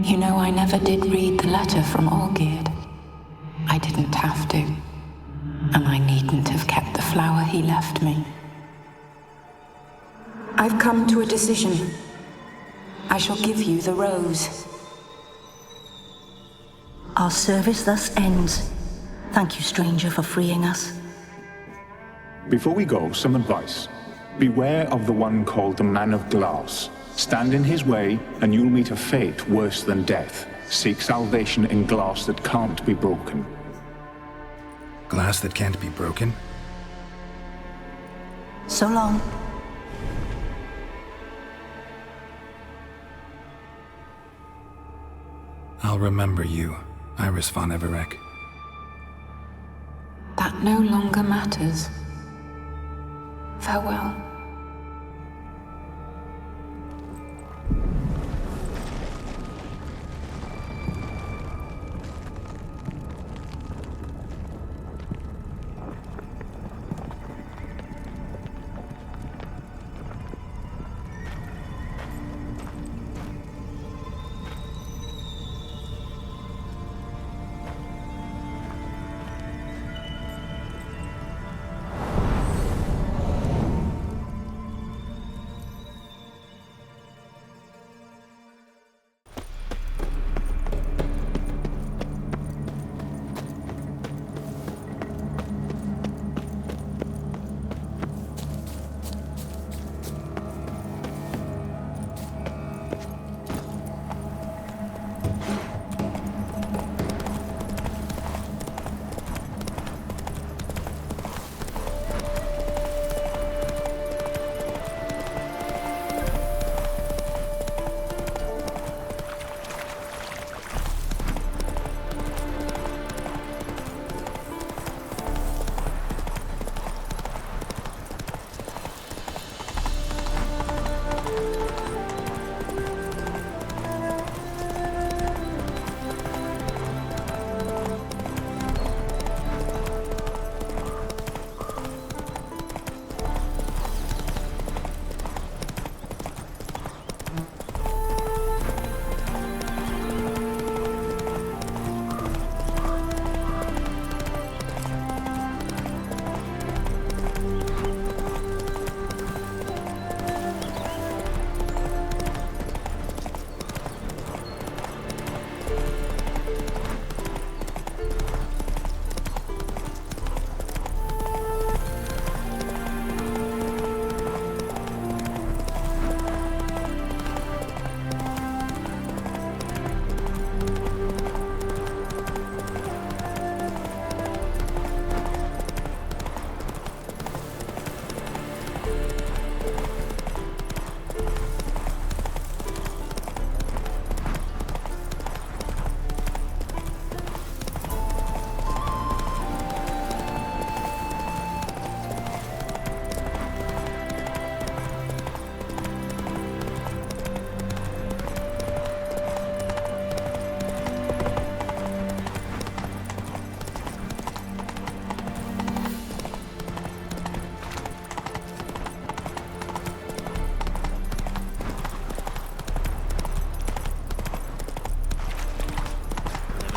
You know, I never did read the letter from Olgierd. I didn't have to. And I needn't have kept the flower he left me. I've come to a decision. I shall give you the rose. Our service thus ends. Thank you, stranger, for freeing us. Before we go, some advice. Beware of the one called the Man of Glass. Stand in his way, and you'll meet a fate worse than death. Seek salvation in glass that can't be broken. Glass that can't be broken? So long. I'll remember you, Iris von Everec. That no longer matters. Farewell.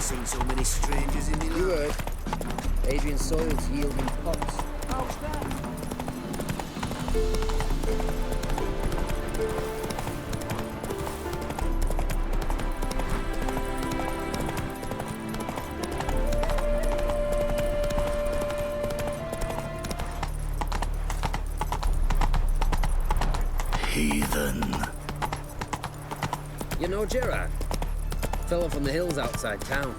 seen so many strangers in me. You heard. Adrian Soil's yielding pots. How's that? Heathen. You know Geralt? Fella from the hills outside town.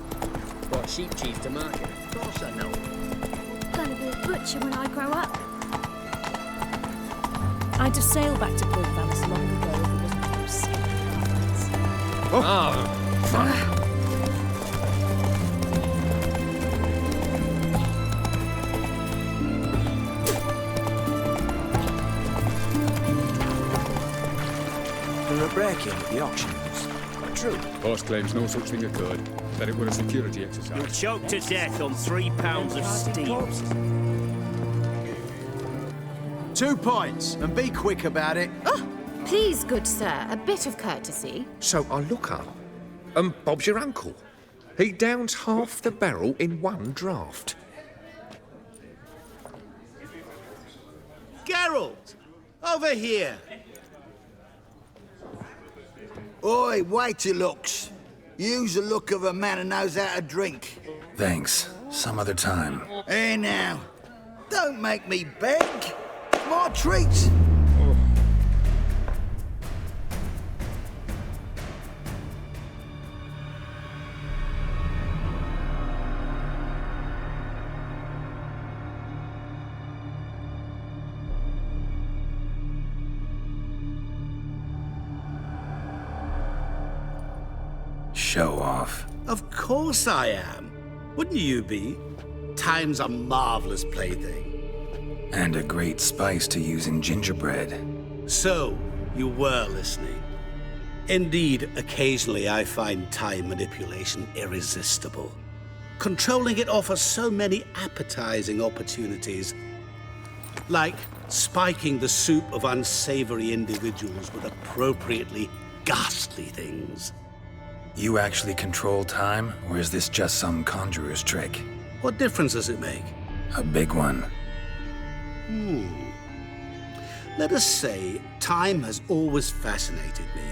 Brought sheep cheese to market. Of course I know. Gonna be a butcher when I grow up. I'd have sailed back to Port Vallis long ago if it wasn't for those silly Oh. There were a break-in at the auction house. True. Horse claims no such thing occurred, that it was a security exercise. You'll choke to death on 3 pounds of steam. 2 points, and be quick about it. Oh, please, good sir, a bit of courtesy. So I look up, and Bob's your uncle. He downs half the barrel in one draught. Geralt, over here. Oi, wait your looks. Use the look of a man who knows how to drink. Thanks. Some other time. Hey now, don't make me beg. More treats. Show off. Of course I am. Wouldn't you be? Time's a marvelous plaything. And a great spice to use in gingerbread. So, you were listening. Indeed, occasionally I find time manipulation irresistible. Controlling it offers so many appetizing opportunities. Like spiking the soup of unsavory individuals with appropriately ghastly things. You actually control time, or is this just some conjurer's trick? What difference does it make? A big one. Let us say time has always fascinated me,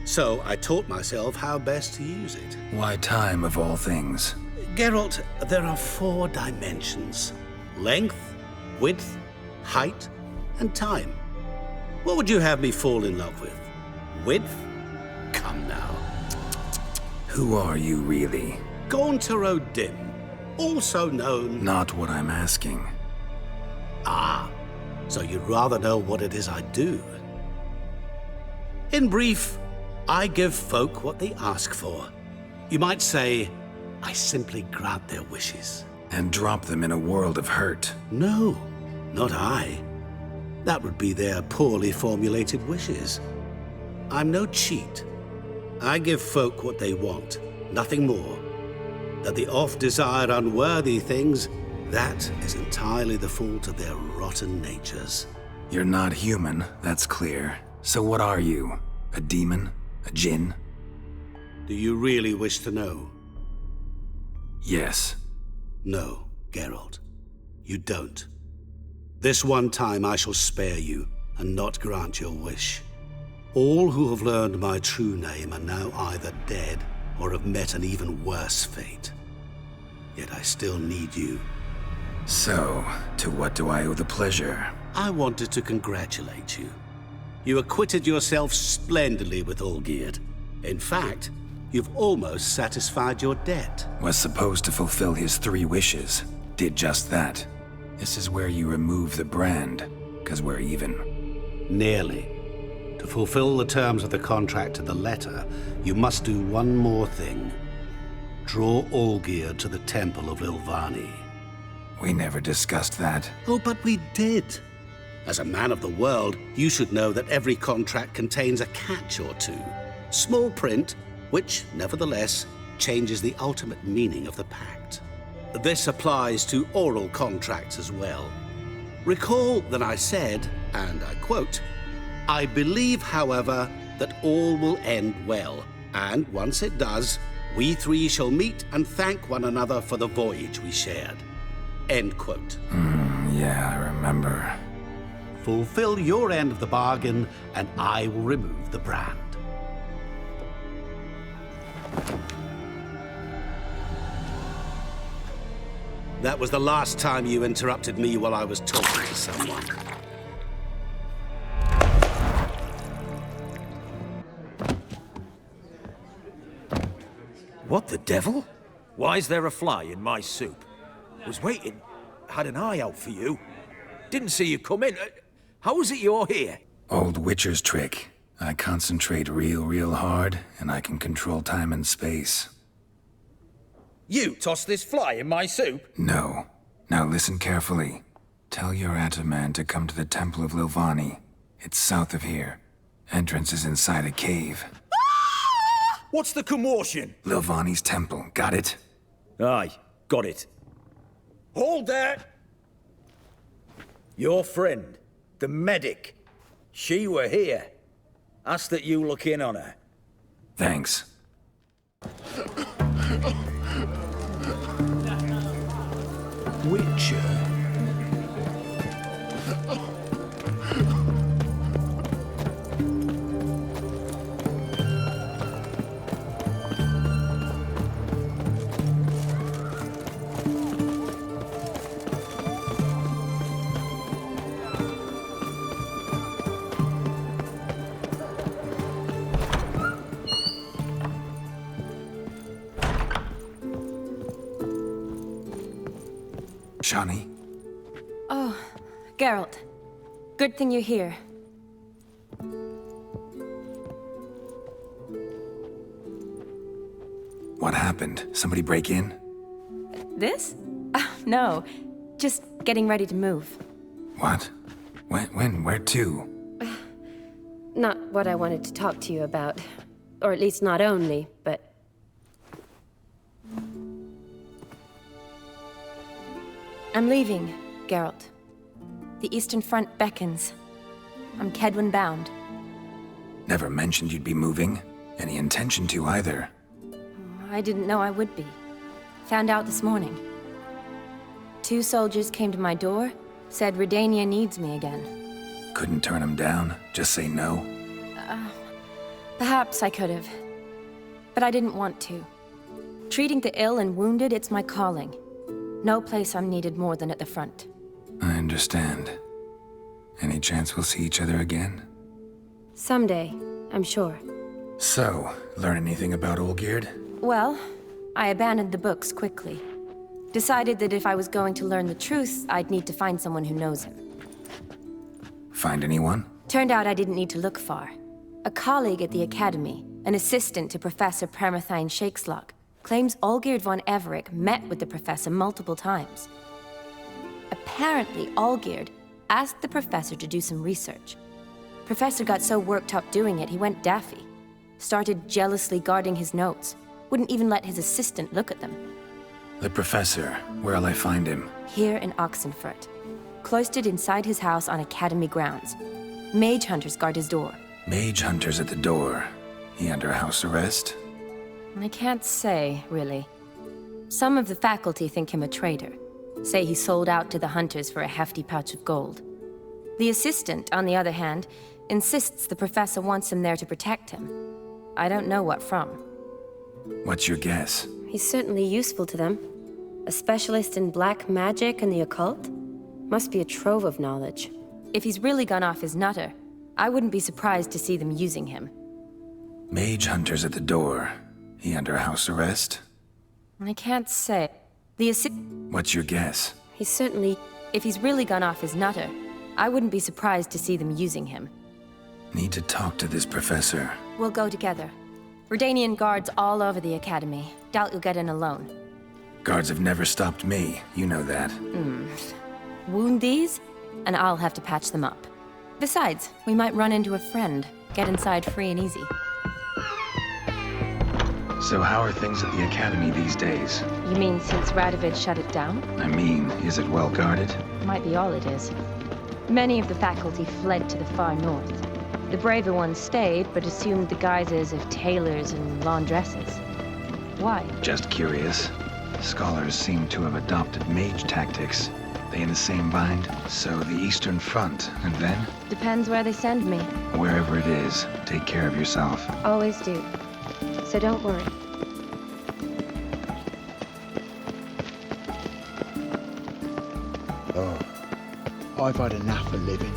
so I taught myself how best to use it. Why time, of all things? Geralt, there are 4 dimensions. Length, width, height, and time. What would you have me fall in love with? Width? Come now. Who are you, really? Gaunter O'Dimm, also known... Not what I'm asking. Ah, so you'd rather know what it is I do. In brief, I give folk what they ask for. You might say, I simply grant their wishes. And drop them in a world of hurt. No, not I. That would be their poorly formulated wishes. I'm no cheat. I give folk what they want, nothing more. That the oft-desired unworthy things, that is entirely the fault of their rotten natures. You're not human, that's clear. So what are you? A demon? A djinn? Do you really wish to know? Yes. No, Geralt. You don't. This one time I shall spare you and not grant your wish. All who have learned my true name are now either dead or have met an even worse fate. Yet I still need you. So, to what do I owe the pleasure? I wanted to congratulate you. You acquitted yourself splendidly with Olgierd. In fact, you've almost satisfied your debt. Was supposed to fulfill his 3 wishes. Did just that. This is where you remove the brand, 'cause we're even. Nearly. To fulfill the terms of the contract to the letter, you must do one more thing. Draw Olgierd to the Temple of Lilvani. We never discussed that. Oh, but we did. As a man of the world, you should know that every contract contains a catch or two. Small print, which, nevertheless, changes the ultimate meaning of the pact. This applies to oral contracts as well. Recall that I said, and I quote, I believe, however, that all will end well, and once it does, We three shall meet and thank one another for the voyage we shared. End quote. Yeah, I remember. Fulfill your end of the bargain, and I will remove the brand. That was the last time you interrupted me while I was talking to someone. What the devil? Why is there a fly in my soup? Was waiting, had an eye out for you. Didn't see you come in. How is it you're here? Old Witcher's trick. I concentrate real hard, and I can control time and space. You tossed this fly in my soup? No. Now listen carefully. Tell your Ataman to come to the Temple of Lilvani. It's south of here. Entrance is inside a cave. What's the commotion? Lilvani's temple, got it? Aye, got it. Hold there! Your friend, the medic, she were here. Ask that you look in on her. Thanks. Witcher? Shani? Oh, Geralt. Good thing you're here. What happened? Somebody break in? This? No. Just getting ready to move. What? When? Where to? Not what I wanted to talk to you about. Or at least not only, but... I'm leaving, Geralt. The Eastern Front beckons. I'm Kedwen bound. Never mentioned you'd be moving. Any intention to either. I didn't know I would be. Found out this morning. 2 soldiers came to my door, said Redania needs me again. Couldn't turn him down? Just say no? Perhaps I could have. But I didn't want to. Treating the ill and wounded, it's my calling. No place I'm needed more than at the front. I understand. Any chance we'll see each other again? Someday, I'm sure. So, learn anything about Olgierd? Well, I abandoned the books quickly. Decided that if I was going to learn the truth, I'd need to find someone who knows him. Find anyone? Turned out I didn't need to look far. A colleague at the Academy, an assistant to Professor Permathine Shakeslog, claims Olgierd von Everec met with the professor multiple times. Apparently, Olgierd asked the professor to do some research. Professor got so worked up doing it, he went daffy. Started jealously guarding his notes. Wouldn't even let his assistant look at them. The professor. Where'll I find him? Here in Oxenfurt. Cloistered inside his house on Academy grounds. Mage hunters guard his door. Mage hunters at the door. He under house arrest? I can't say, really. Some of the faculty think him a traitor. Say he sold out to the hunters for a hefty pouch of gold. The assistant, on the other hand, insists the professor wants him there to protect him. I don't know what from. What's your guess? He's certainly useful to them. A specialist in black magic and the occult? Must be a trove of knowledge. If he's really gone off his nutter, I wouldn't be surprised to see them using him. Mage hunters at the door. He under house arrest? I can't say. The What's your guess? He's certainly... If he's really gone off his nutter, I wouldn't be surprised to see them using him. Need to talk to this professor. We'll go together. Redanian guards all over the Academy. Doubt you'll get in alone. Guards have never stopped me. You know that. Wound these, and I'll have to patch them up. Besides, we might run into a friend. Get inside free and easy. So how are things at the Academy these days? You mean since Radovid shut it down? I mean, is it well guarded? Might be all it is. Many of the faculty fled to the far north. The braver ones stayed, but assumed the guises of tailors and laundresses. Why? Just curious. Scholars seem to have adopted mage tactics. They in the same bind? So the Eastern Front, and then? Depends where they send me. Wherever it is, take care of yourself. Always do. So don't worry. Oh, I've had enough of living.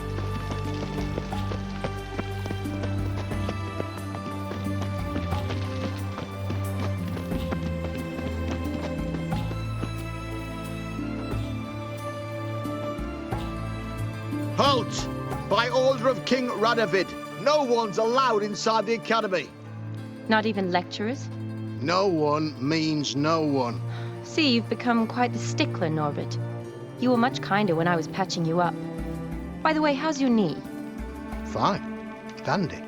Halt! By order of King Radovid, no one's allowed inside the academy. Not even lecturers? No one means no one. See, you've become quite the stickler, Norbert. You were much kinder when I was patching you up. By the way, how's your knee? Fine. Dandy.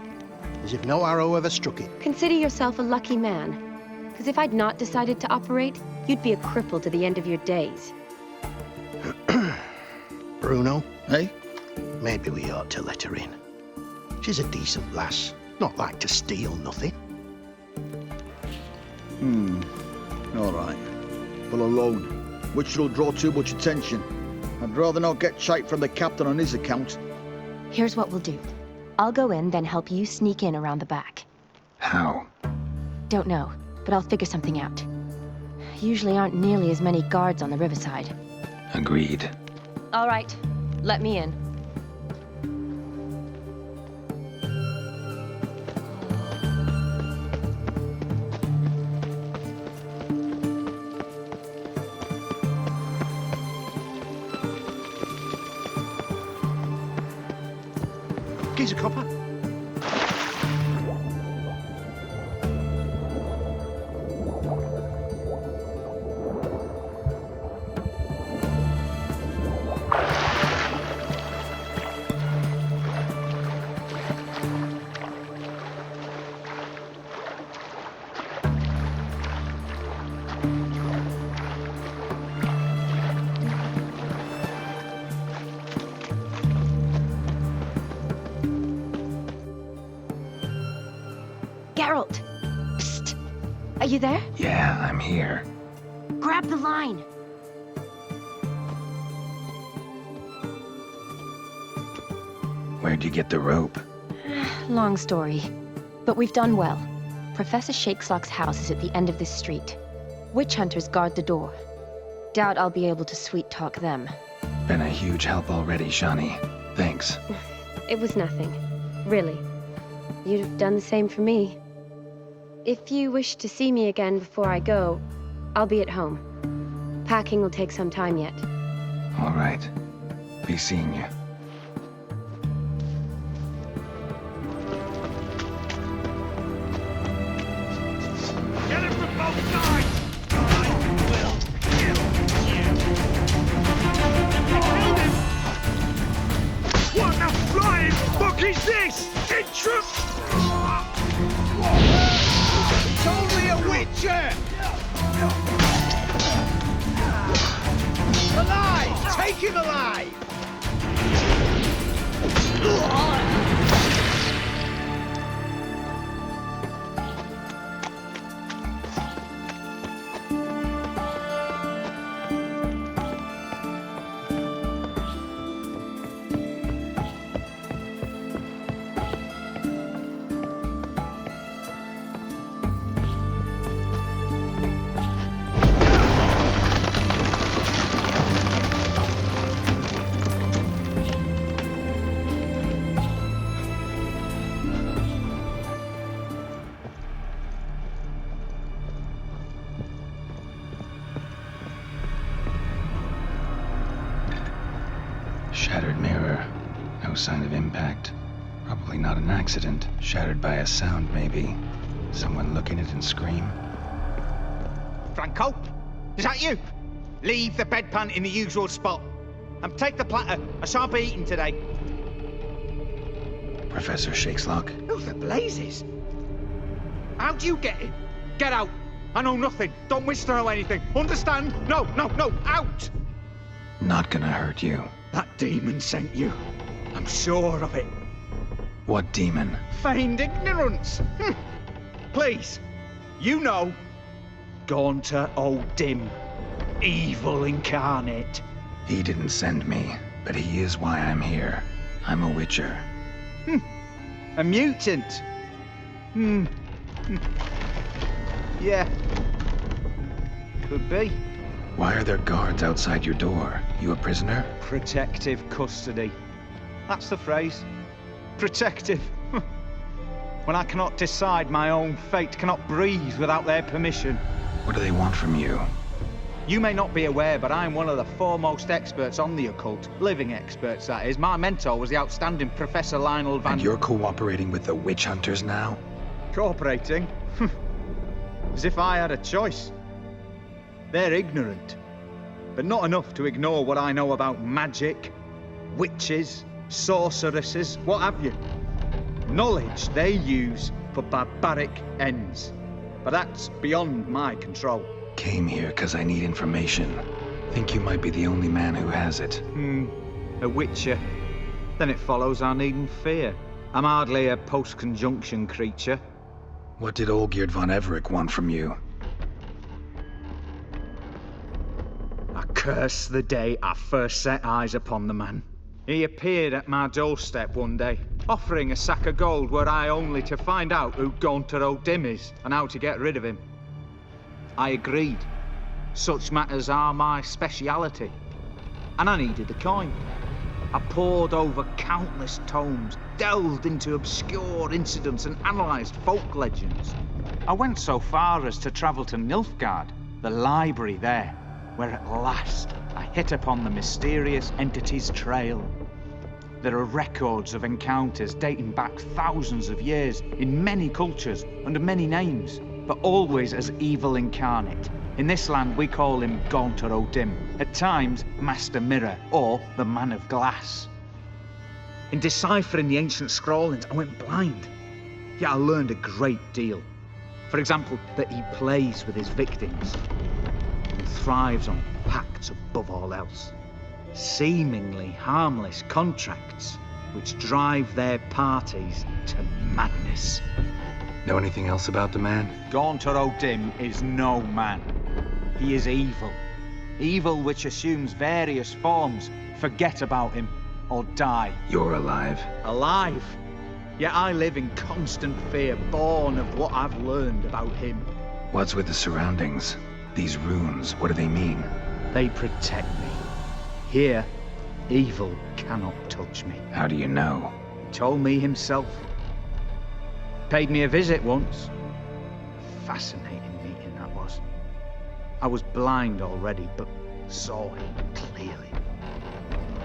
As if no arrow ever struck it. Consider yourself a lucky man. Because if I'd not decided to operate, you'd be a cripple to the end of your days. Bruno? Hey? Maybe we ought to let her in. She's a decent lass. Not like to steal nothing. All right. But alone, which will draw too much attention. I'd rather not get shite from the captain on his account. Here's what we'll do. I'll go in, then help you sneak in around the back. How? Don't know, but I'll figure something out. Usually aren't nearly as many guards on the riverside. Agreed. All right, let me in. Geezer copper. Geralt! Psst! Are you there? Yeah, I'm here. Grab the line! Where'd you get the rope? Long story. But we've done well. Professor Shakeslock's house is at the end of this street. Witch hunters guard the door. Doubt I'll be able to sweet-talk them. Been a huge help already, Shani. Thanks. It was nothing. Really. You'd have done the same for me. If you wish to see me again before I go, I'll be at home. Packing will take some time yet. All right. Be seeing you. Get him from both sides! I will kill you! Killed him! What the flying fuck is this? It's only a witcher! Alive! Take him alive! Shattered mirror. No sign of impact. Probably not an accident. Shattered by a sound, maybe. Someone look in it and scream. Franco? Is that you? Leave the bedpan in the usual spot. And take the platter. I shan't be eating today. Professor Shakeslock? Who the blazes? How'd you get in? Get out. I know nothing. Don't wish to know anything. Understand? No, out! Not gonna hurt you. That demon sent you. I'm sure of it. What demon? Feigned ignorance. Please, you know. Gaunter O'Dimm, evil incarnate. He didn't send me, but he is why I'm here. I'm a witcher. A mutant? Yeah. Could be. Why are there guards outside your door? You a prisoner? Protective custody. That's the phrase. Protective. When I cannot decide my own fate, cannot breathe without their permission. What do they want from you? You may not be aware, but I'm one of the foremost experts on the occult. Living experts, that is. My mentor was the outstanding Professor Lionel Van... And you're cooperating with the witch hunters now? Cooperating? As if I had a choice. They're ignorant, but not enough to ignore what I know about magic, witches, sorceresses, what have you. Knowledge they use for barbaric ends. But that's beyond my control. Came here because I need information. Think you might be the only man who has it. A witcher. Then it follows I needn't fear. I'm hardly a post-conjunction creature. What did Olgierd von Everec want from you? I curse the day I first set eyes upon the man. He appeared at my doorstep one day, offering a sack of gold were I only to find out who Gaunter O'Dimm is and how to get rid of him. I agreed. Such matters are my speciality. And I needed the coin. I pored over countless tomes, delved into obscure incidents and analysed folk legends. I went so far as to travel to Nilfgaard, the library there, where at last I hit upon the mysterious entity's trail. There are records of encounters dating back thousands of years in many cultures under many names, but always as evil incarnate. In this land we call him Gaunter O'Dimm, at times Master Mirror or the Man of Glass. In deciphering the ancient scrawlings I went blind, yet I learned a great deal. For example, that he plays with his victims and thrives on pacts above all else. Seemingly harmless contracts which drive their parties to madness. Know anything else about the man? Gaunter O'Dimm is no man. He is evil. Evil which assumes various forms. Forget about him or die. You're alive. Alive? Yet I live in constant fear, born of what I've learned about him. What's with the surroundings? These runes, what do they mean? They protect me. Here, evil cannot touch me. How do you know? He told me himself. Paid me a visit once. Fascinating meeting that was. I was blind already, but saw him clearly.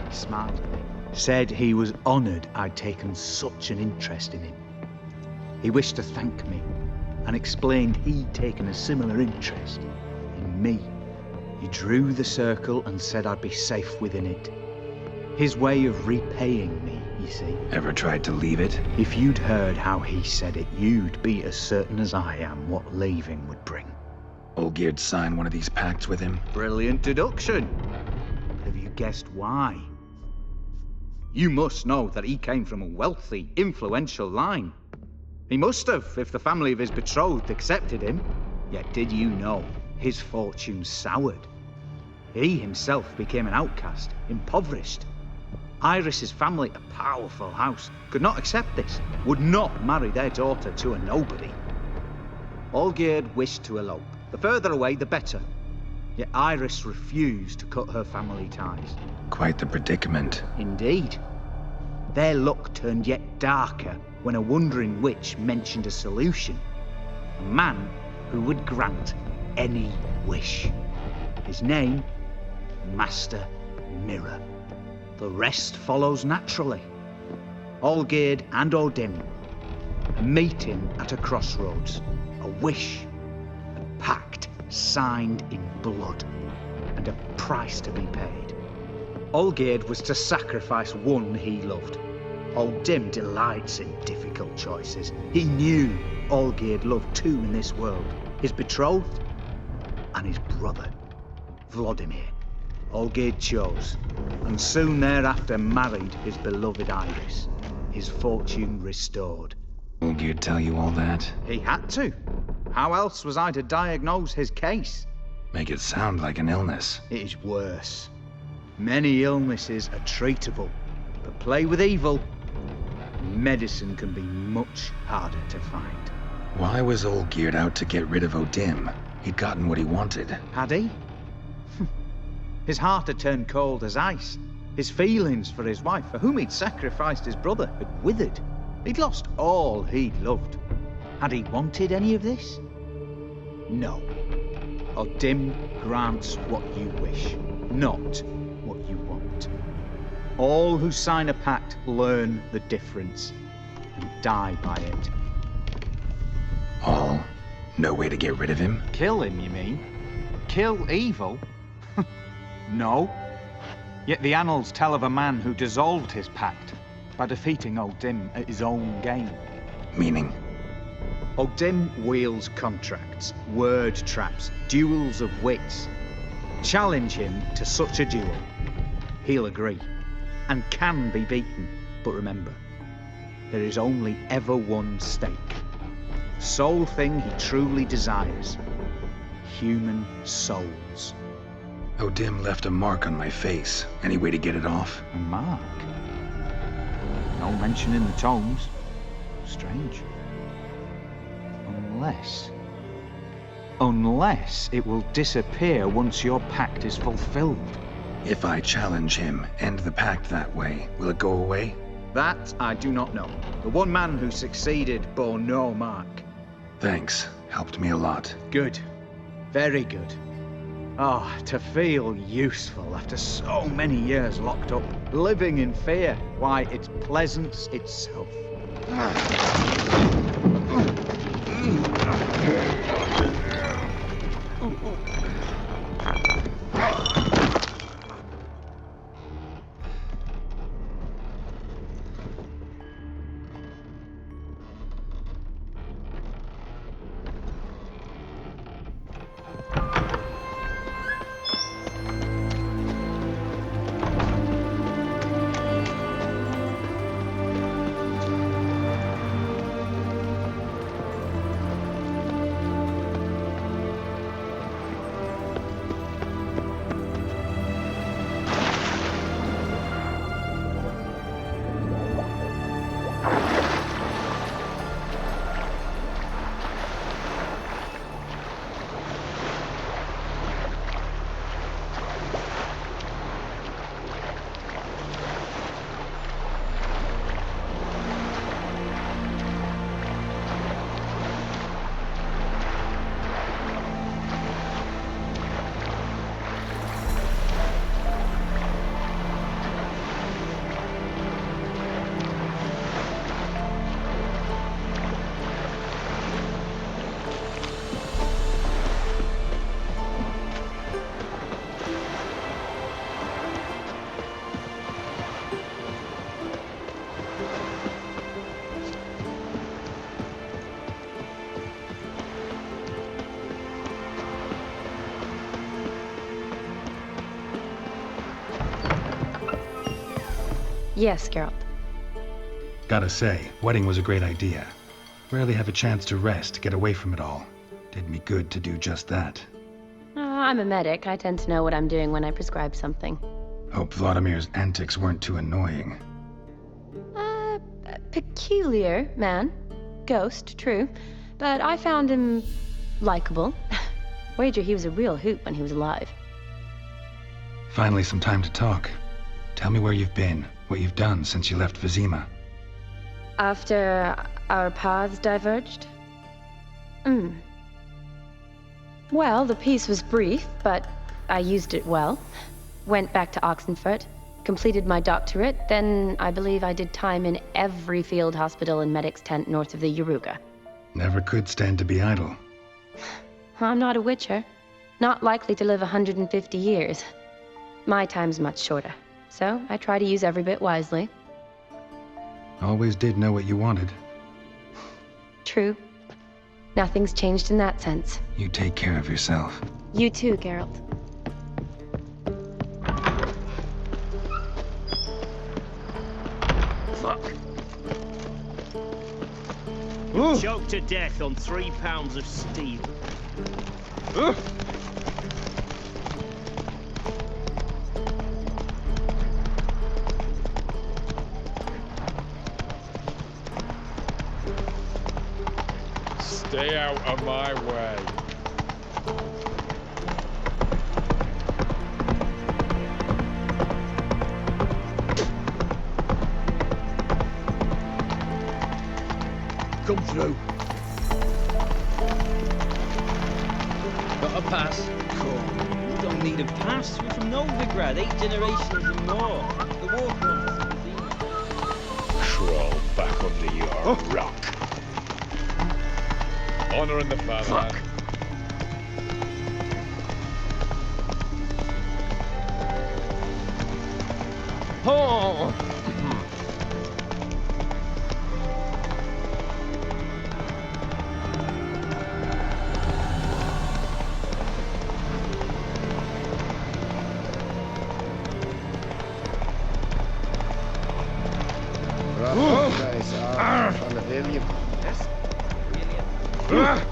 He smiled at me, said he was honoured I'd taken such an interest in him. He wished to thank me, and explained he'd taken a similar interest in me. He drew the circle and said I'd be safe within it. His way of repaying me, you see. Ever tried to leave it? If you'd heard how he said it, you'd be as certain as I am what leaving would bring. Olgierd signed one of these pacts with him? Brilliant deduction. Have you guessed why? You must know that he came from a wealthy, influential line. He must have, if the family of his betrothed accepted him. Yet did you know his fortune soured? He himself became an outcast, impoverished. Iris's family, a powerful house, could not accept this, would not marry their daughter to a nobody. Olgierd wished to elope. The further away, the better. Yet Iris refused to cut her family ties. Quite the predicament. Indeed. Their luck turned yet darker when a wandering witch mentioned a solution. A man who would grant any wish. His name, Master Mirror. The rest follows naturally. Olgierd and O'Dimm, a meeting at a crossroads, a wish, a pact signed in blood, and a price to be paid. Olgierd was to sacrifice one he loved. O'Dimm delights in difficult choices. He knew Olgierd loved two in this world, his betrothed and his brother, Vladimir. Olgierd chose, and soon thereafter married his beloved Iris, his fortune restored. Olgierd tell you all that? He had to. How else was I to diagnose his case? Make it sound like an illness. It is worse. Many illnesses are treatable, but play with evil, medicine can be much harder to find. Why was Olgierd out to get rid of O'Dimm? He'd gotten what he wanted. Had he? His heart had turned cold as ice. His feelings for his wife, for whom he'd sacrificed his brother, had withered. He'd lost all he'd loved. Had he wanted any of this? No. O'Dimm grants what you wish, not what you want. All who sign a pact learn the difference and die by it. All? No way to get rid of him? Kill him, you mean? Kill evil? No. Yet the annals tell of a man who dissolved his pact by defeating O'Dimm at his own game. Meaning? O'Dimm wields contracts, word traps, duels of wits. Challenge him to such a duel. He'll agree, and can be beaten. But remember, there is only ever one stake. Sole thing he truly desires. Human souls. O'Dimm left a mark on my face. Any way to get it off? A mark? No mention in the tomes. Strange. Unless it will disappear once your pact is fulfilled. If I challenge him, end the pact that way, will it go away? That I do not know. The one man who succeeded bore no mark. Thanks. Helped me a lot. Good. Very good. Oh, to feel useful after so many years locked up, living in fear. Why, it's pleasance itself. Yes, Geralt. Gotta say, wedding was a great idea. Rarely have a chance to rest, get away from it all. Did me good to do just that. I'm a medic. I tend to know what I'm doing when I prescribe something. Hope Vladimir's antics weren't too annoying. Peculiar man. Ghost, true. But I found him likable. Wager he was a real hoot when he was alive. Finally some time to talk. Tell me where you've been, what you've done since you left Vizima. After our paths diverged? Well, the peace was brief, but I used it well. Went back to Oxenfurt, completed my doctorate, then I believe I did time in every field hospital and medic's tent north of the Yaruga. Never could stand to be idle. I'm not a witcher. Not likely to live 150 years. My time's much shorter, so I try to use every bit wisely. Always did know what you wanted. True. Nothing's changed in that sense. You take care of yourself. You too, Geralt. Fuck. You're choked to death on 3 pounds of steel. Stay out of my way. Come through. Got a pass? Cool. You don't need a pass. We're from Novigrad, 8 generations and more. The war chronicles. Crawl back under your rock. Honouring the fatherland. Fuck. Oh! Yes? Brilliant.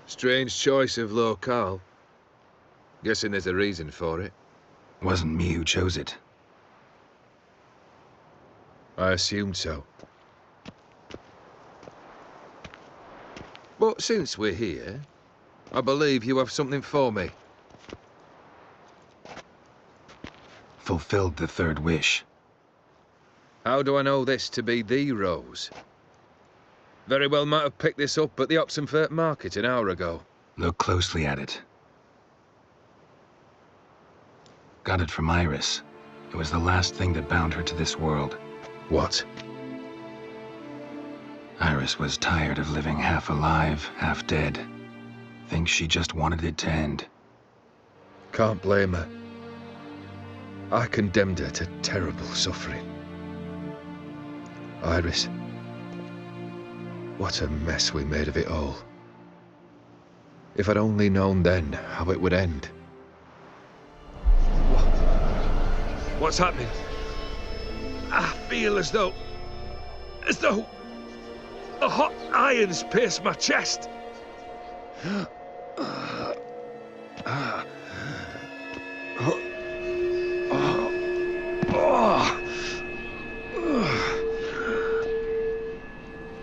Strange choice of locale. Guessing there's a reason for it. Wasn't me who chose it. I assumed so. But since we're here, I believe you have something for me. Fulfilled the third wish. How do I know this to be the rose? Very well might have picked this up at the Oxenfurt market an hour ago. Look closely at it. Got it from Iris. It was the last thing that bound her to this world. What? Iris was tired of living half alive, half dead. think she just wanted it to end. Can't blame her. I condemned her to terrible suffering. Iris, what a mess we made of it all. If I'd only known then how it would end. What's happening? I feel as though a hot iron's pierced my chest.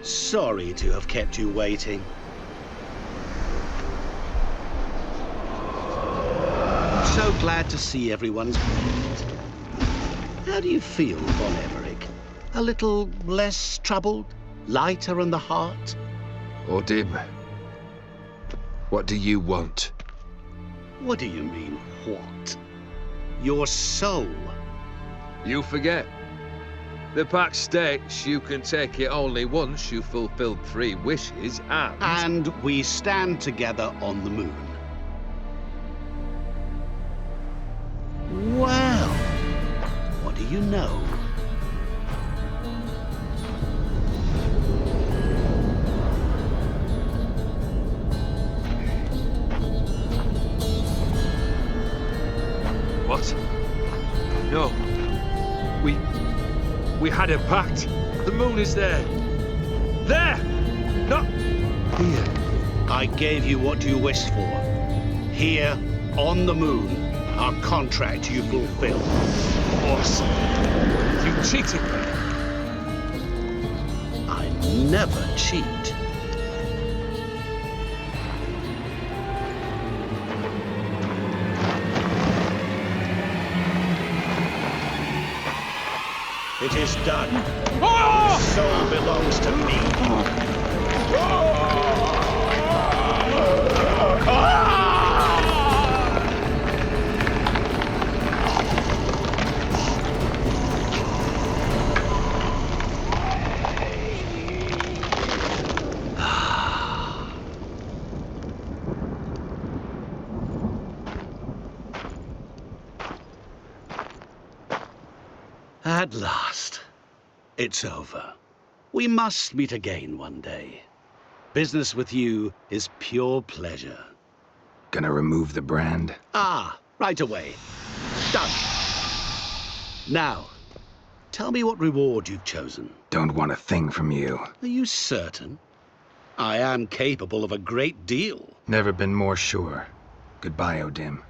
Sorry to have kept you waiting. So glad to see everyone's pleased. How do you feel, Von Emmerich? A little less troubled? Lighter in the heart? O'Dimm, what do you want? What do you mean, what? Your soul. You forget. The pact states you can take it only once you've fulfilled 3 wishes and... And we stand together on the moon. Well, what do you know? What? No. We had a pact. The moon is there. There! Not here. I gave you what you wished for. Here, on the moon, our contract you fulfilled. Awesome. You cheated me. I never cheat. It is done. The soul belongs to me. At last, it's over. We must meet again one day. Business with you is pure pleasure. Gonna remove the brand? Ah, right away. Done. Now, tell me what reward you've chosen. Don't want a thing from you. Are you certain? I am capable of a great deal. Never been more sure. Goodbye, O'Dimm.